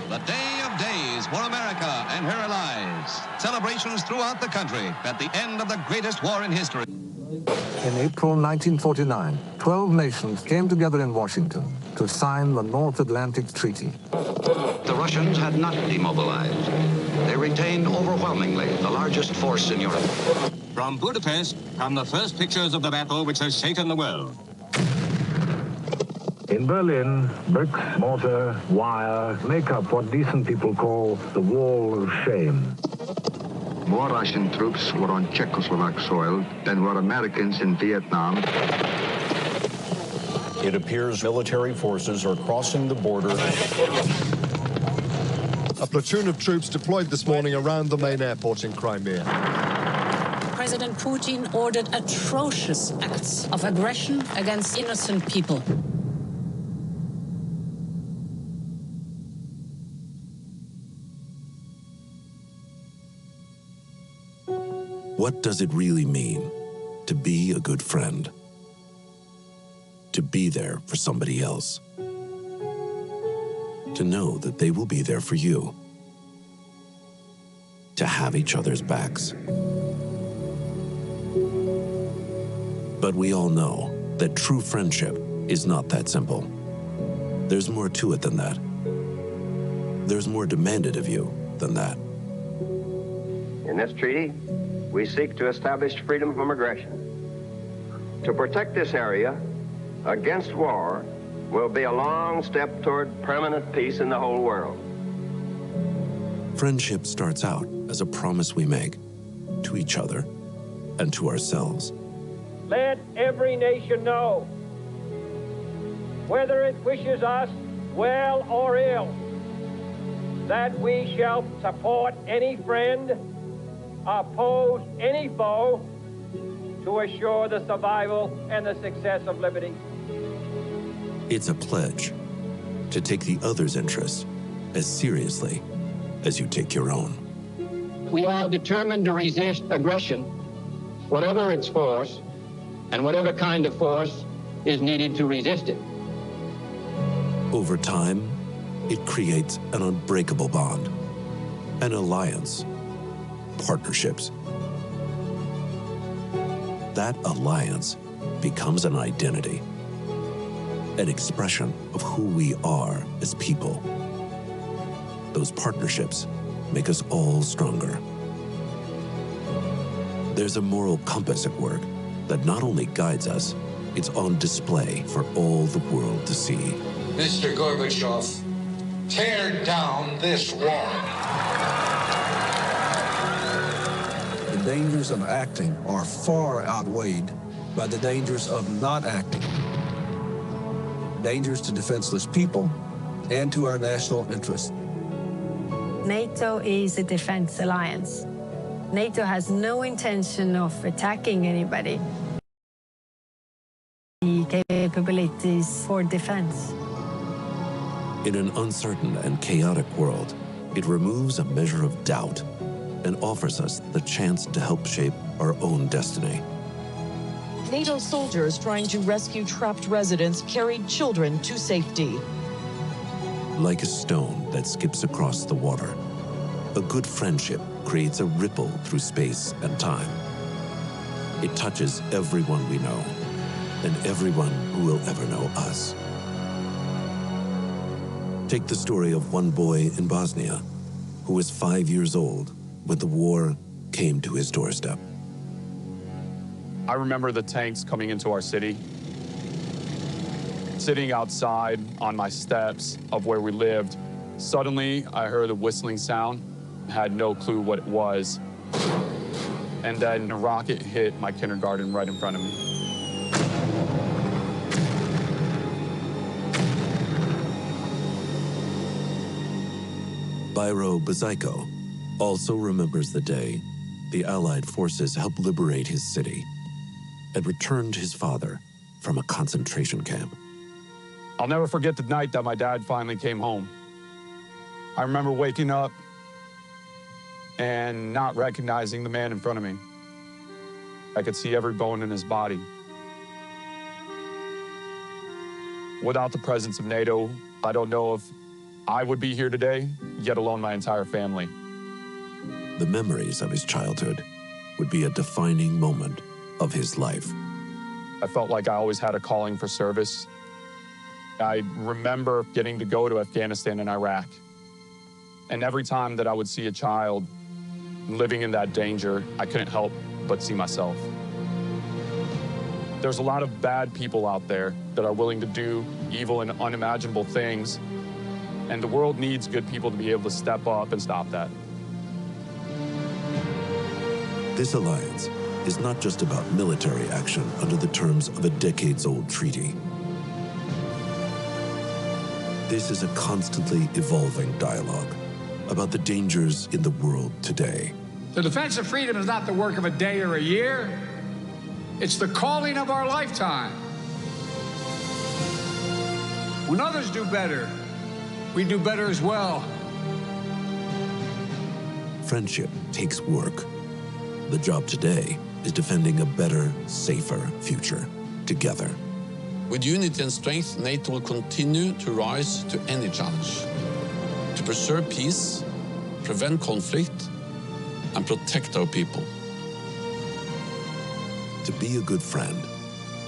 The day of days for America and her allies. Celebrations throughout the country at the end of the greatest war in history. In April 1949, 12 nations came together in Washington to sign the North Atlantic Treaty. The Russians had not demobilized. They retained overwhelmingly the largest force in Europe. From Budapest come the first pictures of the battle which has shaken the world. In Berlin, bricks, mortar, wire make up what decent people call the Wall of Shame. More Russian troops were on Czechoslovak soil than were Americans in Vietnam. It appears military forces are crossing the border. A platoon of troops deployed this morning around the main airport in Crimea. President Putin ordered atrocious acts of aggression against innocent people. What does it really mean to be a good friend? To be there for somebody else? To know that they will be there for you? To have each other's backs? But we all know that true friendship is not that simple. There's more to it than that. There's more demanded of you than that. In this treaty, we seek to establish freedom from aggression. To protect this area against war will be a long step toward permanent peace in the whole world. Friendship starts out as a promise we make to each other and to ourselves. Let every nation know, whether it wishes us well or ill, that we shall support any friend, oppose any foe, to assure the survival and the success of liberty. It's a pledge to take the other's interests as seriously as you take your own. We are determined to resist aggression, whatever its force, and whatever kind of force is needed to resist it. Over time, it creates an unbreakable bond, an alliance, partnerships. That alliance becomes an identity, an expression of who we are as people. Those partnerships make us all stronger. There's a moral compass at work that not only guides us, it's on display for all the world to see. Mr. Gorbachev, tear down this wall. The dangers of acting are far outweighed by the dangers of not acting. Dangers to defenseless people and to our national interests. NATO is a defense alliance. NATO has no intention of attacking anybody. Capabilities for defense. In an uncertain and chaotic world, it removes a measure of doubt and offers us the chance to help shape our own destiny. NATO soldiers trying to rescue trapped residents carried children to safety. Like a stone that skips across the water, a good friendship creates a ripple through space and time. It touches everyone we know and everyone who will ever know us. Take the story of one boy in Bosnia who was 5 years old when the war came to his doorstep. I remember the tanks coming into our city. Sitting outside on my steps of where we lived, suddenly I heard a whistling sound, had no clue what it was. And then a rocket hit my kindergarten right in front of me. Byro Bazaiko also remembers the day the Allied forces helped liberate his city and returned his father from a concentration camp. I'll never forget the night that my dad finally came home. I remember waking up and not recognizing the man in front of me. I could see every bone in his body. Without the presence of NATO, I don't know if I would be here today, yet alone my entire family. The memories of his childhood would be a defining moment of his life. I felt like I always had a calling for service. I remember getting to go to Afghanistan and Iraq. And every time that I would see a child living in that danger, I couldn't help but see myself. There's a lot of bad people out there that are willing to do evil and unimaginable things, and the world needs good people to be able to step up and stop that. This alliance is not just about military action under the terms of a decades-old treaty. This is a constantly evolving dialogue about the dangers in the world today. The defense of freedom is not the work of a day or a year. It's the calling of our lifetime. When others do better, we do better as well. Friendship takes work. The job today is defending a better, safer future together. With unity and strength, NATO will continue to rise to any challenge, to preserve peace, prevent conflict, and protect our people. To be a good friend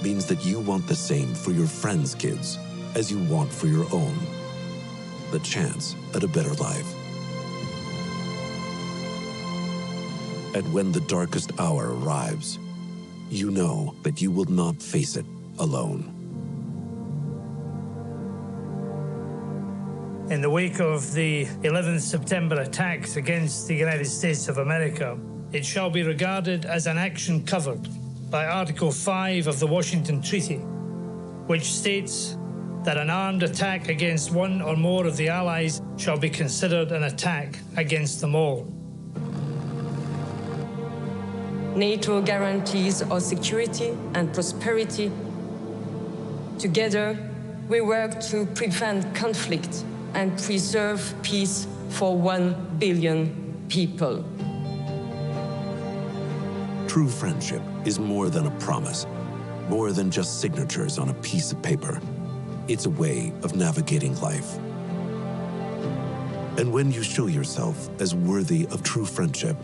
means that you want the same for your friends' kids as you want for your own. The chance at a better life. And when the darkest hour arrives, you know that you will not face it alone. In the wake of the 11th September attacks against the United States of America, it shall be regarded as an action covered by Article 5 of the Washington Treaty, which states that an armed attack against one or more of the allies shall be considered an attack against them all. NATO guarantees our security and prosperity. Together, we work to prevent conflict and preserve peace for 1 billion people. True friendship is more than a promise, more than just signatures on a piece of paper. It's a way of navigating life. And when you show yourself as worthy of true friendship,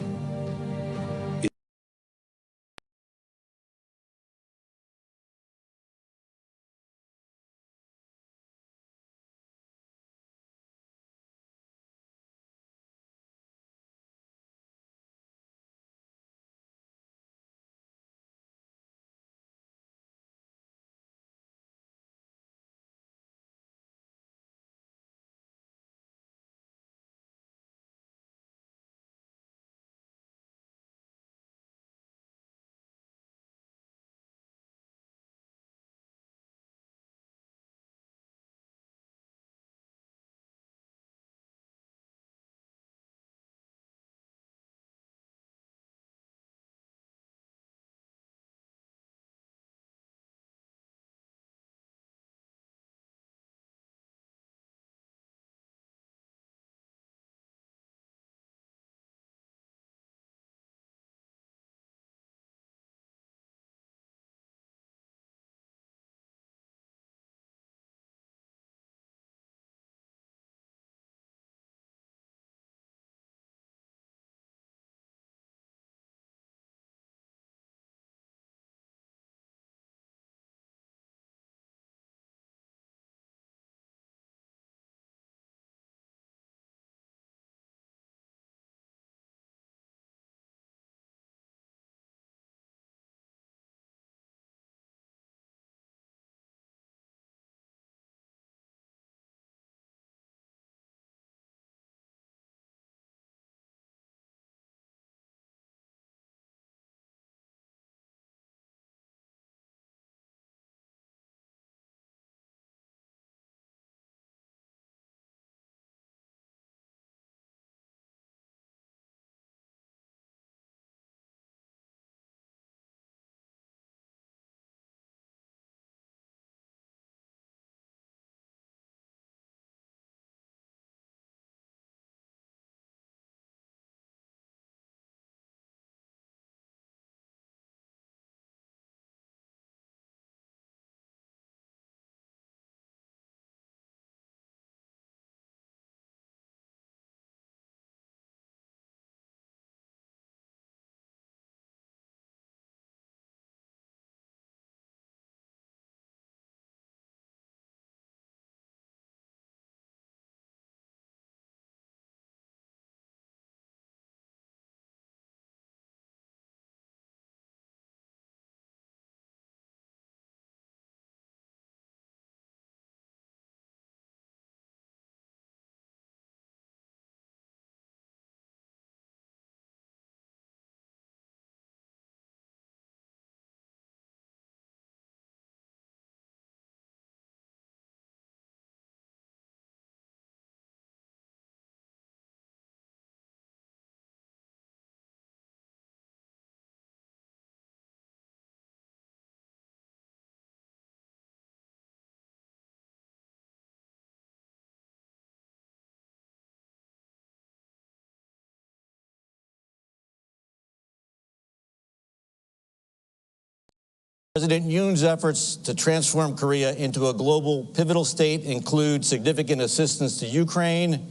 President Yoon's efforts to transform Korea into a global pivotal state include significant assistance to Ukraine,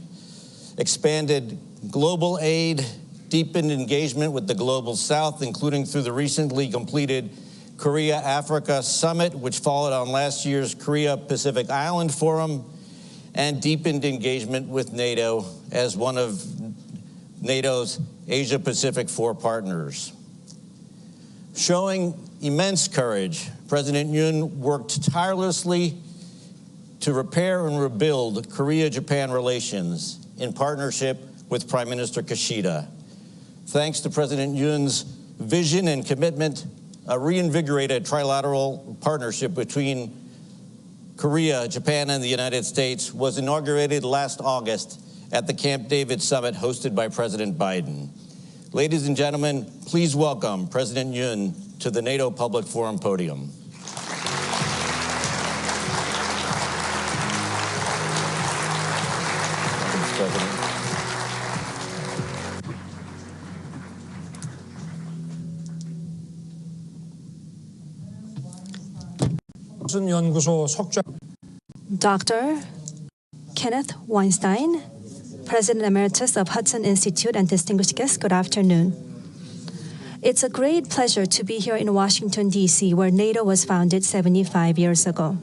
expanded global aid, deepened engagement with the global south, including through the recently completed Korea-Africa Summit, which followed on last year's Korea-Pacific Island Forum, and deepened engagement with NATO as one of NATO's Asia-Pacific 4 partners. Showing immense courage, President Yoon worked tirelessly to repair and rebuild Korea-Japan relations in partnership with Prime Minister Kishida. Thanks to President Yoon's vision and commitment, a reinvigorated trilateral partnership between Korea, Japan, and the United States was inaugurated last August at the Camp David summit hosted by President Biden. Ladies and gentlemen, please welcome President Yoon to the NATO Public Forum podium. Thanks, President. Dr. Kenneth Weinstein, President Emeritus of Hudson Institute, and distinguished guests, good afternoon. It's a great pleasure to be here in Washington, D.C., where NATO was founded 75 years ago.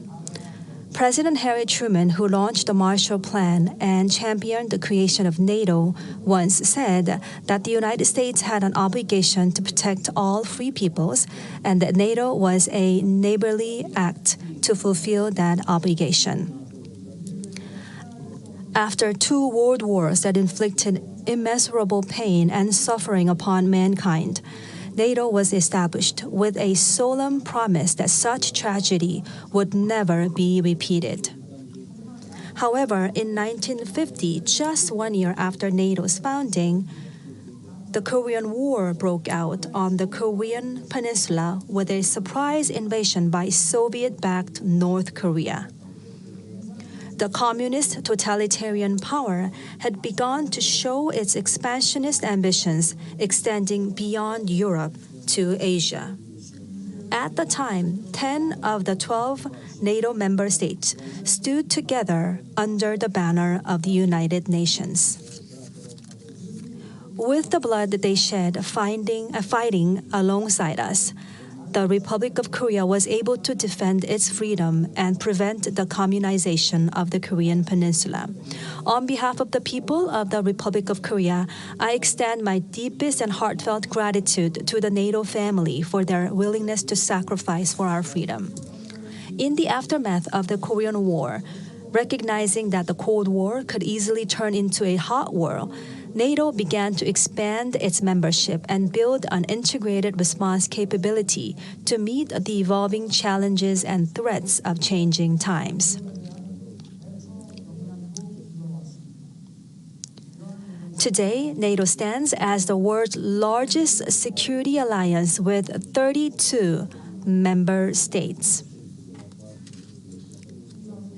President Harry Truman, who launched the Marshall Plan and championed the creation of NATO, once said that the United States had an obligation to protect all free peoples and that NATO was a neighborly act to fulfill that obligation. After 2 world wars that inflicted immeasurable pain and suffering upon mankind, NATO was established with a solemn promise that such tragedy would never be repeated. However, in 1950, just 1 year after NATO's founding, the Korean War broke out on the Korean Peninsula with a surprise invasion by Soviet-backed North Korea. The communist totalitarian power had begun to show its expansionist ambitions extending beyond Europe to Asia. At the time, 10 of the 12 NATO member states stood together under the banner of the United Nations. With the blood that they shed fighting alongside us, the Republic of Korea was able to defend its freedom and prevent the communization of the Korean Peninsula. On behalf of the people of the Republic of Korea, I extend my deepest and heartfelt gratitude to the NATO family for their willingness to sacrifice for our freedom. In the aftermath of the Korean War, recognizing that the Cold War could easily turn into a hot war, NATO began to expand its membership and build an integrated response capability to meet the evolving challenges and threats of changing times. Today, NATO stands as the world's largest security alliance with 32 member states.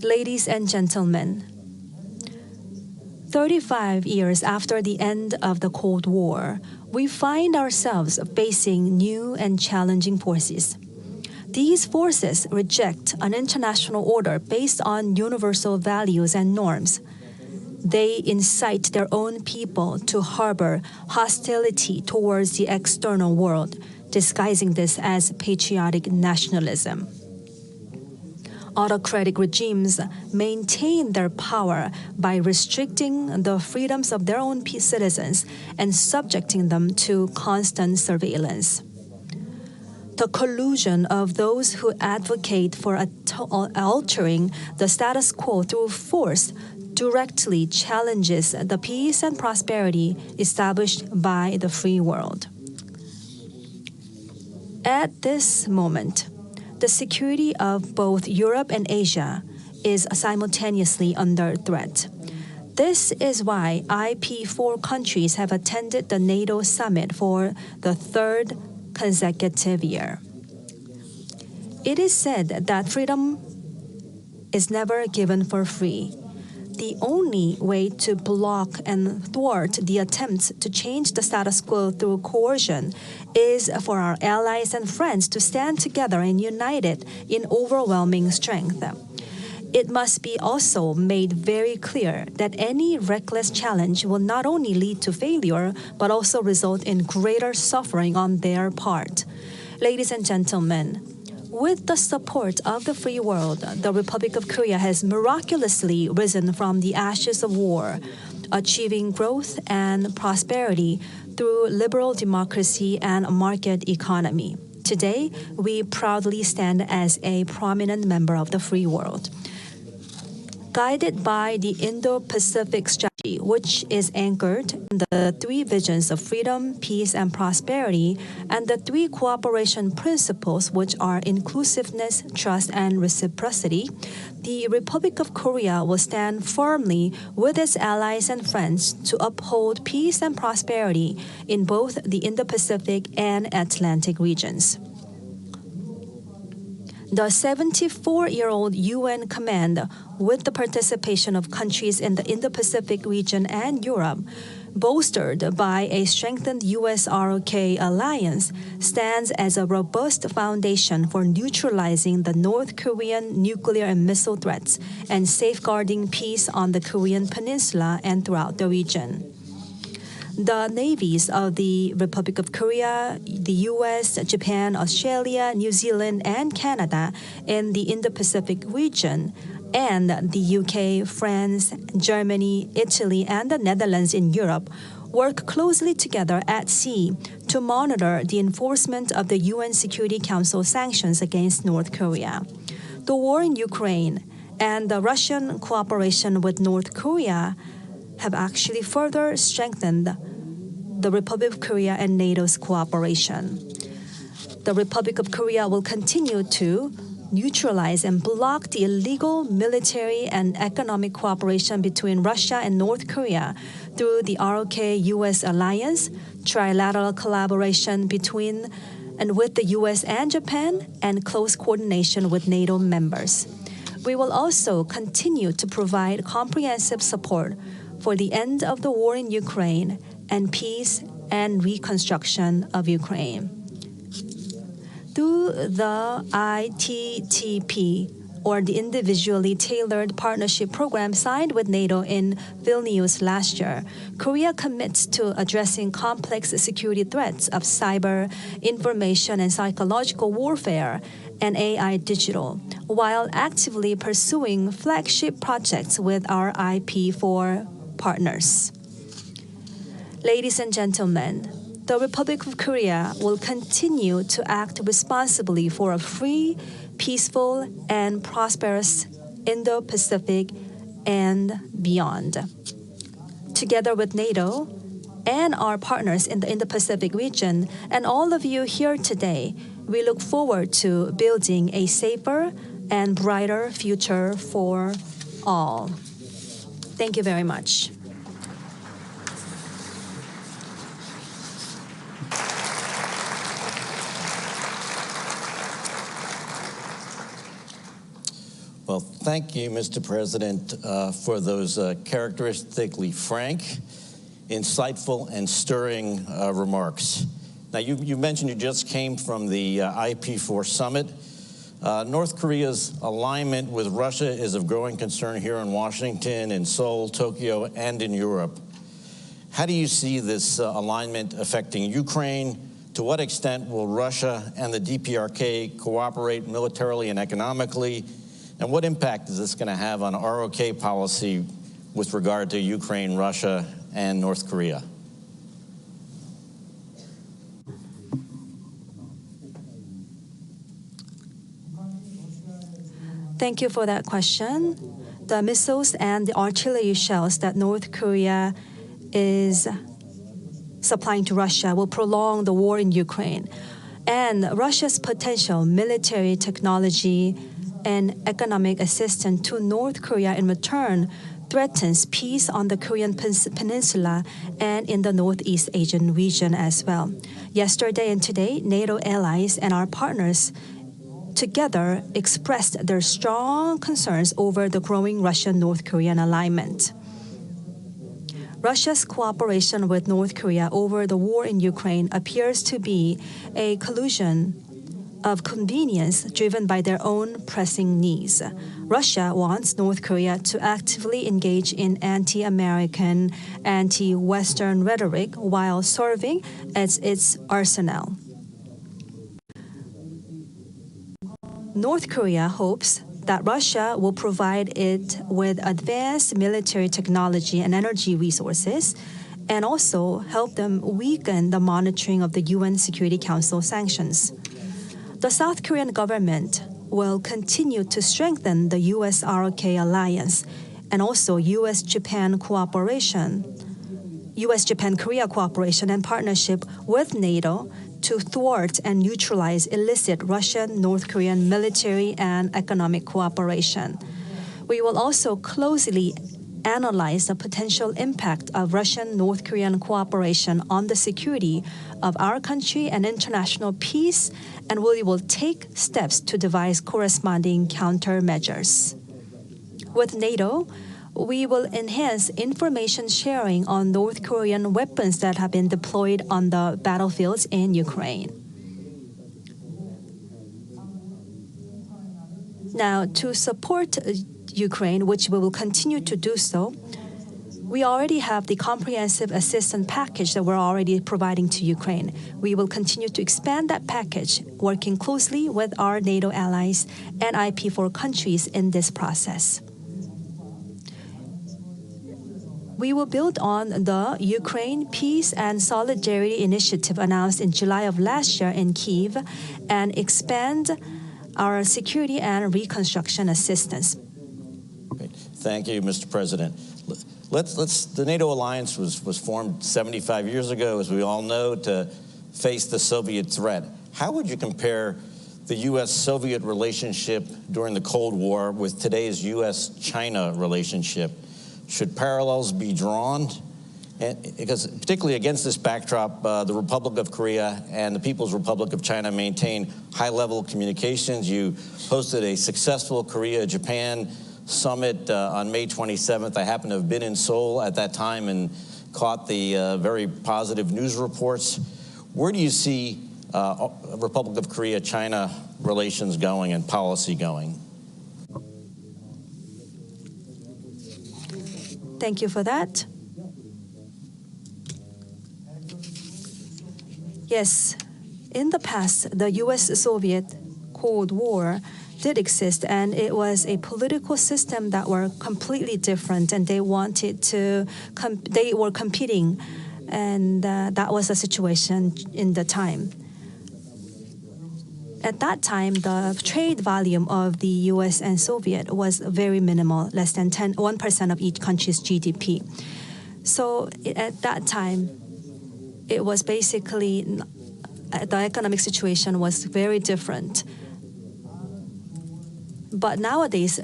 Ladies and gentlemen, 35 years after the end of the Cold War, we find ourselves facing new and challenging forces. These forces reject an international order based on universal values and norms. They incite their own people to harbor hostility towards the external world, disguising this as patriotic nationalism. Autocratic regimes maintain their power by restricting the freedoms of their own citizens and subjecting them to constant surveillance. The collusion of those who advocate for altering the status quo through force directly challenges the peace and prosperity established by the free world. At this moment, the security of both Europe and Asia is simultaneously under threat. This is why IP4 countries have attended the NATO summit for the 3rd consecutive year. It is said that freedom is never given for free. The only way to block and thwart the attempts to change the status quo through coercion is for our allies and friends to stand together and united in overwhelming strength. It must be also made very clear that any reckless challenge will not only lead to failure, but also result in greater suffering on their part. Ladies and gentlemen, with the support of the free world, the Republic of Korea has miraculously risen from the ashes of war, achieving growth and prosperity through liberal democracy and market economy. Today, we proudly stand as a prominent member of the free world. Guided by the Indo-Pacific strategy, which is anchored in the three visions of freedom, peace, and prosperity, and the three cooperation principles, which are inclusiveness, trust, and reciprocity, the Republic of Korea will stand firmly with its allies and friends to uphold peace and prosperity in both the Indo-Pacific and Atlantic regions. The 74-year-old UN command, with the participation of countries in the Indo-Pacific region and Europe, bolstered by a strengthened US-ROK alliance, stands as a robust foundation for neutralizing the North Korean nuclear and missile threats and safeguarding peace on the Korean Peninsula and throughout the region. The navies of the Republic of Korea, the US, Japan, Australia, New Zealand, and Canada in the Indo-Pacific region, and the UK, France, Germany, Italy, and the Netherlands in Europe work closely together at sea to monitor the enforcement of the UN Security Council sanctions against North Korea. The war in Ukraine and the Russian cooperation with North Korea have actually further strengthened the Republic of Korea and NATO's cooperation. The Republic of Korea will continue to neutralize and block the illegal military and economic cooperation between Russia and North Korea through the ROK-US alliance, trilateral collaboration between and with the US and Japan, and close coordination with NATO members. We will also continue to provide comprehensive support for the end of the war in Ukraine and peace and reconstruction of Ukraine. Through the ITTP, or the Individually Tailored Partnership Program signed with NATO in Vilnius last year, Korea commits to addressing complex security threats of cyber, information and psychological warfare, and AI digital, while actively pursuing flagship projects with our IP4 partners. Ladies and gentlemen, the Republic of Korea will continue to act responsibly for a free, peaceful, and prosperous Indo-Pacific and beyond. Together with NATO and our partners in the Indo-Pacific region and all of you here today, we look forward to building a safer and brighter future for all. Thank you very much. Well, thank you, Mr. President, for those characteristically frank, insightful, and stirring remarks. Now, you mentioned you just came from the IP4 summit. North Korea's alignment with Russia is of growing concern here in Washington, in Seoul, Tokyo, and in Europe. How do you see this alignment affecting Ukraine? To what extent will Russia and the DPRK cooperate militarily and economically? And what impact is this going to have on ROK policy with regard to Ukraine, Russia, and North Korea? Thank you for that question. The missiles and the artillery shells that North Korea is supplying to Russia will prolong the war in Ukraine. And Russia's potential military technology and economic assistance to North Korea in return threatens peace on the Korean Peninsula and in the Northeast Asian region as well. Yesterday and today, NATO allies and our partners together expressed their strong concerns over the growing Russian-North Korean alignment. Russia's cooperation with North Korea over the war in Ukraine appears to be a collusion of convenience driven by their own pressing needs. Russia wants North Korea to actively engage in anti-American, anti-Western rhetoric while serving as its arsenal. North Korea hopes that Russia will provide it with advanced military technology and energy resources, and also help them weaken the monitoring of the UN Security Council sanctions. The South Korean government will continue to strengthen the US-ROK alliance and also U.S.-Japan cooperation, U.S.-Japan-Korea cooperation and partnership with NATO to thwart and neutralize illicit Russian, North Korean military and economic cooperation. We will also closely analyze the potential impact of Russian, North Korean cooperation on the security of our country and international peace, and we will take steps to devise corresponding countermeasures. With NATO, we will enhance information sharing on North Korean weapons that have been deployed on the battlefields in Ukraine. Now, to support Ukraine, which we will continue to do so, we already have the comprehensive assistance package that we're already providing to Ukraine. We will continue to expand that package, working closely with our NATO allies and IP4 countries in this process. We will build on the Ukraine Peace and Solidarity Initiative announced in July of last year in Kyiv and expand our security and reconstruction assistance. Thank you, Mr. President. The NATO alliance was formed 75 years ago, as we all know, to face the Soviet threat. How would you compare the U.S.-Soviet relationship during the Cold War with today's U.S.-China relationship? Should parallels be drawn? Because particularly against this backdrop, the Republic of Korea and the People's Republic of China maintain high-level communications. You hosted a successful Korea-Japan summit on May 27th. I happened to have been in Seoul at that time and caught the very positive news reports. Where do you see Republic of Korea-China relations going and policy going? Thank you for that. Yes, in the past, the U.S.-Soviet Cold War did exist, and it was a political system that were completely different, and they wanted to, they were competing, and that was the situation in the time. At that time, the trade volume of the U.S. and Soviet was very minimal, less than 1% of each country's GDP. So at that time, it was basically, the economic situation was very different. But nowadays,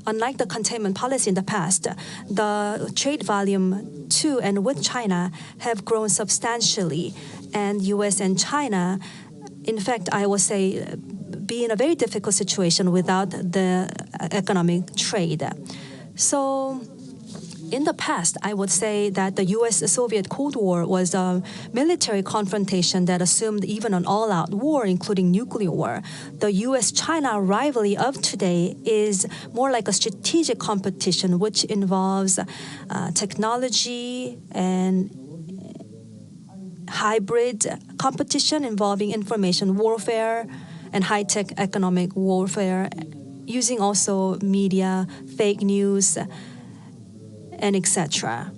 unlike the containment policy in the past, the trade volume to and with China have grown substantially, and U.S. and China, in fact, I would say, be in a very difficult situation without the economic trade. So in the past, I would say that the U.S.-Soviet Cold War was a military confrontation that assumed even an all-out war, including nuclear war. The U.S.-China rivalry of today is more like a strategic competition, which involves technology and hybrid competition involving information warfare and high-tech economic warfare, using also media, fake news, and etc.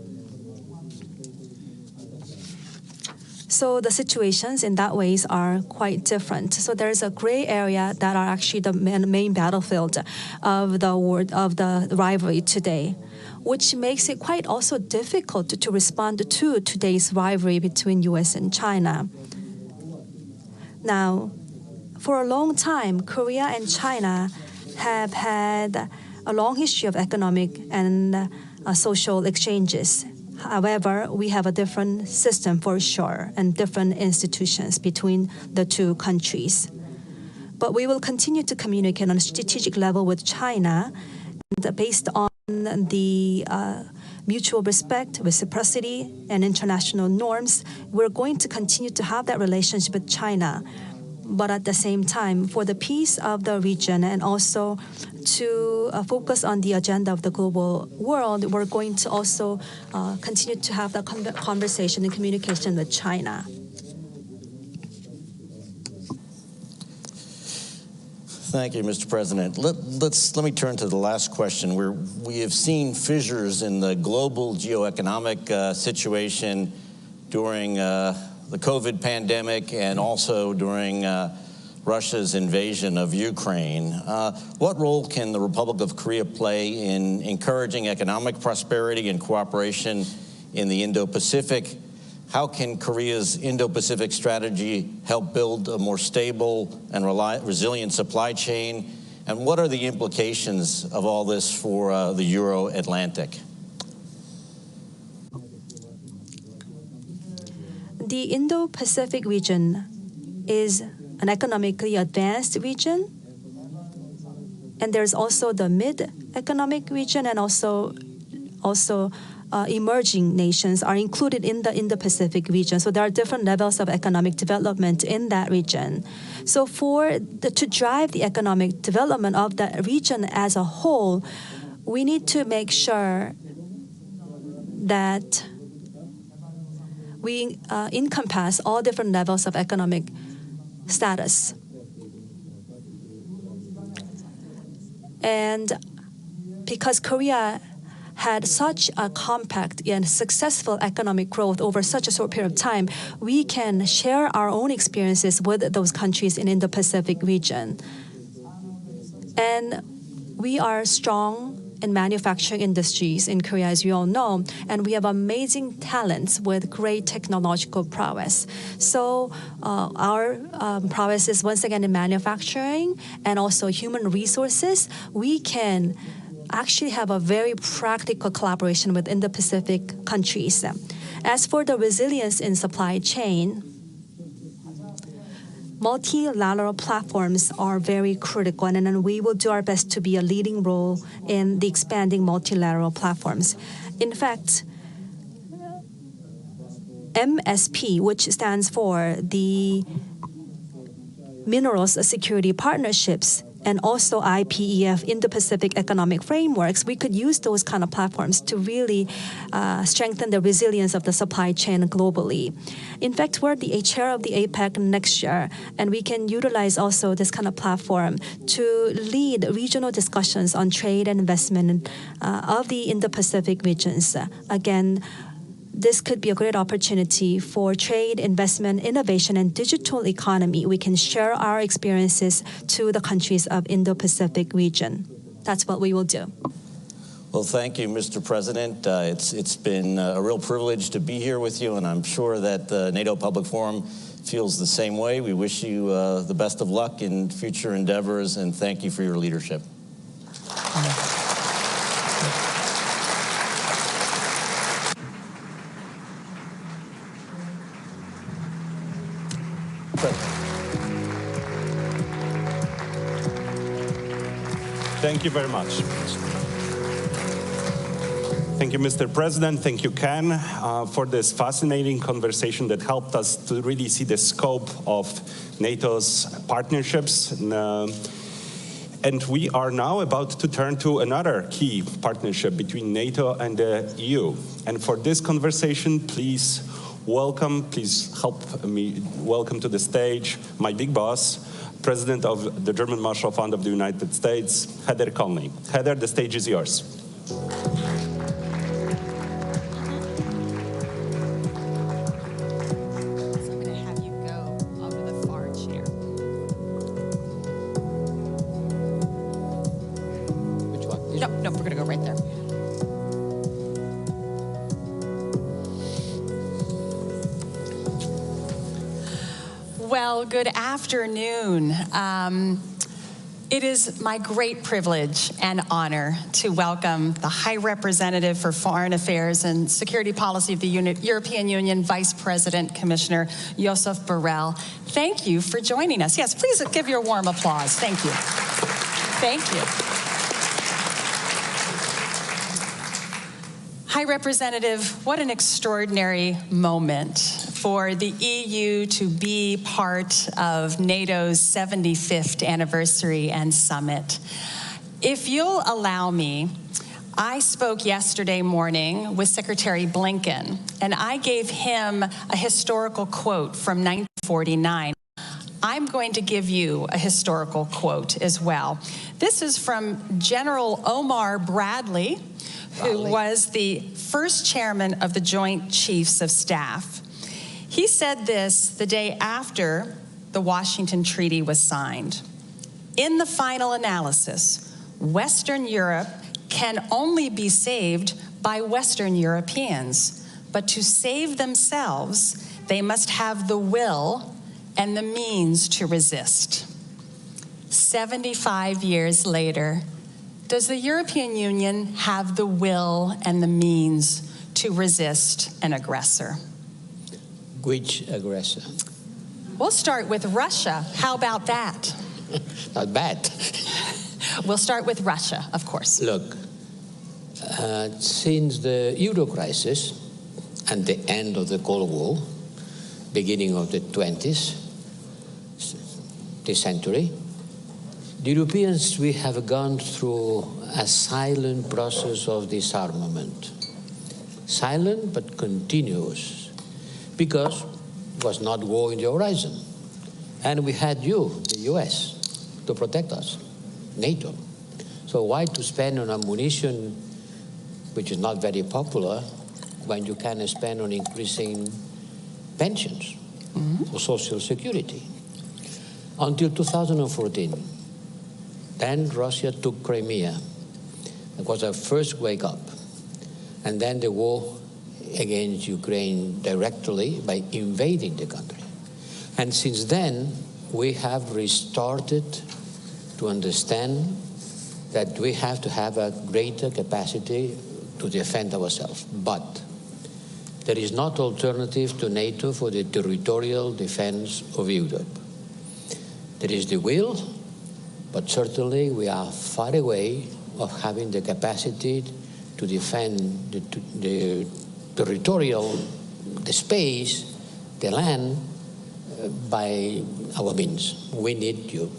So the situations in that ways are quite different. So there's a gray area that are actually the main battlefield of the rivalry today, which makes it quite also difficult to respond to today's rivalry between U.S. and China. Now, for a long time, Korea and China have had a long history of economic and social exchanges. However, we have a different system for sure and different institutions between the two countries. But we will continue to communicate on a strategic level with China, and based on the mutual respect, reciprocity, and international norms. We're going to continue to have that relationship with China. But at the same time, for the peace of the region and also to focus on the agenda of the global world, we're going to also continue to have that conversation and communication with China. Thank you, Mr. President. Let me turn to the last question, where we have seen fissures in the global geoeconomic situation during the COVID pandemic and also during Russia's invasion of Ukraine. What role can the Republic of Korea play in encouraging economic prosperity and cooperation in the Indo-Pacific? How can Korea's Indo-Pacific strategy help build a more stable and resilient supply chain? And what are the implications of all this for the Euro-Atlantic? The Indo-Pacific region is an economically advanced region, and there's also the mid-economic region, and also emerging nations are included in the Indo-Pacific region. So there are different levels of economic development in that region. So to drive the economic development of that region as a whole, we need to make sure that we encompass all different levels of economic status. And because Korea had such a compact and successful economic growth over such a short period of time, we can share our own experiences with those countries in the Pacific region. And we are strong in manufacturing industries in Korea, as you all know, and we have amazing talents with great technological prowess. So our prowess is once again in manufacturing and also human resources. We can actually have a very practical collaboration with Indo-Pacific countries. As for the resilience in supply chain, multilateral platforms are very critical, and then we will do our best to be a leading role in the expanding multilateral platforms. In fact, MSP, which stands for the Minerals Security Partnerships, and also IPEF, Indo-Pacific Economic Frameworks, we could use those kind of platforms to really strengthen the resilience of the supply chain globally. In fact, we're the chair of the APEC next year, and we can utilize also this kind of platform to lead regional discussions on trade and investment of the Indo-Pacific regions. Again, this could be a great opportunity for trade, investment, innovation, and digital economy. We can share our experiences to the countries of Indo-Pacific region. That's what we will do. Well, thank you, Mr. President. It's been a real privilege to be here with you, and I'm sure that the NATO Public Forum feels the same way. We wish you the best of luck in future endeavors, and thank you for your leadership. Thank you very much. Thank you, Mr. President. Thank you, Ken, for this fascinating conversation that helped us to really see the scope of NATO's partnerships. And we are now about to turn to another key partnership between NATO and the EU. And for this conversation, please help me welcome to the stage my big boss, President of the German Marshall Fund of the United States, Heather Conley. Heather, the stage is yours. Well, good afternoon. It is my great privilege and honor to welcome the High Representative for Foreign Affairs and Security Policy of the European Union, Vice President Commissioner Josep Borrell. Thank you for joining us. Yes, please give your warm applause. Thank you. Thank you. High Representative, what an extraordinary moment for the EU to be part of NATO's 75th anniversary and summit. If you'll allow me, I spoke yesterday morning with Secretary Blinken, and I gave him a historical quote from 1949. I'm going to give you a historical quote as well. This is from General Omar Bradley, who was the first chairman of the Joint Chiefs of Staff. He said this the day after the Washington Treaty was signed. In the final analysis, Western Europe can only be saved by Western Europeans, but to save themselves, they must have the will and the means to resist. 75 years later, does the European Union have the will and the means to resist an aggressor? Which aggressor? We'll start with Russia. How about that? Not bad. We'll start with Russia, of course. Look, since the Euro crisis and the end of the Cold War, beginning of the 20th, this century, the Europeans, we have gone through a silent process of disarmament. Silent but continuous, because it was not war in the horizon. And we had you, the US, to protect us, NATO. So why to spend on ammunition, which is not very popular, when you can spend on increasing pensions for Social Security? Until 2014, then Russia took Crimea. It was our first wake up. And then the war against Ukraine directly by invading the country. And since then, we have restarted to understand that we have to have a greater capacity to defend ourselves. But there is not alternative to NATO for the territorial defense of Europe. There is the will, but certainly we are far away of having the capacity to defend the territorial, the space, the land, by our means. We need you.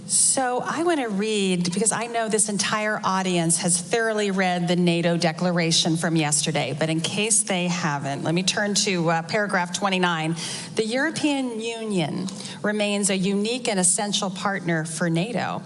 So I want to read, because I know this entire audience has thoroughly read the NATO declaration from yesterday, but in case they haven't, let me turn to paragraph 29. The European Union remains a unique and essential partner for NATO.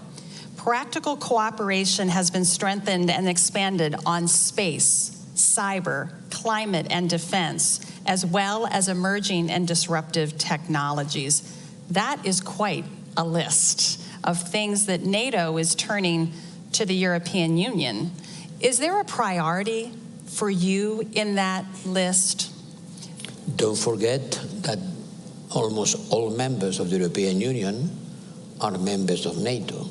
Practical cooperation has been strengthened and expanded on space, cyber, climate, and defense, as well as emerging and disruptive technologies. That is quite a list of things that NATO is turning to the European Union. Is there a priority for you in that list? Don't forget that almost all members of the European Union are members of NATO.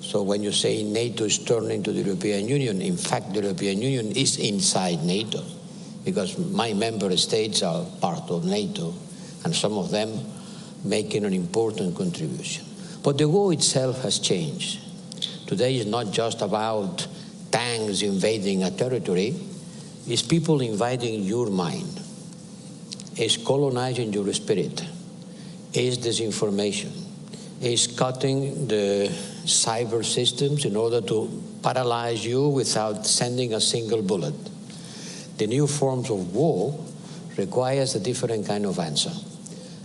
So when you say NATO is turning to the European Union, in fact, the European Union is inside NATO, because my member states are part of NATO, and some of them making an important contribution. But the war itself has changed. Today is not just about tanks invading a territory, it's people invading your mind. It's colonizing your spirit. It's disinformation. It's cutting the cyber systems in order to paralyze you without sending a single bullet. The new forms of war requires a different kind of answer.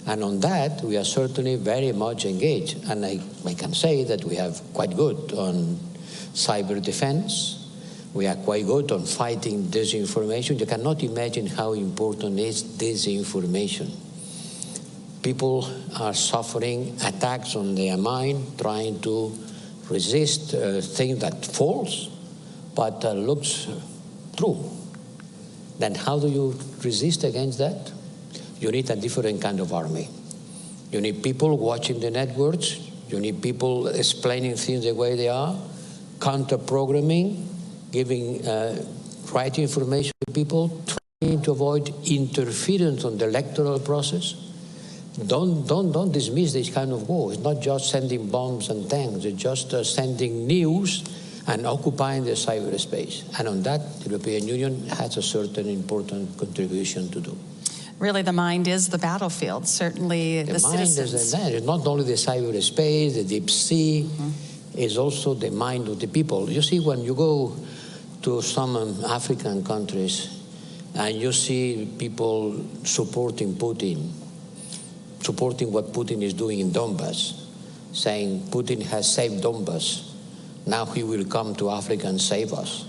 And on that, we are certainly very much engaged. And I can say that we have quite good on cyber defense. We are quite good on fighting disinformation. You cannot imagine how important is disinformation. People are suffering attacks on their mind, trying to resist things that false, but looks true. Then how do you resist against that? You need a different kind of army. You need people watching the networks. You need people explaining things the way they are, counter-programming, giving right information to people, trying to avoid interference on the electoral process. Don't dismiss this kind of war. It's not just sending bombs and tanks. It's just sending news and occupying the cyberspace. And on that, the European Union has a certain important contribution to do. Really, the mind is the battlefield, certainly the citizens. Is there. It's not only the cyberspace, the deep sea, it's also the mind of the people. You see, when you go to some African countries and you see people supporting Putin, supporting what Putin is doing in Donbass, saying Putin has saved Donbass, now he will come to Africa and save us.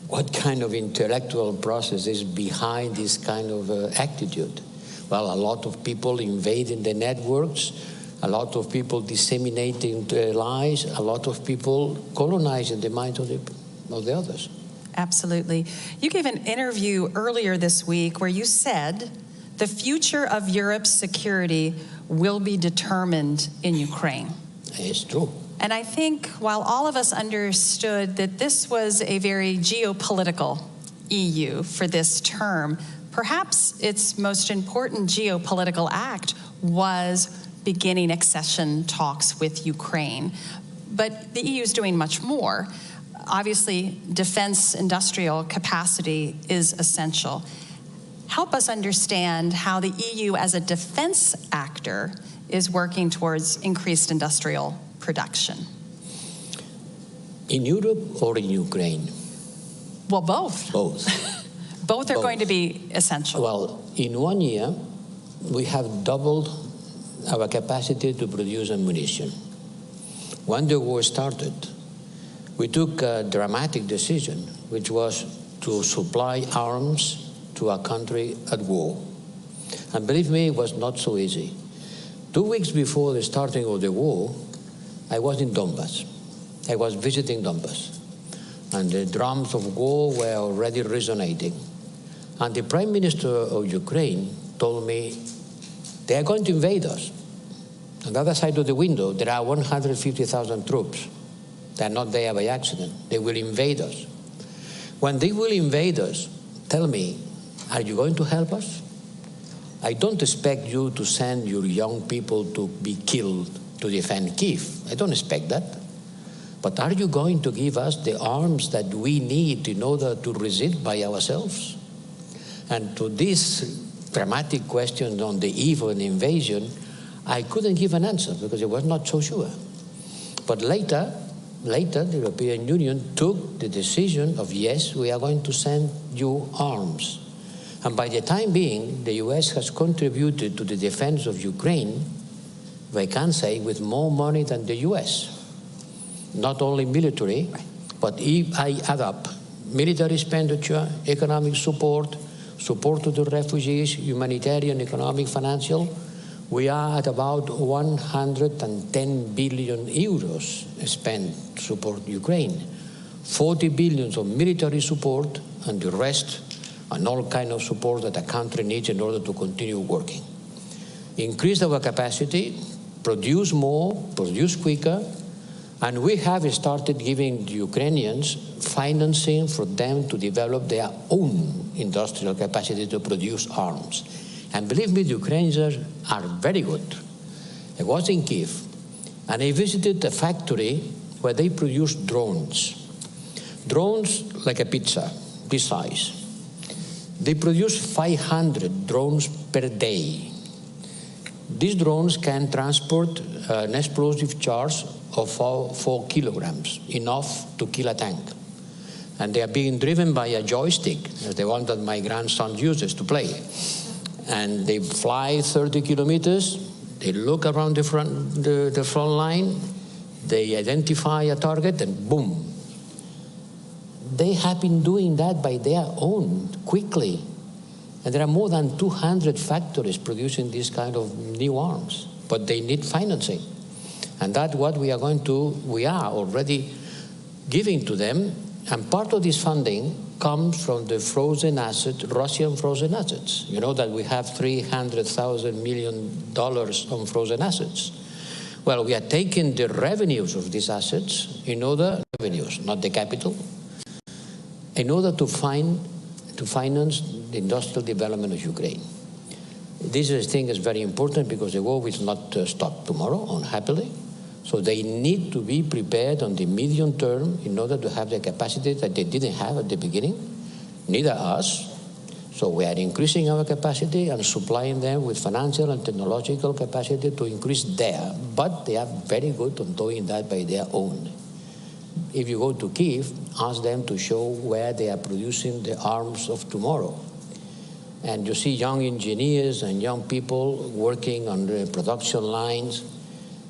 What kind of intellectual process is behind this kind of attitude? Well, a lot of people invading the networks, a lot of people disseminating lies, a lot of people colonizing the minds of the others. Absolutely. You gave an interview earlier this week where you said the future of Europe's security will be determined in Ukraine. It's true. And I think while all of us understood that this was a very geopolitical EU for this term, perhaps its most important geopolitical act was beginning accession talks with Ukraine. But the EU is doing much more. Obviously, defense industrial capacity is essential. Help us understand how the EU as a defense actor is working towards increased industrial production. In Europe or in Ukraine? Well, both. Both. Both are going to be essential. Well, in 1 year, we have doubled our capacity to produce ammunition. When the war started, we took a dramatic decision, which was to supply arms to a country at war. And believe me, it was not so easy. 2 weeks before the starting of the war, I was in Donbass. I was visiting Donbass. And the drums of war were already resonating. And the Prime Minister of Ukraine told me, they are going to invade us. On the other side of the window, there are 150,000 troops. They are not there by accident. They will invade us. When they will invade us, tell me, are you going to help us? I don't expect you to send your young people to be killed to defend Kyiv. I don't expect that. But are you going to give us the arms that we need in order to resist by ourselves? And to this dramatic question on the eve of an invasion, I couldn't give an answer because I was not so sure. But later, the European Union took the decision of, yes, we are going to send you arms. And by the time being, the US has contributed to the defense of Ukraine, if I can say, with more money than the US. Not only military, but if I add up military expenditure, economic support, support to the refugees, humanitarian, economic, financial, we are at about 110 billion euros spent to support Ukraine. 40 billion of military support and the rest and all kind of support that a country needs in order to continue working. Increase our capacity, produce more, produce quicker, and we have started giving the Ukrainians financing for them to develop their own industrial capacity to produce arms. And believe me, the Ukrainians are very good. I was in Kyiv, and I visited a factory where they produce drones. Drones like a pizza, this size. They produce 500 drones per day. These drones can transport an explosive charge of 4 kilograms, enough to kill a tank. And they are being driven by a joystick, the one that my grandson uses to play. And they fly 30 kilometers, they look around the front line, they identify a target, and boom. They have been doing that by their own, quickly. And there are more than 200 factories producing this kind of new arms, but they need financing. And that's what we are already giving to them. And part of this funding comes from the frozen assets, Russian frozen assets. You know that we have $300,000 million on frozen assets. Well, we are taking the revenues of these assets in order, revenues, not the capital, in order to finance the industrial development of Ukraine. This thing is very important because the war will not stop tomorrow, unhappily. So they need to be prepared on the medium term in order to have the capacity that they didn't have at the beginning, neither us. So we are increasing our capacity and supplying them with financial and technological capacity to increase there. But they are very good on doing that by their own. If you go to Kyiv, ask them to show where they are producing the arms of tomorrow. And you see young engineers and young people working on the production lines.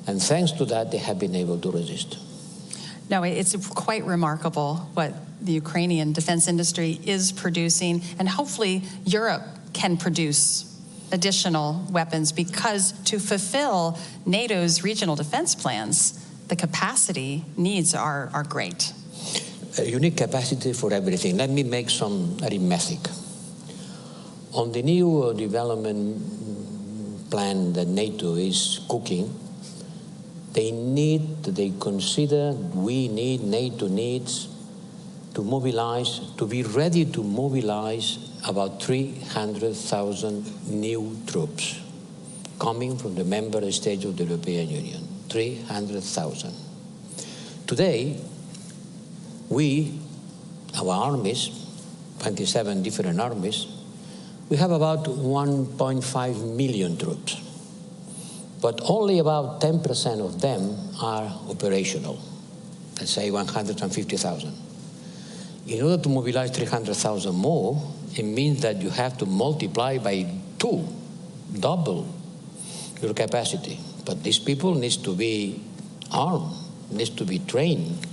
And thanks to that, they have been able to resist. No, it's quite remarkable what the Ukrainian defense industry is producing, and hopefully Europe can produce additional weapons because to fulfill NATO's regional defense plans, the capacity needs are great. You need capacity for everything. Let me make some arithmetic. On the new development plan that NATO is cooking, NATO needs to mobilize, to be ready to mobilize about 300,000 new troops coming from the member states of the European Union. 300,000. Today, our armies, 27 different armies, we have about 1.5 million troops. But only about 10% of them are operational, let's say 150,000. In order to mobilize 300,000 more, it means that you have to multiply by 2, double your capacity. But these people need to be armed, need to be trained.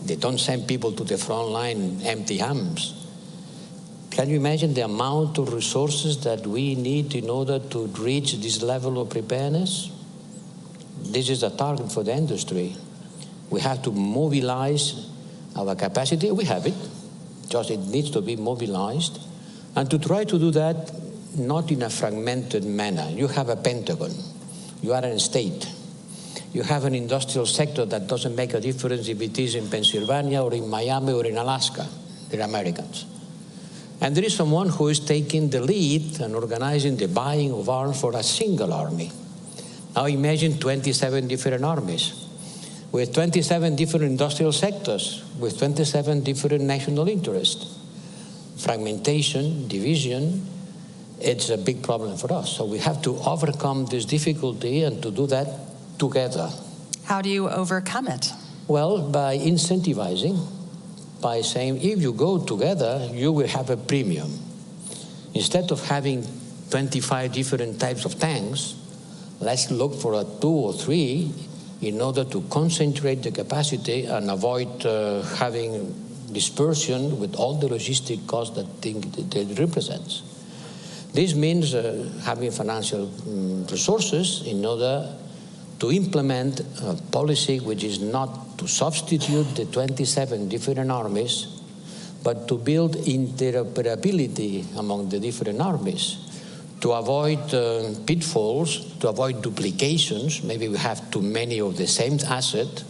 They don't send people to the front line empty hands. Can you imagine the amount of resources that we need in order to reach this level of preparedness? This is a target for the industry. We have to mobilize our capacity. We have it, just it needs to be mobilized. And to try to do that, not in a fragmented manner. You have a Pentagon. You are a state. You have an industrial sector that doesn't make a difference if it is in Pennsylvania or in Miami or in Alaska. They're Americans. And there is someone who is taking the lead and organizing the buying of arms for a single army. Now imagine 27 different armies with 27 different industrial sectors, with 27 different national interests. Fragmentation, division, it's a big problem for us. So we have to overcome this difficulty and to do that together. How do you overcome it? Well, by incentivizing, by saying, if you go together, you will have a premium. Instead of having 25 different types of tanks, let's look for a 2 or 3 in order to concentrate the capacity and avoid having dispersion with all the logistic costs that it represents. This means having financial resources in order to implement a policy which is not to substitute the 27 different armies, but to build interoperability among the different armies, to avoid pitfalls, to avoid duplications. Maybe we have too many of the same asset,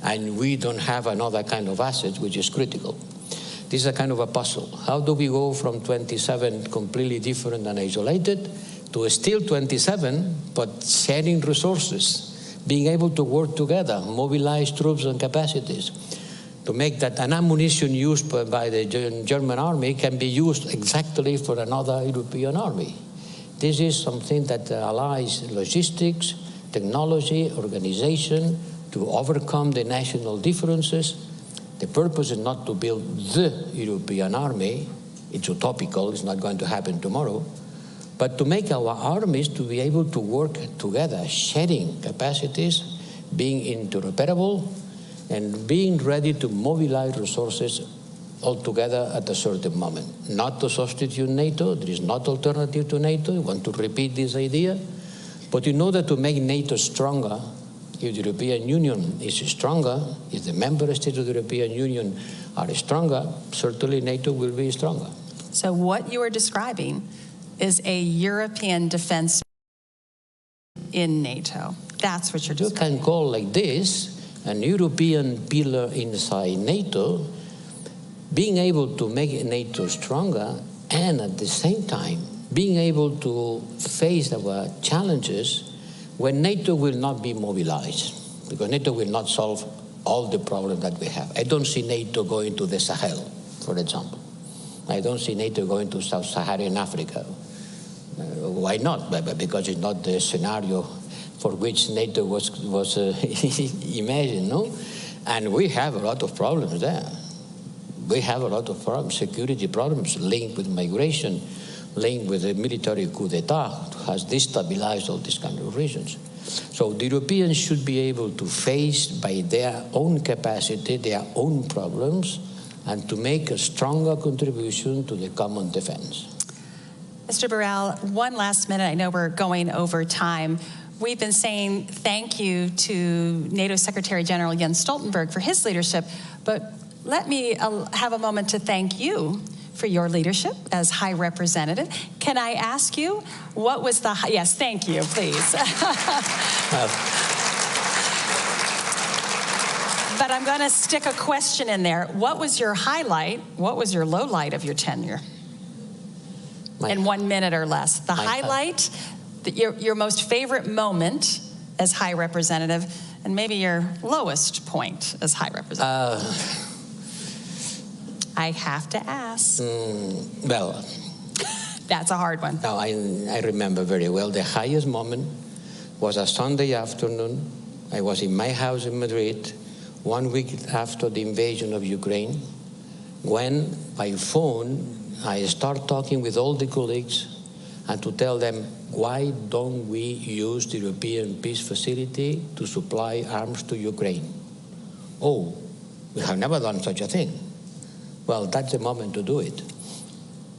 and we don't have another kind of asset, which is critical. This is a kind of a puzzle. How do we go from 27 completely different and isolated to still 27, but sharing resources, being able to work together, mobilize troops and capacities, to make that an ammunition used by the German army can be used exactly for another European army. This is something that allies logistics, technology, organization, to overcome the national differences. The purpose is not to build the European army. It's utopical, it's not going to happen tomorrow. But to make our armies to be able to work together, sharing capacities, being interoperable, and being ready to mobilize resources all together at a certain moment. Not to substitute NATO, there is not alternative to NATO, I want to repeat this idea. But in order to make NATO stronger, if the European Union is stronger, if the member states of the European Union are stronger, certainly NATO will be stronger. So what you are describing is a European defense in NATO. That's what you're describing. You can call like this an European pillar inside NATO, being able to make NATO stronger and at the same time being able to face our challenges when NATO will not be mobilized, because NATO will not solve all the problems that we have. I don't see NATO going to the Sahel, for example. I don't see NATO going to Sub-Saharan Africa. Why not? Because it's not the scenario for which NATO was imagined, no? And we have a lot of problems there. We have a lot of problems, security problems linked with migration, linked with the military coup d'etat, has destabilized all these kind of regions. So the Europeans should be able to face by their own capacity, their own problems, and to make a stronger contribution to the common defense. Mr. Borrell, one last minute. I know we're going over time. We've been saying thank you to NATO Secretary General Jens Stoltenberg for his leadership, but let me have a moment to thank you for your leadership as High Representative. Can I ask you, what was the, yes, thank you, please. But I'm going to stick a question in there. What was your highlight, what was your low light of your tenure? In 1 minute or less. The highlight, your most favorite moment as High Representative, and maybe your lowest point as High Representative. I have to ask. Well, that's a hard one. No, I remember very well. The highest moment was a Sunday afternoon. I was in my house in Madrid, 1 week after the invasion of Ukraine, when by phone I start talking with all the colleagues and to tell them, why don't we use the European Peace Facility to supply arms to Ukraine? Oh, we have never done such a thing. Well, that's the moment to do it.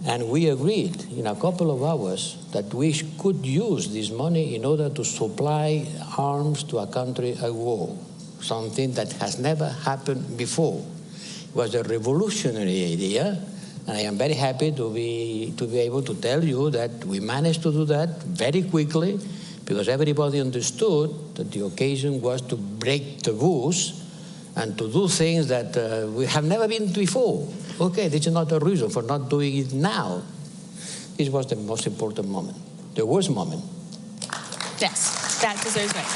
And we agreed in a couple of hours that we could use this money in order to supply arms to a country at war, something that has never happened before. It was a revolutionary idea, and I am very happy to be able to tell you that we managed to do that very quickly, because everybody understood that the occasion was to break taboos and to do things that we have never been before. Okay, this is not a reason for not doing it now. This was the most important moment, the worst moment. Yes, that deserves it.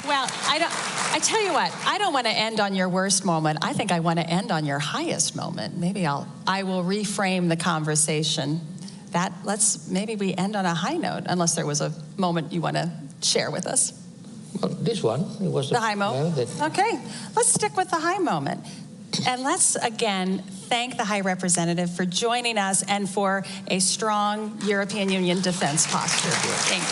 Well, I tell you what, I don't want to end on your worst moment. I think I want to end on your highest moment. Maybe I will reframe the conversation. Maybe we end on a high note, unless there was a moment you want to share with us. Well, this one, it was the high moment. Okay, let's stick with the high moment. And let's again thank the High Representative for joining us and for a strong European Union defense posture. Thank you.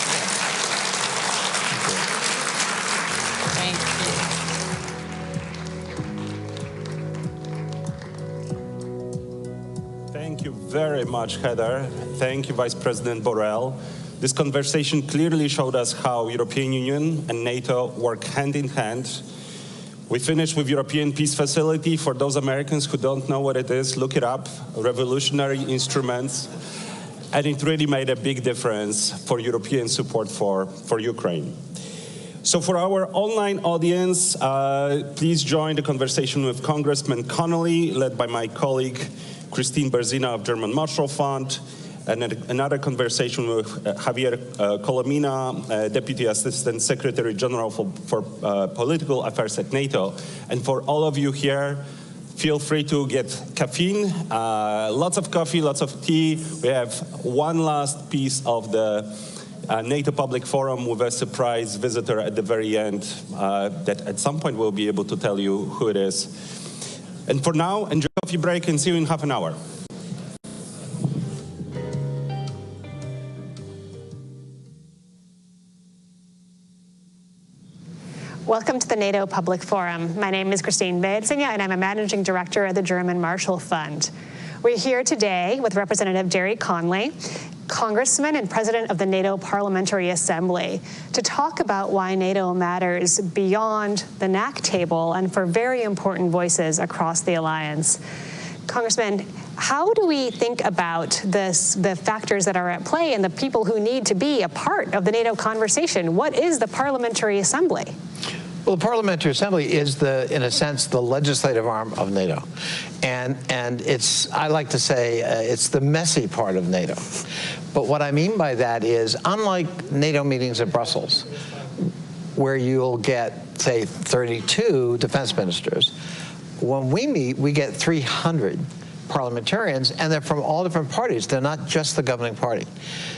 Thank you very much, Heather. Thank you, Vice President Borrell. This conversation clearly showed us how European Union and NATO work hand in hand. We finished with European Peace Facility. For those Americans who don't know what it is, look it up. Revolutionary instruments. And it really made a big difference for European support for Ukraine. So for our online audience, please join the conversation with Congressman Connolly, led by my colleague Christine Berzina of German Marshall Fund, and another conversation with Javier Colomina, Deputy Assistant Secretary General for Political Affairs at NATO. And for all of you here, feel free to get caffeine, lots of coffee, lots of tea. We have one last piece of the NATO Public Forum with a surprise visitor at the very end that at some point we'll be able to tell you who it is. And for now, enjoy a coffee break and see you in half an hour. Welcome to the NATO Public Forum. My name is Christine Berzina, and I'm a Managing Director at the German Marshall Fund. We're here today with Representative Gerry Conley, Congressman and President of the NATO Parliamentary Assembly, to talk about why NATO matters beyond the NAC table and for very important voices across the alliance. Congressman, how do we think about the factors that are at play and the people who need to be a part of the NATO conversation? What is the Parliamentary Assembly? Well, the Parliamentary Assembly is in a sense, the legislative arm of NATO. And it's, I like to say, it's the messy part of NATO. But what I mean by that is, unlike NATO meetings in Brussels, where you'll get, say, 32 defense ministers, when we meet, we get 300 parliamentarians, and they're from all different parties. They're not just the governing party.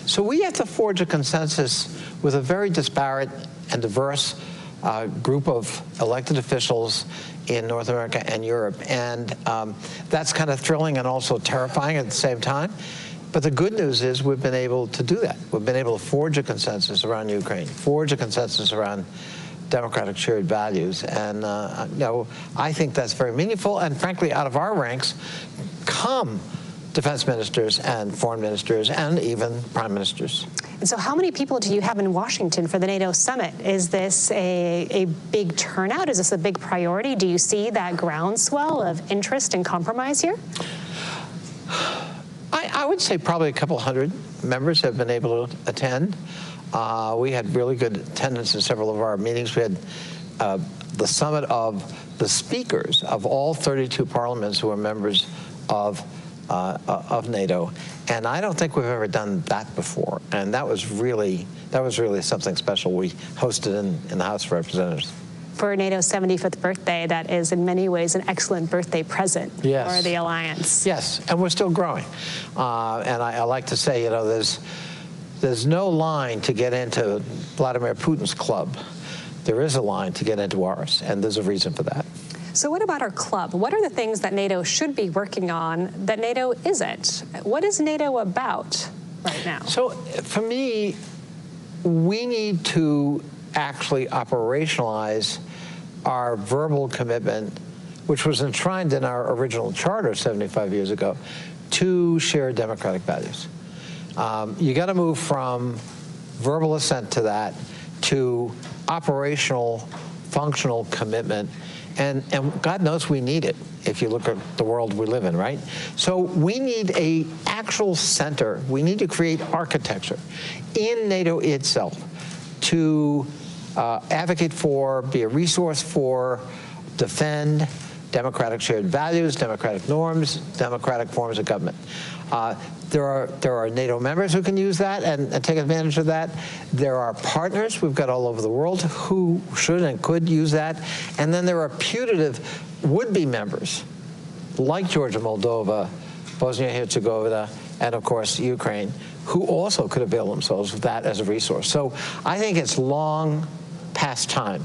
So we have to forge a consensus with a very disparate and diverse group of elected officials in North America and Europe. And that's kind of thrilling and also terrifying at the same time. But the good news is we've been able to do that. We've been able to forge a consensus around Ukraine, forge a consensus around democratic shared values. And you know, I think that's very meaningful. And frankly, out of our ranks come defense ministers and foreign ministers and even prime ministers. And so how many people do you have in Washington for the NATO summit? Is this a big turnout? Is this a big priority? Do you see that groundswell of interest and compromise here? I would say probably a couple hundred members have been able to attend. We had really good attendance in several of our meetings. We had the summit of the speakers of all 32 parliaments who are members of NATO, and I don't think we've ever done that before. And that was really something special. We hosted in the House of Representatives. For NATO's 75th birthday, that is in many ways an excellent birthday present for the alliance. Yes, and we're still growing. And I like to say, you know, there's no line to get into Vladimir Putin's club. There is a line to get into ours, and there's a reason for that. So what about our club? What are the things that NATO should be working on that NATO isn't? What is NATO about right now? So for me, we need to actually operationalize our verbal commitment, which was enshrined in our original charter 75 years ago, to share democratic values. You got to move from verbal assent to that to operational, functional commitment. And God knows we need it if you look at the world we live in, right? So we need a actual center. We need to create architecture in NATO itself to advocate for, be a resource for, defend democratic shared values, democratic norms, democratic forms of government. There are NATO members who can use that and take advantage of that. There are partners we've got all over the world who should and could use that. And then there are putative would-be members like Georgia, Moldova, Bosnia-Herzegovina, and of course Ukraine, who also could avail themselves of that as a resource. So I think it's long past time,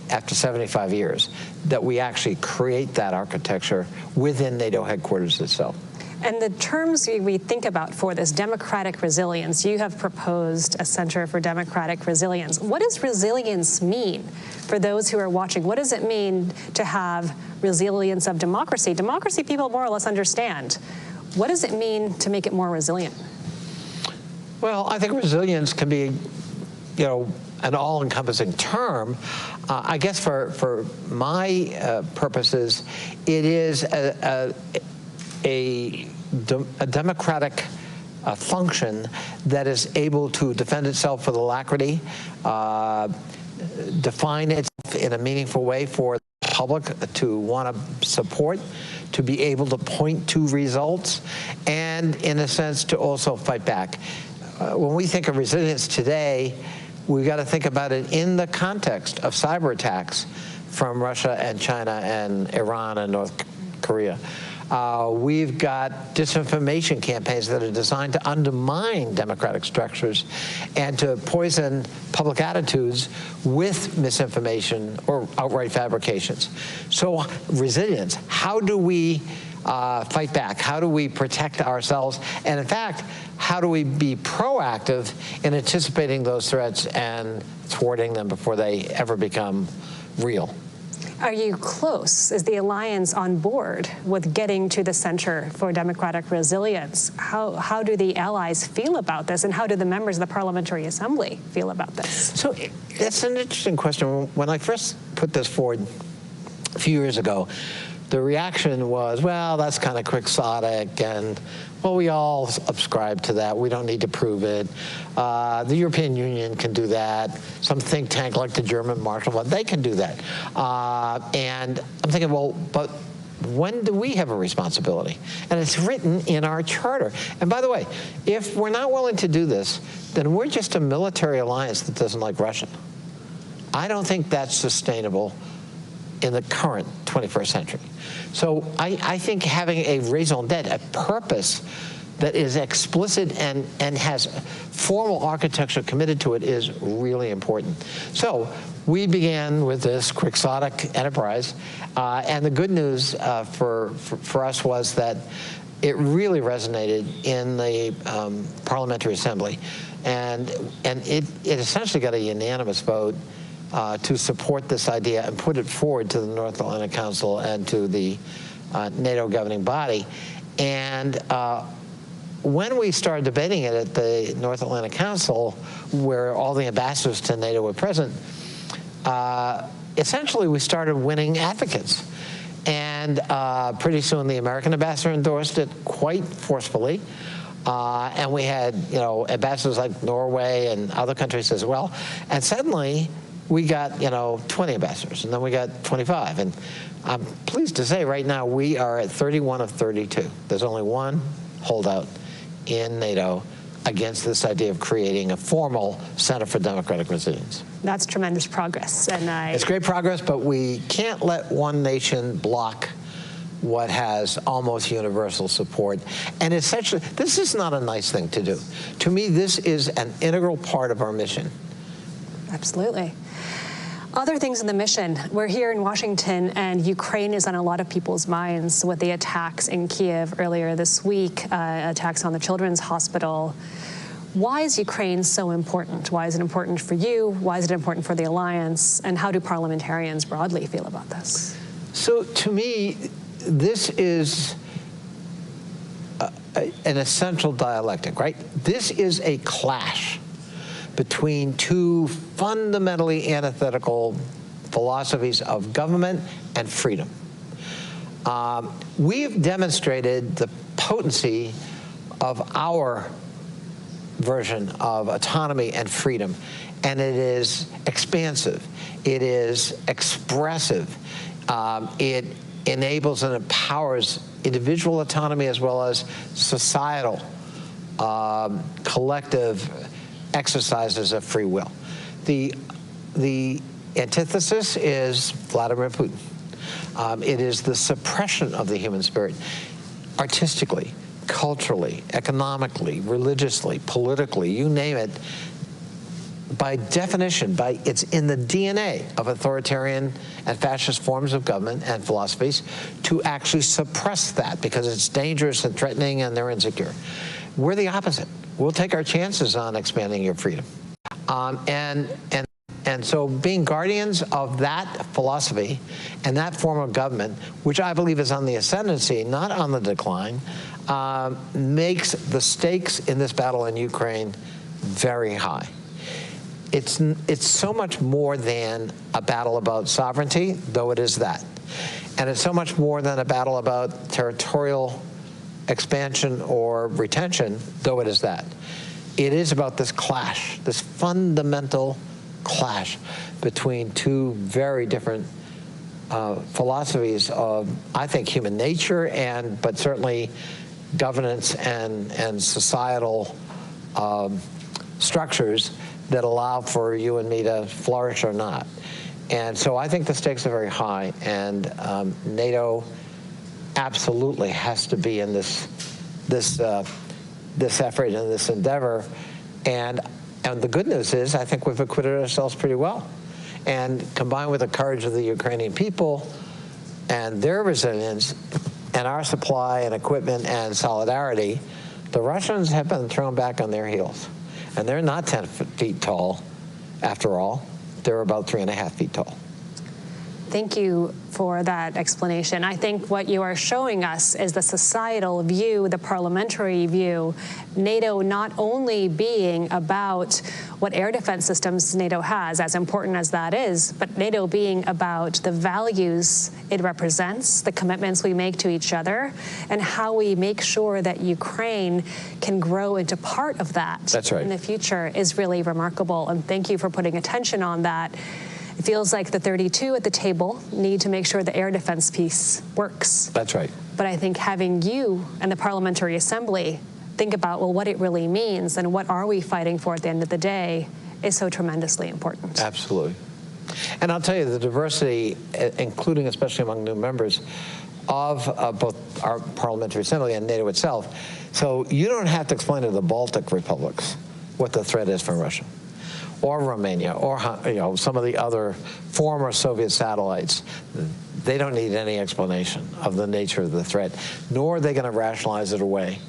after 75 years, that we actually create that architecture within NATO headquarters itself. And the terms we think about for this, democratic resilience, you have proposed a Center for Democratic Resilience. What does resilience mean for those who are watching? What does it mean to have resilience of democracy? Democracy people more or less understand. What does it mean to make it more resilient? Well, I think resilience can be, you know, an all-encompassing term. I guess for my purposes, it is a democratic function that is able to defend itself with alacrity, define itself in a meaningful way for the public to want to support, to be able to point to results, and in a sense to also fight back. When we think of resilience today, we've got to think about it in the context of cyber attacks from Russia and China and Iran and North Korea. We've got disinformation campaigns that are designed to undermine democratic structures and to poison public attitudes with misinformation or outright fabrications. So resilience, how do we fight back? How do we protect ourselves? And in fact, how do we be proactive in anticipating those threats and thwarting them before they ever become real? Are you close? Is the alliance on board with getting to the Center for Democratic Resilience? How do the allies feel about this, and how do the members of the Parliamentary Assembly feel about this? So that's an interesting question. When I first put this forward a few years ago, the reaction was, well, that's kind of quixotic, and, well, we all subscribe to that. We don't need to prove it. The European Union can do that. Some think tank like the German Marshall Fund, they can do that. And I'm thinking, well, but when do we have a responsibility? And it's written in our charter. And by the way, if we're not willing to do this, then we're just a military alliance that doesn't like Russia. I don't think that's sustainable in the current 21st century. So I think having a raison d'etre, a purpose that is explicit and has formal architecture committed to it, is really important. So we began with this quixotic enterprise, and the good news for us was that it really resonated in the Parliamentary Assembly, and it essentially got a unanimous vote to support this idea and put it forward to the North Atlantic Council and to the NATO governing body. And when we started debating it at the North Atlantic Council, where all the ambassadors to NATO were present, essentially we started winning advocates. And pretty soon the American ambassador endorsed it quite forcefully. And we had, ambassadors like Norway and other countries as well. And suddenly we got, 20 ambassadors, and then we got 25. And I'm pleased to say right now we are at 31 of 32. There's only one holdout in NATO against this idea of creating a formal Center for Democratic Resilience. That's tremendous progress. And it's great progress, but we can't let one nation block what has almost universal support. And essentially, this is not a nice thing to do. To me, this is an integral part of our mission. Absolutely. Other things in the mission. We're here in Washington, and Ukraine is on a lot of people's minds with the attacks in Kiev earlier this week, attacks on the Children's Hospital. Why is Ukraine so important? Why is it important for you? Why is it important for the alliance? And how do parliamentarians broadly feel about this? So to me, this is an essential dialectic, right? This is a clash between two fundamentally antithetical philosophies of government and freedom. We've demonstrated the potency of our version of autonomy and freedom, and it is expansive, it is expressive, it enables and empowers individual autonomy as well as societal, collective exercises of free will. The antithesis is Vladimir Putin. It is the suppression of the human spirit, artistically, culturally, economically, religiously, politically, you name it. By definition, it's in the DNA of authoritarian and fascist forms of government and philosophies to actually suppress that because it's dangerous and threatening and they're insecure. We're the opposite. We'll take our chances on expanding your freedom. And so being guardians of that philosophy and that form of government, which I believe is on the ascendancy, not on the decline, makes the stakes in this battle in Ukraine very high. It's so much more than a battle about sovereignty, though it is that. And it's so much more than a battle about territorial expansion or retention, though it is that. It is about this clash, this fundamental clash between two very different philosophies of, I think, human nature but certainly governance and societal structures that allow for you and me to flourish or not. And so I think the stakes are very high, and NATO absolutely has to be in this effort and this endeavor. And the good news is I think we've acquitted ourselves pretty well. And combined with the courage of the Ukrainian people and their resilience and our supply and equipment and solidarity, the Russians have been thrown back on their heels. And they're not 10 feet tall, after all. They're about 3.5 feet tall. Thank you for that explanation. I think what you are showing us is the societal view, the parliamentary view, NATO not only being about what air defense systems NATO has, as important as that is, but NATO being about the values it represents, the commitments we make to each other, and how we make sure that Ukraine can grow into part of that. That's right. In the future is really remarkable. And thank you for putting attention on that. It feels like the 32 at the table need to make sure the air defense piece works. That's right. But I think having you and the Parliamentary Assembly think about, well, what it really means and what are we fighting for at the end of the day is so tremendously important. Absolutely. And I'll tell you, the diversity, including especially among new members, of both our Parliamentary Assembly and NATO itself. So you don't have to explain to the Baltic republics what the threat is from Russia, or Romania, or some of the other former Soviet satellites. They don't need any explanation of the nature of the threat, nor are they going to rationalize it away.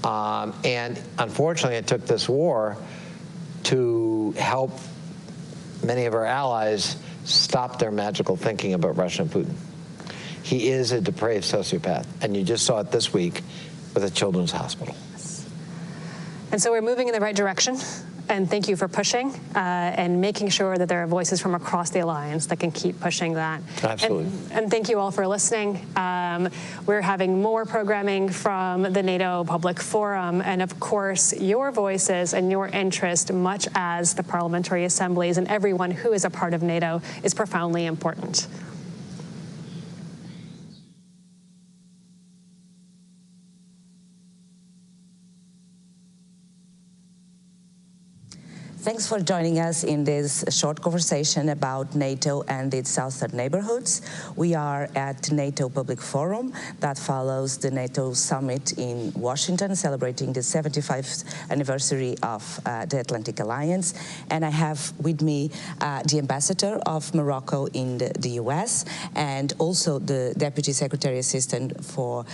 And unfortunately, it took this war to help many of our allies stop their magical thinking about Russia and Putin. He is a depraved sociopath, and you just saw it this week with a children's hospital. And so we're moving in the right direction. And thank you for pushing and making sure that there are voices from across the alliance that can keep pushing that. Absolutely. And thank you all for listening. We're having more programming from the NATO Public Forum. And of course, your voices and your interest, much as the parliamentary assemblies and everyone who is a part of NATO, is profoundly important. Thanks for joining us in this short conversation about NATO and its southern neighborhoods. We are at NATO Public Forum that follows the NATO summit in Washington, celebrating the 75th anniversary of the Atlantic Alliance. And I have with me the ambassador of Morocco in the US, and also the Deputy Secretary Assistant for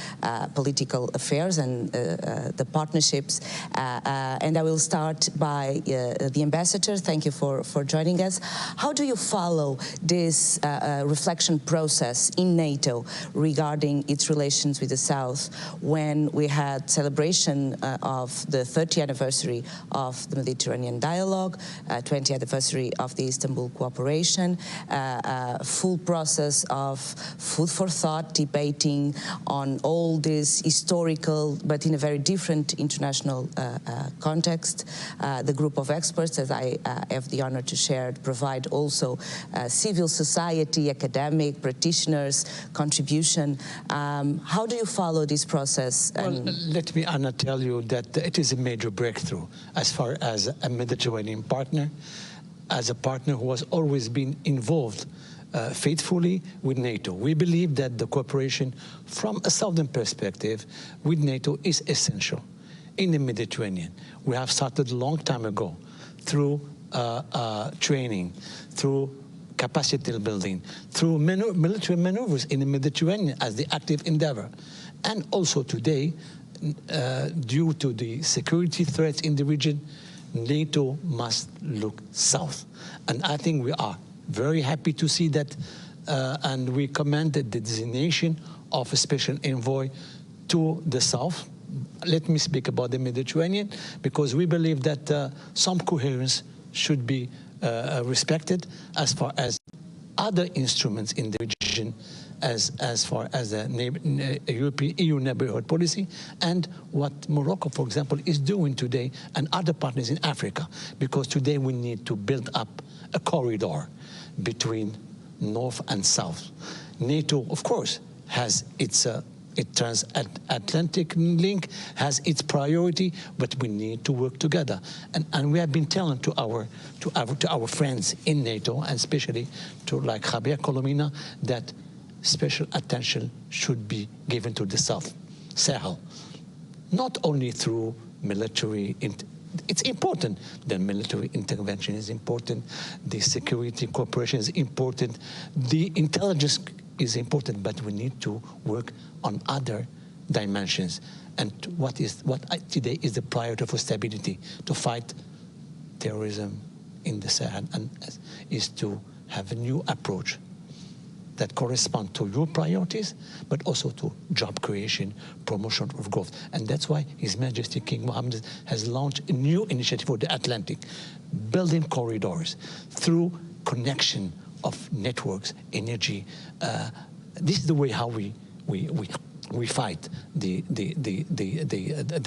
Political Affairs and the Partnerships. And I will start by the ambassador. Thank you for joining us. How do you follow this reflection process in NATO regarding its relations with the South when we had celebration of the 30th anniversary of the Mediterranean Dialogue, 20th anniversary of the Istanbul Cooperation, full process of food for thought, debating on all this historical but in a very different international context. The group of experts, as I have the honor to share, provide also civil society, academic, practitioners, contribution. How do you follow this process? Well, let me, Anna, tell you that it is a major breakthrough as far as a Mediterranean partner, as a partner who has always been involved faithfully with NATO. We believe that the cooperation from a southern perspective with NATO is essential in the Mediterranean. We have started a long time ago through training, through capacity building, through military maneuvers in the Mediterranean as the active endeavor. And also today, due to the security threats in the region, NATO must look south. And I think we are very happy to see that, and we commended the designation of a special envoy to the south. Let me speak about the Mediterranean, because we believe that some coherence should be respected as far as other instruments in the region, as far as the European EU neighborhood policy, and what Morocco, for example, is doing today, and other partners in Africa, because today we need to build up a corridor between North and South. NATO, of course, has its transatlantic link, has its priority, but we need to work together. And we have been telling to our friends in NATO, and especially to like Javier Colomina, that special attention should be given to the South Sahel, not only through military. It's important. The military intervention is important. The security cooperation is important. The intelligence is important, but we need to work on other dimensions. And today is the priority for stability, to fight terrorism in the Sahel, and is to have a new approach that corresponds to your priorities, but also to job creation, promotion of growth. And that's why His Majesty King Mohammed has launched a new initiative for the Atlantic, building corridors through connection of networks, energy. This is the way how we fight the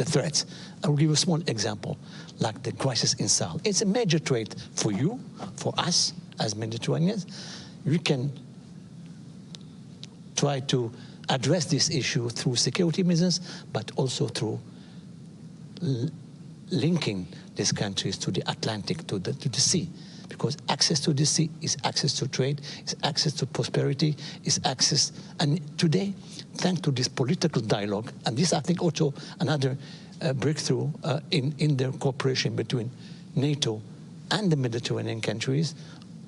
threats. I will give you a small example, like the crisis in Sahel. It's a major threat for you, for us as Mediterraneans. We can try to address this issue through security measures, but also through linking these countries to the Atlantic, to the sea. Because access to the sea is access to trade, is access to prosperity, is access. And today, thanks to this political dialogue, and this I think also another breakthrough in the cooperation between NATO and the Mediterranean countries,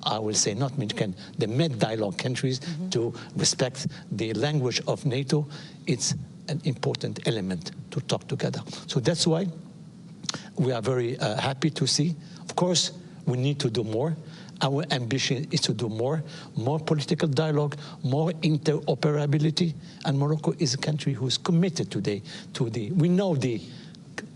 I will say not the Med dialogue countries, to respect the language of NATO. It's an important element to talk together. So that's why we are very happy to see. Of course, we need to do more. Our ambition is to do more political dialogue, more interoperability, and Morocco is a country who is committed today to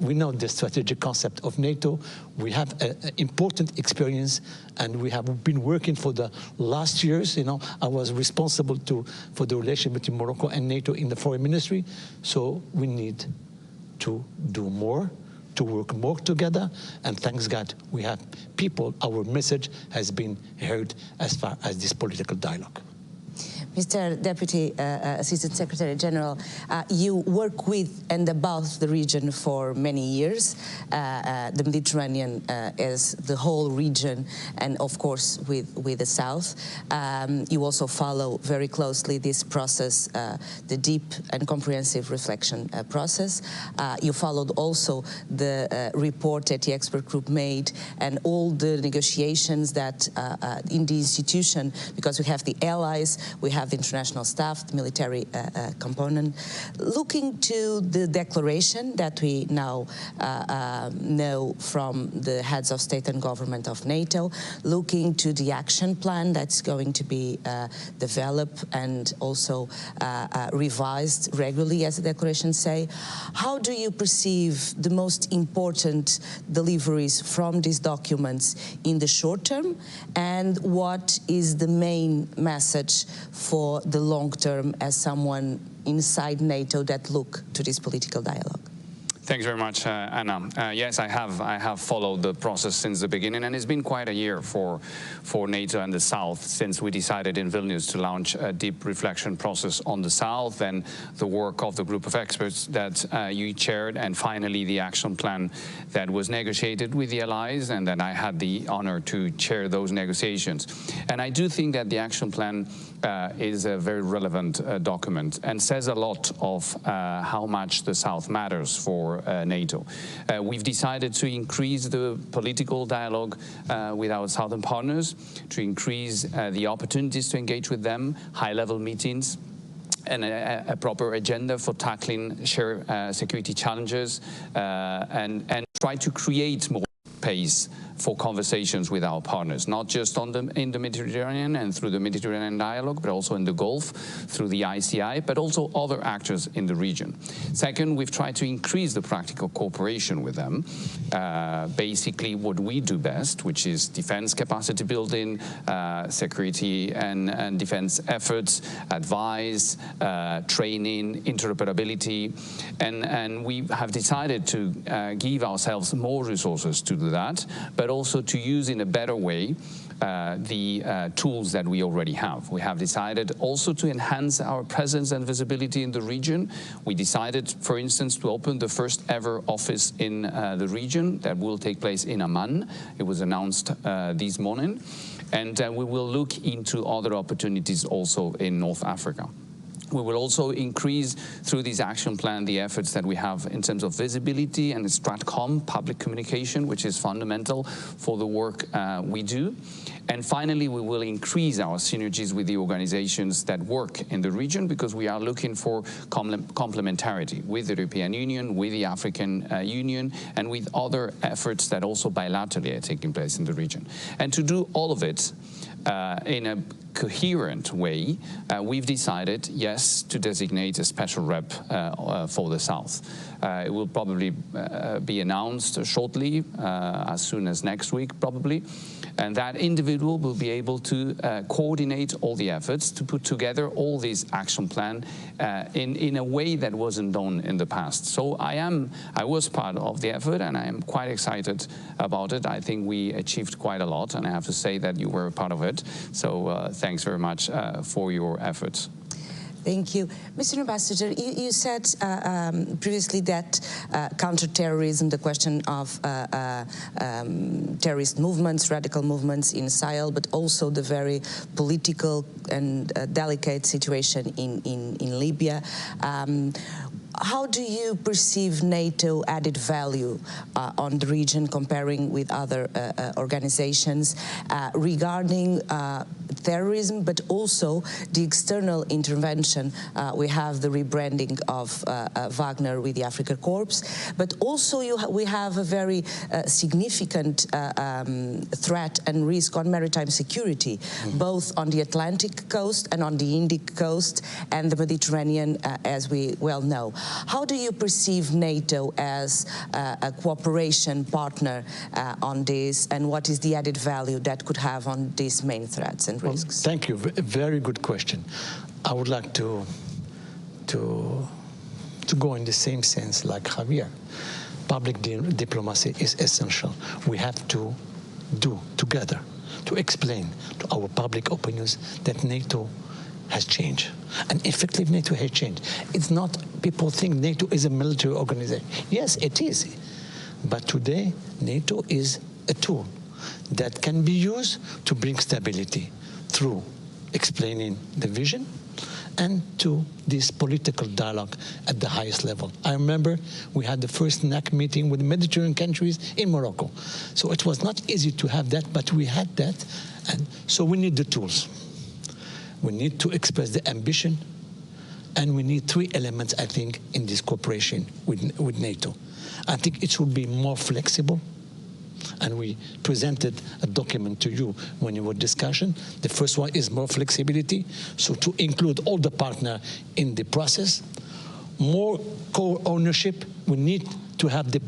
we know the strategic concept of NATO. We have an important experience, and we have been working for the last years. You know, I was responsible for the relation between Morocco and NATO in the foreign ministry. So we need to do more, to work more together, and thanks God we have people. Our message has been heard as far as this political dialogue. Mr. Deputy Assistant Secretary General, you work with and about the region for many years, the Mediterranean as the whole region, and of course with the South. You also follow very closely this process, the deep and comprehensive reflection process. You followed also the report that the expert group made and all the negotiations that in the institution, because we have the allies, we have the international staff, the military component. Looking to the declaration that we now know from the heads of state and government of NATO, looking to the action plan that's going to be developed and also revised regularly, as the declarations say, how do you perceive the most important deliveries from these documents in the short term, and what is the main message for the long term as someone inside NATO that look to this political dialogue? Thanks very much, Anna. Yes, I have followed the process since the beginning, and it's been quite a year for NATO and the South since we decided in Vilnius to launch a deep reflection process on the South, and the work of the group of experts that you chaired, and finally the action plan that was negotiated with the allies, and then I had the honor to chair those negotiations. And I do think that the action plan is a very relevant document and says a lot of how much the South matters for NATO. We've decided to increase the political dialogue with our southern partners, to increase the opportunities to engage with them, high-level meetings, and a proper agenda for tackling shared security challenges, and try to create more pace for conversations with our partners, not just in the Mediterranean and through the Mediterranean dialogue, but also in the Gulf through the ICI, but also other actors in the region. Second, we've tried to increase the practical cooperation with them, basically what we do best, which is defense capacity building, security and defense efforts, advice, training, interoperability, and we have decided to give ourselves more resources to do that, but also to use in a better way the tools that we already have. We have decided also to enhance our presence and visibility in the region. We decided, for instance, to open the first ever office in the region that will take place in Amman. It was announced this morning. And we will look into other opportunities also in North Africa. We will also increase through this action plan the efforts that we have in terms of visibility and Stratcom, public communication, which is fundamental for the work we do. And finally, we will increase our synergies with the organizations that work in the region, because we are looking for complementarity with the European Union, with the African Union, and with other efforts that also bilaterally are taking place in the region. And to do all of it in a coherent way, we've decided, yes, to designate a special rep for the South. It will probably be announced shortly, as soon as next week, probably. And that individual will be able to coordinate all the efforts to put together all these action plan in a way that wasn't done in the past. So I was part of the effort, and I am quite excited about it. I think we achieved quite a lot, and I have to say that you were a part of it. So thanks very much for your efforts. Thank you. Mr. Ambassador, you said previously that counterterrorism, the question of terrorist movements, radical movements in Sahel, but also the very political and delicate situation in Libya. How do you perceive NATO added value on the region comparing with other organizations regarding terrorism, but also the external intervention. We have the rebranding of Wagner with the Africa Corps, but also we have a very significant threat and risk on maritime security, both on the Atlantic coast and on the Indic coast and the Mediterranean, as we well know. How do you perceive NATO as a cooperation partner on this, and what is the added value that could have on these main threats and risks? Well, thank you. Very good question. I would like to go in the same sense like Javier. Public diplomacy is essential. We have to do together to explain to our public opinions that NATO has changed. And effective NATO has changed. It's not, people think NATO is a military organization. Yes, it is. But today, NATO is a tool that can be used to bring stability through explaining the vision and to this political dialogue at the highest level. I remember we had the first NAC meeting with the Mediterranean countries in Morocco. So it was not easy to have that, but we had that. And so we need the tools. We need to express the ambition, and we need three elements, I think, in this cooperation with NATO. I think it should be more flexible, and we presented a document to you when you were discussing. The first one is more flexibility, so to include all the partners in the process. More co-ownership. We need to have the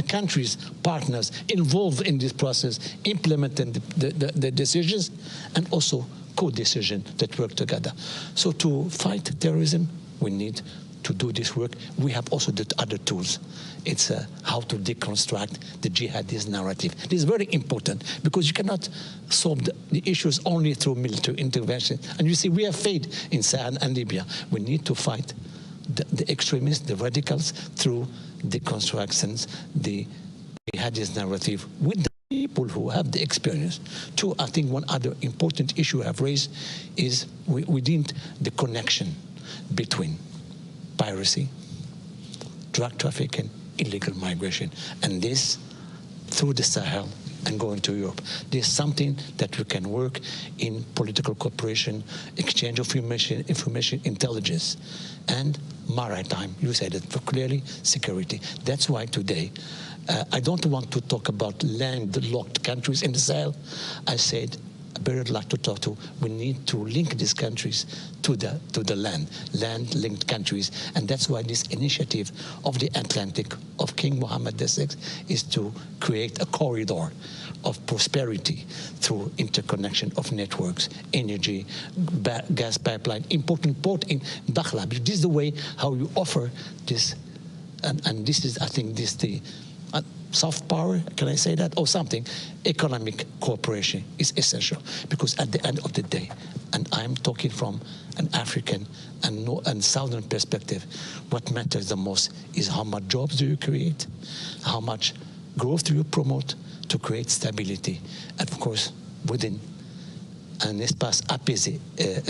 countries, partners involved in this process, implementing the decisions, and also co-decision that work together. So to fight terrorism, we need to do this work. We have also the other tools. It's how to deconstruct the jihadist narrative. This is very important because you cannot solve the issues only through military intervention. And you see, we have failed in Sahel and Libya. We need to fight the extremists, the radicals, through deconstructions, the jihadist narrative with the people who have the experience. Two, I think one other important issue I've raised is we need the connection between piracy, drug trafficking, illegal migration, and this through the Sahel and going to Europe. There's something that we can work in political cooperation, exchange of information intelligence, and maritime, you said it clearly, security. That's why today, I don't want to talk about landlocked countries in the Sahel. I said, I better like to talk to, we need to link these countries to the land-linked countries. And that's why this initiative of the Atlantic of King Mohammed VI is to create a corridor of prosperity through interconnection of networks, energy, gas pipeline, important port in Dakhla. This is the way how you offer this, and this is, I think, this the soft power, can I say that, or something, economic cooperation is essential, because at the end of the day, and I'm talking from an African and Southern perspective, what matters the most is how much jobs do you create, how much growth do you promote to create stability, and of course, within an espace apaisé,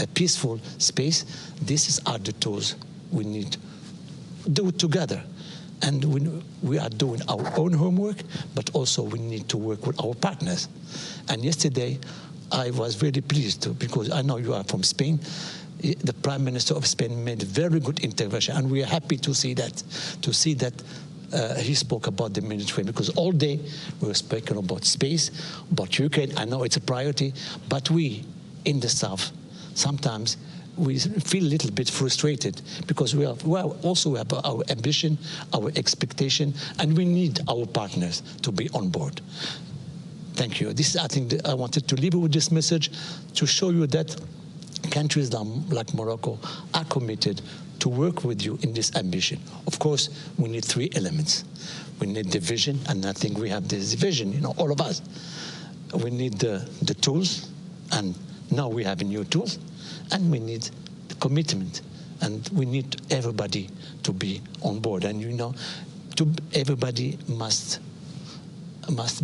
a peaceful space, these are the tools we need to do it together. And we are doing our own homework, but also we need to work with our partners. And yesterday, I was very pleased to, because I know you are from Spain. The Prime Minister of Spain made a very good intervention, and we are happy to see that. He spoke about the Mediterranean, because all day we were speaking about space, about Ukraine. I know it's a priority, but we in the South sometimes we feel a little bit frustrated because we also have our ambition, our expectation, and we need our partners to be on board. Thank you. This, I think, I wanted to leave you with this message to show you that countries like Morocco are committed to work with you in this ambition. Of course, we need three elements. We need the vision, and I think we have this vision, you know, all of us. We need the tools, and now we have new tools. And we need the commitment, and we need everybody to be on board. And you know, everybody must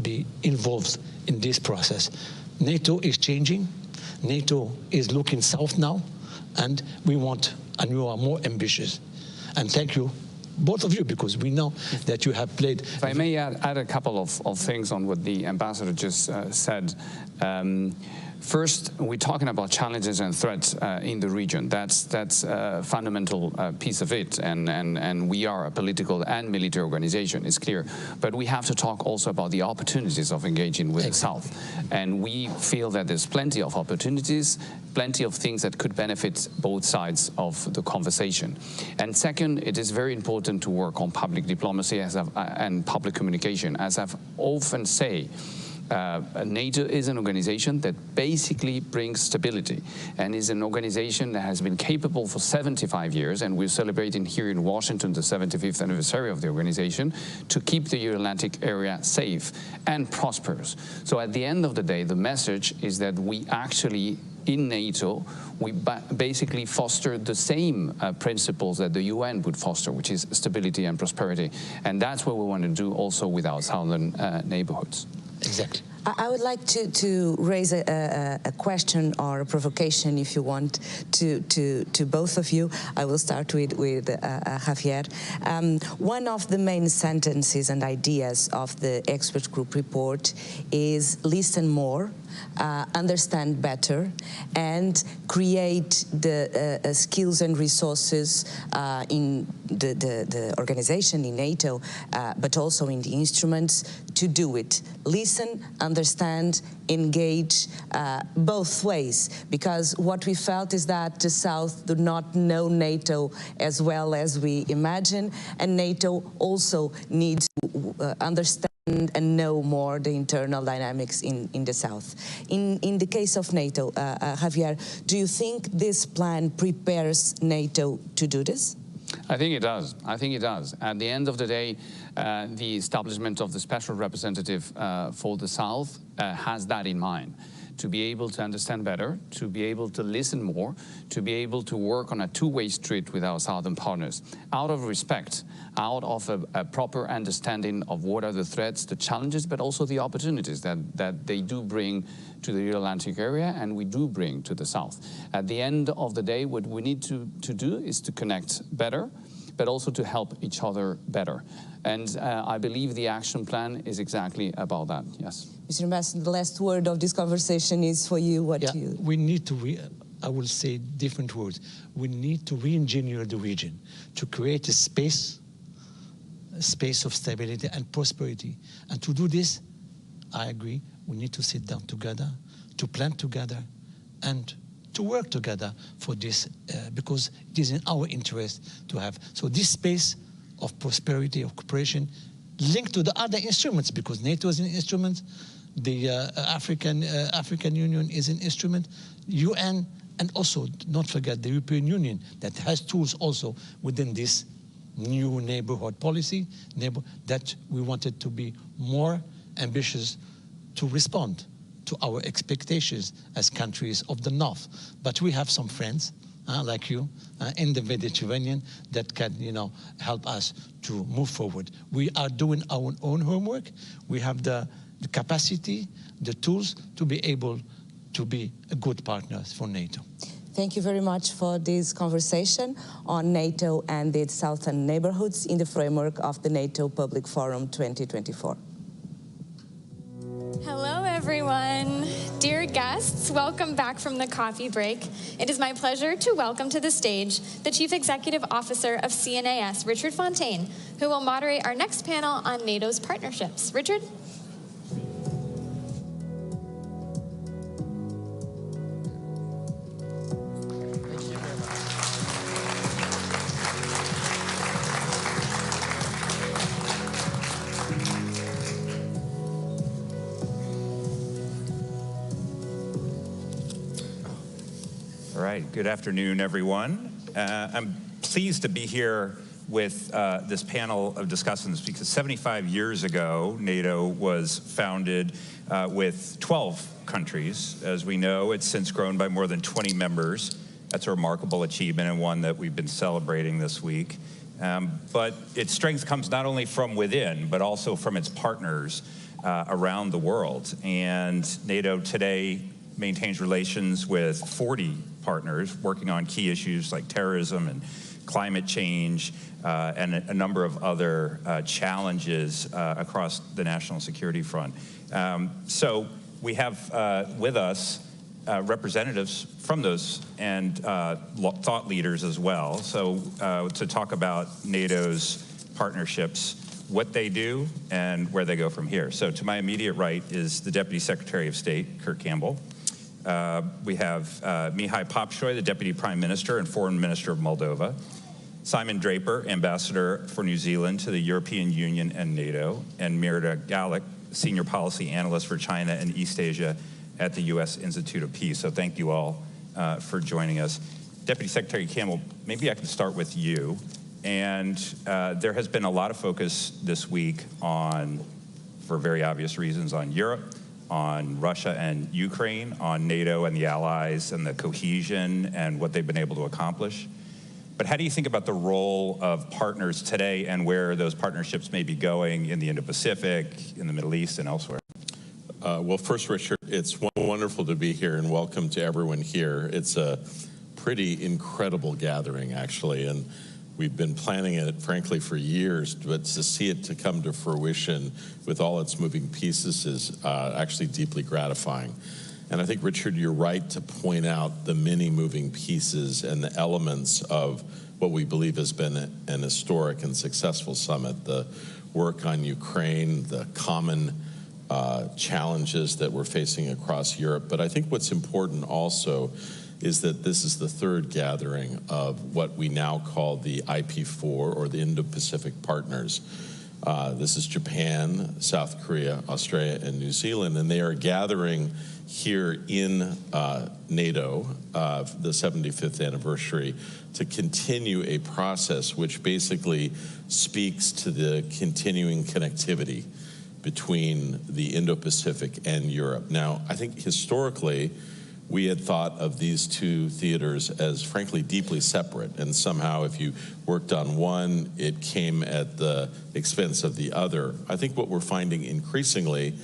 be involved in this process. NATO is changing. NATO is looking south now, and we want, and you are more ambitious. And thank you, both of you, because we know that you have played. If I may add a couple of things on what the ambassador just said. First, we're talking about challenges and threats in the region. That's a fundamental piece of it, and we are a political and military organization, it's clear. But we have to talk also about the opportunities of engaging with the South. And we feel that there's plenty of opportunities, plenty of things that could benefit both sides of the conversation. And second, it is very important to work on public diplomacy and public communication. As I've often say, NATO is an organization that basically brings stability and is an organization that has been capable for 75 years, and we're celebrating here in Washington the 75th anniversary of the organization, to keep the Euro-Atlantic area safe and prosperous. So at the end of the day, the message is that we actually, in NATO, we basically foster the same principles that the UN would foster, which is stability and prosperity. And that's what we want to do also with our southern neighborhoods. Exactly. I would like to raise a question or a provocation, if you want, to both of you. I will start with Javier. One of the main sentences and ideas of the expert group report is listen more, understand better, and create the skills and resources in the organization, in NATO, but also in the instruments to do it. Listen, understand, engage, both ways, because what we felt is that the South do not know NATO as well as we imagine, and NATO also needs to understand and know more the internal dynamics in the South. In the case of NATO, Javier, do you think this plan prepares NATO to do this? I think it does. I think it does. At the end of the day, the establishment of the special representative for the South has that in mind. To be able to understand better, to be able to listen more, to be able to work on a two-way street with our southern partners, out of respect, out of a proper understanding of what are the threats, the challenges, but also the opportunities that they do bring to the Euro-Atlantic area and we do bring to the South. At the end of the day, what we need to do is to connect better, but also to help each other better. And I believe the action plan is exactly about that, yes. Mr. Ambassador, the last word of this conversation is for you. We need to, I will say different words. We need to re-engineer the region to create a space of stability and prosperity. And to do this, I agree, we need to sit down together, to plan together, and to work together for this, because it is in our interest to have. So this space of prosperity, of cooperation, linked to the other instruments, because NATO is an instrument, the African Union is an instrument, UN, and also, not forget, the European Union that has tools also within this new neighborhood policy, that we wanted to be more ambitious to respond to our expectations as countries of the North. But we have some friends, like you, in the Mediterranean that can, help us to move forward. We are doing our own homework. We have the capacity, the tools to be able to be a good partner for NATO. Thank you very much for this conversation on NATO and its southern neighborhoods in the framework of the NATO Public Forum 2024. Hello, everyone. Dear guests, welcome back from the coffee break. It is my pleasure to welcome to the stage the Chief Executive Officer of CNAS, Richard Fontaine, who will moderate our next panel on NATO's partnerships. Richard? All right, good afternoon, everyone. I'm pleased to be here with this panel of discussants because 75 years ago, NATO was founded with 12 countries. As we know, it's since grown by more than 20 members. That's a remarkable achievement and one that we've been celebrating this week. But its strength comes not only from within, but also from its partners around the world. And NATO today maintains relations with 40 partners working on key issues like terrorism and climate change and a number of other challenges across the national security front. So we have with us representatives from those and thought leaders as well. So to talk about NATO's partnerships, what they do and where they go from here. So to my immediate right is the Deputy Secretary of State, Kurt Campbell. We have Mihai Popshoy, the Deputy Prime Minister and Foreign Minister of Moldova. Simon Draper, Ambassador for New Zealand to the European Union and NATO. And Mirta Gallic, Senior Policy Analyst for China and East Asia at the U.S. Institute of Peace. So thank you all for joining us. Deputy Secretary Campbell, maybe I can start with you. And there has been a lot of focus this week on, for very obvious reasons, on Europe, on Russia and Ukraine, on NATO and the allies and the cohesion and what they've been able to accomplish. But how do you think about the role of partners today and where those partnerships may be going in the Indo-Pacific, in the Middle East, and elsewhere? Well, first, Richard, it's wonderful to be here, and welcome to everyone here. It's a pretty incredible gathering, actually, and we've been planning it, frankly, for years, but to see it to come to fruition with all its moving pieces is actually deeply gratifying. And I think, Richard, you're right to point out the many moving pieces and the elements of what we believe has been an historic and successful summit. The work on Ukraine, the common challenges that we're facing across Europe. But I think what's important also is that this is the third gathering of what we now call the IP4, or the Indo-Pacific Partners. This is Japan, South Korea, Australia, and New Zealand, and they are gathering here in NATO, the 75th anniversary, to continue a process which basically speaks to the continuing connectivity between the Indo-Pacific and Europe. Now, I think historically, we had thought of these two theaters as, frankly, deeply separate, and somehow if you worked on one, it came at the expense of the other. I think what we're finding increasingly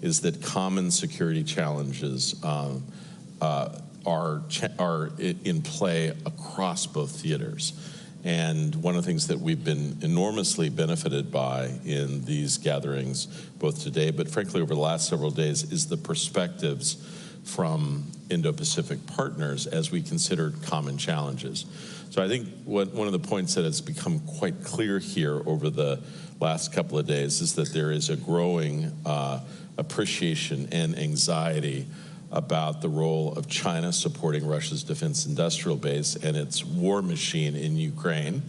is that common security challenges are in play across both theaters. And one of the things that we've been enormously benefited by in these gatherings, both today, but frankly over the last several days, is the perspectives from Indo-Pacific partners as we consider common challenges. So I think one of the points that has become quite clear here over the last couple of days is that there is a growing appreciation and anxiety about the role of China supporting Russia's defense industrial base and its war machine in Ukraine,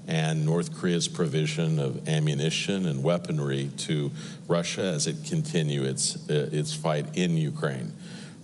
and North Korea's provision of ammunition and weaponry to Russia as it continues its fight in Ukraine.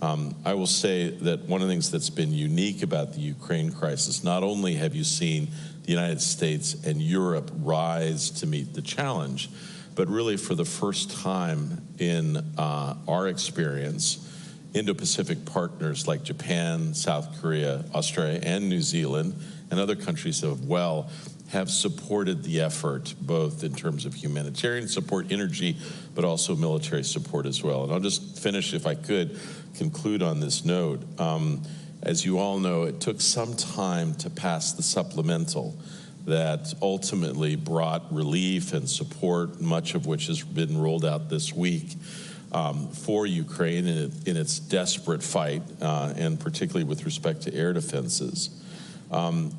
I will say that one of the things that's been unique about the Ukraine crisis, not only have you seen the United States and Europe rise to meet the challenge, but really for the first time in our experience, Indo-Pacific partners like Japan, South Korea, Australia, and New Zealand, and other countries as well, have supported the effort, both in terms of humanitarian support, energy, but also military support as well. And I'll just finish, if I could, conclude on this note. As you all know, it took some time to pass the supplemental that ultimately brought relief and support, much of which has been rolled out this week, for Ukraine in its desperate fight, and particularly with respect to air defenses.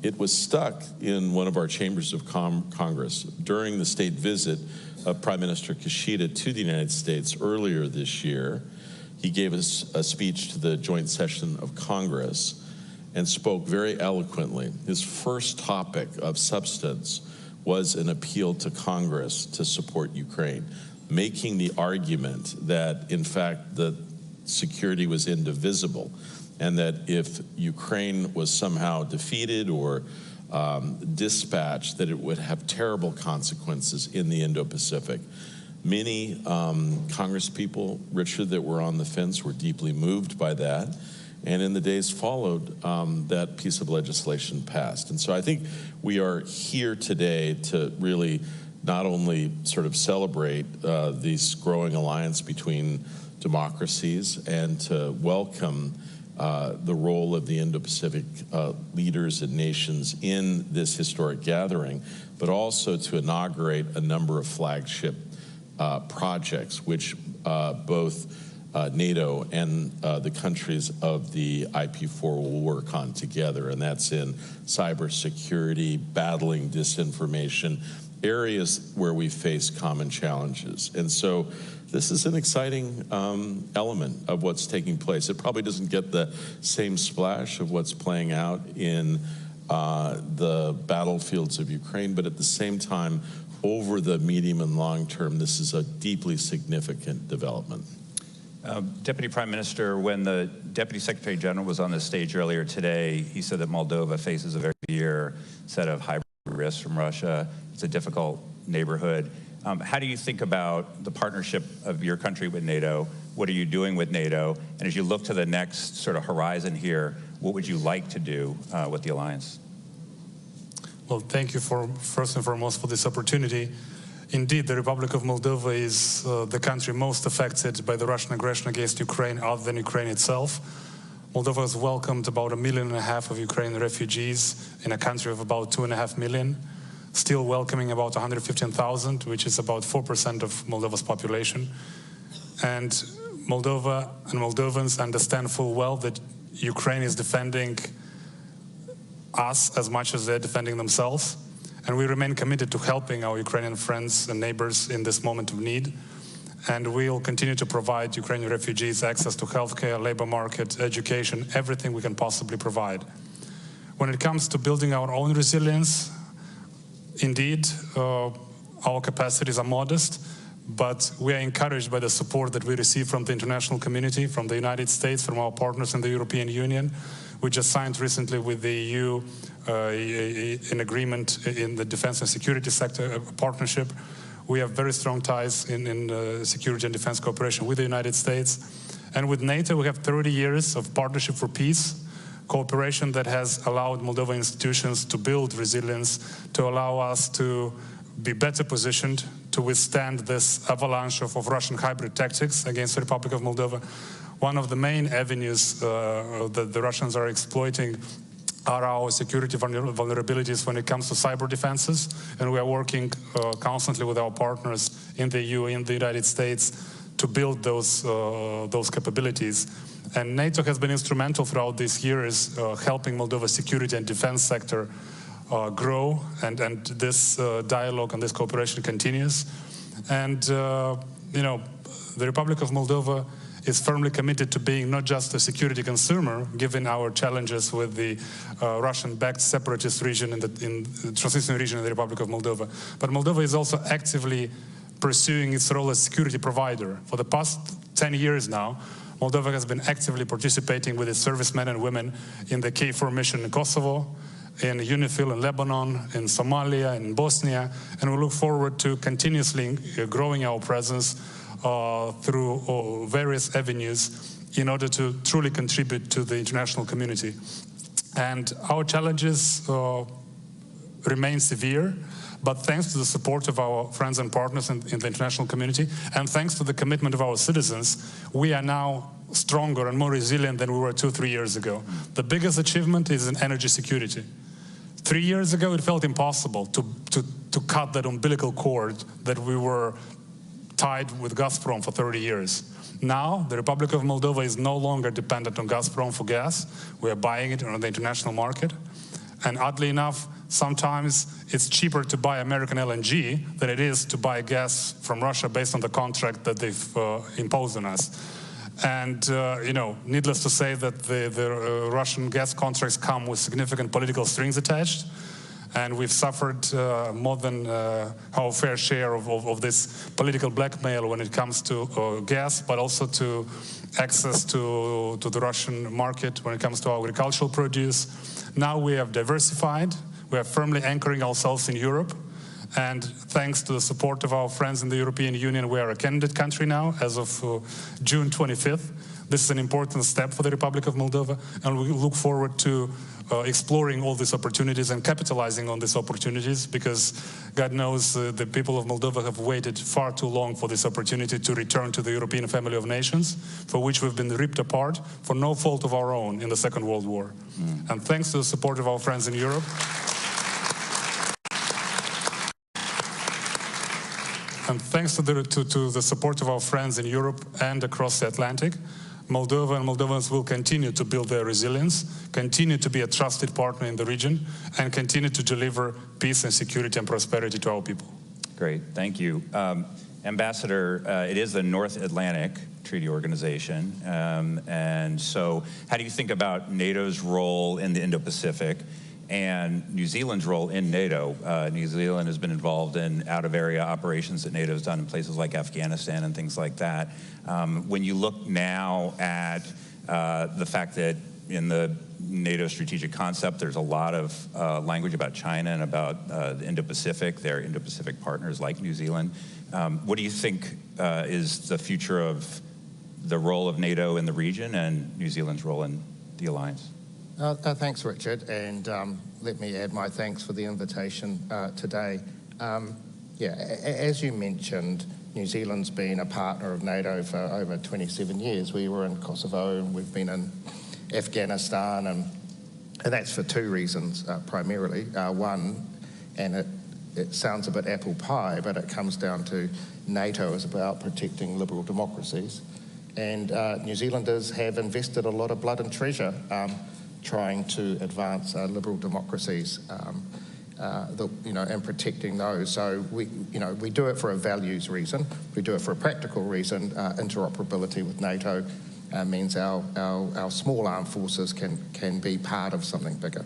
It was stuck in one of our chambers of Congress. During the state visit of Prime Minister Kishida to the United States earlier this year, he gave us a speech to the joint session of Congress and spoke very eloquently. His first topic of substance was an appeal to Congress to support Ukraine, making the argument that, in fact, the security was indivisible, and that if Ukraine was somehow defeated or dispatched, that it would have terrible consequences in the Indo-Pacific. Many Congress people, Richard, that were on the fence were deeply moved by that. And in the days followed, that piece of legislation passed. And so I think we are here today to really not only sort of celebrate this growing alliance between democracies and to welcome the role of the Indo-Pacific leaders and nations in this historic gathering, but also to inaugurate a number of flagship projects, which both NATO and the countries of the IP4 will work on together, and that's in cybersecurity, battling disinformation, areas where we face common challenges. And so this is an exciting element of what's taking place. It probably doesn't get the same splash of what's playing out in the battlefields of Ukraine, but at the same time, over the medium and long term, this is a deeply significant development. Deputy Prime Minister, when the Deputy Secretary General was on the stage earlier today, he said that Moldova faces a very severe set of hybrid risks from Russia. It's a difficult neighborhood. How do you think about the partnership of your country with NATO? What are you doing with NATO? And as you look to the next sort of horizon here, what would you like to do with the alliance? Well, thank you first and foremost for this opportunity. Indeed, the Republic of Moldova is the country most affected by the Russian aggression against Ukraine other than Ukraine itself. Moldova has welcomed about 1.5 million of Ukrainian refugees in a country of about 2.5 million, still welcoming about 115,000, which is about 4% of Moldova's population. And Moldova and Moldovans understand full well that Ukraine is defending us as much as they're defending themselves. And we remain committed to helping our Ukrainian friends and neighbors in this moment of need. And we'll continue to provide Ukrainian refugees access to healthcare, labor market, education, everything we can possibly provide. When it comes to building our own resilience, indeed, our capacities are modest, but we are encouraged by the support that we receive from the international community, from the United States, from our partners in the European Union. We just signed recently with the EU an agreement in the defense and security sector, a partnership. We have very strong ties in security and defense cooperation with the United States. And with NATO, we have 30 years of partnership for peace, cooperation that has allowed Moldovan institutions to build resilience, to allow us to be better positioned to withstand this avalanche of Russian hybrid tactics against the Republic of Moldova. One of the main avenues that the Russians are exploiting are our security vulnerabilities when it comes to cyber defenses, and we are working constantly with our partners in the EU, in the United States, to build those capabilities. And NATO has been instrumental throughout these years helping Moldova's security and defense sector grow, and this dialogue and this cooperation continues. And you know, the Republic of Moldova is firmly committed to being not just a security consumer, given our challenges with the Russian-backed separatist region in the Transnistrian region in the Republic of Moldova. But Moldova is also actively pursuing its role as security provider. For the past 10 years now, Moldova has been actively participating with its servicemen and women in the KFOR mission in Kosovo, in UNIFIL in Lebanon, in Somalia, in Bosnia, and we look forward to continuously growing our presence through various avenues in order to truly contribute to the international community. And our challenges remain severe, but thanks to the support of our friends and partners in the international community, and thanks to the commitment of our citizens, we are now stronger and more resilient than we were 2-3 years ago. The biggest achievement is in energy security. 3 years ago, it felt impossible to cut that umbilical cord that we were tied with Gazprom for 30 years. Now, the Republic of Moldova is no longer dependent on Gazprom for gas. We are buying it on the international market. And oddly enough, sometimes it's cheaper to buy American LNG than it is to buy gas from Russia based on the contract that they've imposed on us. And, you know, needless to say that the Russian gas contracts come with significant political strings attached. And we've suffered more than our fair share of this political blackmail when it comes to gas, but also to access to the Russian market when it comes to our agricultural produce. Now we have diversified. We are firmly anchoring ourselves in Europe. And thanks to the support of our friends in the European Union, we are a candidate country now as of June 25th. This is an important step for the Republic of Moldova, and we look forward to exploring all these opportunities and capitalizing on these opportunities, because God knows the people of Moldova have waited far too long for this opportunity to return to the European family of nations, for which we've been ripped apart for no fault of our own in the Second World War. And thanks to the support of our friends in Europe, And thanks to the support of our friends in Europe and across the Atlantic, Moldova and Moldovans will continue to build their resilience, continue to be a trusted partner in the region, and continue to deliver peace and security and prosperity to our people. Great, thank you. Ambassador, it is the North Atlantic Treaty Organization, and so how do you think about NATO's role in the Indo-Pacific and New Zealand's role in NATO? New Zealand has been involved in out-of-area operations that NATO's done in places like Afghanistan and things like that. When you look now at the fact that in the NATO strategic concept, there's a lot of language about China and about the Indo-Pacific, their Indo-Pacific partners like New Zealand. What do you think is the future of the role of NATO in the region and New Zealand's role in the alliance? Thanks, Richard, and let me add my thanks for the invitation today. As you mentioned, New Zealand's been a partner of NATO for over 27 years. We were in Kosovo and we've been in Afghanistan, and that's for two reasons primarily. One, and it sounds a bit apple pie, but it comes down to NATO is about protecting liberal democracies, and New Zealanders have invested a lot of blood and treasure trying to advance liberal democracies, and protecting those. So we do it for a values reason. We do it for a practical reason. Interoperability with NATO means our small armed forces can be part of something bigger.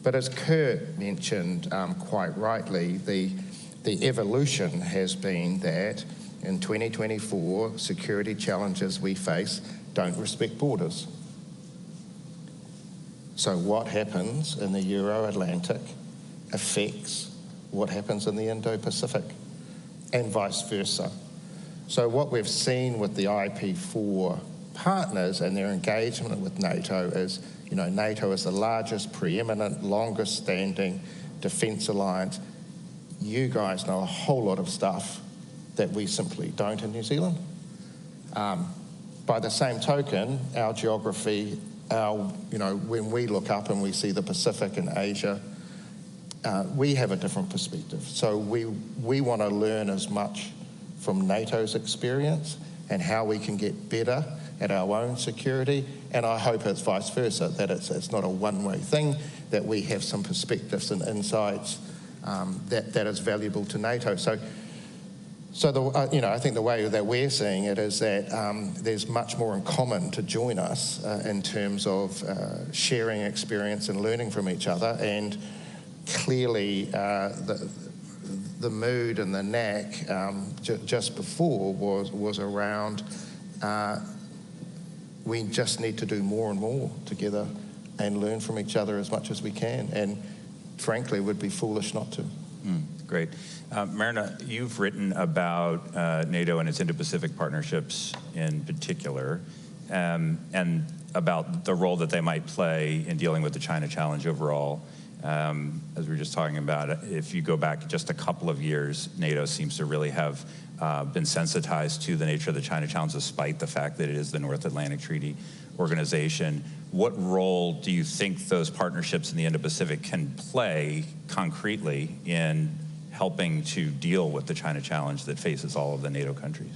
But as Kurt mentioned quite rightly, the evolution has been that in 2024, security challenges we face don't respect borders. So what happens in the Euro-Atlantic affects what happens in the Indo-Pacific, and vice versa. So what we've seen with the IP4 partners and their engagement with NATO is, NATO is the largest, preeminent, longest standing defence alliance. You guys know a whole lot of stuff that we simply don't in New Zealand. By the same token, our geography, when we look up and we see the Pacific and Asia, we have a different perspective. So we want to learn as much from NATO's experience and how we can get better at our own security, and I hope it's vice versa, that it's not a one-way thing, that we have some perspectives and insights that is valuable to NATO. So I think the way that we're seeing it is that there's much more in common to join us in terms of sharing experience and learning from each other, and clearly the mood and the knack just before was around we just need to do more and more together and learn from each other as much as we can, and frankly would be foolish not to. Great. Marina, you've written about NATO and its Indo-Pacific partnerships in particular, and about the role that they might play in dealing with the China challenge overall. As we were just talking about, if you go back just a couple of years, NATO seems to really have been sensitized to the nature of the China challenge, despite the fact that it is the North Atlantic Treaty Organization. What role do you think those partnerships in the Indo-Pacific can play concretely in helping to deal with the China challenge that faces all of the NATO countries?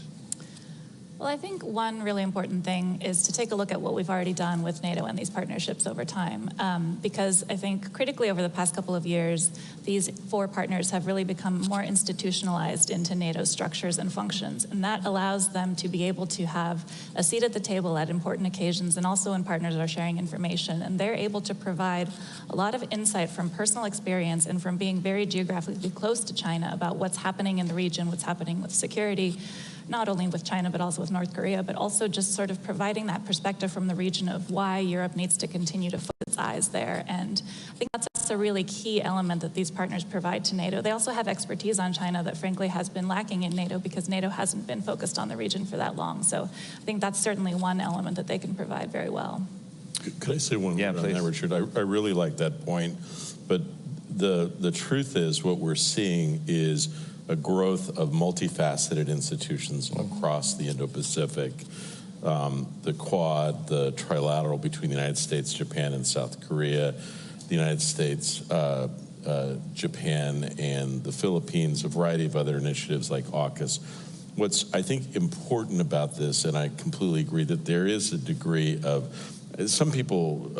Well, I think one really important thing is to take a look at what we've already done with NATO and these partnerships over time. Because I think critically over the past couple of years, these four partners have really become more institutionalized into NATO structures and functions. And that allows them to be able to have a seat at the table at important occasions, and also when partners are sharing information. And they're able to provide a lot of insight from personal experience and from being very geographically close to China about what's happening in the region, what's happening with security, not only with China, but also with North Korea, but also just sort of providing that perspective from the region of why Europe needs to continue to focus its eyes there. And I think that's a really key element that these partners provide to NATO. They also have expertise on China that frankly has been lacking in NATO because NATO hasn't been focused on the region for that long. So I think that's certainly one element that they can provide very well. Could I say one word on that, Richard? I really like that point, but the truth is what we're seeing is a growth of multifaceted institutions across the Indo-Pacific, the Quad, the trilateral between the United States, Japan, and South Korea, the United States Japan and the Philippines, a variety of other initiatives like AUKUS. What's, I think, important about this, and I completely agree that there is a degree of, some people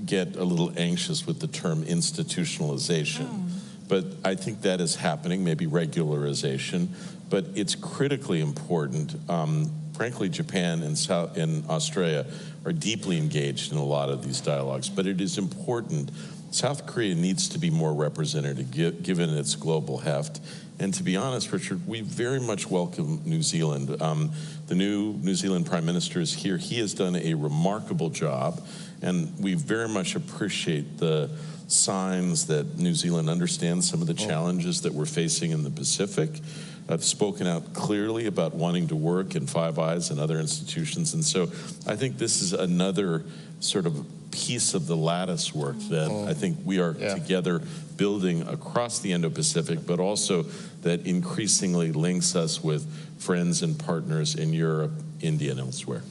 get a little anxious with the term institutionalization, but I think that is happening, maybe regularization, but it's critically important. Frankly, Japan and Australia are deeply engaged in a lot of these dialogues, but it is important. South Korea needs to be more represented given its global heft. And to be honest, Richard, we very much welcome New Zealand. The new New Zealand Prime Minister is here. He has done a remarkable job, and we very much appreciate the signs that New Zealand understands some of the challenges that we're facing in the Pacific. I've spoken out clearly about wanting to work in Five Eyes and other institutions. And so I think this is another sort of piece of the lattice work that I think we are together building across the Indo-Pacific, but also that increasingly links us with friends and partners in Europe, India, and elsewhere.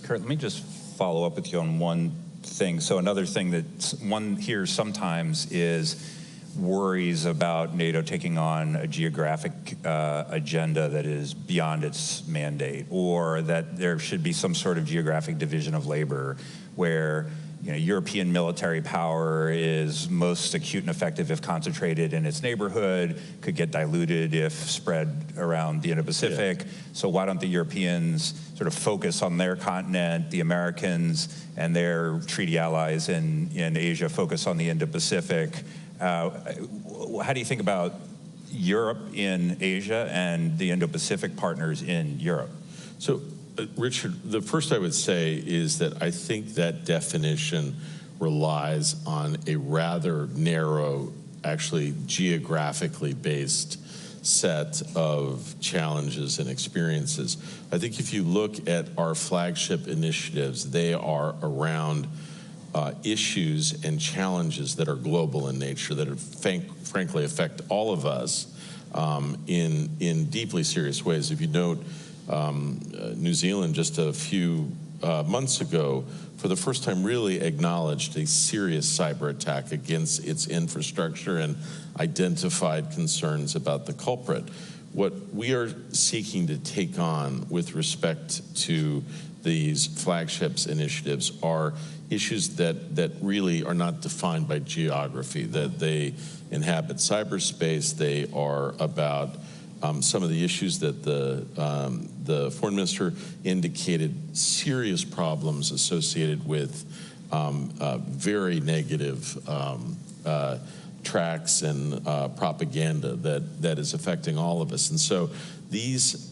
Kurt, let me just follow up with you on one thing. So another thing that one hears sometimes is worries about NATO taking on a geographic agenda that is beyond its mandate, or that there should be some sort of geographic division of labor where European military power is most acute and effective if concentrated in its neighborhood, could get diluted if spread around the Indo-Pacific. So why don't the Europeans sort of focus on their continent, the Americans and their treaty allies in Asia focus on the Indo-Pacific? How do you think about Europe in Asia and the Indo-Pacific partners in Europe? So, Richard, the first I would say is that I think that definition relies on a rather narrow, actually geographically based set of challenges and experiences. I think if you look at our flagship initiatives, they are around issues and challenges that are global in nature, that are frankly affect all of us in deeply serious ways. If you note, New Zealand just a few months ago, for the first time, really acknowledged a serious cyber attack against its infrastructure and identified concerns about the culprit. What we are seeking to take on with respect to these flagships initiatives are issues that really are not defined by geography, that they inhabit cyberspace. They are about some of the issues that the foreign minister indicated, serious problems associated with very negative tracks and propaganda that is affecting all of us. And so these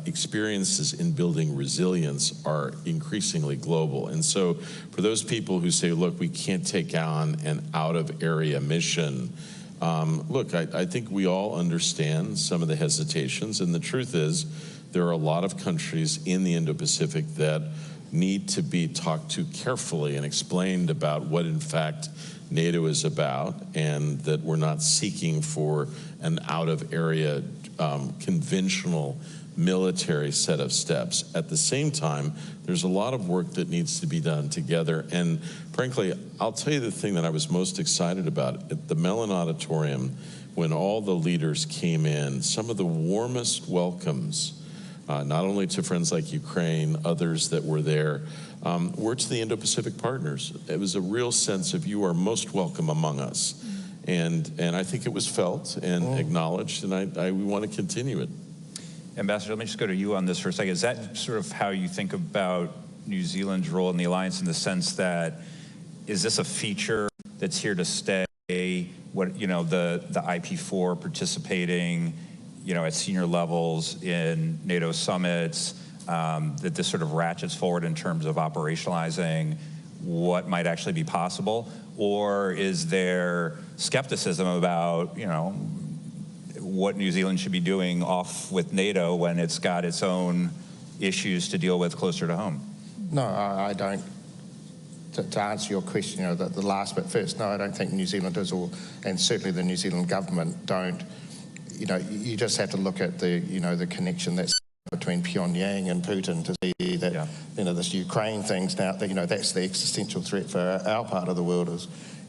experiences in building resilience are increasingly global. And so for those people who say, look, we can't take on an out-of-area mission, look, I think we all understand some of the hesitations, and the truth is there are a lot of countries in the Indo-Pacific that need to be talked to carefully and explained about what, in fact, NATO is about, and that we're not seeking for an out-of-area conventional military set of steps. At the same time, there's a lot of work that needs to be done together. And frankly, I'll tell you the thing that I was most excited about at the Mellon Auditorium, when all the leaders came in, some of the warmest welcomes, not only to friends like Ukraine, others that were there, were to the Indo-Pacific partners. It was a real sense of, you are most welcome among us. And I think it was felt and acknowledged, and we want to continue it. Ambassador, let me just go to you on this for a second. Is that sort of how you think about New Zealand's role in the alliance, in the sense that, is this a feature that's here to stay? What, the IP4 participating, at senior levels in NATO summits, that this sort of ratchets forward in terms of operationalizing what might actually be possible? Or is there skepticism about, what New Zealand should be doing off with NATO when it's got its own issues to deal with closer to home? No, I don't. To answer your question, the last bit first, no, I don't think New Zealanders, and certainly the New Zealand government, don't. You just have to look at the, the connection that's between between Pyongyang and Putin to see that, you know, this Ukraine thing's now, that, you know, that's the existential threat for our part of the world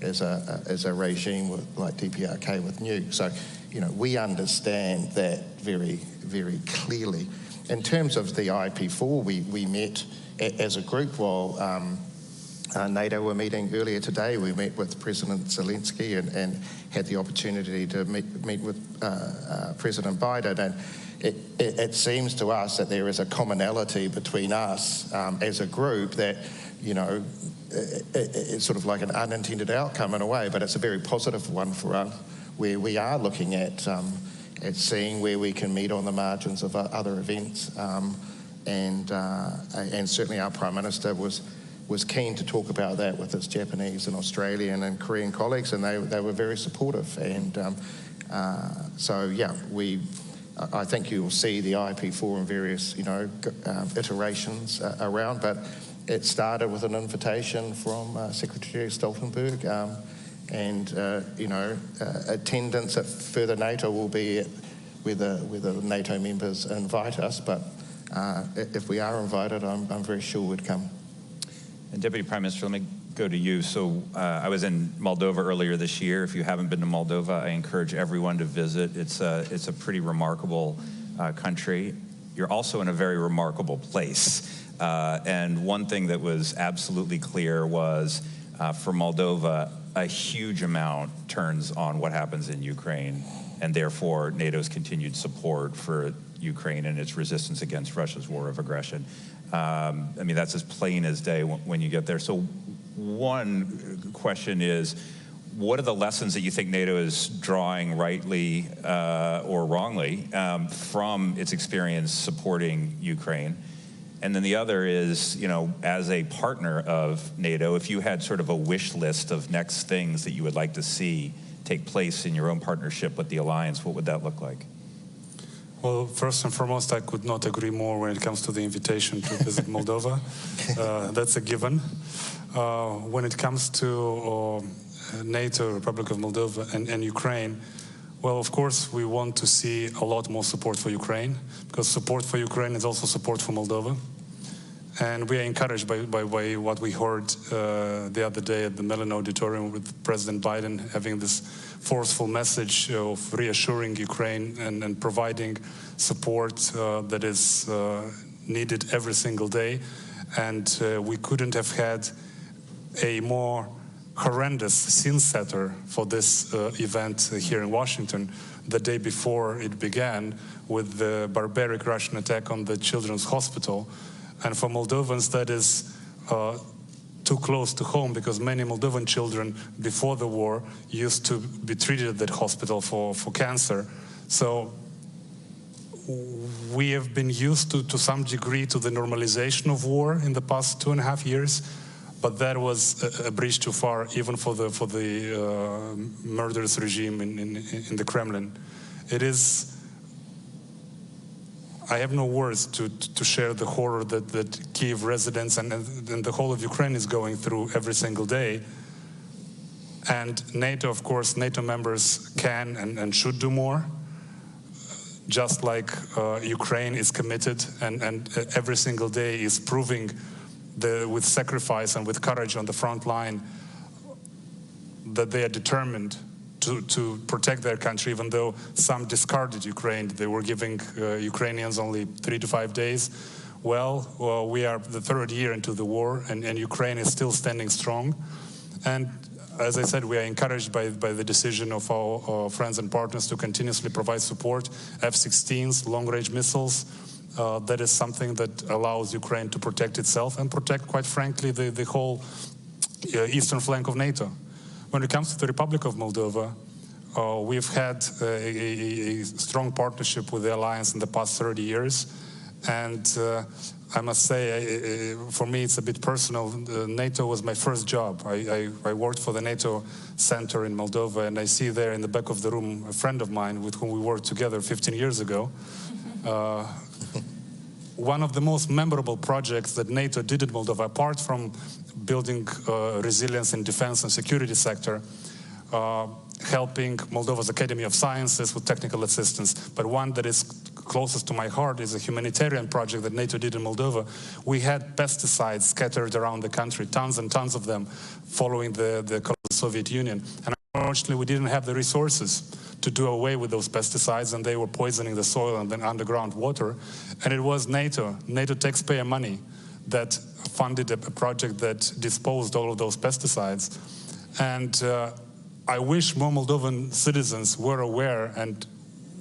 as a regime like DPRK with nukes. So, you know, we understand that very, very clearly. In terms of the IP4, we met as a group while NATO were meeting earlier today. We met with President Zelensky and had the opportunity to meet with President Biden. And it seems to us that there is a commonality between us as a group that, you know, it's sort of like an unintended outcome in a way, but it's a very positive one for us, where we are looking at seeing where we can meet on the margins of other events. And certainly our Prime Minister was keen to talk about that with his Japanese and Australian and Korean colleagues, and they were very supportive. And so, yeah, I think you will see the IP4 in various, you know, iterations around, but it started with an invitation from Secretary Stoltenberg, and you know, attendance at further NATO will be whether NATO members invite us, but if we are invited, I'm very sure we'd come. And Deputy Prime Minister, let me go to you. So I was in Moldova earlier this year. If you haven't been to Moldova, I encourage everyone to visit. It's a pretty remarkable country. You're also in a very remarkable place. And one thing that was absolutely clear was for Moldova, a huge amount turns on what happens in Ukraine, and therefore NATO's continued support for Ukraine and its resistance against Russia's war of aggression. I mean, that's as plain as day when you get there. So one question is, what are the lessons that you think NATO is drawing rightly or wrongly from its experience supporting Ukraine? And then the other is, you know, as a partner of NATO, if you had sort of a wish list of next things that you would like to see take place in your own partnership with the alliance, what would that look like? Well, first and foremost, I could not agree more when it comes to the invitation to visit Moldova. That's a given. When it comes to NATO, Republic of Moldova, and Ukraine, well, of course, we want to see a lot more support for Ukraine, because support for Ukraine is also support for Moldova. And we are encouraged by what we heard the other day at the Mellon Auditorium with President Biden having this forceful message of reassuring Ukraine and providing support that is needed every single day. And we couldn't have had a more horrendous scene setter for this event here in Washington the day before it began with the barbaric Russian attack on the Children's Hospital. And for Moldovans, that is too close to home, because many Moldovan children before the war used to be treated at that hospital for cancer. So we have been used to some degree to the normalization of war in the past 2.5 years, but that was a bridge too far, even for the murderous regime in the Kremlin. It is. I have no words to share the horror that Kyiv residents and the whole of Ukraine is going through every single day. And NATO, of course, NATO members can and should do more, just like Ukraine is committed and every single day is proving with sacrifice and with courage on the front line that they are determined to protect their country, even though some discarded Ukraine. They were giving Ukrainians only 3 to 5 days. Well, we are the 3rd year into the war, and Ukraine is still standing strong. And as I said, we are encouraged by the decision of our friends and partners to continuously provide support, F-16s, long-range missiles. That is something that allows Ukraine to protect itself and protect, quite frankly, the whole eastern flank of NATO. When it comes to the Republic of Moldova, we've had a strong partnership with the alliance in the past 30 years. And I must say, for me, it's a bit personal. NATO was my first job. I worked for the NATO Center in Moldova, and I see there in the back of the room a friend of mine with whom we worked together 15 years ago. One of the most memorable projects that NATO did in Moldova, apart from building resilience in defense and security sector, helping Moldova's Academy of Sciences with technical assistance, but one that is closest to my heart is a humanitarian project that NATO did in Moldova. We had pesticides scattered around the country, tons and tons of them, following the Soviet Union. And unfortunately, we didn't have the resources to do away with those pesticides, and they were poisoning the soil and then underground water. And it was NATO taxpayer money that funded a project that disposed all of those pesticides. And I wish more Moldovan citizens were aware, and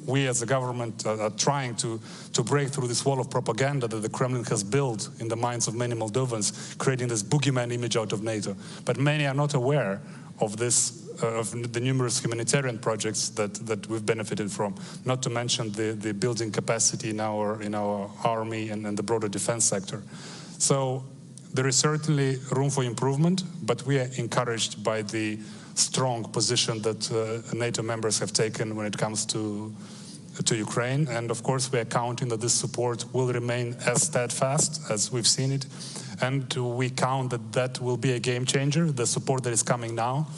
we as a government are trying to break through this wall of propaganda that the Kremlin has built in the minds of many Moldovans, creating this boogeyman image out of NATO. But many are not aware of this, of the numerous humanitarian projects that we've benefited from, not to mention the building capacity in our army and the broader defense sector. So there is certainly room for improvement, but we are encouraged by the strong position that NATO members have taken when it comes to Ukraine. And of course, we are counting that this support will remain as steadfast as we've seen it. And we count that that will be a game changer, the support that is coming now,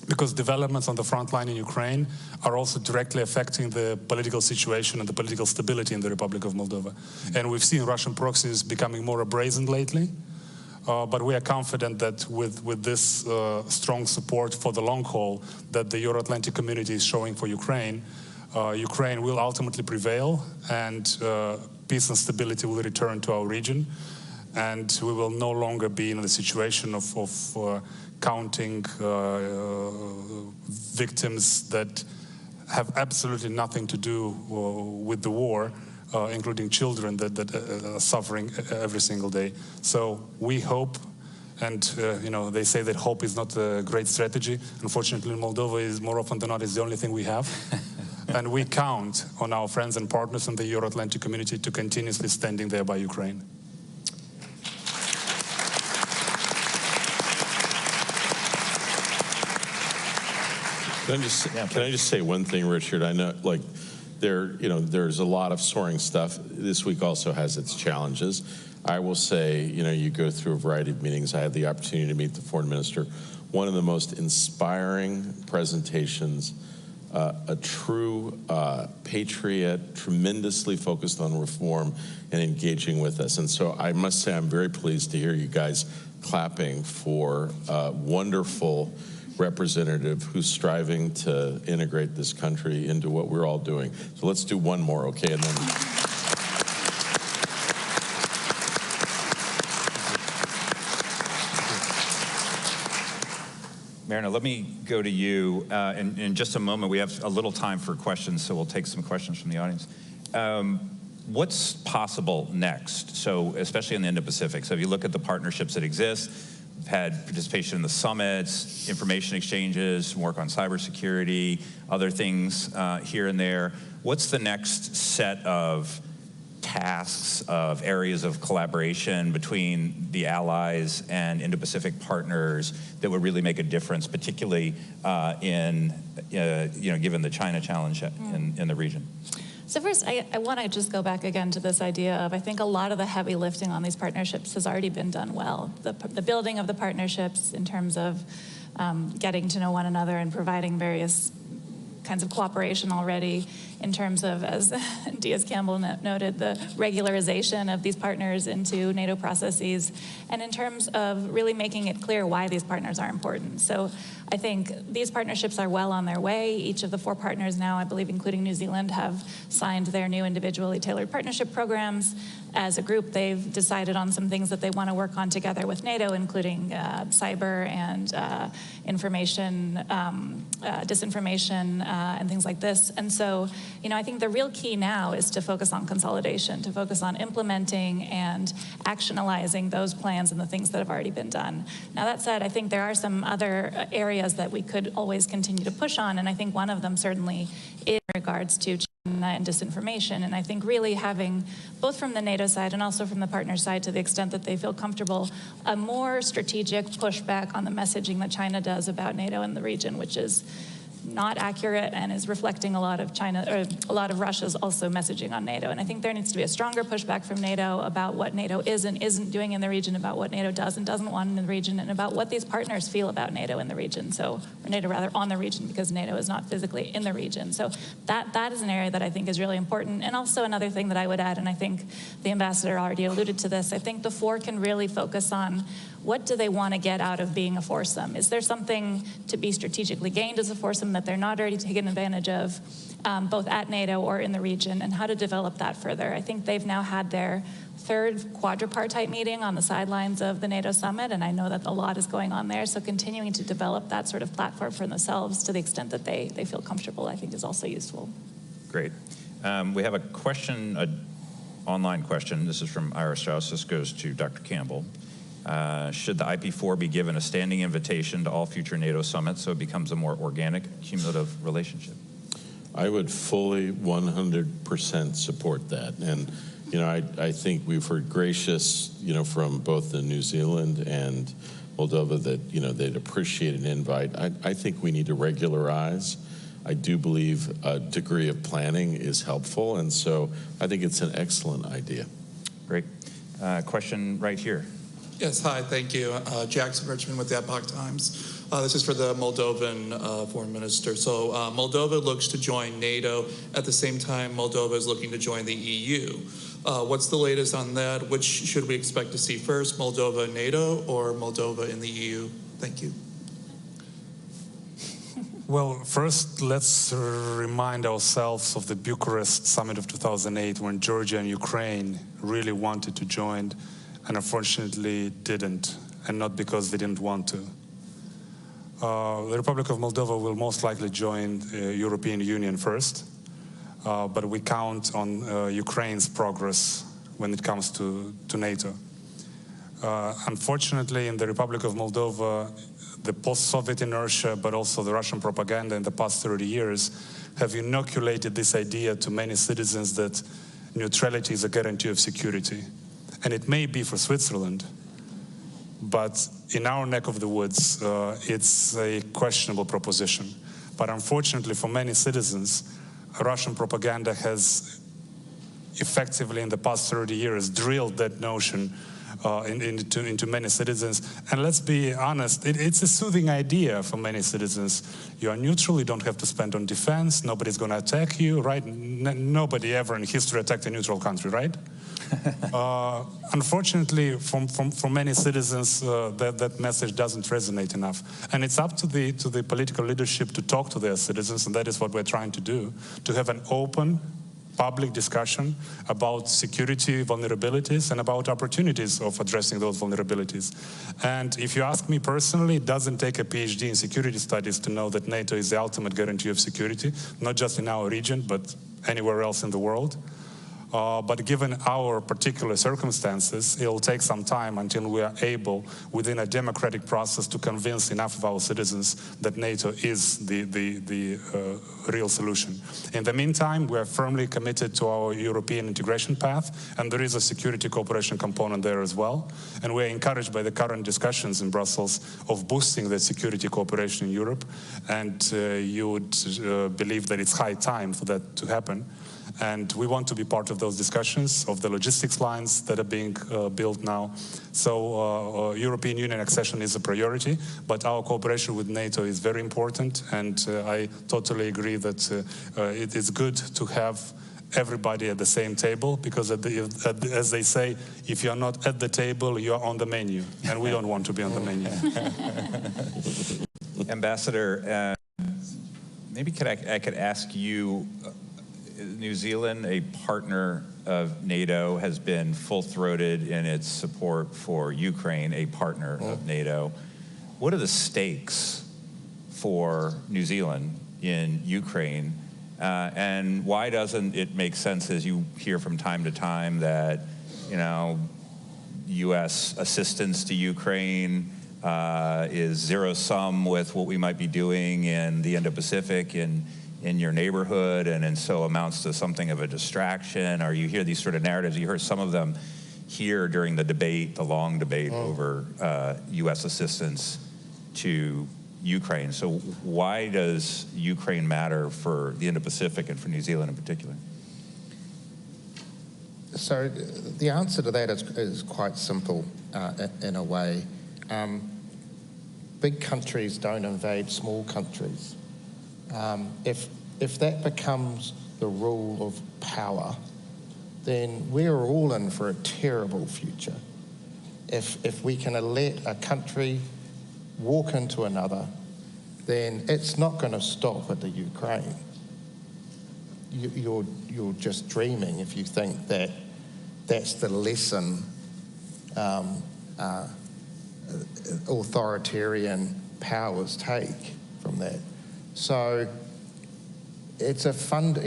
because developments on the front line in Ukraine are also directly affecting the political situation and the political stability in the Republic of Moldova. And we've seen Russian proxies becoming more brazen lately. But we are confident that with this strong support for the long haul that the Euro-Atlantic community is showing for Ukraine, Ukraine will ultimately prevail, and peace and stability will return to our region. And we will no longer be in the situation of counting victims that have absolutely nothing to do with the war, including children that are suffering every single day. So we hope, and they say that hope is not a great strategy. Unfortunately, Moldova is more often than not is the only thing we have. And we count on our friends and partners in the Euro-Atlantic community to continuously standing there by Ukraine. Can I just say one thing, Richard? I know, there's a lot of soaring stuff. This week also has its challenges. I will say, you go through a variety of meetings. I had the opportunity to meet the foreign minister. One of the most inspiring presentations, a true patriot, tremendously focused on reform and engaging with us. And so I must say I'm very pleased to hear you guys clapping for a wonderful representative who's striving to integrate this country into what we're all doing. So let's do one more, okay? And then Marina, let me go to you. In just a moment, we have a little time for questions, so we'll take some questions from the audience. What's possible next? So, especially in the Indo-Pacific. So if you look at the partnerships that exist, we've had participation in the summits, information exchanges, work on cybersecurity, other things here and there. What's the next set of tasks, of areas of collaboration between the allies and Indo-Pacific partners that would really make a difference, particularly given the China challenge in the region? So first, I want to just go back again to this idea of, I think a lot of the heavy lifting on these partnerships has already been done well. The building of the partnerships in terms of getting to know one another and providing various kinds of cooperation already, in terms of, as Diaz-Campbell noted, the regularization of these partners into NATO processes, and in terms of really making it clear why these partners are important. So I think these partnerships are well on their way. Each of the 4 partners now, I believe including New Zealand, have signed their new individually tailored partnership programs. As a group, they've decided on some things that they want to work on together with NATO, including cyber and information, disinformation, and things like this. And so, I think the real key now is to focus on consolidation, to focus on implementing and actionalizing those plans and the things that have already been done. Now, that said, I think there are some other areas that we could always continue to push on, and I think one of them certainly is in regards to China and disinformation. And I think really having, both from the NATO side and also from the partner side, to the extent that they feel comfortable, a more strategic pushback on the messaging that China does about NATO and the region, which is not accurate and is reflecting a lot of China, or a lot of Russia's also messaging on NATO. And I think there needs to be a stronger pushback from NATO about what NATO is and isn't doing in the region, about what NATO does and doesn't want in the region, and about what these partners feel about NATO in the region. So, or NATO rather on the region, because NATO is not physically in the region. So that is an area that I think is really important. And also another thing that I would add, and I think the ambassador already alluded to this, I think the four can really focus on what do they want to get out of being a foursome? Is there something to be strategically gained as a foursome that they're not already taking advantage of, both at NATO or in the region, and how to develop that further? I think they've now had their third quadripartite meeting on the sidelines of the NATO summit, and I know that a lot is going on there, so continuing to develop that sort of platform for themselves to the extent that they feel comfortable, I think is also useful. Great. We have a question, an online question. This is from Ira Strauss. This goes to Dr. Campbell. Should the IP4 be given a standing invitation to all future NATO summits so it becomes a more organic, cumulative relationship? I would fully 100% support that. And, you know, I think we've heard gracious, you know, from both the New Zealand and Moldova that, you know, they'd appreciate an invite. I think we need to regularize. I do believe a degree of planning is helpful, and so I think it's an excellent idea. Great. Question right here. Yes, hi, thank you. Jackson Richmond with the Epoch Times. This is for the Moldovan foreign minister. So Moldova looks to join NATO. At the same time, Moldova is looking to join the EU. What's the latest on that? Which should we expect to see first, Moldova in NATO or Moldova in the EU? Thank you. Well, first, let's remind ourselves of the Bucharest summit of 2008 when Georgia and Ukraine really wanted to join and unfortunately didn't, and not because they didn't want to. The Republic of Moldova will most likely join the European Union first, but we count on Ukraine's progress when it comes to NATO. Unfortunately, in the Republic of Moldova, the post-Soviet inertia, but also the Russian propaganda in the past 30 years have inoculated this idea to many citizens that neutrality is a guarantee of security. And it may be for Switzerland, but in our neck of the woods, it's a questionable proposition. But unfortunately for many citizens, Russian propaganda has effectively in the past 30 years drilled that notion into many citizens. And let's be honest, it's a soothing idea for many citizens. You are neutral, you don't have to spend on defense, nobody's going to attack you, right? Nobody ever in history attacked a neutral country, right? Unfortunately, for many citizens, that message doesn't resonate enough. And it's up to the political leadership to talk to their citizens, and that is what we're trying to do, to have an open, public discussion about security vulnerabilities and about opportunities of addressing those vulnerabilities. And if you ask me personally, it doesn't take a PhD in security studies to know that NATO is the ultimate guarantee of security, not just in our region, but anywhere else in the world. But given our particular circumstances, it'll take some time until we are able, within a democratic process, to convince enough of our citizens that NATO is the real solution. In the meantime, we are firmly committed to our European integration path, and there is a security cooperation component there as well. And we're encouraged by the current discussions in Brussels of boosting the security cooperation in Europe. And you would believe that it's high time for that to happen. And we want to be part of those discussions, of the logistics lines that are being built now. So European Union accession is a priority, but our cooperation with NATO is very important. And I totally agree that it is good to have everybody at the same table, because as they say, if you're not at the table, you're on the menu. And we don't want to be on the menu. Ambassador, maybe I could ask you, New Zealand, a partner of NATO, has been full-throated in its support for Ukraine, a partner of NATO. What are the stakes for New Zealand in Ukraine? And why doesn't it make sense, as you hear from time to time, that, you know, U.S. assistance to Ukraine is zero-sum with what we might be doing in the Indo-Pacific in your neighborhood, and so amounts to something of a distraction? Or you hear these sort of narratives, you heard some of them here during the debate, the long debate over U.S. assistance to Ukraine. So why does Ukraine matter for the Indo-Pacific and for New Zealand in particular? So the answer to that is quite simple in a way. Big countries don't invade small countries. If that becomes the rule of power, then we're all in for a terrible future. If we can let a country walk into another, then it's not going to stop at the Ukraine. You're just dreaming if you think that that's the lesson authoritarian powers take from that. So it's a fund,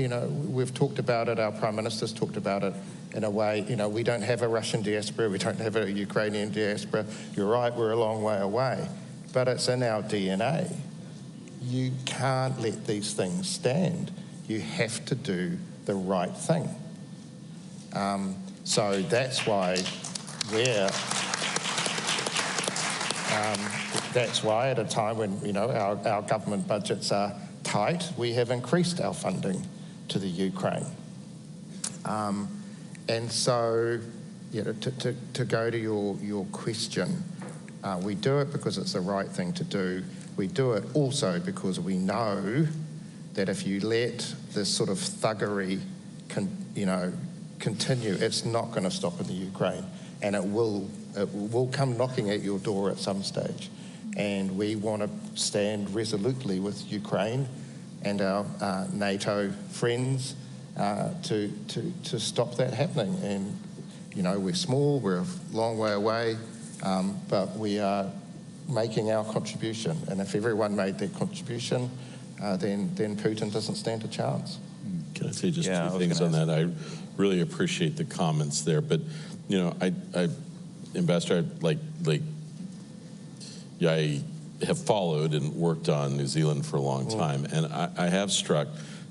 we've talked about it, our Prime Minister's talked about it in a way, we don't have a Russian diaspora, we don't have a Ukrainian diaspora. You're right, we're a long way away, but it's in our DNA. You can't let these things stand. You have to do the right thing. So that's why that's why at a time when, our government budgets are tight, we have increased our funding to the Ukraine. And so, to go to your question, we do it because it's the right thing to do. We do it also because we know that if you let this sort of thuggery, continue, it's not going to stop in the Ukraine, and it will come knocking at your door at some stage. And we want to stand resolutely with Ukraine and our NATO friends to stop that happening. And we're small, we're a long way away, but we are making our contribution. And if everyone made their contribution, then Putin doesn't stand a chance. Can I say just two things on that? I really appreciate the comments there, but Ambassador, I have followed and worked on New Zealand for a long time, and I have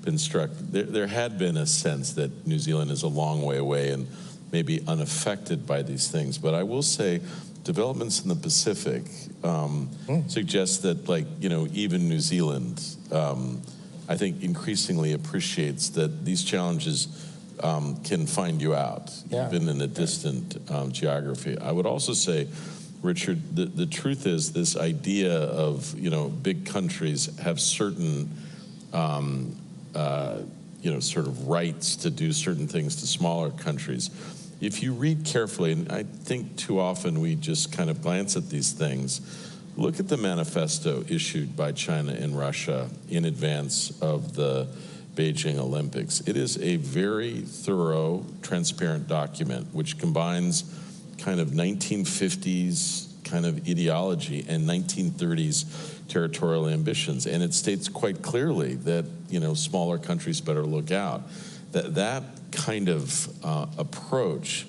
been struck. There had been a sense that New Zealand is a long way away and maybe unaffected by these things, but I will say developments in the Pacific suggest that, even New Zealand, I think increasingly appreciates that these challenges can find you out, even in a distant geography. I would also say, Richard, the truth is this idea of, big countries have certain, sort of rights to do certain things to smaller countries. If you read carefully, and I think too often we just kind of glance at these things, look at the manifesto issued by China and Russia in advance of the Beijing Olympics. It is a very thorough, transparent document which combines kind of 1950s kind of ideology and 1930s territorial ambitions. And it states quite clearly that, smaller countries better look out. That kind of approach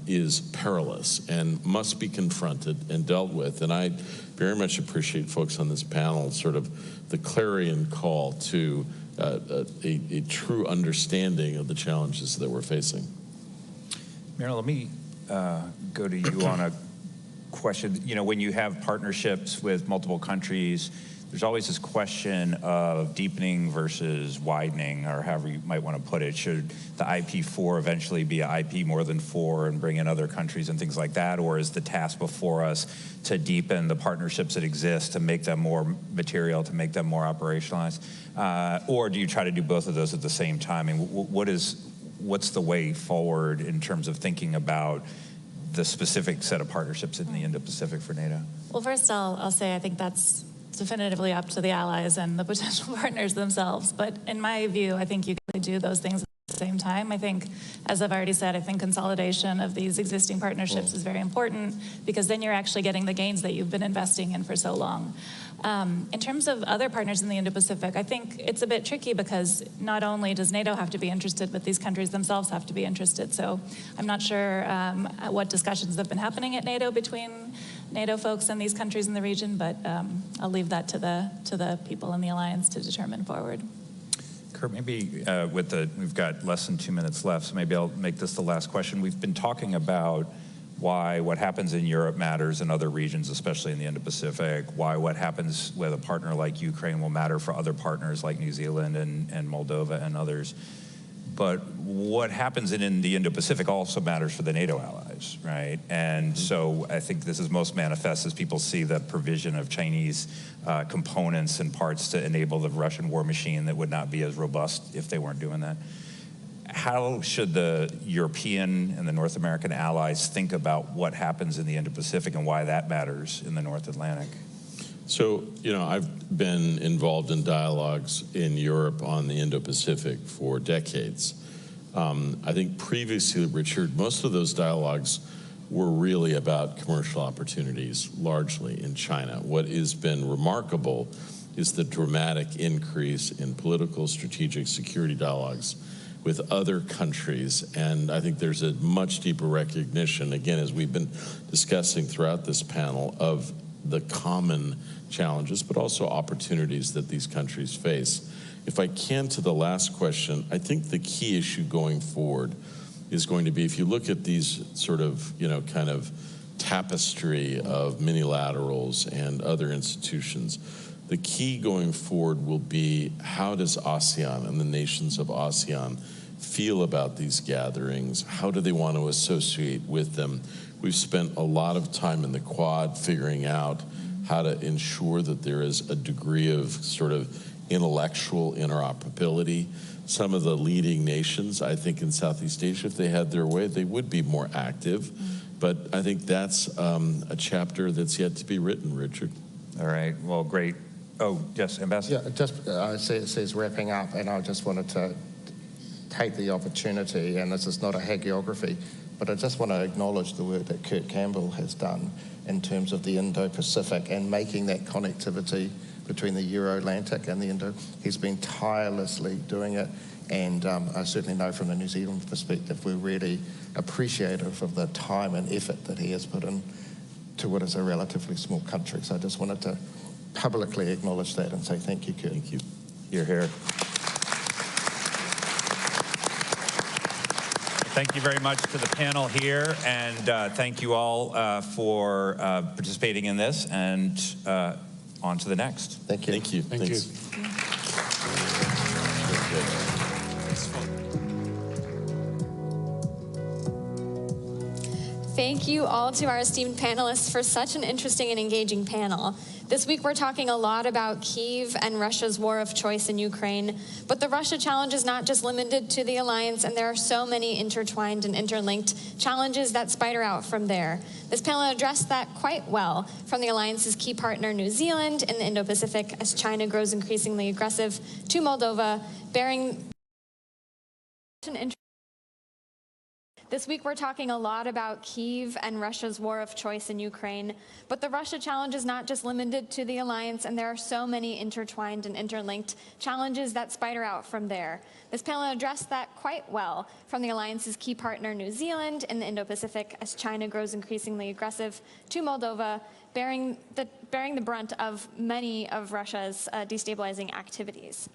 is perilous and must be confronted and dealt with. And I very much appreciate folks on this panel sort of the clarion call to a true understanding of the challenges that we're facing. Meryl, let me go to you on a question. When you have partnerships with multiple countries, there's always this question of deepening versus widening, or however you might want to put it. Should the IP4 eventually be an IP more than 4 and bring in other countries and things like that? Or is the task before us to deepen the partnerships that exist, to make them more material, to make them more operationalized? Or do you try to do both of those at the same time? I mean, what's the way forward in terms of thinking about the specific set of partnerships in the Indo-Pacific for NATO? Well, first I'll say I think that's definitively up to the allies and the potential partners themselves. But in my view, I think you can do those things at the same time. I think, as I've already said, I think consolidation of these existing partnerships is very important, because then you're actually getting the gains that you've been investing in for so long. In terms of other partners in the Indo-Pacific, I think it's a bit tricky because not only does NATO have to be interested, but these countries themselves have to be interested. So I'm not sure what discussions have been happening at NATO between NATO folks and these countries in the region, but I'll leave that to the people in the alliance to determine forward. Kurt, maybe we've got less than 2 minutes left, so maybe I'll make this the last question. We've been talking about why what happens in Europe matters in other regions, especially in the Indo-Pacific, why what happens with a partner like Ukraine will matter for other partners like New Zealand and Moldova and others. But what happens in the Indo-Pacific also matters for the NATO allies, right? And so I think this is most manifest as people see the provision of Chinese components and parts to enable the Russian war machine that would not be as robust if they weren't doing that. How should the European and the North American allies think about what happens in the Indo-Pacific and why that matters in the North Atlantic? So, you know, I've been involved in dialogues in Europe on the Indo-Pacific for decades. I think previously, Richard, most of those dialogues were really about commercial opportunities, largely in China. What has been remarkable is the dramatic increase in political, strategic, security dialogues with other countries, and I think there's a much deeper recognition, again, as we've been discussing throughout this panel, of the common challenges, but also opportunities that these countries face. If I can, to the last question, I think the key issue going forward is going to be, if you look at these sort of, you know, kind of tapestry of minilaterals and other institutions, the key going forward will be, how does ASEAN and the nations of ASEAN feel about these gatherings? How do they want to associate with them? We've spent a lot of time in the Quad figuring out how to ensure that there is a degree of sort of intellectual interoperability. Some of the leading nations, I think, in Southeast Asia, if they had their way, they would be more active. But I think that's a chapter that's yet to be written, Richard. All right, well, great. Oh, yes, Ambassador? Yeah, just, it says wrapping up, and I just wanted to take the opportunity, and this is not a hagiography, but I just want to acknowledge the work that Kurt Campbell has done in terms of the Indo-Pacific and making that connectivity between the Euro-Atlantic and the Indo. He's been tirelessly doing it, and I certainly know from the New Zealand perspective, we're really appreciative of the time and effort that he has put in to what is a relatively small country. So I just wanted to publicly acknowledge that and say thank you, Kurt. Thank you. You're here. Thank you very much to the panel here, and thank you all for participating in this, and on to the next. Thank you. Thank you. Thank you. Thank you all to our esteemed panelists for such an interesting and engaging panel. This week we're talking a lot about Kyiv and Russia's war of choice in Ukraine, but the Russia challenge is not just limited to the alliance, and there are so many intertwined and interlinked challenges that spider out from there. This panel addressed that quite well, from the alliance's key partner New Zealand in the Indo-Pacific as China grows increasingly aggressive, to Moldova, bearing This week we're talking a lot about Kyiv and Russia's war of choice in Ukraine, but the Russia challenge is not just limited to the alliance, and there are so many intertwined and interlinked challenges that spider out from there. This panel addressed that quite well, from the alliance's key partner New Zealand in the Indo-Pacific as China grows increasingly aggressive, to Moldova, bearing the brunt of many of Russia's destabilizing activities.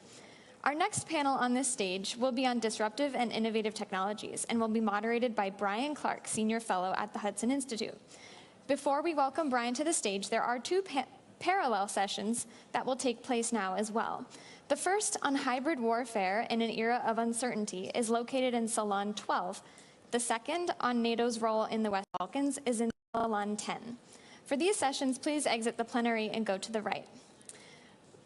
Our next panel on this stage will be on disruptive and innovative technologies and will be moderated by Brian Clark, Senior Fellow at the Hudson Institute. Before we welcome Brian to the stage, there are two parallel sessions that will take place now as well. The first, on hybrid warfare in an era of uncertainty, is located in Salon 12. The second, on NATO's role in the West Balkans, is in Salon 10. For these sessions, please exit the plenary and go to the right.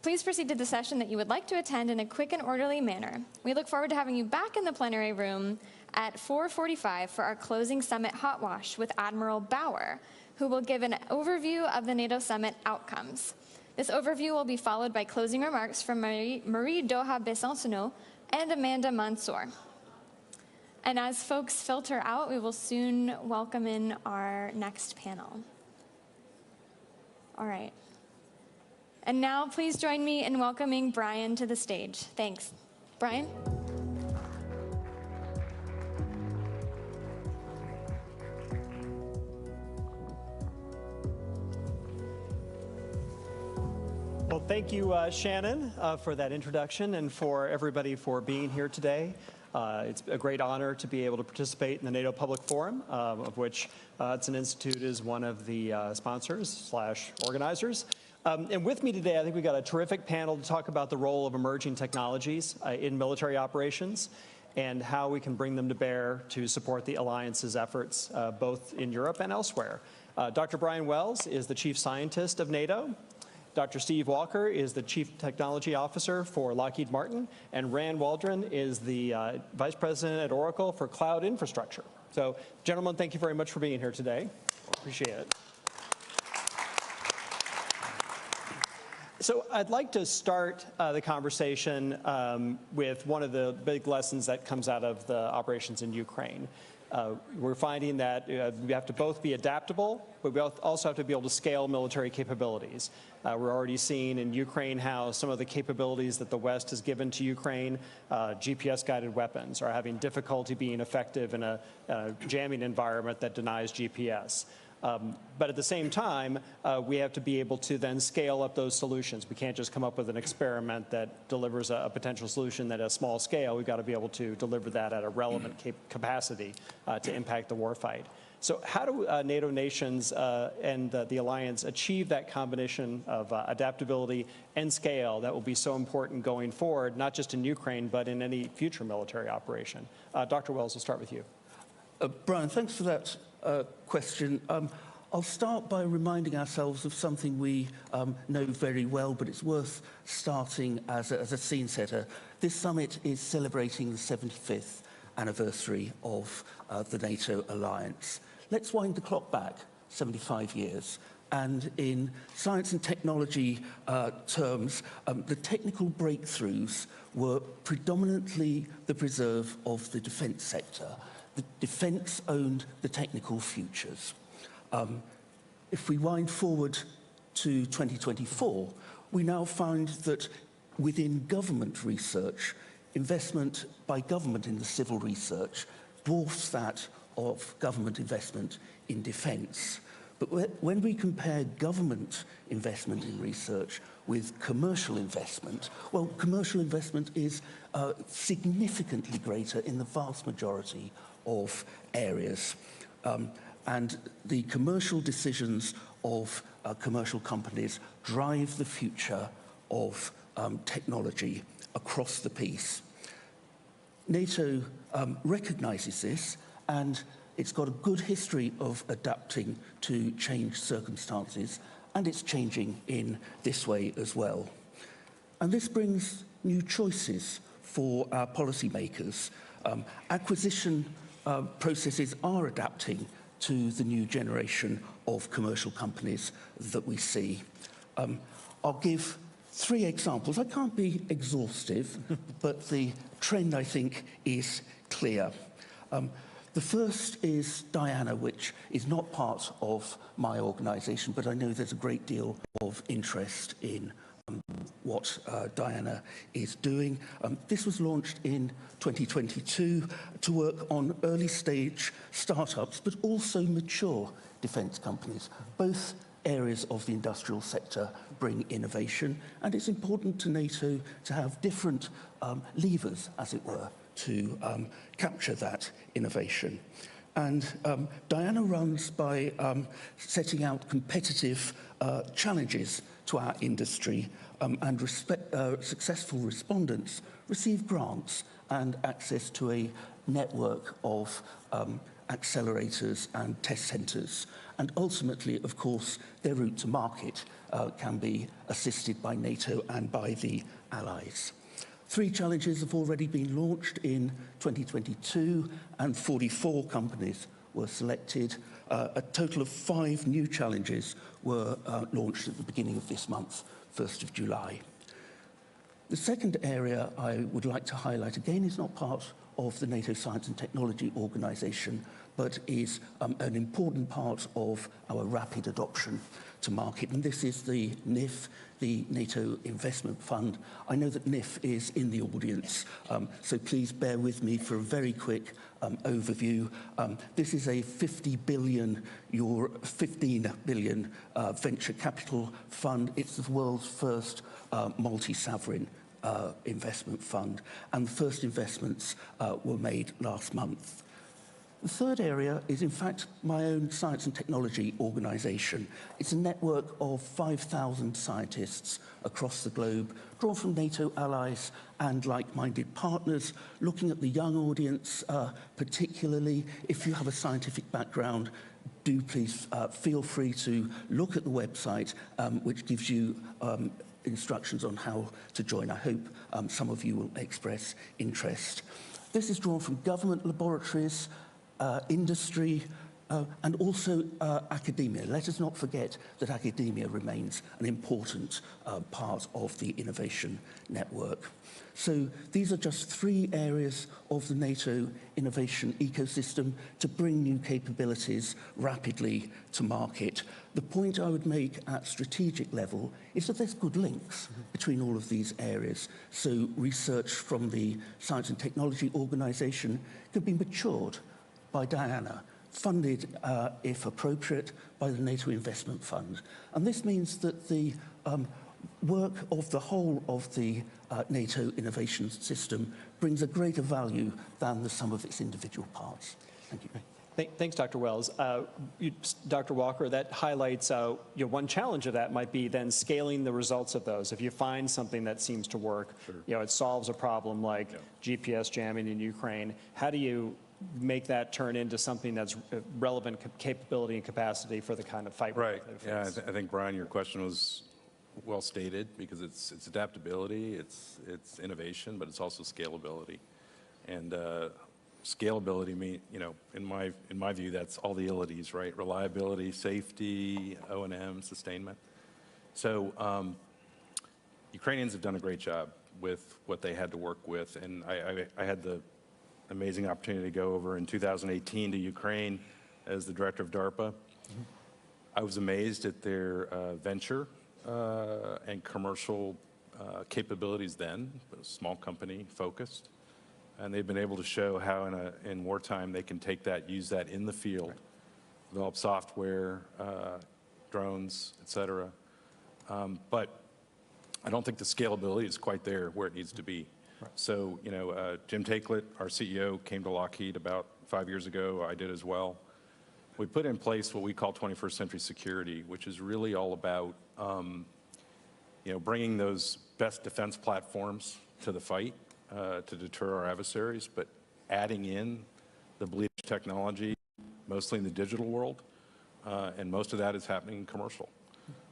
Please proceed to the session that you would like to attend in a quick and orderly manner. We look forward to having you back in the plenary room at 4:45 for our closing summit hot wash with Admiral Bauer, who will give an overview of the NATO summit outcomes. This overview will be followed by closing remarks from Marie Doha Besancenot and Amanda Mansour. And as folks filter out, we will soon welcome in our next panel. All right. And now please join me in welcoming Brian to the stage. Thanks. Brian? Well, thank you, Shannon, for that introduction, and for everybody for being here today. It's a great honor to be able to participate in the NATO Public Forum, of which Hudson Institute is one of the sponsors/organizers. And with me today, I think we've got a terrific panel to talk about the role of emerging technologies in military operations and how we can bring them to bear to support the alliance's efforts, both in Europe and elsewhere. Dr. Brian Wells is the Chief Scientist of NATO. Dr. Steve Walker is the Chief Technology Officer for Lockheed Martin, and Rand Waldron is the Vice President at Oracle for Cloud Infrastructure. So, gentlemen, thank you very much for being here today. Appreciate it. So I'd like to start the conversation with one of the big lessons that comes out of the operations in Ukraine. We're finding that we have to both be adaptable, but we also have to be able to scale military capabilities. We're already seeing in Ukraine how some of the capabilities that the West has given to Ukraine, GPS-guided weapons, are having difficulty being effective in a jamming environment that denies GPS. But at the same time, we have to be able to then scale up those solutions. We can't just come up with an experiment that delivers a potential solution at a small scale. We've got to be able to deliver that at a relevant capacity to impact the warfight. So how do NATO nations and the alliance achieve that combination of adaptability and scale that will be so important going forward, not just in Ukraine, but in any future military operation? Dr. Wells, we'll start with you. Brian, thanks for that question. I'll start by reminding ourselves of something we know very well, but it's worth starting as a scene setter. This summit is celebrating the 75th anniversary of the NATO alliance. Let's wind the clock back 75 years. And in science and technology terms, the technical breakthroughs were predominantly the preserve of the defense sector. The defense owned the technical futures. If we wind forward to 2024, we now find that within government research, investment by government in the civil research dwarfs that of government investment in defense. But when we compare government investment in research with commercial investment, well, commercial investment is significantly greater in the vast majority of areas. And the commercial decisions of commercial companies drive the future of technology across the piece. NATO recognizes this, and it's got a good history of adapting to changed circumstances, and it's changing in this way as well. And this brings new choices for our policymakers. Acquisition processes are adapting to the new generation of commercial companies that we see. I'll give 3 examples. I can't be exhaustive, but the trend, I think, is clear. The first is Diana, which is not part of my organization, but I know there's a great deal of interest in what Diana is doing. This was launched in 2022 to work on early stage startups, but also mature defense companies. Both areas of the industrial sector bring innovation, and it's important to NATO to have different levers, as it were, to capture that innovation. And Diana runs by setting out competitive challenges to our industry, and successful respondents receive grants and access to a network of accelerators and test centers. And ultimately, of course, their route to market can be assisted by NATO and by the allies. 3 challenges have already been launched in 2022, and 44 companies were selected. A total of 5 new challenges were launched at the beginning of this month, 1st of July. The second area I would like to highlight, again, is not part of the NATO Science and Technology Organization, but is an important part of our rapid adoption to market. And this is the NIF, the NATO Investment Fund. I know that NIF is in the audience, so please bear with me for a very quick overview. This is a 15 billion venture capital fund. It's the world's first multi-sovereign investment fund, and the first investments were made last month. The third area is, in fact, my own science and technology organization. It's a network of 5,000 scientists across the globe, drawn from NATO allies and like-minded partners, looking at the young audience particularly. If you have a scientific background, do please feel free to look at the website, which gives you instructions on how to join. I hope some of you will express interest. This is drawn from government laboratories, industry, and also academia. Let us not forget that academia remains an important part of the innovation network. So these are just 3 areas of the NATO innovation ecosystem to bring new capabilities rapidly to market. The point I would make at strategic level is that there's good links between all of these areas. So research from the Science and Technology Organization can be matured by Diana, funded, if appropriate, by the NATO Investment Fund. And this means that the work of the whole of the NATO innovation system brings a greater value than the sum of its individual parts. Thank you. Thanks, Dr. Wells. Dr. Walker, that highlights one challenge of that might be then scaling the results of those. If you find something that seems to work, it solves a problem like GPS jamming in Ukraine, how do you make that turn into something that's relevant capability and capacity for the kind of fight? Right. Yeah, I think, Brian, your question was well stated, because it's adaptability, it's innovation, but it's also scalability. And scalability mean, in my view, that's all the ilities, right? Reliability, safety, O&M, sustainment. So Ukrainians have done a great job with what they had to work with, and I had the amazing opportunity to go over in 2018 to Ukraine as the director of DARPA. I was amazed at their venture and commercial capabilities then, but a small company focused. And they've been able to show how in wartime they can take that, use that in the field, develop software, drones, et cetera. But I don't think the scalability is quite there where it needs to be. Right. So, Jim Takelet, our CEO, came to Lockheed about 5 years ago. I did as well. We put in place what we call 21st century security, which is really all about, bringing those best defense platforms to the fight to deter our adversaries, but adding in the bleeding edge technology, mostly in the digital world, and most of that is happening in commercial.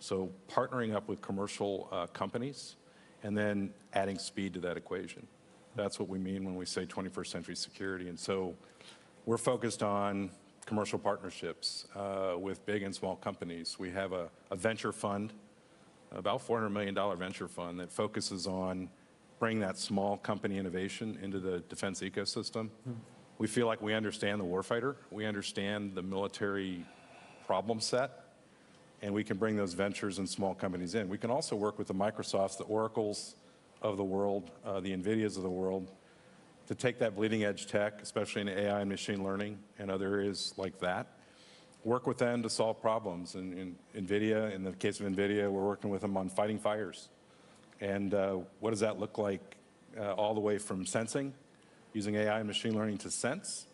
So partnering up with commercial companies, and then adding speed to that equation. That's what we mean when we say 21st century security. And so we're focused on commercial partnerships with big and small companies. We have a venture fund, about $400 million venture fund, that focuses on bringing that small company innovation into the defense ecosystem. We feel like we understand the warfighter, we understand the military problem set, and we can bring those ventures and small companies in. We can also work with the Microsofts, the Oracles of the world, the NVIDIAs of the world, to take that bleeding edge tech, especially in AI and machine learning and other areas like that, work with them to solve problems. And in NVIDIA, in the case of NVIDIA, we're working with them on fighting fires. And what does that look like all the way from sensing, using AI and machine learning to sense,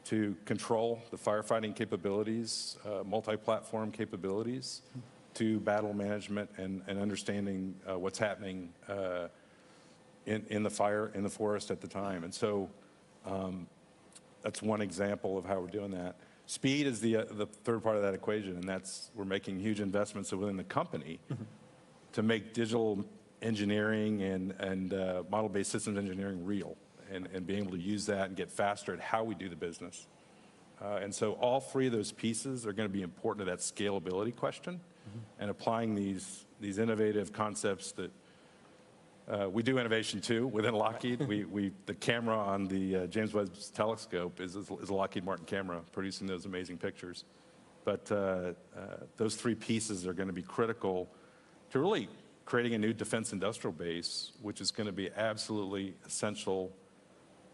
to control the firefighting capabilities, multi-platform capabilities, to battle management and understanding what's happening in the fire, in the forest at the time. And so that's one example of how we're doing that. Speed is the third part of that equation, and that's we're making huge investments within the company to make digital engineering and model-based systems engineering real. And being able to use that and get faster at how we do the business. And so all 3 of those pieces are going to be important to that scalability question, and applying these innovative concepts that we do innovation too within Lockheed. The camera on the James Webb Telescope is a Lockheed Martin camera producing those amazing pictures. But those 3 pieces are going to be critical to really creating a new defense industrial base, which is going to be absolutely essential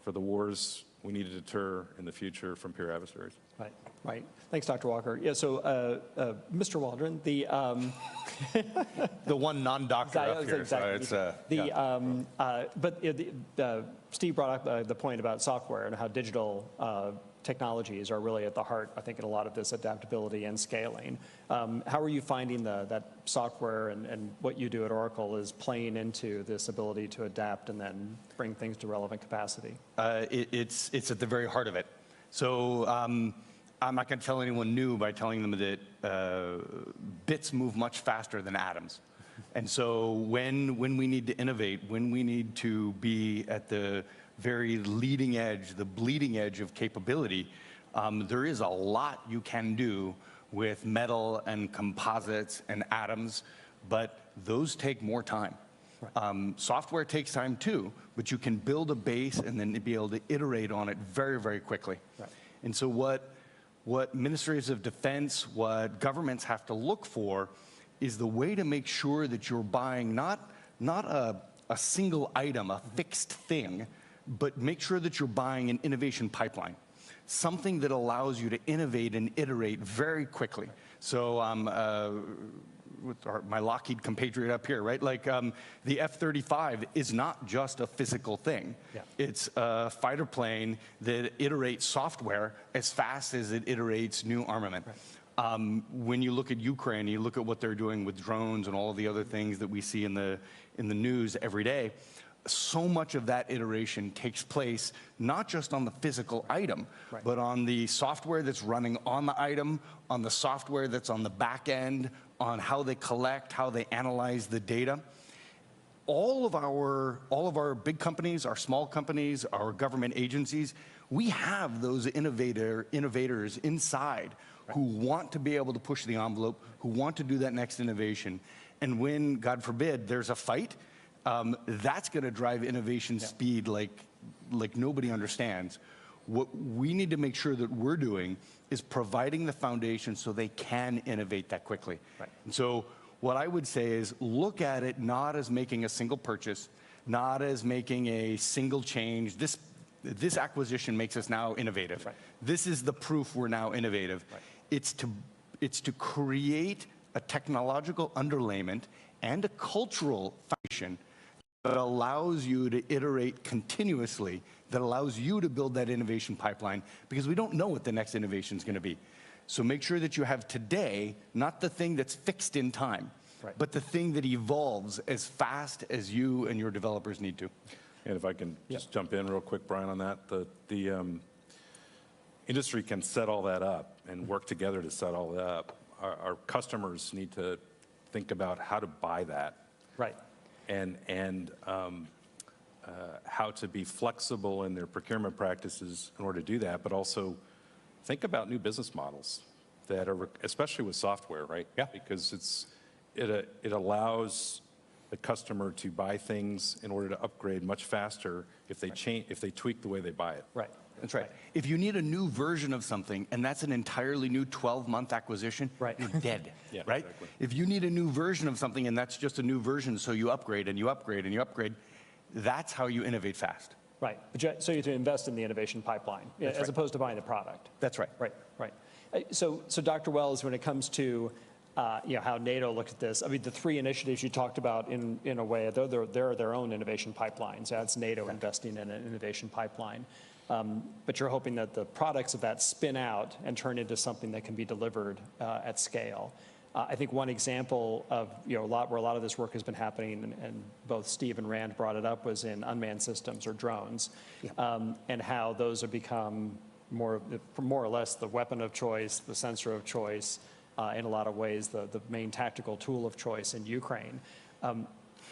for the wars we need to deter in the future from peer adversaries. Right, right. Thanks, Dr. Walker. Yeah, so Mr. Waldron, the the one non-doctor up here. Exactly. So it's, Steve brought up the point about software and how digital technologies are really at the heart, I think, in a lot of this adaptability and scaling. How are you finding that software and what you do at Oracle is playing into this ability to adapt and then bring things to relevant capacity? It's at the very heart of it. So I'm not going to tell anyone new by telling them that bits move much faster than atoms. And so when we need to innovate, when we need to be at the very leading edge, the bleeding edge of capability, there is a lot you can do with metal and composites and atoms, but those take more time. Right. Software takes time too, but you can build a base and then be able to iterate on it very, very quickly. Right. And so what ministries of defense, what governments have to look for is the way to make sure that you're buying not a single item, a fixed thing, but make sure that you're buying an innovation pipeline, something that allows you to innovate and iterate very quickly. So with my Lockheed compatriot up here, right? Like the F-35 is not just a physical thing. Yeah. It's a fighter plane that iterates software as fast as it iterates new armament. Right. When you look at Ukraine, you look at what they're doing with drones and all of the other things that we see in the news every day, so much of that iteration takes place not just on the physical item, right, but on the software that's running on the item, on the software that's on the back end, on how they collect, how they analyze the data. All of our big companies, our small companies, our government agencies, we have those innovators inside, right, who want to be able to push the envelope, who want to do that next innovation. And when, God forbid, there's a fight, that's going to drive innovation speed like nobody understands. What we need to make sure that we're doing is providing the foundation so they can innovate that quickly. Right. And so what I would say is look at it not as making a single purchase, not as making a single change. This acquisition makes us now innovative. Right. This is the proof we're now innovative. Right. It's to create a technological underlayment and a cultural foundation that allows you to iterate continuously, that allows you to build that innovation pipeline, because we don't know what the next innovation is going to be. So make sure that you have today, not the thing that's fixed in time, right, but the thing that evolves as fast as you and your developers need to. And if I can just jump in real quick, Brian, on that, the industry can set all that up and work together to set all that up. Our customers need to think about how to buy that. Right. And how to be flexible in their procurement practices in order to do that, but also think about new business models that are, especially with software, right? Yeah. Because it allows the customer to buy things in order to upgrade much faster if they if they tweak the way they buy it. Right. That's right. If you need a new version of something, and that's an entirely new 12-month acquisition, right, you're dead, yeah, right? Exactly. If you need a new version of something, and that's just a new version, so you upgrade and you upgrade and you upgrade, that's how you innovate fast. Right. So you have to invest in the innovation pipeline, that's as opposed to buying the product. That's right. Right, right. So Dr. Wells, when it comes to how NATO looks at this, I mean, the three initiatives you talked about in a way, they're their own innovation pipelines. That's NATO investing in an innovation pipeline. But you're hoping that the products of that spin out and turn into something that can be delivered at scale. I think one example of where a lot of this work has been happening, and both Steve and Rand brought it up, was in unmanned systems or drones, and how those have become more or less the weapon of choice, the sensor of choice, in a lot of ways the main tactical tool of choice in Ukraine.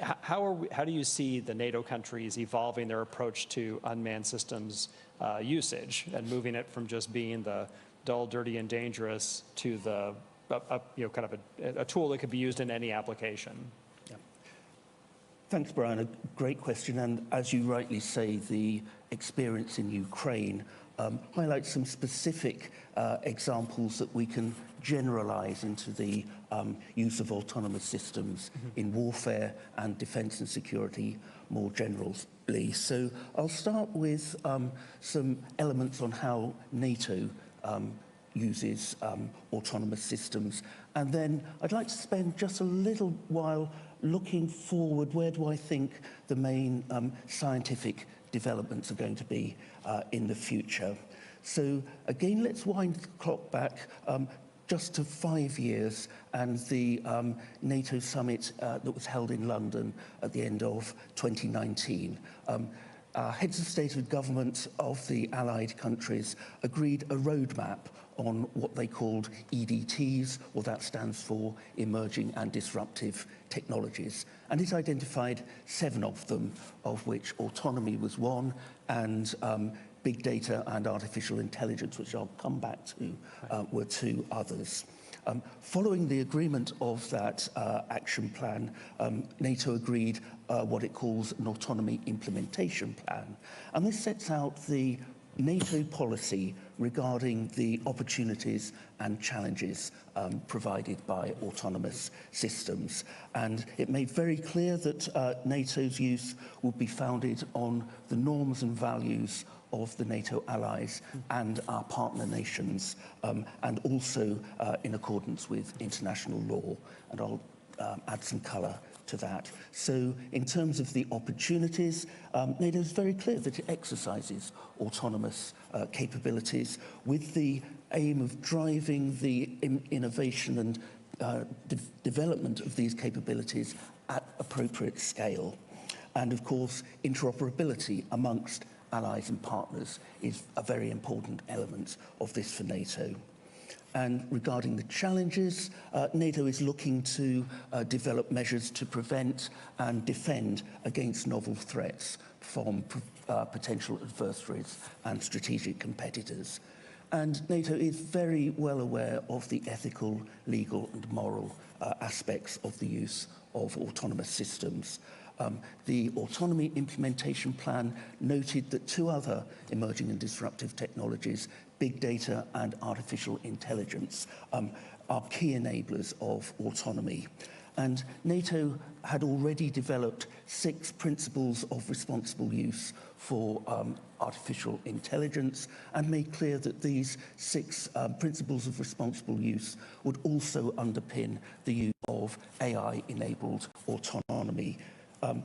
How do you see the NATO countries evolving their approach to unmanned systems usage and moving it from just being the dull, dirty, and dangerous to the kind of a tool that could be used in any application? Yeah. Thanks, Brian. A great question. And as you rightly say, the experience in Ukraine highlight some specific examples that we can generalize into the use of autonomous systems in warfare and defense and security more generally. So I'll start with some elements on how NATO uses autonomous systems. And then I'd like to spend just a little while looking forward. Where do I think the main scientific developments are going to be in the future? So again, let's wind the clock back just to 5 years and the NATO summit that was held in London at the end of 2019. Heads of state and government of the allied countries agreed a roadmap on what they called EDTs, or that stands for Emerging and Disruptive Technologies. And it identified 7 of them, of which autonomy was one, and big data and artificial intelligence, which I'll come back to, were 2 others. Following the agreement of that action plan, NATO agreed what it calls an autonomy implementation plan. And this sets out the NATO policy regarding the opportunities and challenges provided by autonomous systems. And it made very clear that NATO's use would be founded on the norms and values of the NATO allies and our partner nations, and also in accordance with international law. And I'll add some colour to that. So in terms of the opportunities, NATO is very clear that it exercises autonomous capabilities with the aim of driving the innovation and development of these capabilities at appropriate scale. And of course, interoperability amongst allies and partners is a very important element of this for NATO. And regarding the challenges, NATO is looking to develop measures to prevent and defend against novel threats from potential adversaries and strategic competitors. And NATO is very well aware of the ethical, legal and moral aspects of the use of autonomous systems. The Autonomy Implementation Plan noted that 2 other emerging and disruptive technologies, big data and artificial intelligence, are key enablers of autonomy. And NATO had already developed 6 principles of responsible use for artificial intelligence and made clear that these 6 principles of responsible use would also underpin the use of AI-enabled autonomy.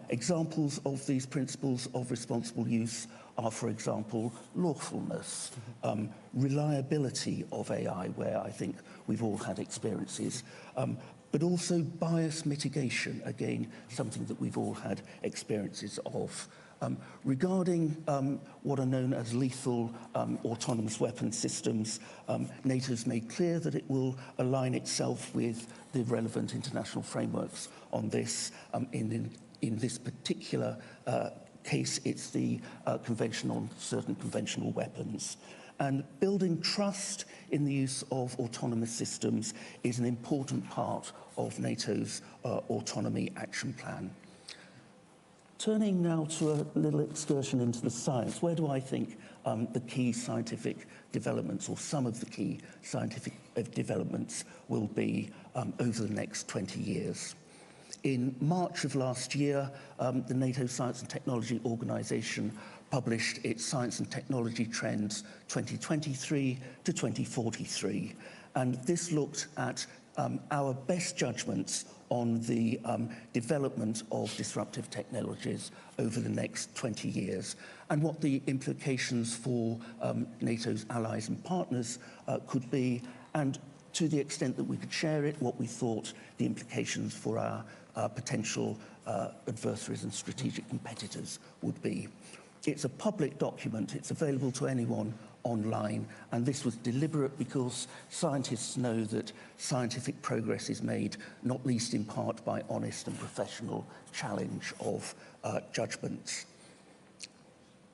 Examples of these principles of responsible use are, for example, lawfulness, reliability of AI, where I think we've all had experiences, but also bias mitigation, again, something that we've all had experiences of. Regarding what are known as lethal autonomous weapon systems, NATO's made clear that it will align itself with the relevant international frameworks on this. In this particular case, it's the Convention on Certain Conventional Weapons. And building trust in the use of autonomous systems is an important part of NATO's autonomy action plan. Turning now to a little excursion into the science, where do I think the key scientific developments, or some of the key scientific developments, will be over the next 20 years? In March of last year, the NATO Science and Technology Organization published its Science and Technology Trends 2023 to 2043. And this looked at our best judgments on the development of disruptive technologies over the next 20 years and what the implications for NATO's allies and partners could be, and to the extent that we could share it, what we thought the implications for our potential adversaries and strategic competitors would be. It's a public document. It's available to anyone online, and this was deliberate because scientists know that scientific progress is made not least in part by honest and professional challenge of judgments.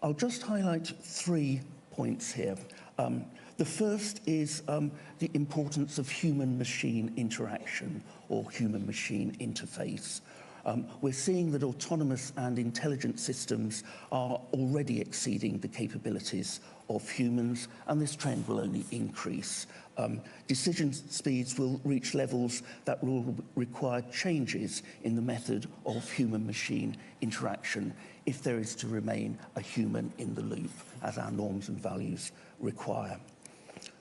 I'll just highlight 3 points here. The first is the importance of human-machine interaction or human-machine interface. we're seeing that autonomous and intelligent systems are already exceeding the capabilities of humans, and this trend will only increase. Decision speeds will reach levels that will require changes in the method of human-machine interaction if there is to remain a human in the loop, as our norms and values require.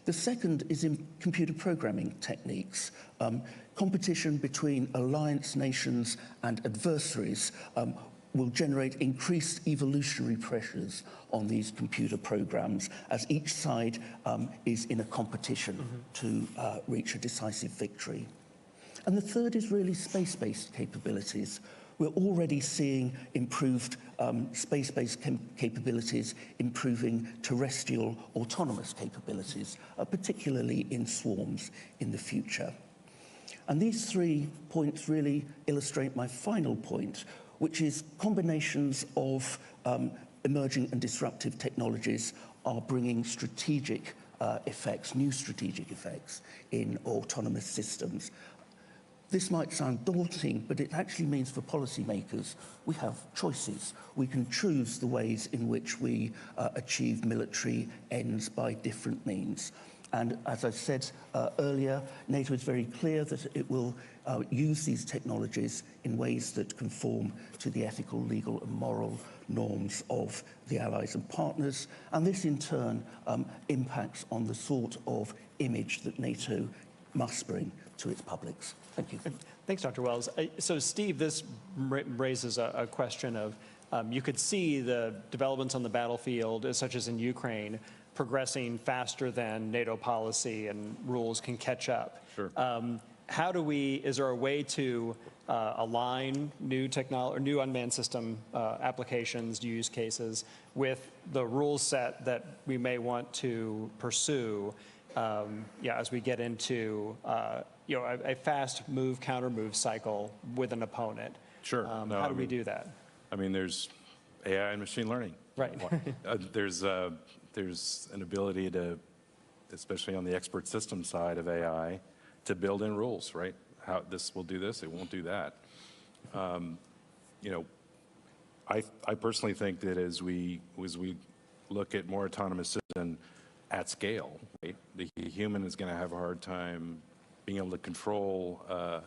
The second is in computer programming techniques. Competition between alliance nations and adversaries will generate increased evolutionary pressures on these computer programs as each side is in a competition to reach a decisive victory. And the third is really space-based capabilities. We're already seeing improved space-based capabilities, improving terrestrial autonomous capabilities, particularly in swarms in the future. And these 3 points really illustrate my final point, which is combinations of emerging and disruptive technologies are bringing strategic effects, new strategic effects in autonomous systems. This might sound daunting, but it actually means for policymakers, we have choices. We can choose the ways in which we achieve military ends by different means. And as I said earlier, NATO is very clear that it will use these technologies in ways that conform to the ethical, legal, and moral norms of the allies and partners. And this, in turn, impacts on the sort of image that NATO must bring to its publics. Thank you. Thanks, Dr. Wells. So, Steve, this raises a question of, you could see the developments on the battlefield, such as in Ukraine, progressing faster than NATO policy and rules can catch up. Sure. How do we, is there a way to align new technology or new unmanned system applications, use cases with the rule set that we may want to pursue as we get into a fast move, counter move cycle with an opponent? Sure. How do we do that? I mean, there's AI and machine learning. Right. There's an ability to, especially on the expert system side of AI, to build in rules, right? How this will do this, it won't do that. I personally think that as we look at more autonomous systems at scale, right, the human is going to have a hard time being able to control a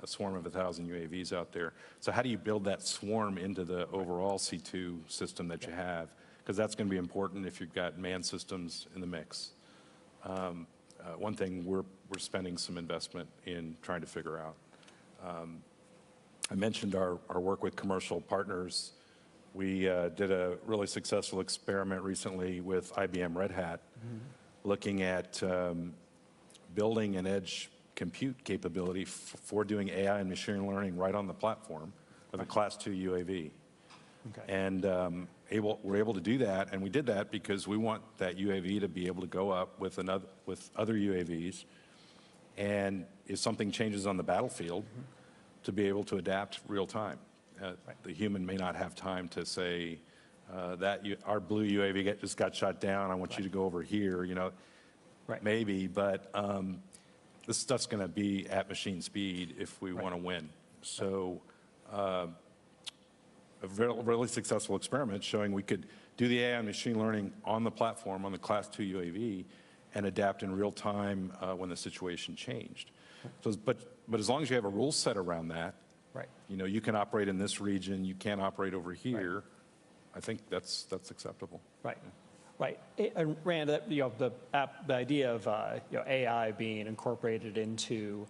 swarm of 1,000 UAVs out there. So how do you build that swarm into the overall C2 system that you have? Because that's going to be important if you've got manned systems in the mix. One thing we're spending some investment in trying to figure out. I mentioned our work with commercial partners. We did a really successful experiment recently with IBM Red Hat, looking at building an edge compute capability for doing AI and machine learning right on the platform of a Class 2 UAV. Okay. And we're able to do that, and we did that because we want that UAV to be able to go up with other UAVs, and if something changes on the battlefield, to be able to adapt real time. The human may not have time to say our blue UAV just got shot down. I want you to go over here. Maybe, but this stuff's going to be at machine speed if we want to win. So. A really successful experiment showing we could do the AI and machine learning on the platform, on the Class 2 UAV, and adapt in real time when the situation changed. So, but as long as you have a rule set around that, right? You can operate in this region, you can't operate over here. Right. I think that's acceptable. Right. Right. And Rand, the idea of AI being incorporated into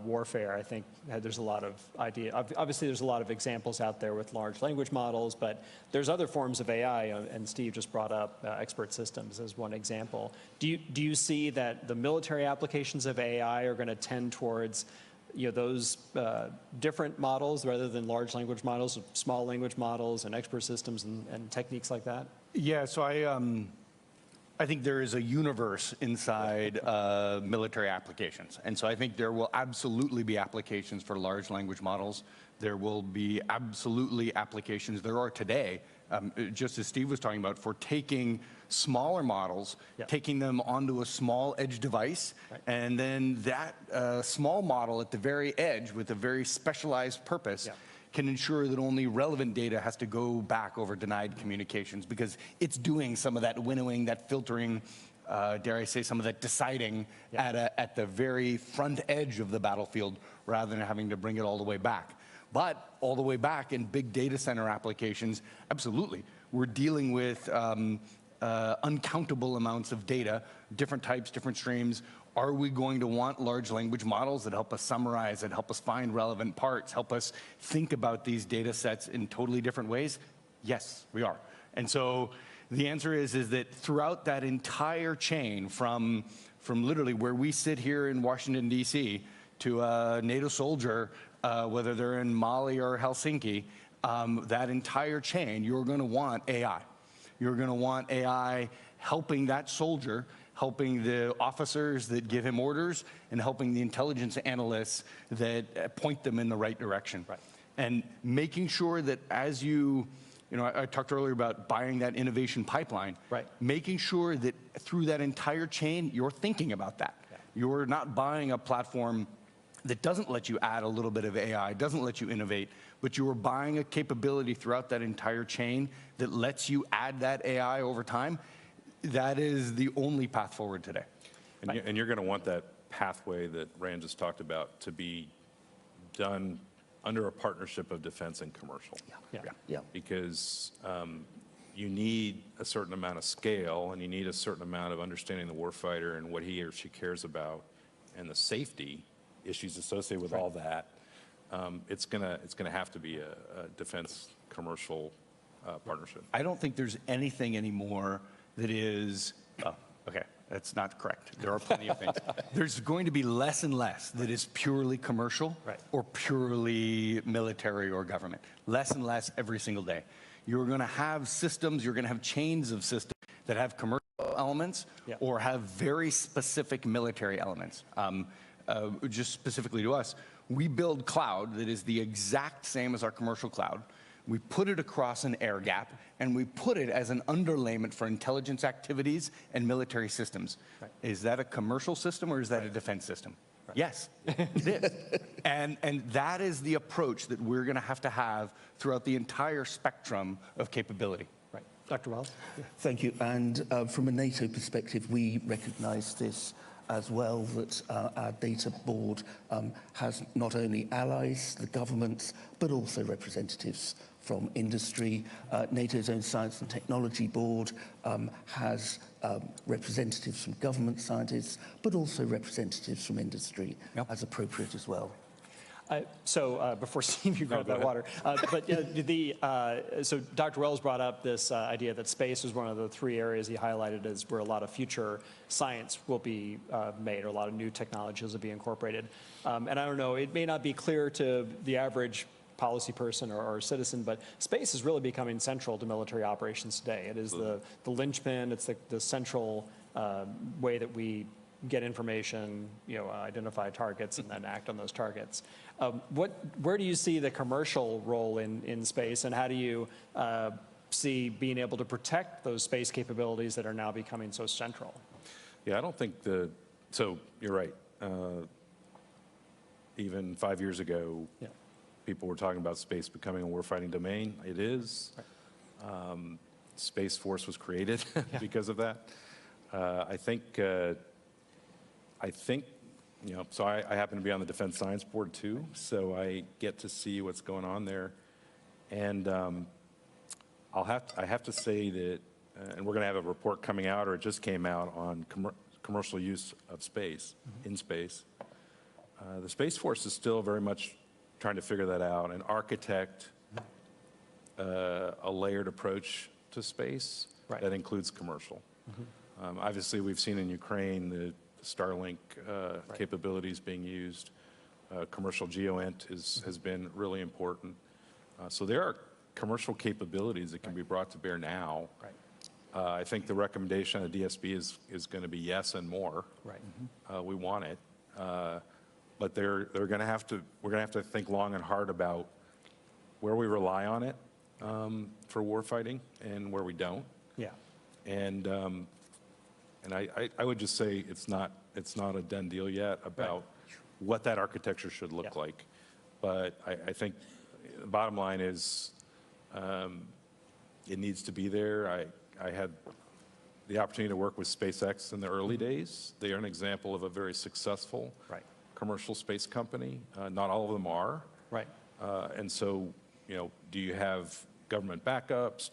warfare, I think there's a lot of obviously there's a lot of examples out there with large language models, but there's other forms of AI, and Steve just brought up expert systems as one example. Do you see that the military applications of AI are going to tend towards those different models rather than large language models, small language models and expert systems and techniques like that? Yeah, so I think there is a universe inside military applications. And so I think there will absolutely be applications for large language models. There will be absolutely applications, there are today, just as Steve was talking about, for taking smaller models, taking them onto a small edge device, and then that small model at the very edge with a very specialized purpose can ensure that only relevant data has to go back over denied communications, because it's doing some of that winnowing, that filtering, dare I say, some of that deciding at the very front edge of the battlefield, rather than having to bring it all the way back. But all the way back in big data center applications, absolutely, we're dealing with uncountable amounts of data, different types, different streams. Are we going to want large language models that help us summarize, that help us find relevant parts, help us think about these data sets in totally different ways? Yes, we are. And so the answer is that throughout that entire chain, from literally where we sit here in Washington, D.C., to a NATO soldier, whether they're in Mali or Helsinki, that entire chain, you're going to want AI. You're going to want AI helping that soldier, helping the officers that give him orders, and helping the intelligence analysts that point them in the right direction. And making sure that as I talked earlier about buying that innovation pipeline, making sure that through that entire chain, you're thinking about that. You're not buying a platform that doesn't let you add a little bit of AI, doesn't let you innovate, but you are buying a capability throughout that entire chain that lets you add that AI over time. That is the only path forward today. And you're going to want that pathway that Rand just talked about to be done under a partnership of defense and commercial. Because you need a certain amount of scale, and you need a certain amount of understanding the warfighter and what he or she cares about, and the safety issues associated with all that. It's gonna have to be a defense commercial partnership. I don't think there's anything anymore that is, okay, that's not correct. There are plenty of things. There's going to be less and less that is purely commercial or purely military or government. Less and less every single day. You're going to have systems, you're going to have chains of systems that have commercial elements or have very specific military elements. Just specifically to us, we build cloud that is the exact same as our commercial cloud. We put it across an air gap, and we put it as an underlayment for intelligence activities and military systems. Is that a commercial system, or is that a defense system? Yes, it is. And that is the approach that we're going to have throughout the entire spectrum of capability. Dr. Wells? Thank you. And from a NATO perspective, we recognize this as well, that our data board has not only allies, the governments, but also representatives from industry. NATO's own Science and Technology Board has representatives from government scientists, but also representatives from industry as appropriate as well. So before Steve, you grab that water. So Dr. Wells brought up this idea that space was one of the three areas he highlighted as where a lot of future science will be made, or a lot of new technologies will be incorporated. And I don't know, it may not be clear to the average policy person or citizen, but space is really becoming central to military operations today. It is the linchpin, it's the central way that we get information, identify targets, and then act on those targets. Where do you see the commercial role in space, and how do you see being able to protect those space capabilities that are now becoming so central? Yeah, I don't think so you're right. Even 5 years ago, people were talking about space becoming a warfighting domain. It is. Space Force was created because of that. I think, so I happen to be on the Defense Science Board too, so I get to see what's going on there. And I have to say that, and we're going to have a report coming out, or it just came out, on commercial use of space, in space. The Space Force is still very much trying to figure that out and architect a layered approach to space that includes commercial. Obviously, we've seen in Ukraine the Starlink capabilities being used. Commercial GEOINT has been really important. So there are commercial capabilities that can be brought to bear now I think the recommendation of the DSB is going to be yes and more. Right. We want it, but we're going to have to think long and hard about where we rely on it for warfighting and where we don't. Yeah. And I would just say it's not a done deal yet about what that architecture should look like. But I think the bottom line is it needs to be there. I had the opportunity to work with SpaceX in the early days. They are an example of a very successful commercial space company. Not all of them are. Right. And so, do you have government backups?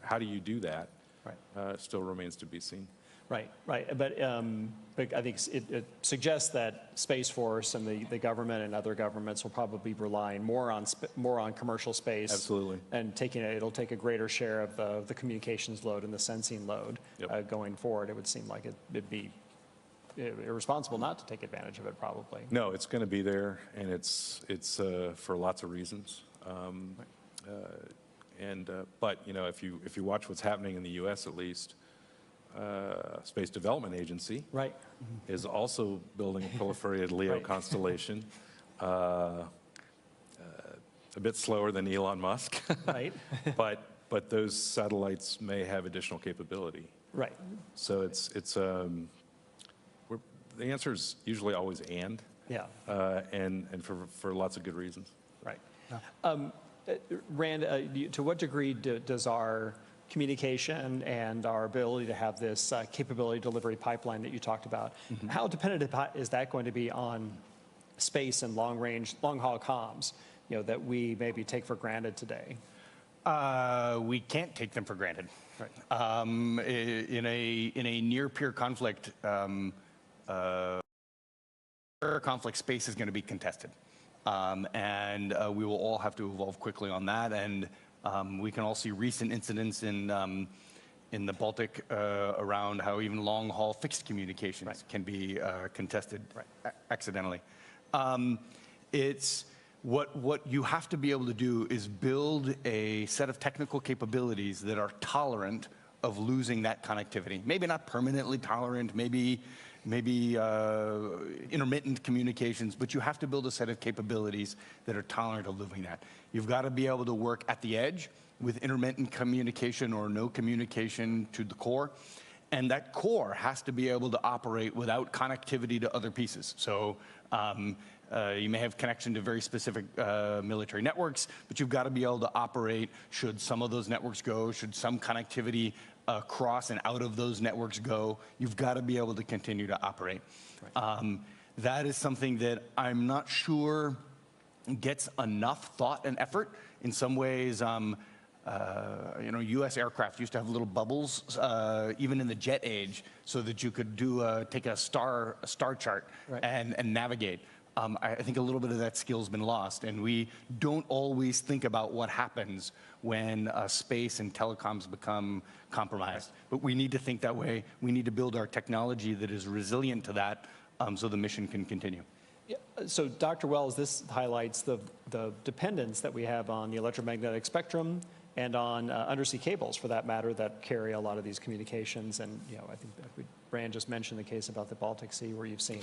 How do you do that? Right. Still remains to be seen. Right, right. But I think it suggests that Space Force and the government and other governments will probably be relying more on commercial space. Absolutely. And it'll take a greater share of the communications load and the sensing load going forward. It would seem like it'd be irresponsible not to take advantage of it, probably. No, it's going to be there, and it's for lots of reasons. But if you watch what's happening in the U.S. at least. Space Development Agency is also building a proliferated LEO constellation, a bit slower than Elon Musk, right? but those satellites may have additional capability. Right. So the answer is usually always and. Yeah. And for lots of good reasons. Right. Rand, to what degree does our communication and our ability to have this capability delivery pipeline that you talked about, how dependent is that going to be on space and long-haul comms, that we maybe take for granted today? We can't take them for granted. Right. In a near-peer conflict, space is going to be contested, and we will all have to evolve quickly on that. And we can all see recent incidents in the Baltic around how even long-haul fixed communications can be contested accidentally. It's what you have to be able to do is build a set of technical capabilities that are tolerant of losing that connectivity. Maybe not permanently tolerant, maybe intermittent communications, but you have to build a set of capabilities that are tolerant of losing that. You've got to be able to work at the edge with intermittent communication or no communication to the core. And that core has to be able to operate without connectivity to other pieces. So you may have connection to very specific military networks, but you've got to be able to operate should some of those networks go, should some connectivity cross and out of those networks go. You've got to be able to continue to operate. Right. That is something that I'm not sure gets enough thought and effort. In some ways, U.S. aircraft used to have little bubbles, even in the jet age, so that you could take a star chart and navigate. I think a little bit of that skill's been lost, and we don't always think about what happens when space and telecoms become compromised. But we need to think that way. We need to build our technology that is resilient to that, so the mission can continue. Yeah. So, Dr. Wells, this highlights the dependence that we have on the electromagnetic spectrum and on undersea cables, for that matter, that carry a lot of these communications. And I think Rand just mentioned the case about the Baltic Sea, where you've seen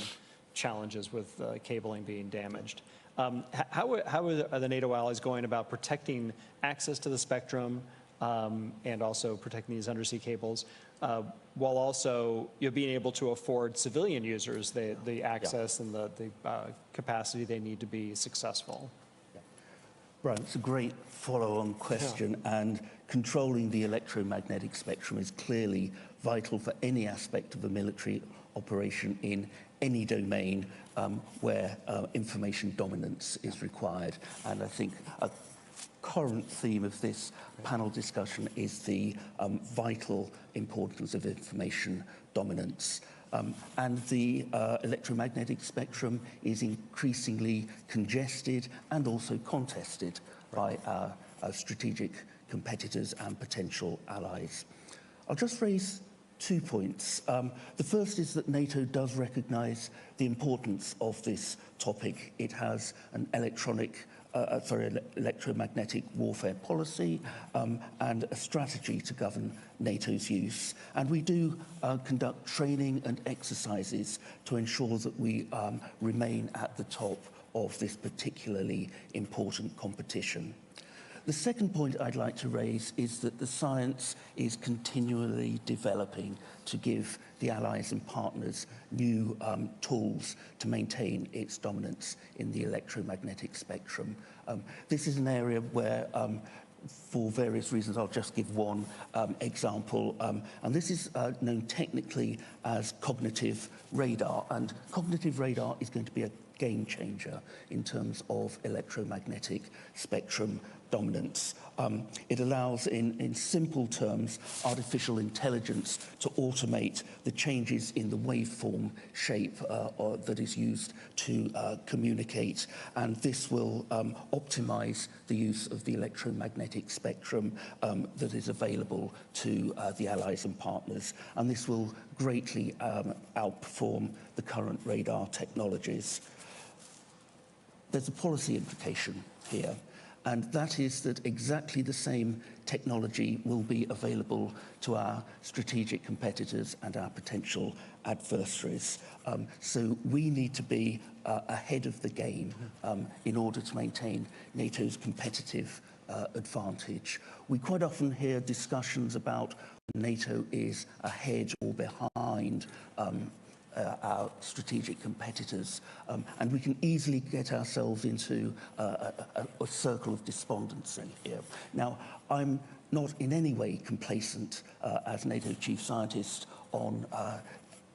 challenges with cabling being damaged. How are the NATO allies going about protecting access to the spectrum and also protecting these undersea cables, while also being able to afford civilian users the access and the capacity they need to be successful? Brian, it's a great follow-on question, and controlling the electromagnetic spectrum is clearly vital for any aspect of a military operation in any domain where information dominance is required. And I think a current theme of this panel discussion is the vital importance of information dominance. And the electromagnetic spectrum is increasingly congested and also contested by our strategic competitors and potential allies. I'll just raise 2 points. The first is that NATO does recognize the importance of this topic. It has an electronic electromagnetic warfare policy and a strategy to govern NATO's use. And we do conduct training and exercises to ensure that we remain at the top of this particularly important competition. The second point I'd like to raise is that the science is continually developing to give the allies and partners new tools to maintain its dominance in the electromagnetic spectrum. This is an area where, for various reasons, I'll just give one example, and this is known technically as cognitive radar, and cognitive radar is going to be a game changer in terms of electromagnetic spectrum dominance. It allows, in simple terms, artificial intelligence to automate the changes in the waveform shape that is used to communicate, and this will optimize the use of the electromagnetic spectrum that is available to the allies and partners, and this will greatly outperform the current radar technologies. There's a policy implication here, and that is that exactly the same technology will be available to our strategic competitors and our potential adversaries. So we need to be ahead of the game in order to maintain NATO's competitive advantage. We quite often hear discussions about NATO is ahead or behind our strategic competitors, and we can easily get ourselves into a circle of despondency here. Now, I'm not in any way complacent as NATO chief scientist on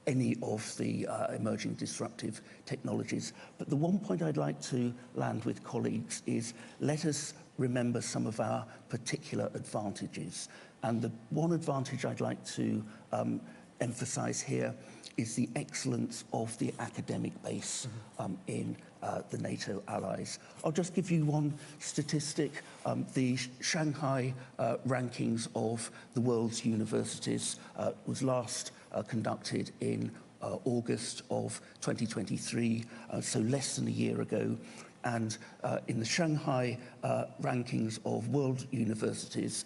any of the emerging disruptive technologies, but the one point I'd like to land with colleagues is let us remember some of our particular advantages, and the one advantage I'd like to emphasize here is the excellence of the academic base in the NATO allies. I'll just give you one statistic. The Shanghai rankings of the world's universities was last conducted in August of 2023, so less than a year ago. And in the Shanghai rankings of world universities,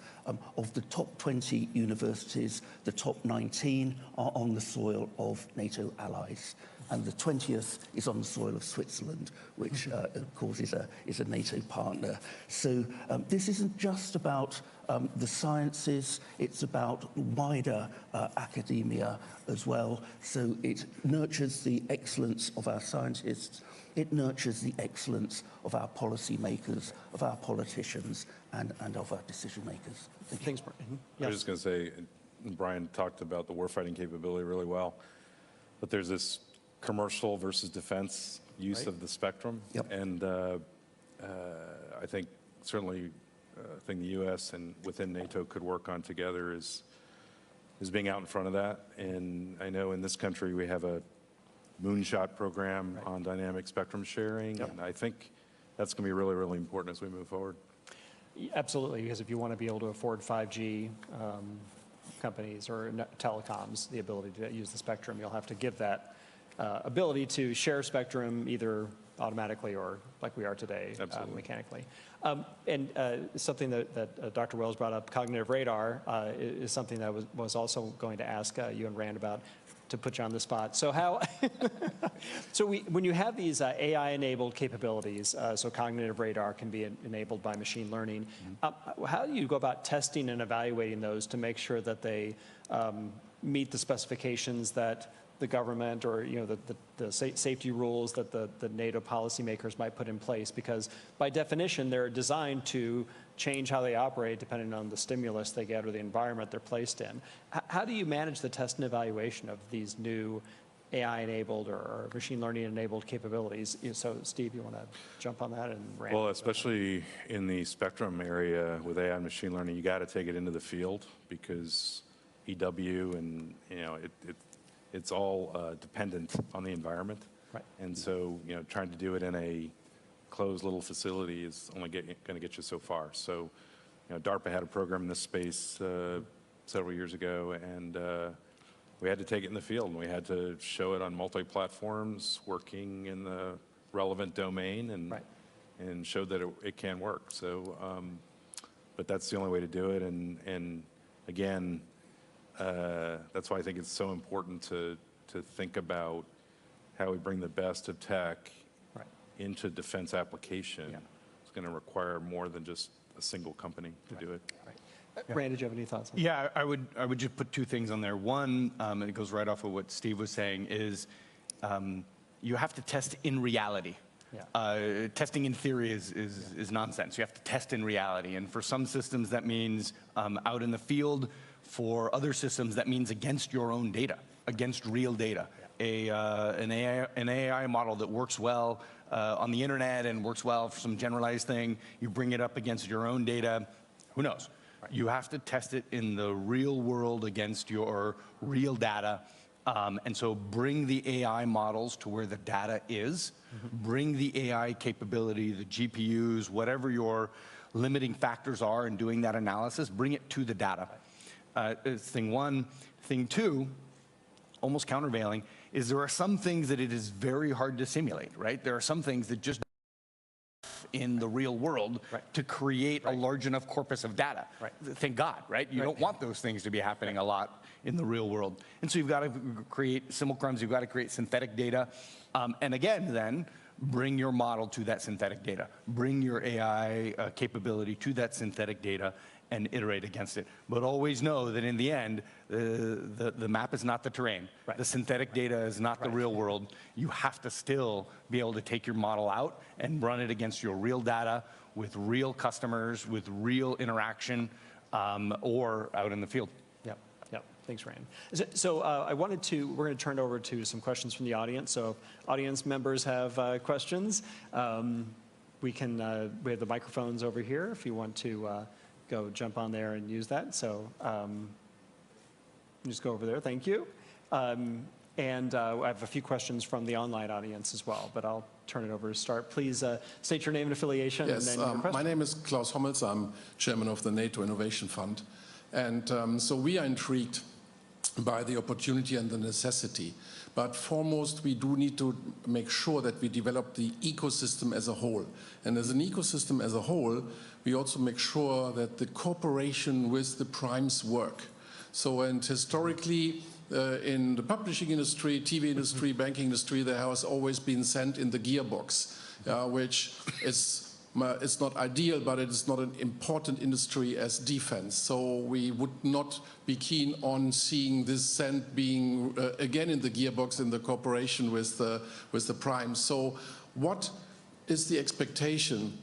of the top 20 universities, the top 19 are on the soil of NATO allies. And the 20th is on the soil of Switzerland, which, of course, is a NATO partner. So this isn't just about the sciences, it's about wider academia as well. So it nurtures the excellence of our scientists, it nurtures the excellence of our policymakers, of our politicians, and of our decision makers. Thanks, Brian. I was just going to say, Brian talked about the warfighting capability really well, but there's this commercial versus defense use of the spectrum. Yep. And I think certainly a thing the U.S. and within NATO could work on together is being out in front of that. And I know in this country we have a moonshot program on dynamic spectrum sharing, and I think that's going to be really, really important as we move forward. Absolutely, because if you want to be able to afford 5G companies or telecoms the ability to use the spectrum, you'll have to give that ability to share spectrum either automatically or like we are today, mechanically. And something that Dr. Wells brought up, cognitive radar, is something that I was also going to ask you and Rand about, to put you on the spot. So how, when you have these AI-enabled capabilities, so cognitive radar can be enabled by machine learning, how do you go about testing and evaluating those to make sure that they meet the specifications that the government or the safety rules that the NATO policymakers might put in place? Because by definition, they're designed to change how they operate depending on the stimulus they get or the environment they're placed in. How do you manage the test and evaluation of these new AI-enabled or machine learning-enabled capabilities? So, Steve, you want to jump on that? And Rand? Well, especially in the spectrum area with AI and machine learning, you got to take it into the field because EW and it's all dependent on the environment. Right. And so trying to do it in a closed little facility is only going to get you so far. So, DARPA had a program in this space several years ago, and we had to take it in the field, and we had to show it on multi-platforms, working in the relevant domain, and and showed that it can work. So, but that's the only way to do it. And again, that's why I think it's so important to think about how we bring the best of tech into defense application. It's going to require more than just a single company to do it. Rand, did you have any thoughts? Yeah, I would just put two things on there. One, and it goes right off of what Steve was saying, is you have to test in reality. Testing in theory is nonsense. You have to test in reality. And for some systems, that means out in the field. For other systems, that means against your own data, against real data. An AI model that works well on the internet and works well for some generalized thing, you bring it up against your own data, who knows? You have to test it in the real world against your real data. And so bring the AI models to where the data is, bring the AI capability, the GPUs, whatever your limiting factors are in doing that analysis, bring it to the data. Thing one. Thing two, almost countervailing, is there are some things that it is very hard to simulate, right? There are some things that just in the real world to create a large enough corpus of data. Thank God, right? You don't want those things to be happening a lot in the real world. And so you've got to create simulacrums, you've got to create synthetic data. And again, then, bring your model to that synthetic data. Bring your AI capability to that synthetic data and iterate against it. But always know that in the end, the map is not the terrain. The synthetic data is not the real world. You have to still be able to take your model out and run it against your real data with real customers, with real interaction, or out in the field. Thanks, Rand. So we're going to turn over to some questions from the audience. So if audience members have questions, we have the microphones over here if you want to go jump on there and use that. So just go over there, thank you. And I have a few questions from the online audience as well, but I'll turn it over to start. Please state your name and affiliation. Yes, and then your question. My name is Klaus Hommels. I'm chairman of the NATO Innovation Fund. And so we are intrigued by the opportunity and the necessity. But foremost, we do need to make sure that we develop the ecosystem as a whole. And as an ecosystem as a whole, we also make sure that the cooperation with the primes work. So, and historically, in the publishing industry, TV industry, banking industry, there has always been sand in the gearbox, which is it's not ideal, but it is not an important industry as defense. So we would not be keen on seeing this sand being again in the gearbox in the cooperation with the primes. So what is the expectation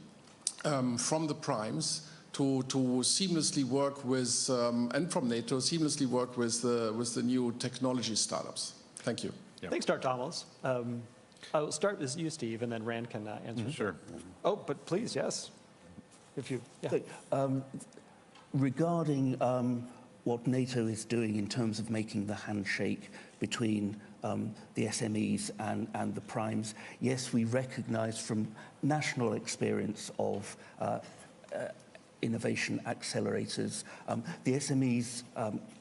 from the primes to seamlessly work with, and from NATO, seamlessly work with the new technology startups? Thank you. Thanks, Dr. Hommels. I'll start with you, Steve, and then Rand can answer. Sure. Oh, but please, yes. If you, regarding what NATO is doing in terms of making the handshake between the SMEs and the primes, yes, we recognize from national experience of innovation accelerators. The SMEs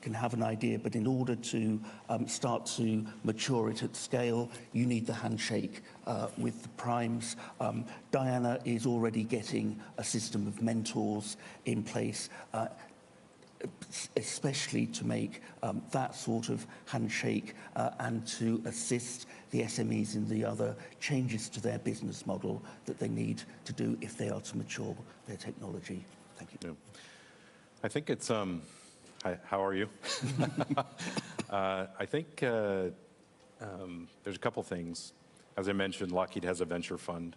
can have an idea, but in order to start to mature it at scale, you need the handshake with the primes. Diana is already getting a system of mentors in place, especially to make that sort of handshake and to assist the SMEs in the other changes to their business model that they need to do if they are to mature their technology. Thank you. I think it's, hi, how are you? I think there's a couple things. As I mentioned, Lockheed has a venture fund.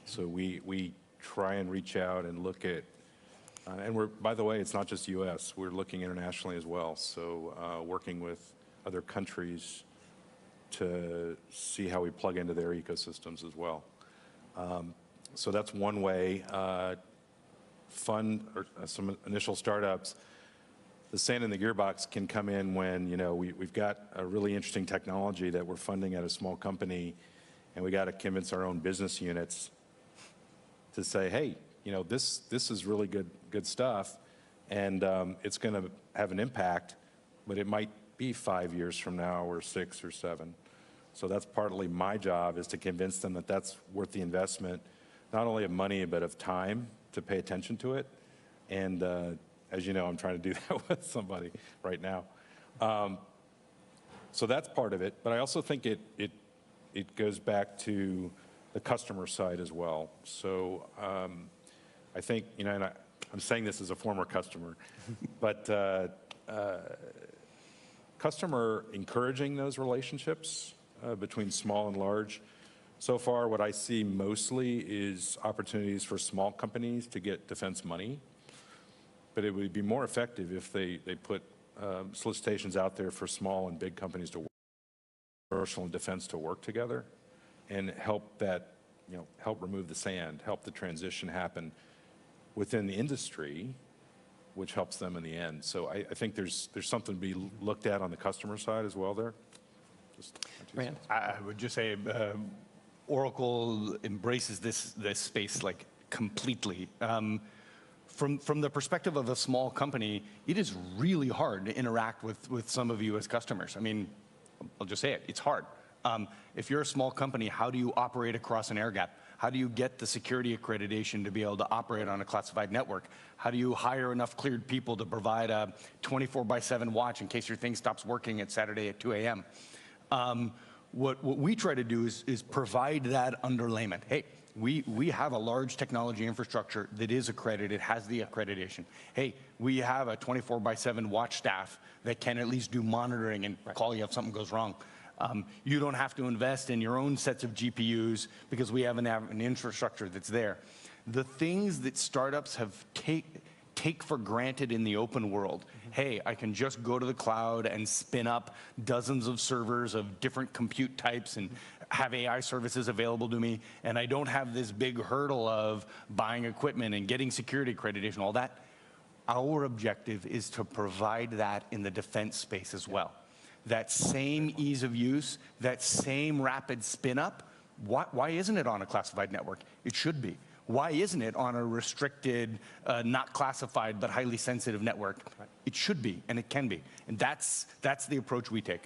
So we try and reach out and look at, and we're, by the way, it's not just US, we're looking internationally as well. So working with other countries to see how we plug into their ecosystems as well. So that's one way. Fund or some initial startups, the sand in the gearbox can come in when, you know, we've got a really interesting technology that we're funding at a small company, and we got to convince our own business units to say, hey, you know, this is really good stuff, and it's going to have an impact, but it might be 5 years from now or 6 or 7. So that's partly my job, is to convince them that that's worth the investment. not only of money, but of time to pay attention to it. And as you know, I'm trying to do that with somebody right now. So that's part of it. But I also think it goes back to the customer side as well. So I think, you know, and I'm saying this as a former customer, but customer encouraging those relationships between small and large. So far, what I see mostly is opportunities for small companies to get defense money, but it would be more effective if they put solicitations out there for small and big companies to work, commercial and defense to work together, and help that, you know, help remove the sand, help the transition happen within the industry, which helps them in the end. So I think there's something to be looked at on the customer side as well there. Rand? I would just say Oracle embraces this space like completely. From the perspective of a small company, it is really hard to interact with some of you as customers. I mean, I'll just say it, it's hard. If you're a small company, how do you operate across an air gap? How do you get the security accreditation to be able to operate on a classified network? How do you hire enough cleared people to provide a 24/7 watch in case your thing stops working at Saturday at 2 a.m.? What we try to do is provide that underlayment. Hey, we have a large technology infrastructure that is accredited, has the accreditation. Hey, we have a 24/7 watch staff that can at least do monitoring and call you if something goes wrong. You don't have to invest in your own sets of GPUs because we have an infrastructure that's there. The things that startups have take for granted in the open world. Hey, I can just go to the cloud and spin up dozens of servers of different compute types and have AI services available to me, and I don't have this big hurdle of buying equipment and getting security accreditation, all that. Our objective is to provide that in the defense space as well. That same ease of use, that same rapid spin up, why isn't it on a classified network? It should be. Why isn't it on a restricted, not classified, but highly sensitive network? It should be, and it can be. And that's the approach we take.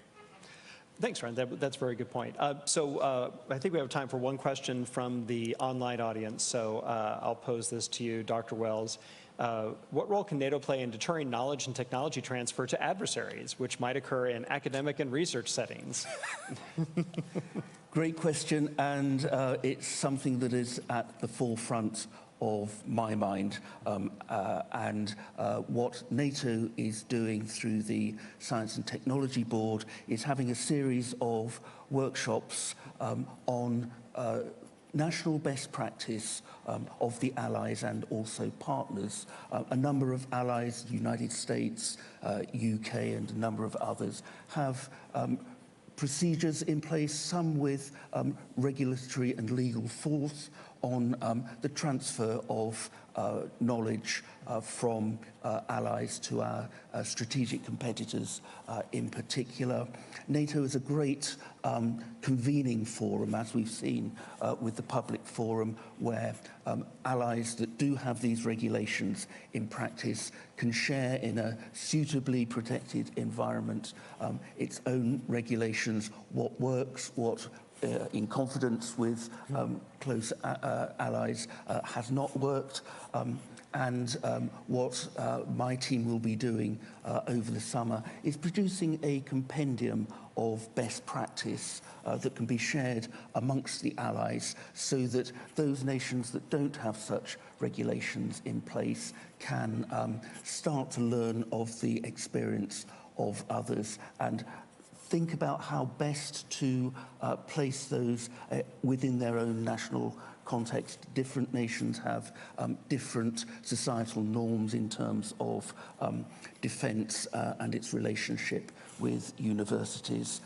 Thanks, Rand. That's a very good point. So I think we have time for one question from the online audience. So I'll pose this to you, Dr. Wells. What role can NATO play in deterring knowledge and technology transfer to adversaries, which might occur in academic and research settings? Great question, and it's something that is at the forefront of my mind. What NATO is doing through the Science and Technology Board is having a series of workshops on national best practice of the allies and also partners. A number of allies, the United States, UK, and a number of others have procedures in place, some with regulatory and legal force on the transfer of knowledge from allies to our strategic competitors in particular. NATO is a great convening forum, as we've seen with the public forum, where allies that do have these regulations in practice can share in a suitably protected environment its own regulations, what works, what in confidence with close allies has not worked, and what my team will be doing over the summer is producing a compendium of best practice that can be shared amongst the allies so that those nations that don't have such regulations in place can start to learn of the experience of others and think about how best to place those within their own national context. Different nations have different societal norms in terms of defense and its relationship with universities.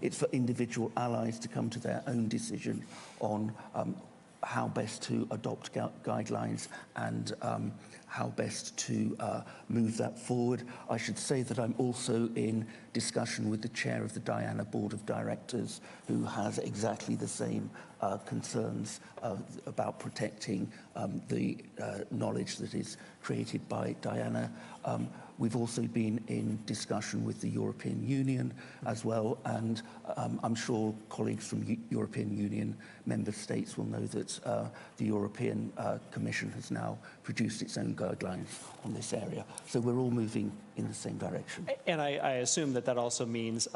It's for individual allies to come to their own decision on how best to adopt guidelines and how best to move that forward. I should say that I'm also in discussion with the chair of the Diana Board of Directors, who has exactly the same concerns about protecting the knowledge that is created by Diana. We've also been in discussion with the European Union as well, and I'm sure colleagues from European Union member states will know that the European Commission has now produced its own guidelines on this area. So we're all moving in the same direction. And I assume that that also means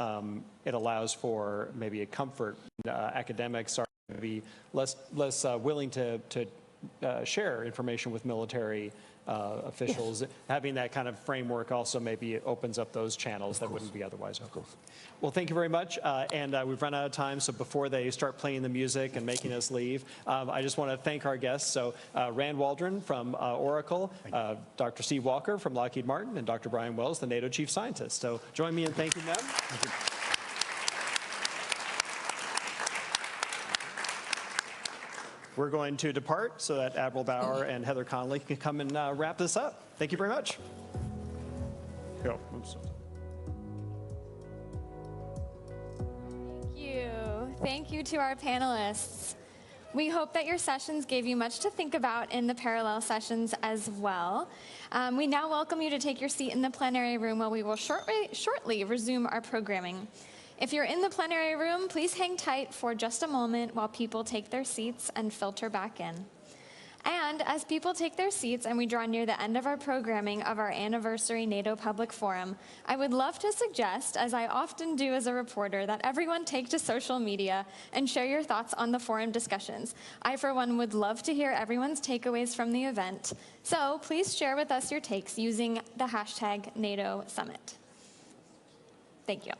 it allows for maybe a comfort. Academics are maybe less willing to share information with military officials. Yes. Having that kind of framework also maybe opens up those channels that wouldn't be otherwise open. Well, thank you very much. And we've run out of time, so before they start playing the music and making us leave, I just want to thank our guests. So Rand Waldron from Oracle, Dr. Steve Walker from Lockheed Martin, and Dr. Brian Wells, the NATO Chief Scientist. So join me in thanking them. Thank you. We're going to depart so that Admiral Bauer and Heather Conley can come and wrap this up. Thank you very much. Go. Oops. Thank you. Thank you to our panelists. We hope that your sessions gave you much to think about in the parallel sessions as well. We now welcome you to take your seat in the plenary room while we will shortly resume our programming. If you're in the plenary room, please hang tight for just a moment while people take their seats and filter back in. And as people take their seats and we draw near the end of our programming of our anniversary NATO Public Forum, I would love to suggest, as I often do as a reporter, that everyone take to social media and share your thoughts on the forum discussions. I, for one, would love to hear everyone's takeaways from the event. So please share with us your takes using the hashtag NATO Summit. Thank you.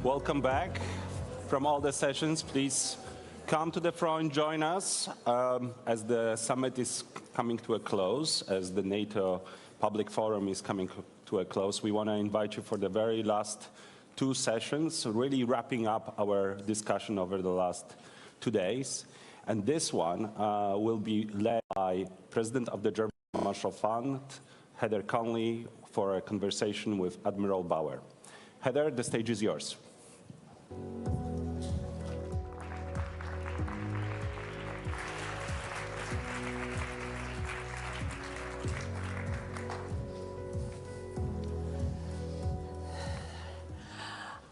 Welcome back from all the sessions. Please come to the front, join us as the summit is coming to a close, as the NATO Public Forum is coming to a close. We want to invite you for the very last two sessions, really wrapping up our discussion over the last 2 days. And this one will be led by President of the German Marshall Fund, Heather Conley, for a conversation with Admiral Bauer. Heather, the stage is yours.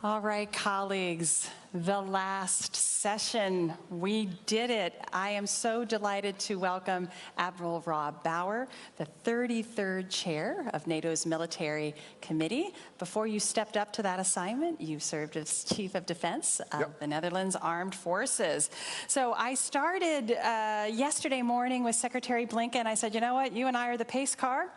All right, colleagues, the last session, we did it. I am so delighted to welcome Admiral Rob Bauer, the 33rd chair of NATO's Military Committee. Before you stepped up to that assignment, you served as Chief of Defense of the Netherlands Armed Forces. So I started yesterday morning with Secretary Blinken. I said, you know what, you and I are the pace car.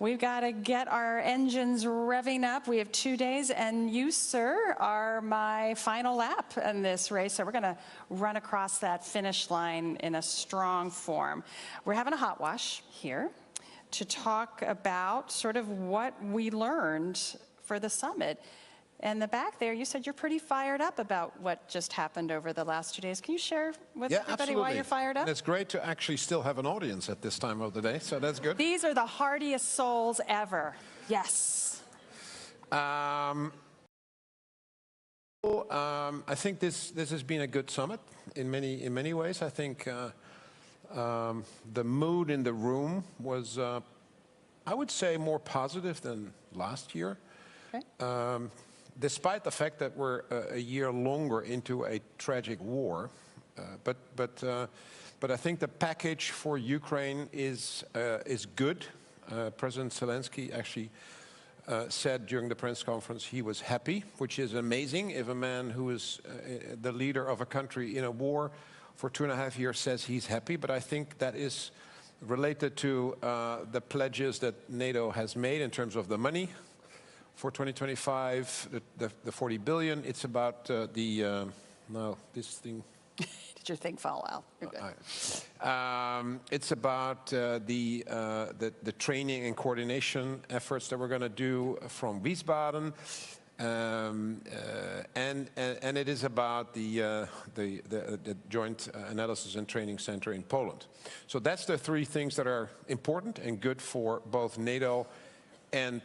We've got to get our engines revving up. We have 2 days, and you, sir, are my final lap in this race. So we're going to run across that finish line in a strong form. We're having a hot wash here to talk about sort of what we learned for the summit. And the back there, you said you're pretty fired up about what just happened over the last 2 days. Can you share with everybody why you're fired up? And it's great to actually still have an audience at this time of the day, so that's good. These are the hardiest souls ever. Yes. I think this has been a good summit in many ways. I think the mood in the room was, I would say, more positive than last year. Okay. Despite the fact that we're a year longer into a tragic war, but I think the package for Ukraine is good. President Zelensky actually said during the press conference he was happy, which is amazing if a man who is the leader of a country in a war for 2.5 years says he's happy. But I think that is related to the pledges that NATO has made in terms of the money. For 2025, the 40 billion, it's about no, this thing. Did your thing fall out? You're good. It's about the training and coordination efforts that we're going to do from Wiesbaden, and it is about the Joint Analysis and Training Center in Poland. So that's the three things that are important and good for both NATO and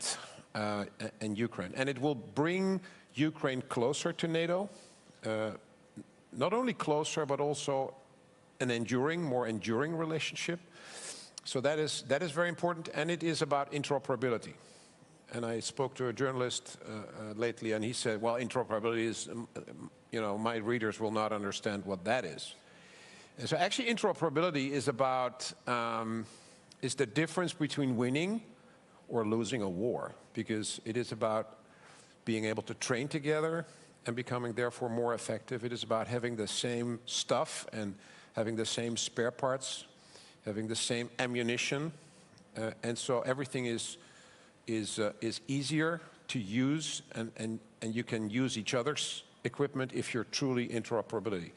Ukraine. And it will bring Ukraine closer to NATO, not only closer, but also an more enduring relationship. So that is very important, and it is about interoperability. And I spoke to a journalist lately, and he said, well, interoperability is, my readers will not understand what that is. And so actually interoperability is about, is the difference between winning or losing a war, because it is about being able to train together and becoming therefore more effective. It is about having the same stuff and having the same spare parts, having the same ammunition, and so everything is easier to use, and you can use each other's equipment if you're truly interoperability.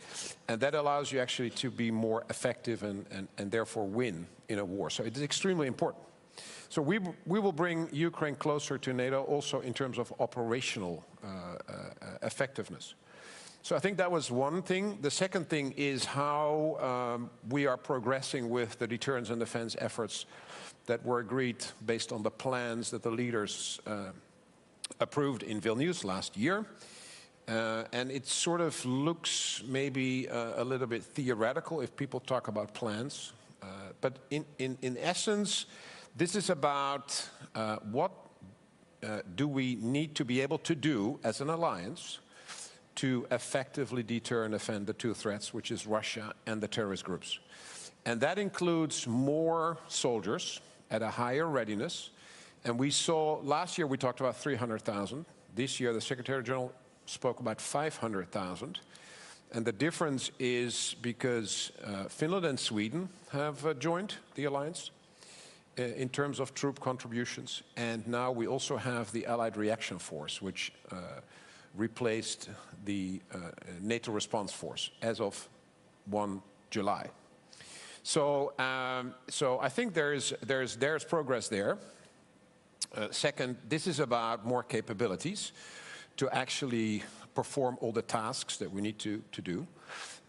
And that allows you actually to be more effective and therefore win in a war. So it is extremely important. So we will bring Ukraine closer to NATO also in terms of operational effectiveness. So I think that was one thing. The second thing is how we are progressing with the deterrence and defense efforts that were agreed based on the plans that the leaders approved in Vilnius last year. And it sort of looks maybe a little bit theoretical if people talk about plans. But in essence, this is about what do we need to be able to do as an alliance to effectively deter and defend the two threats, which is Russia and the terrorist groups. And that includes more soldiers at a higher readiness. And we saw, last year we talked about 300,000. This year the Secretary General spoke about 500,000. And the difference is because Finland and Sweden have joined the alliance in terms of troop contributions. And now we also have the Allied Reaction Force, which replaced the NATO Response Force as of 1 July. So I think there's progress there. Second, this is about more capabilities to actually perform all the tasks that we need to do.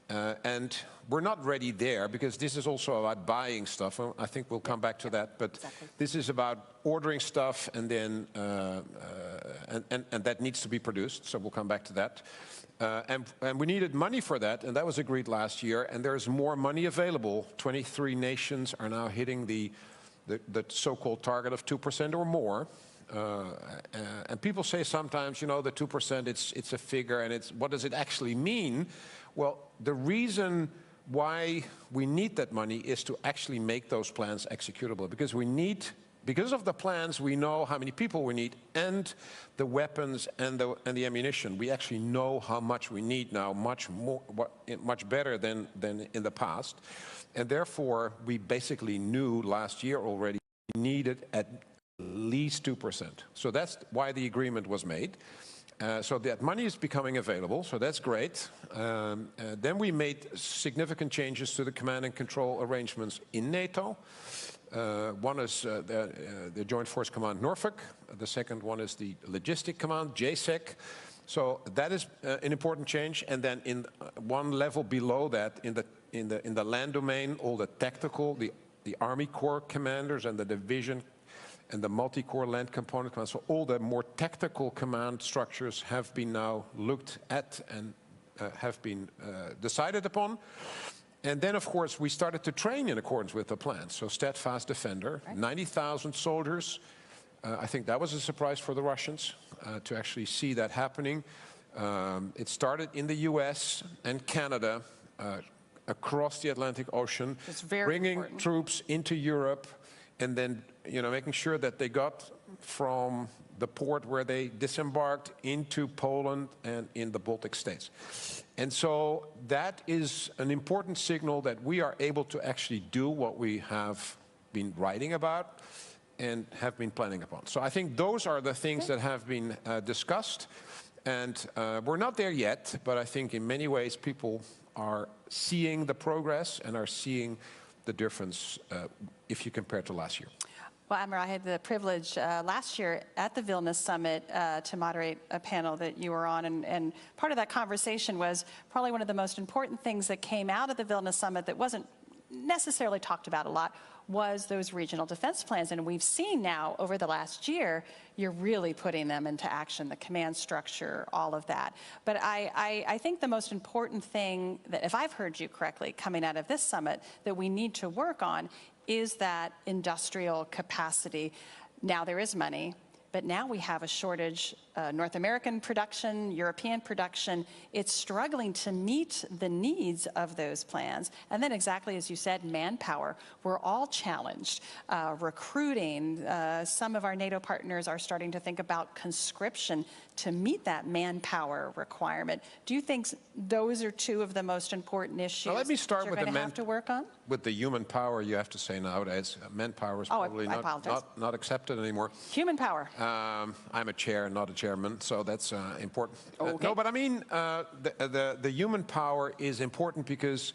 And we're not ready there, because this is also about buying stuff. I think we'll come back to that, but this is about ordering stuff, and then and that needs to be produced, so we'll come back to that. And we needed money for that, and that was agreed last year, and there's more money available. 23 nations are now hitting the so-called target of 2% or more. And people say sometimes, you know, the 2%, it's a figure, and what does it actually mean? Well, the reason why we need that money is to actually make those plans executable, because of the plans, we know how many people we need, and the weapons and the ammunition. We actually know how much we need now, much better than in the past. And therefore, we basically knew last year already we needed at least 2%. So that's why the agreement was made. So that money is becoming available, so that's great. Then we made significant changes to the command and control arrangements in NATO. One is the Joint Force Command Norfolk. The second one is the Logistic Command, JSEC. So that is an important change. And then in one level below that, in the land domain, all the tactical, the Army Corps commanders and the division and the multi-corps land component command. So all the more tactical command structures have been now looked at and have been decided upon. And then, of course, we started to train in accordance with the plan. So steadfast defender, 90,000 soldiers. I think that was a surprise for the Russians to actually see that happening. It started in the US and Canada, across the Atlantic Ocean, bringing troops into Europe, and then, you know, making sure that they got from the port where they disembarked into Poland and in the Baltic states. And so that is an important signal that we are able to actually do what we have been writing about and have been planning upon. So I think those are the things that have been discussed. And we're not there yet, but I think in many ways people are seeing the progress and are seeing the difference if you compare to last year. Well, Admiral, I had the privilege last year at the Vilnius Summit to moderate a panel that you were on, and part of that conversation was probably one of the most important things that came out of the Vilnius Summit that wasn't necessarily talked about a lot was those regional defense plans. And we've seen now over the last year, you're really putting them into action, the command structure, all of that. But I think the most important thing that, if I've heard you correctly, coming out of this summit, that we need to work on is that industrial capacity. Now there is money, but now we have a shortage, North American production, European production. It's struggling to meet the needs of those plans. And then exactly as you said, manpower. We're all challenged. Recruiting, some of our NATO partners are starting to think about conscription to meet that manpower requirement. Do you think those are two of the most important issues now, let me start that with you're going to have to work on? With the human power, you have to say nowadays, manpower is probably not accepted anymore. Human power. I'm a chair, not a chairman, so that's important. Okay. No, but I mean, the human power is important because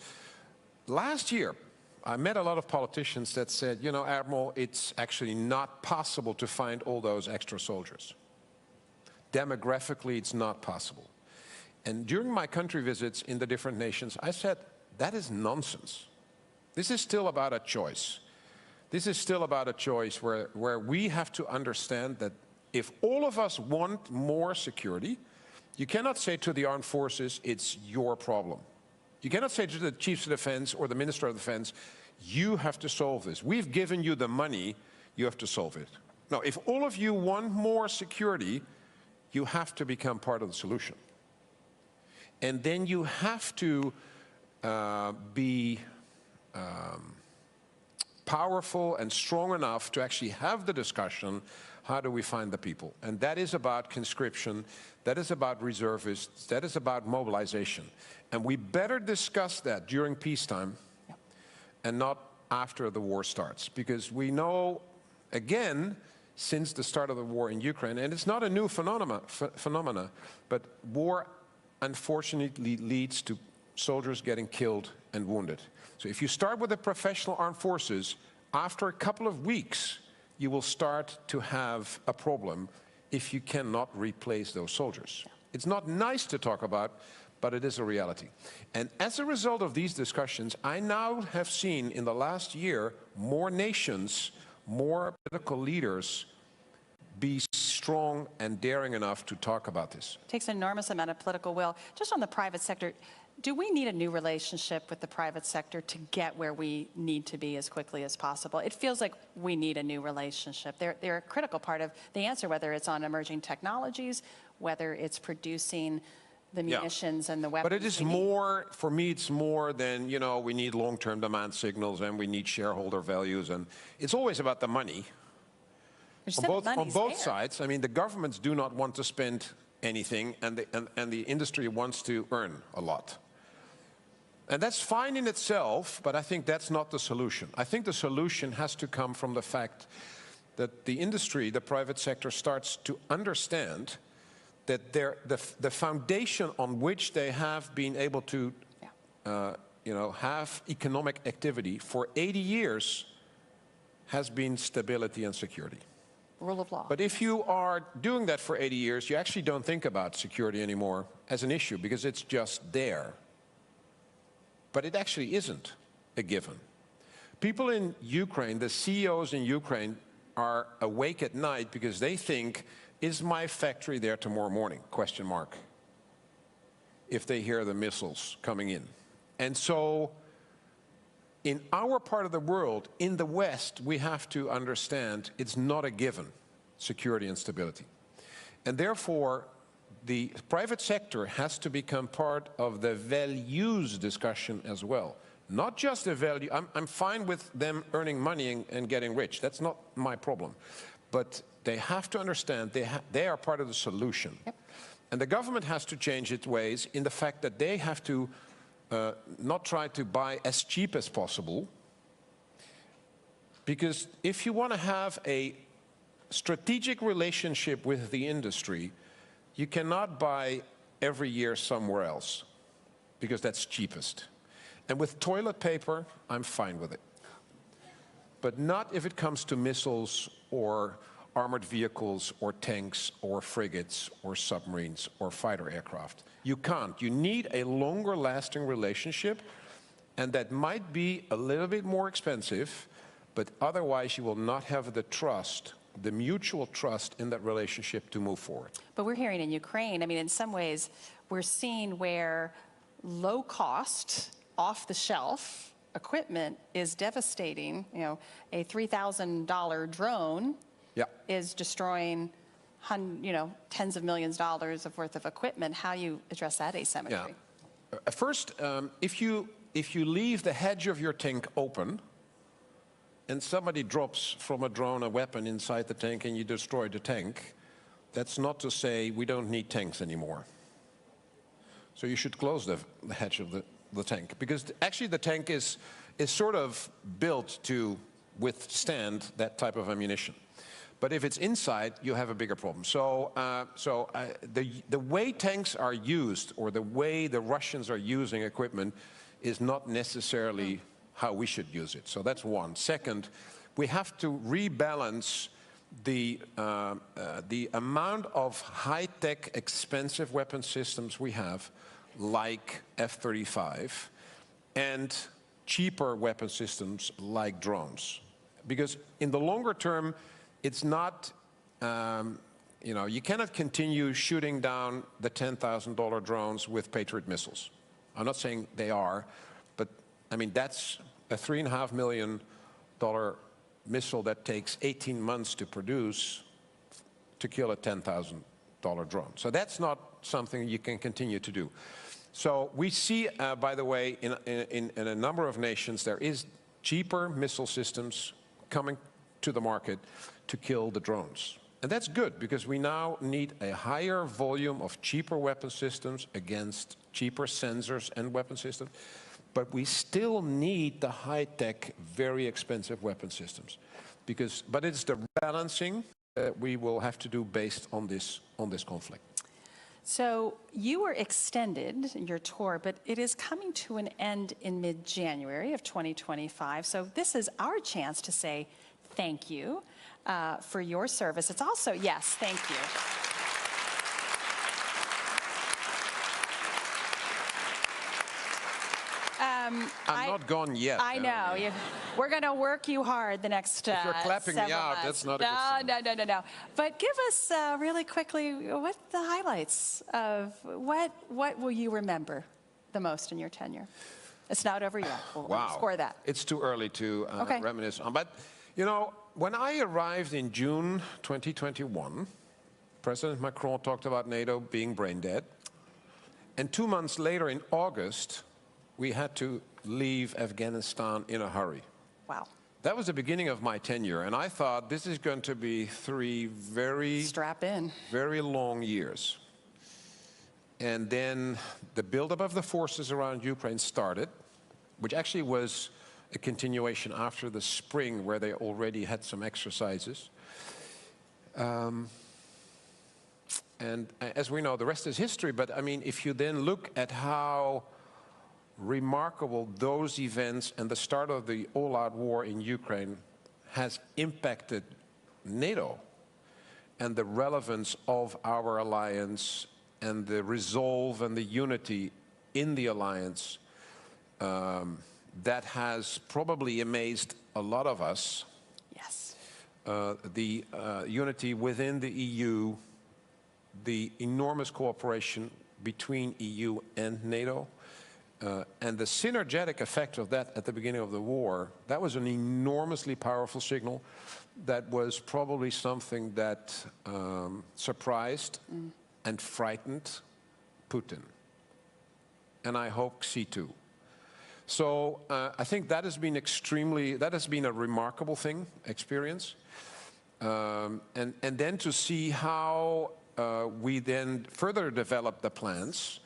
last year, I met a lot of politicians that said, you know, Admiral, it's actually not possible to find all those extra soldiers. Demographically, it's not possible. And during my country visits in the different nations, I said, that is nonsense. This is still about a choice. This is still about a choice where we have to understand that if all of us want more security, you cannot say to the armed forces, it's your problem. You cannot say to the chiefs of defense or the minister of defense, you have to solve this. We've given you the money, you have to solve it. Now, if all of you want more security, you have to become part of the solution. And then you have to be powerful and strong enough to actually have the discussion, how do we find the people? And that is about conscription, that is about reservists, that is about mobilization. And we better discuss that during peacetime and not after the war starts. Because we know, again, since the start of the war in Ukraine, and it's not a new phenomena, but war unfortunately leads to soldiers getting killed and wounded. So if you start with the professional armed forces, after a couple of weeks, you will start to have a problem if you cannot replace those soldiers. It's not nice to talk about, but it is a reality. And as a result of these discussions, I now have seen in the last year more nations, more political leaders be strong and daring enough to talk about this. It takes an enormous amount of political will. Just on the private sector, do we need a new relationship with the private sector to get where we need to be as quickly as possible? It feels like we need a new relationship. They're a critical part of the answer, whether it's on emerging technologies, whether it's producing the munitions and the weapons. But it is more, for me, it's more than, you know, we need long-term demand signals and we need shareholder values, and it's always about the money. On both sides. I mean, the governments do not want to spend anything, and the industry wants to earn a lot. And that's fine in itself, but I think that's not the solution. I think the solution has to come from the fact that the industry, the private sector, starts to understand that the foundation on which they have been able to you know, have economic activity for 80 years has been stability and security. Rule of law. But if you are doing that for 80 years, you actually don't think about security anymore as an issue because it's just there. But it actually isn't a given. People in Ukraine, the CEOs in Ukraine, are awake at night because they think, is my factory there tomorrow morning? Question mark. If they hear the missiles coming in. And so in our part of the world, in the West, we have to understand it's not a given, security and stability. And therefore, the private sector has to become part of the values discussion as well. Not just the value. I'm fine with them earning money and getting rich. That's not my problem. But they have to understand they are part of the solution. Yep. And the government has to change its ways in the fact that they have to not try to buy as cheap as possible, because if you want to have a strategic relationship with the industry, you cannot buy every year somewhere else, because that's cheapest. And with toilet paper, I'm fine with it. But not if it comes to missiles or armored vehicles or tanks or frigates or submarines or fighter aircraft. You can't. You need a longer lasting relationship, and that might be a little bit more expensive, but otherwise you will not have the trust, the mutual trust in that relationship to move forward. But we're hearing in Ukraine, I mean, in some ways, we're seeing where low cost, off the shelf equipment is devastating. You know, a $3,000 drone is destroying, you know, tens of millions of dollars worth of equipment. How you address that asymmetry? Yeah. First, if you leave the hedge of your tank open, and somebody drops from a drone a weapon inside the tank and you destroy the tank, that's not to say we don't need tanks anymore. So you should close the hedge of the tank, because actually the tank is sort of built to withstand that type of ammunition. But if it's inside, you have a bigger problem. So, the way tanks are used, or the way the Russians are using equipment, is not necessarily how we should use it. So that's one. Second, we have to rebalance the amount of high-tech, expensive weapon systems we have, like F-35, and cheaper weapon systems like drones. Because in the longer term, it's not, you know, you cannot continue shooting down the $10,000 drones with Patriot missiles. I'm not saying they are, but I mean, that's a $3.5 million missile that takes 18 months to produce to kill a $10,000 drone. So that's not something you can continue to do. So we see, by the way, in a number of nations, there is cheaper missile systems coming to the market to kill the drones. And that's good, because we now need a higher volume of cheaper weapon systems against cheaper sensors and weapon systems. But we still need the high-tech, very expensive weapon systems. But it's the balancing that we will have to do based on this conflict. So you were extended, your tour, but it is coming to an end in mid-January of 2025. So this is our chance to say thank you for your service. It's also, yes, thank you. I'm not gone yet. I know. We're going to work you hard the next If you're clapping me out, months. that's not a good sign. No. But give us really quickly what the highlights of what will you remember the most in your tenure? It's not over yet. We'll score that. It's too early to reminisce on. But, you know, when I arrived in June 2021, President Macron talked about NATO being brain dead. And 2 months later, in August, we had to leave Afghanistan in a hurry. Wow. That was the beginning of my tenure, and I thought this is going to be 3 very long years. And then the buildup of the forces around Ukraine started, which actually was a continuation after the spring, where they already had some exercises. And as we know, the rest is history. But I mean, if you then look at how remarkable those events and the start of the all-out war in Ukraine has impacted NATO and the relevance of our alliance and the resolve and the unity in the alliance, that has probably amazed a lot of us. Yes. The unity within the EU, the enormous cooperation between EU and NATO, and the synergetic effect of that at the beginning of the war, that was an enormously powerful signal that was probably something that surprised and frightened Putin. And I hope Xi too. So I think that has been a remarkable experience. And then to see how we then further develop the plans.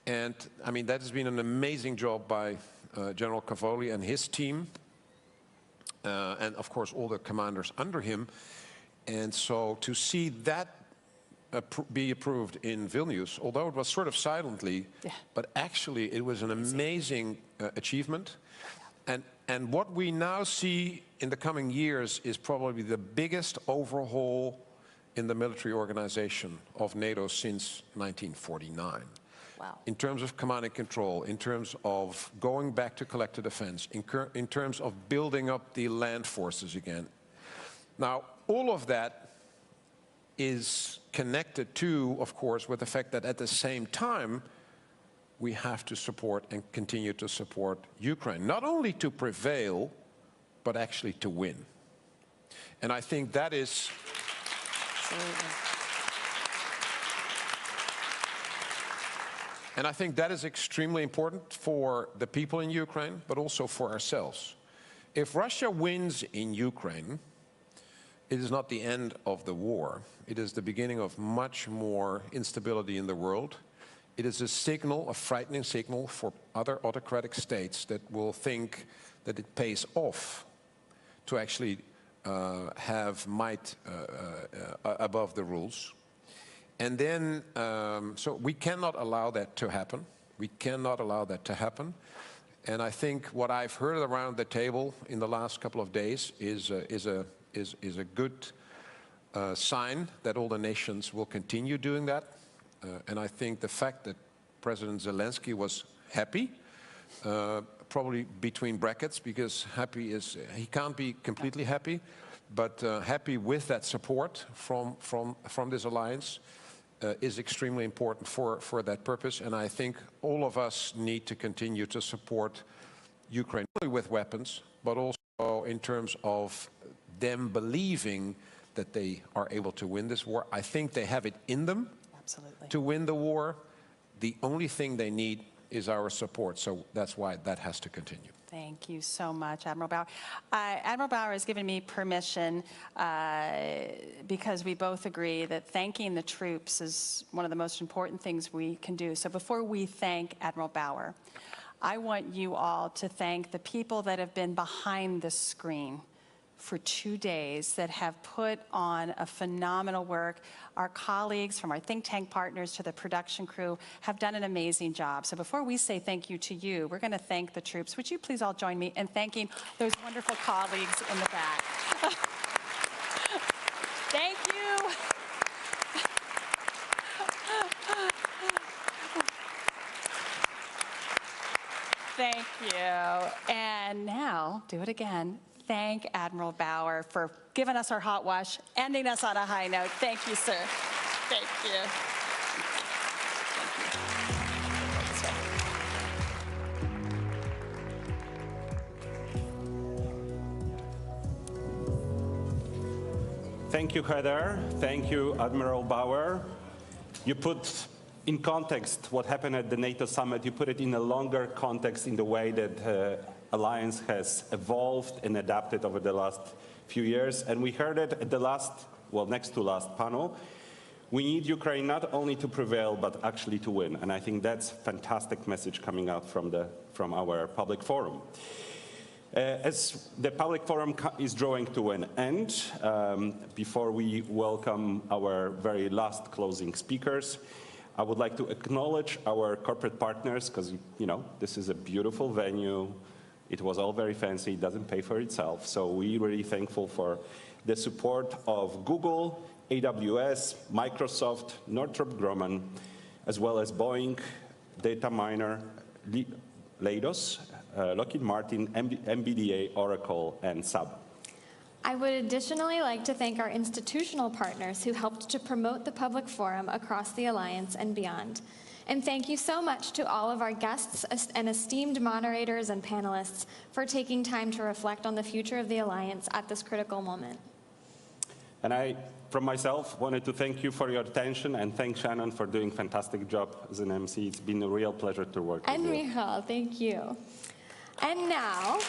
And I mean, that has been an amazing job by General Cavoli and his team. And of course, all the commanders under him. And so to see that be approved in Vilnius, although it was sort of silently, but actually it was an amazing achievement. And what we now see in the coming years is probably the biggest overhaul in the military organization of NATO since 1949. Wow. In terms of command and control, in terms of going back to collective defense, in terms of building up the land forces again. Now, all of that is connected to, of course, with the fact that at the same time, we have to support and continue to support Ukraine, not only to prevail, but actually to win. And I think that is... And I think that is extremely important for the people in Ukraine, but also for ourselves. If Russia wins in Ukraine, it is not the end of the war. It is the beginning of much more instability in the world. It is a signal, a frightening signal for other autocratic states that will think that it pays off to actually have might above the rules. And then, so we cannot allow that to happen. We cannot allow that to happen. And I think what I've heard around the table in the last couple of days is a good sign that all the nations will continue doing that. And I think the fact that President Zelensky was happy, probably between brackets, because happy is, he can't be completely happy, but happy with that support from this alliance is extremely important for that purpose. And I think all of us need to continue to support Ukraine, not only with weapons, but also in terms of them believing that they are able to win this war. I think they have it in them to win the war. The only thing they need is our support. So that's why that has to continue. Thank you so much, Admiral Bauer. Admiral Bauer has given me permission because we both agree that thanking the troops is one of the most important things we can do. So before we thank Admiral Bauer, I want you all to thank the people that have been behind the screen for 2 days that have put on a phenomenal work. Our colleagues from our think tank partners to the production crew have done an amazing job. So before we say thank you to you, we're going to thank the troops. Would you please all join me in thanking those wonderful colleagues in the back? Thank you. Thank you. And now, do it again. Thank Admiral Bauer for giving us our hot wash, ending us on a high note. Thank you, sir. Thank you. Thank you, Heather. Thank you, Admiral Bauer. You put in context what happened at the NATO summit. You put it in a longer context in the way that alliance has evolved and adapted over the last few years. And we heard it at the last, well, next to last panel. We need Ukraine not only to prevail, but actually to win. And I think that's a fantastic message coming out from our public forum. As the public forum is drawing to an end, before we welcome our very last closing speakers, I would like to acknowledge our corporate partners, because, you know, this is a beautiful venue. It was all very fancy. It doesn't pay for itself. So we're really thankful for the support of Google, AWS, Microsoft, Northrop Grumman, as well as Boeing, Data Miner, Leidos, Lockheed Martin, MBDA, Oracle, and SAB. I would additionally like to thank our institutional partners who helped to promote the public forum across the Alliance and beyond. And thank you so much to all of our guests and esteemed moderators and panelists for taking time to reflect on the future of the Alliance at this critical moment. And I, from myself, wanted to thank you for your attention and thank Shannon for doing a fantastic job as an MC. It's been a real pleasure to work with you. And Michal, thank you. And now,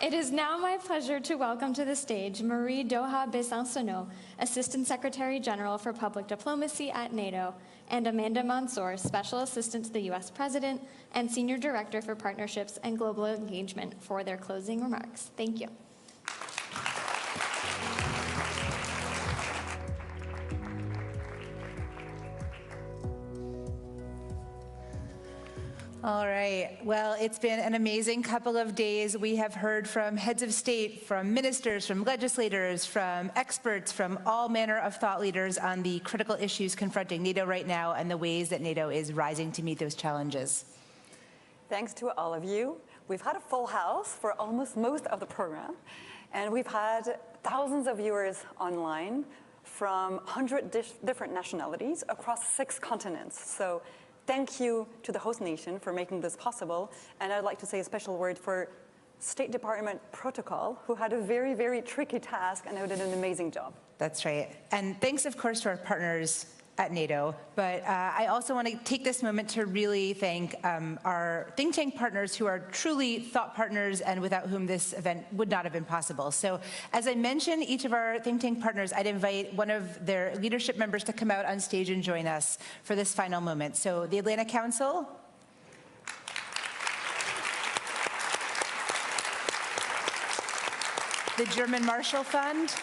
it is now my pleasure to welcome to the stage Marie Doha Besancenot, Assistant Secretary General for Public Diplomacy at NATO, and Amanda Mansour, Special Assistant to the U.S. President and Senior Director for Partnerships and Global Engagement, for their closing remarks. Thank you. All right. Well, it's been an amazing couple of days. We have heard from heads of state, from ministers, from legislators, from experts, from all manner of thought leaders on the critical issues confronting NATO right now and the ways that NATO is rising to meet those challenges. Thanks to all of you. We've had a full house for almost most of the program, and we've had thousands of viewers online from 100 different nationalities across 6 continents. So thank you to the host nation for making this possible. And I'd like to say a special word for State Department protocol, who had a very, very tricky task and who did an amazing job. That's right. And thanks, of course, to our partners at NATO. But I also want to take this moment to really thank our think tank partners who are truly thought partners and without whom this event would not have been possible. So as I mentioned, each of our think tank partners, I'd invite one of their leadership members to come out on stage and join us for this final moment. So the Atlantic Council. The German Marshall Fund.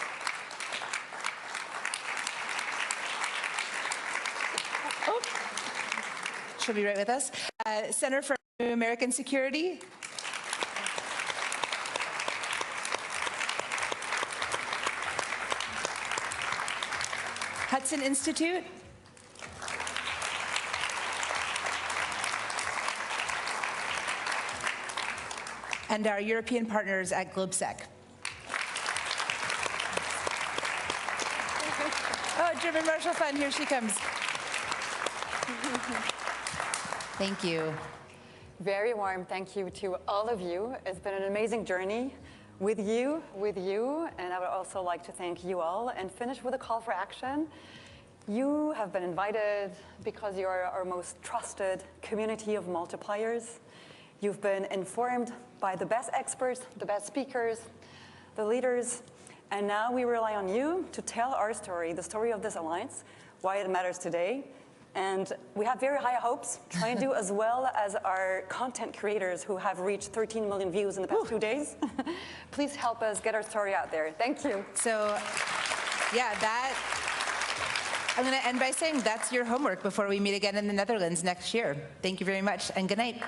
She'll be right with us. Center for American Security. Hudson Institute. And our European partners at GlobeSec. Oh, German Marshall Fund, here she comes. Thank you. Very warm thank you to all of you. It's been an amazing journey with you, and I would also like to thank you all and finish with a call for action. You have been invited because you are our most trusted community of multipliers. You've been informed by the best experts, the best speakers, the leaders, and now we rely on you to tell our story, the story of this alliance, why it matters today. And we have very high hopes, trying to do as well as our content creators who have reached 13 million views in the past 2 days. Please help us get our story out there. Thank you. So, yeah, I'm going to end by saying that's your homework before we meet again in the Netherlands next year. Thank you very much, and good night.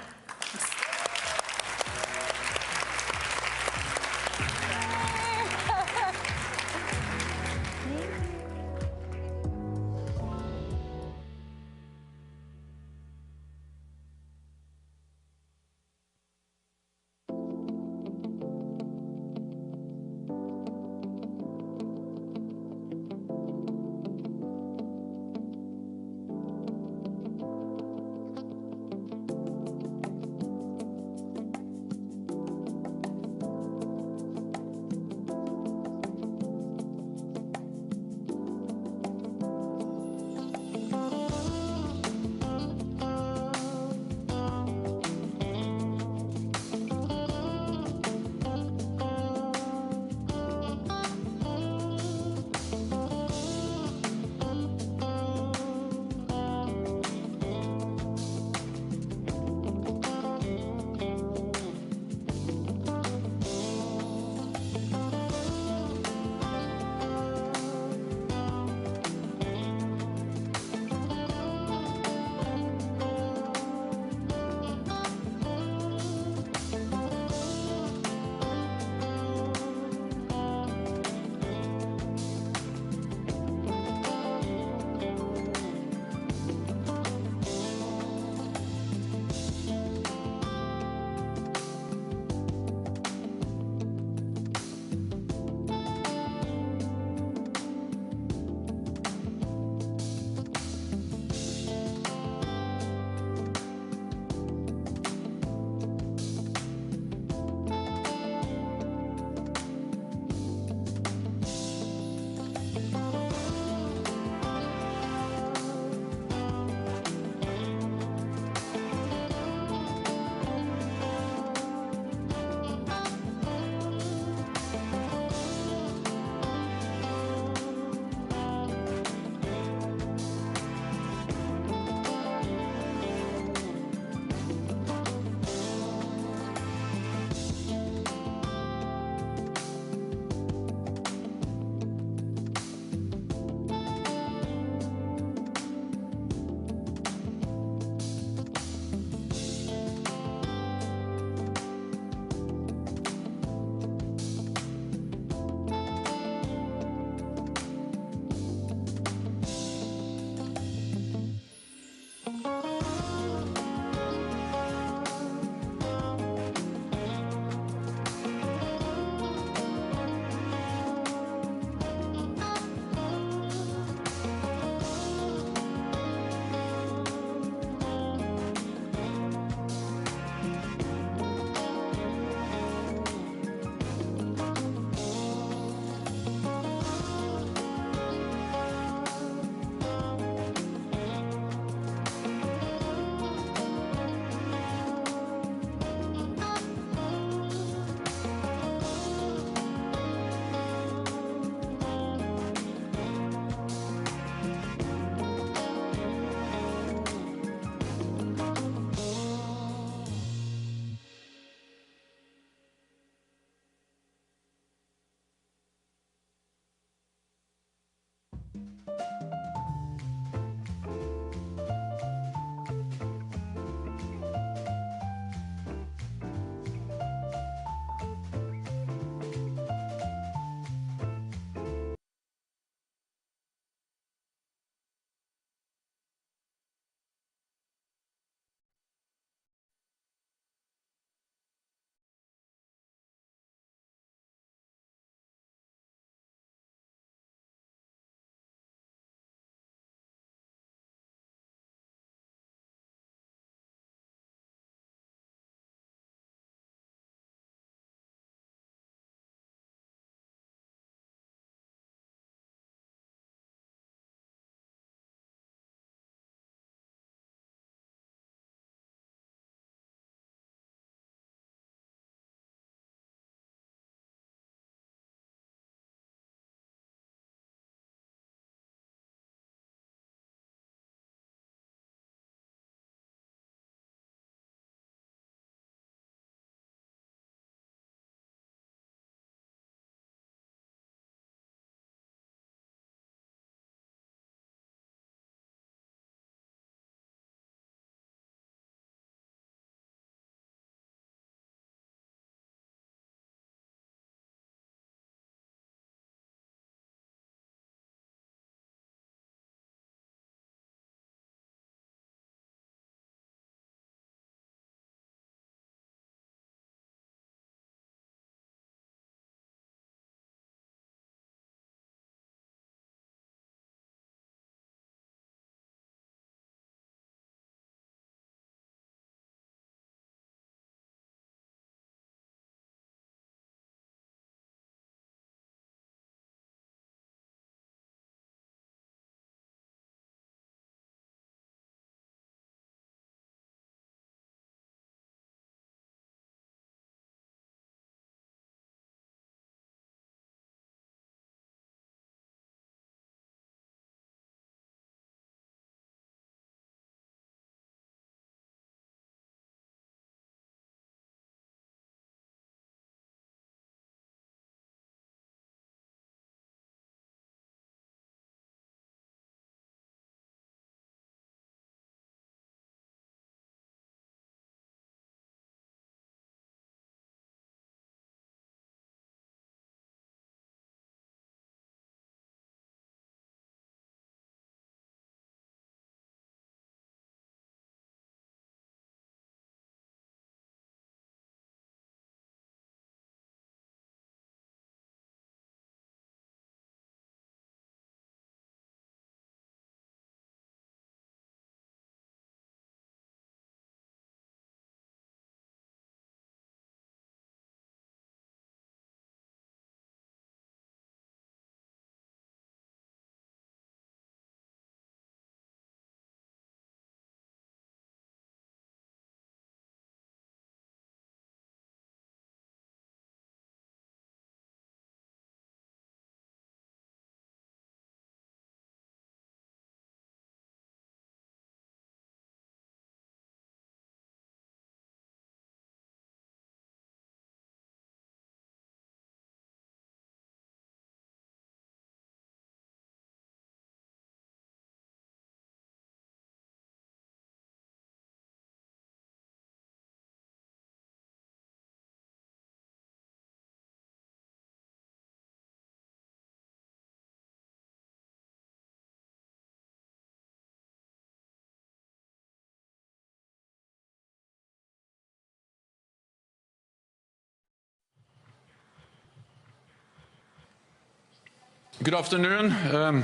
Good afternoon.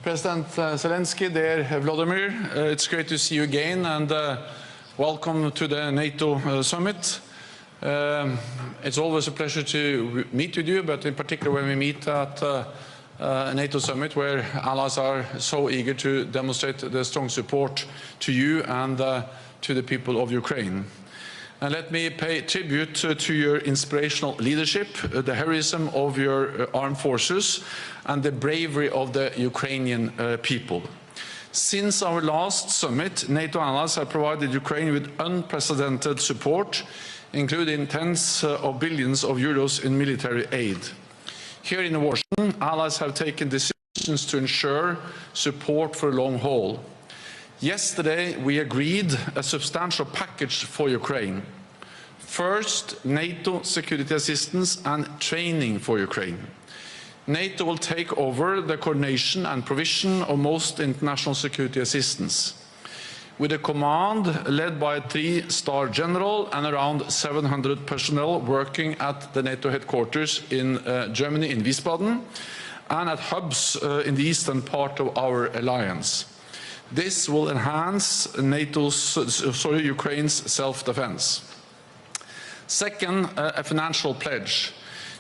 President Zelensky, dear Vladimir, it's great to see you again, and welcome to the NATO summit. It's always a pleasure to meet with you, but in particular when we meet at a NATO summit where allies are so eager to demonstrate the strong support to you and to the people of Ukraine. And let me pay tribute to your inspirational leadership, the heroism of your armed forces, and the bravery of the Ukrainian people. Since our last summit, NATO allies have provided Ukraine with unprecedented support, including tens of billions of euros in military aid. Here in Washington, allies have taken decisions to ensure support for a long haul. Yesterday, we agreed a substantial package for Ukraine. First, NATO security assistance and training for Ukraine. NATO will take over the coordination and provision of most international security assistance. With a command led by a 3-star general and around 700 personnel working at the NATO headquarters in Germany, in Wiesbaden, and at hubs in the eastern part of our alliance. This will enhance Ukraine's self-defense. Second, a financial pledge.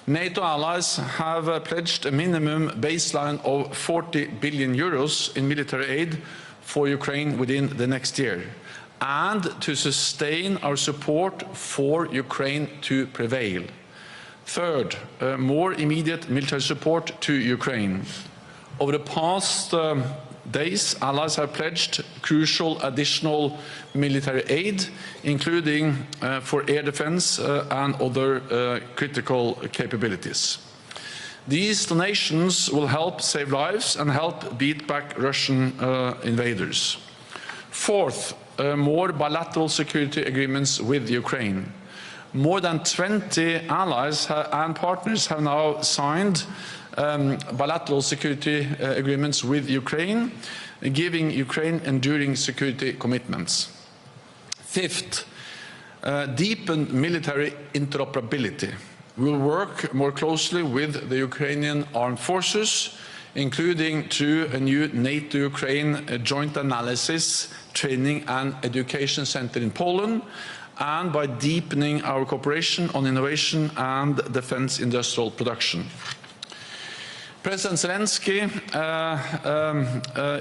NATO allies have pledged a minimum baseline of 40 billion euros in military aid for Ukraine within the next year, and to sustain our support for Ukraine to prevail. Third, more immediate military support to Ukraine. Over the past days, allies have pledged crucial additional military aid, including for air defense and other critical capabilities. These donations will help save lives and help beat back Russian invaders. Fourth, more bilateral security agreements with Ukraine. More than 20 allies and partners have now signed bilateral security agreements with Ukraine, giving Ukraine enduring security commitments. Fifth, deepen military interoperability. We will work more closely with the Ukrainian armed forces, including through a new NATO-Ukraine joint analysis, training and education center in Poland, and by deepening our cooperation on innovation and defense industrial production. President Zelensky,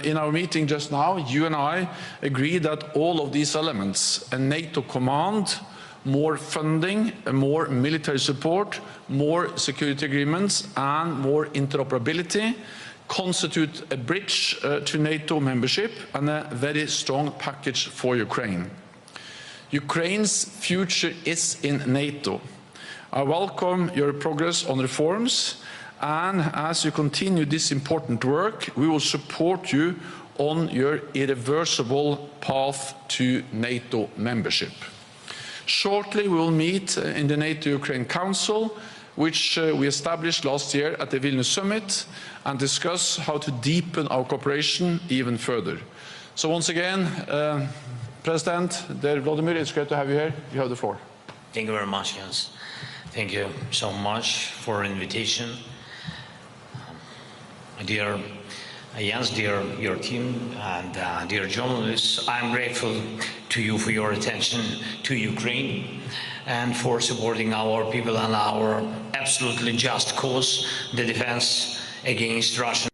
in our meeting just now, you and I agreed that all of these elements, a NATO command, more funding, more military support, more security agreements, and more interoperability, constitute a bridge to NATO membership and a very strong package for Ukraine. Ukraine's future is in NATO. I welcome your progress on reforms, and as you continue this important work, we will support you on your irreversible path to NATO membership. Shortly, we will meet in the NATO-Ukraine Council, which we established last year at the Vilnius Summit, and discuss how to deepen our cooperation even further. So once again, President, dear Vladimir, it's great to have you here. You have the floor. Thank you very much, Jens. Thank you so much for the invitation. Dear Jens, dear your team, and dear journalists, I'm grateful to you for your attention to Ukraine and for supporting our people and our absolutely just cause, the defense against Russian